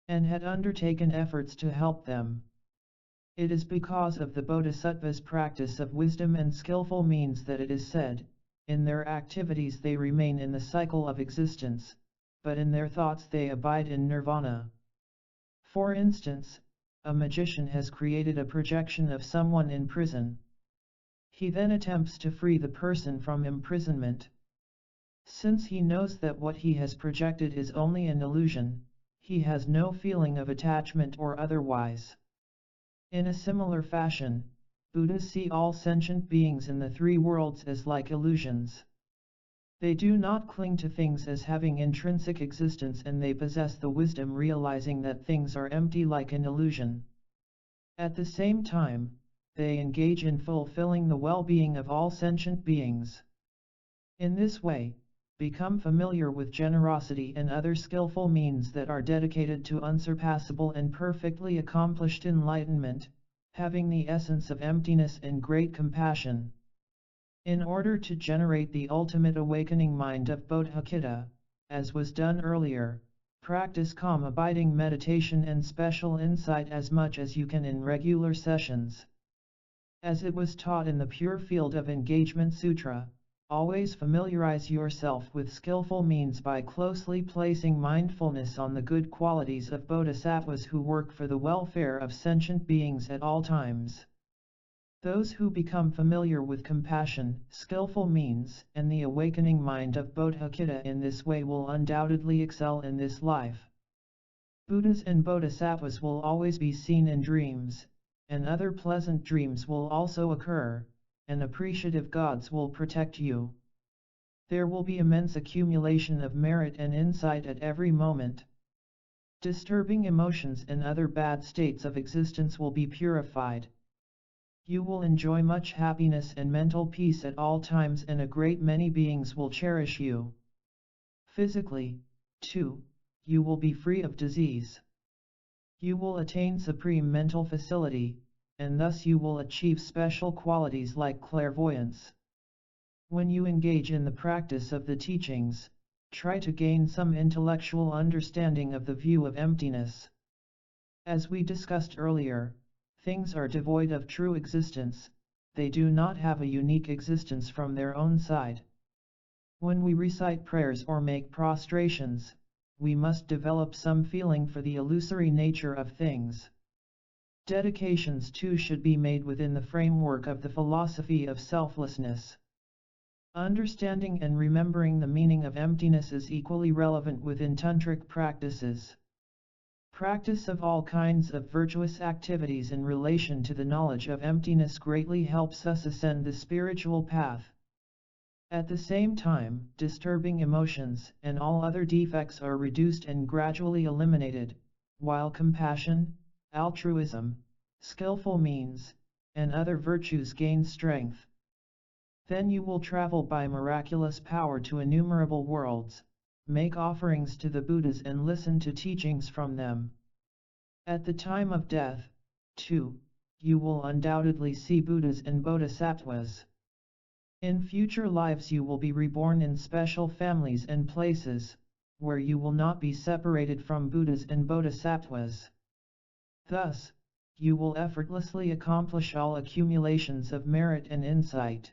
A: and had undertaken efforts to help them. It is because of the bodhisattva's practice of wisdom and skillful means that it is said, in their activities they remain in the cycle of existence, but in their thoughts they abide in nirvana. For instance, a magician has created a projection of someone in prison. He then attempts to free the person from imprisonment. Since he knows that what he has projected is only an illusion, he has no feeling of attachment or otherwise. In a similar fashion, Buddhas see all sentient beings in the three worlds as like illusions. They do not cling to things as having intrinsic existence, and they possess the wisdom realizing that things are empty like an illusion. At the same time, they engage in fulfilling the well-being of all sentient beings. In this way, become familiar with generosity and other skillful means that are dedicated to unsurpassable and perfectly accomplished enlightenment, having the essence of emptiness and great compassion. In order to generate the ultimate awakening mind of Bodhicitta, as was done earlier, practice calm abiding meditation and special insight as much as you can in regular sessions. As it was taught in the Pure Field of Engagement Sutra, always familiarize yourself with skillful means by closely placing mindfulness on the good qualities of bodhisattvas who work for the welfare of sentient beings at all times. Those who become familiar with compassion, skillful means, and the awakening mind of Bodhicitta in this way will undoubtedly excel in this life. Buddhas and bodhisattvas will always be seen in dreams, and other pleasant dreams will also occur, and appreciative gods will protect you. There will be immense accumulation of merit and insight at every moment. Disturbing emotions and other bad states of existence will be purified. You will enjoy much happiness and mental peace at all times, and a great many beings will cherish you. Physically, too, you will be free of disease. You will attain supreme mental facility, and thus you will achieve special qualities like clairvoyance. When you engage in the practice of the teachings, try to gain some intellectual understanding of the view of emptiness. As we discussed earlier, things are devoid of true existence, they do not have a unique existence from their own side. When we recite prayers or make prostrations, we must develop some feeling for the illusory nature of things. Dedications too should be made within the framework of the philosophy of selflessness. Understanding and remembering the meaning of emptiness is equally relevant within tantric practices. Practice of all kinds of virtuous activities in relation to the knowledge of emptiness greatly helps us ascend the spiritual path. At the same time, disturbing emotions and all other defects are reduced and gradually eliminated, while compassion, altruism, skillful means, and other virtues gain strength. Then you will travel by miraculous power to innumerable worlds, make offerings to the Buddhas and listen to teachings from them. At the time of death, too, you will undoubtedly see Buddhas and Bodhisattvas. In future lives you will be reborn in special families and places, where you will not be separated from Buddhas and Bodhisattvas. Thus, you will effortlessly accomplish all accumulations of merit and insight.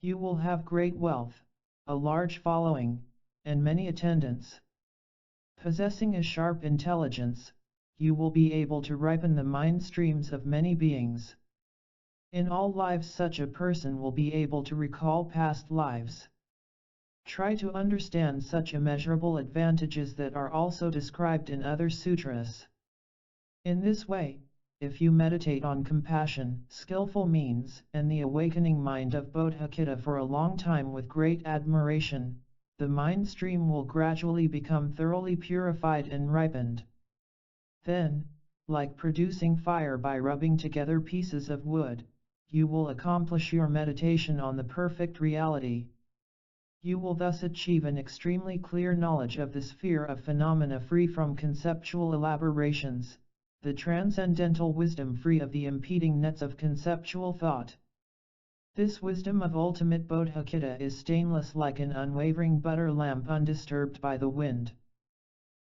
A: You will have great wealth, a large following, and many attendants. Possessing a sharp intelligence, you will be able to ripen the mind streams of many beings. In all lives such a person will be able to recall past lives. Try to understand such immeasurable advantages that are also described in other sutras. In this way, if you meditate on compassion, skillful means, and the awakening mind of Bodhicitta for a long time with great admiration, the mind stream will gradually become thoroughly purified and ripened. Then, like producing fire by rubbing together pieces of wood, you will accomplish your meditation on the perfect reality. You will thus achieve an extremely clear knowledge of the sphere of phenomena free from conceptual elaborations, the transcendental wisdom free of the impeding nets of conceptual thought. This wisdom of ultimate Bodhicitta is stainless like an unwavering butter lamp undisturbed by the wind.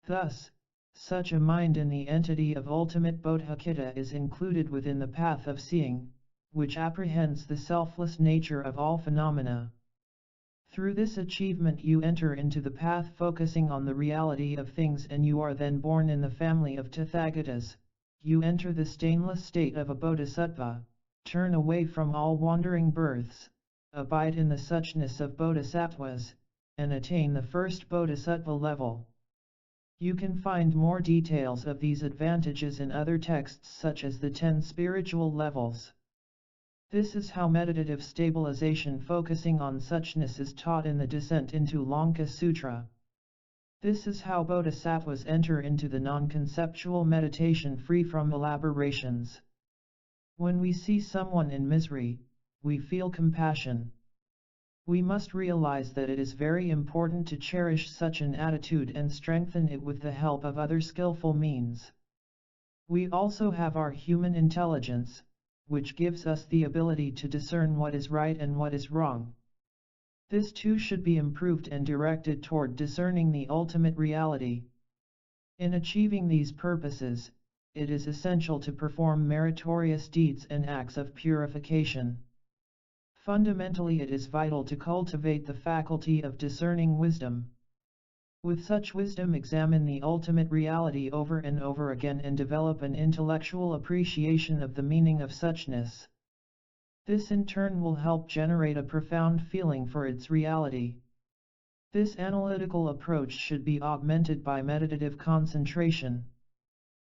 A: Thus, such a mind in the entity of ultimate Bodhicitta is included within the path of seeing, which apprehends the selfless nature of all phenomena. Through this achievement you enter into the path focusing on the reality of things, and you are then born in the family of Tathagatas. You enter the stainless state of a bodhisattva, turn away from all wandering births, abide in the suchness of bodhisattvas, and attain the first bodhisattva level. You can find more details of these advantages in other texts such as the 10 spiritual levels. This is how meditative stabilization focusing on suchness is taught in the Descent into Lanka Sutra. This is how bodhisattvas enter into the non-conceptual meditation free from elaborations. When we see someone in misery, we feel compassion. We must realize that it is very important to cherish such an attitude and strengthen it with the help of other skillful means. We also have our human intelligence, which gives us the ability to discern what is right and what is wrong. This too should be improved and directed toward discerning the ultimate reality. In achieving these purposes, it is essential to perform meritorious deeds and acts of purification. Fundamentally, it is vital to cultivate the faculty of discerning wisdom. With such wisdom, examine the ultimate reality over and over again and develop an intellectual appreciation of the meaning of suchness. This in turn will help generate a profound feeling for its reality. This analytical approach should be augmented by meditative concentration.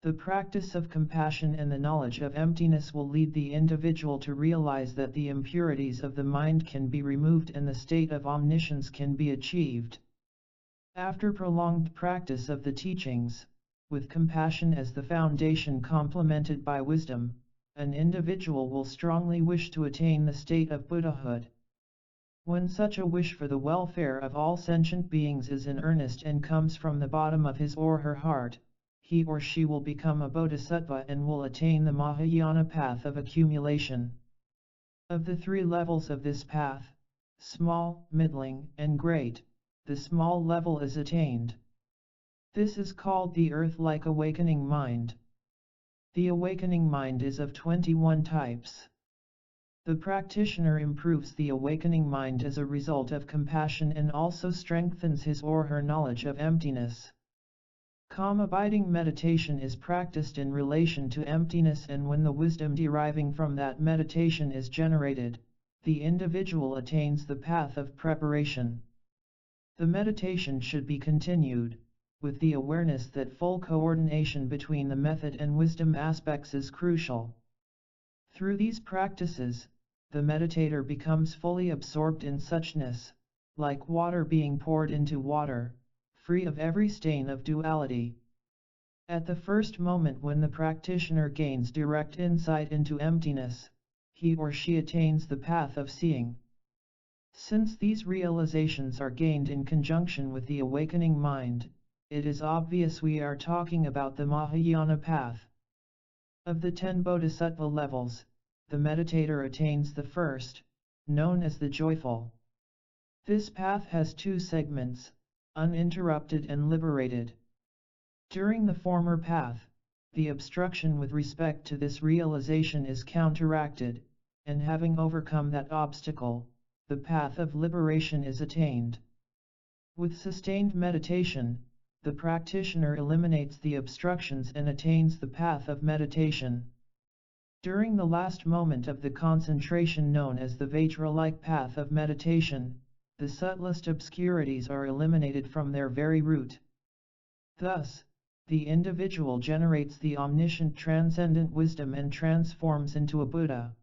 A: The practice of compassion and the knowledge of emptiness will lead the individual to realize that the impurities of the mind can be removed and the state of omniscience can be achieved. After prolonged practice of the teachings, with compassion as the foundation complemented by wisdom, an individual will strongly wish to attain the state of Buddhahood. When such a wish for the welfare of all sentient beings is in earnest and comes from the bottom of his or her heart, he or she will become a bodhisattva and will attain the Mahayana path of accumulation. Of the three levels of this path, small, middling, and great, the small level is attained. This is called the earth-like awakening mind. The awakening mind is of 21 types. The practitioner improves the awakening mind as a result of compassion and also strengthens his or her knowledge of emptiness. Calm abiding meditation is practiced in relation to emptiness, and when the wisdom deriving from that meditation is generated, the individual attains the path of preparation. The meditation should be continued, with the awareness that full coordination between the method and wisdom aspects is crucial. Through these practices, the meditator becomes fully absorbed in suchness, like water being poured into water, free of every stain of duality. At the first moment when the practitioner gains direct insight into emptiness, he or she attains the path of seeing. Since these realizations are gained in conjunction with the awakening mind, it is obvious we are talking about the Mahayana path. Of the 10 bodhisattva levels, the meditator attains the first, known as the joyful. This path has 2 segments, uninterrupted and liberated. During the former path, the obstruction with respect to this realization is counteracted, and having overcome that obstacle, the path of liberation is attained. With sustained meditation, the practitioner eliminates the obstructions and attains the path of meditation. During the last moment of the concentration known as the Vajra-like path of meditation, the subtlest obscurities are eliminated from their very root. Thus, the individual generates the omniscient transcendent wisdom and transforms into a Buddha.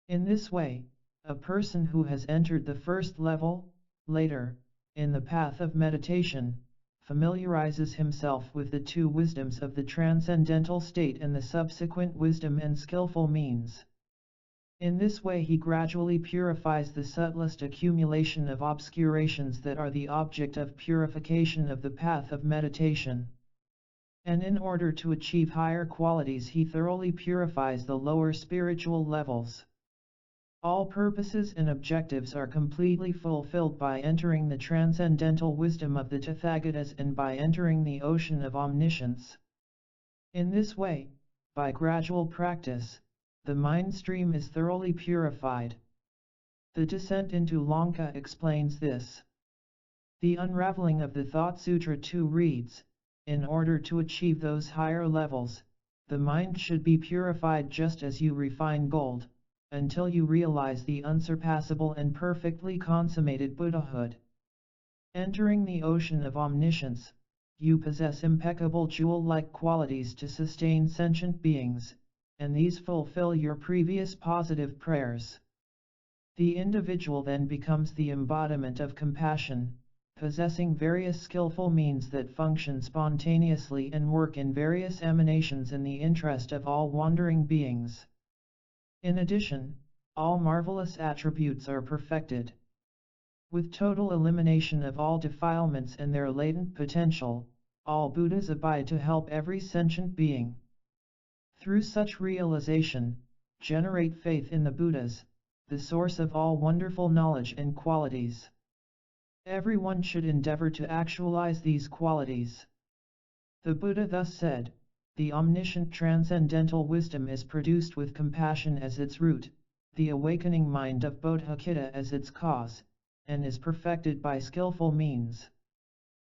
A: In this way, a person who has entered the first level, later, in the path of meditation, familiarizes himself with the 2 wisdoms of the transcendental state and the subsequent wisdom and skillful means. In this way he gradually purifies the subtlest accumulation of obscurations that are the object of purification of the path of meditation. And in order to achieve higher qualities he thoroughly purifies the lower spiritual levels. All purposes and objectives are completely fulfilled by entering the transcendental wisdom of the Tathagatas and by entering the ocean of omniscience. In this way, by gradual practice, the mind stream is thoroughly purified. The Descent into Lanka explains this. The unraveling of the Thought Sutra 2 reads, in order to achieve those higher levels, the mind should be purified just as you refine gold, until you realize the unsurpassable and perfectly consummated Buddhahood. Entering the ocean of omniscience, you possess impeccable jewel-like qualities to sustain sentient beings, and these fulfill your previous positive prayers. The individual then becomes the embodiment of compassion, possessing various skillful means that function spontaneously and work in various emanations in the interest of all wandering beings. In addition, all marvelous attributes are perfected. With total elimination of all defilements and their latent potential, all Buddhas abide to help every sentient being. Through such realization, generate faith in the Buddhas, the source of all wonderful knowledge and qualities. Everyone should endeavor to actualize these qualities. The Buddha thus said, the omniscient transcendental wisdom is produced with compassion as its root, the awakening mind of Bodhicitta as its cause, and is perfected by skillful means.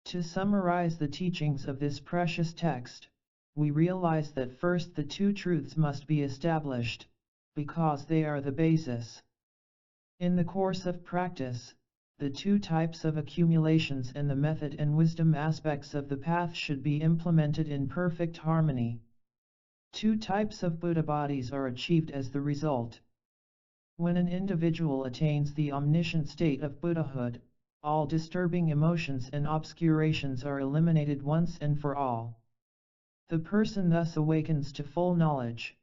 A: To summarize the teachings of this precious text, we realize that first the 2 truths must be established, because they are the basis. In the course of practice, the 2 types of accumulations and the method and wisdom aspects of the path should be implemented in perfect harmony. 2 types of Buddha bodies are achieved as the result. When an individual attains the omniscient state of Buddhahood, all disturbing emotions and obscurations are eliminated once and for all. The person thus awakens to full knowledge.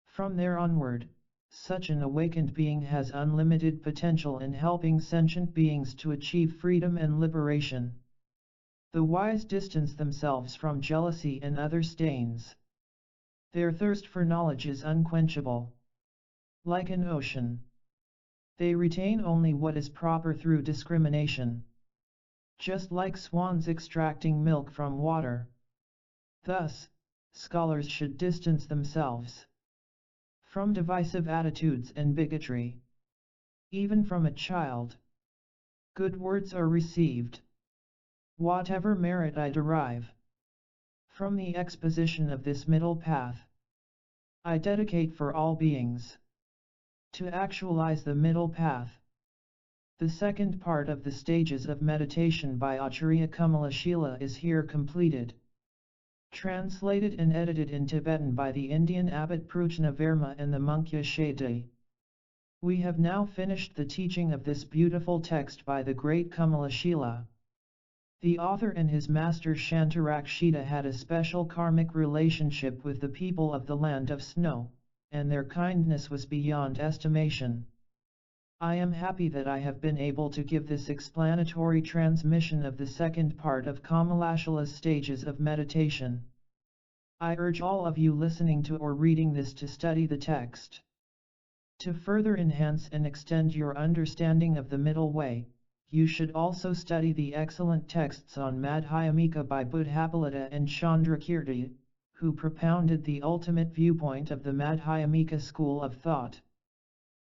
A: From there onward, such an awakened being has unlimited potential in helping sentient beings to achieve freedom and liberation. The wise distance themselves from jealousy and other stains. Their thirst for knowledge is unquenchable. Like an ocean, they retain only what is proper through discrimination. Just like swans extracting milk from water. Thus, scholars should distance themselves from divisive attitudes and bigotry. Even from a child, good words are received. Whatever merit I derive from the exposition of this middle path, I dedicate for all beings. To actualize the middle path. The second part of the stages of meditation by Acharya Kamalashila is here completed. Translated and edited in Tibetan by the Indian abbot Prachna Verma and the monk Yashade. We have now finished the teaching of this beautiful text by the great Kamalashila. The author and his master Shantarakshita had a special karmic relationship with the people of the land of snow, and their kindness was beyond estimation. I am happy that I have been able to give this explanatory transmission of the second part of Kamalashila's stages of meditation. I urge all of you listening to or reading this to study the text. To further enhance and extend your understanding of the middle way, you should also study the excellent texts on Madhyamika by Buddhapalita and Chandrakirti, who propounded the ultimate viewpoint of the Madhyamika school of thought.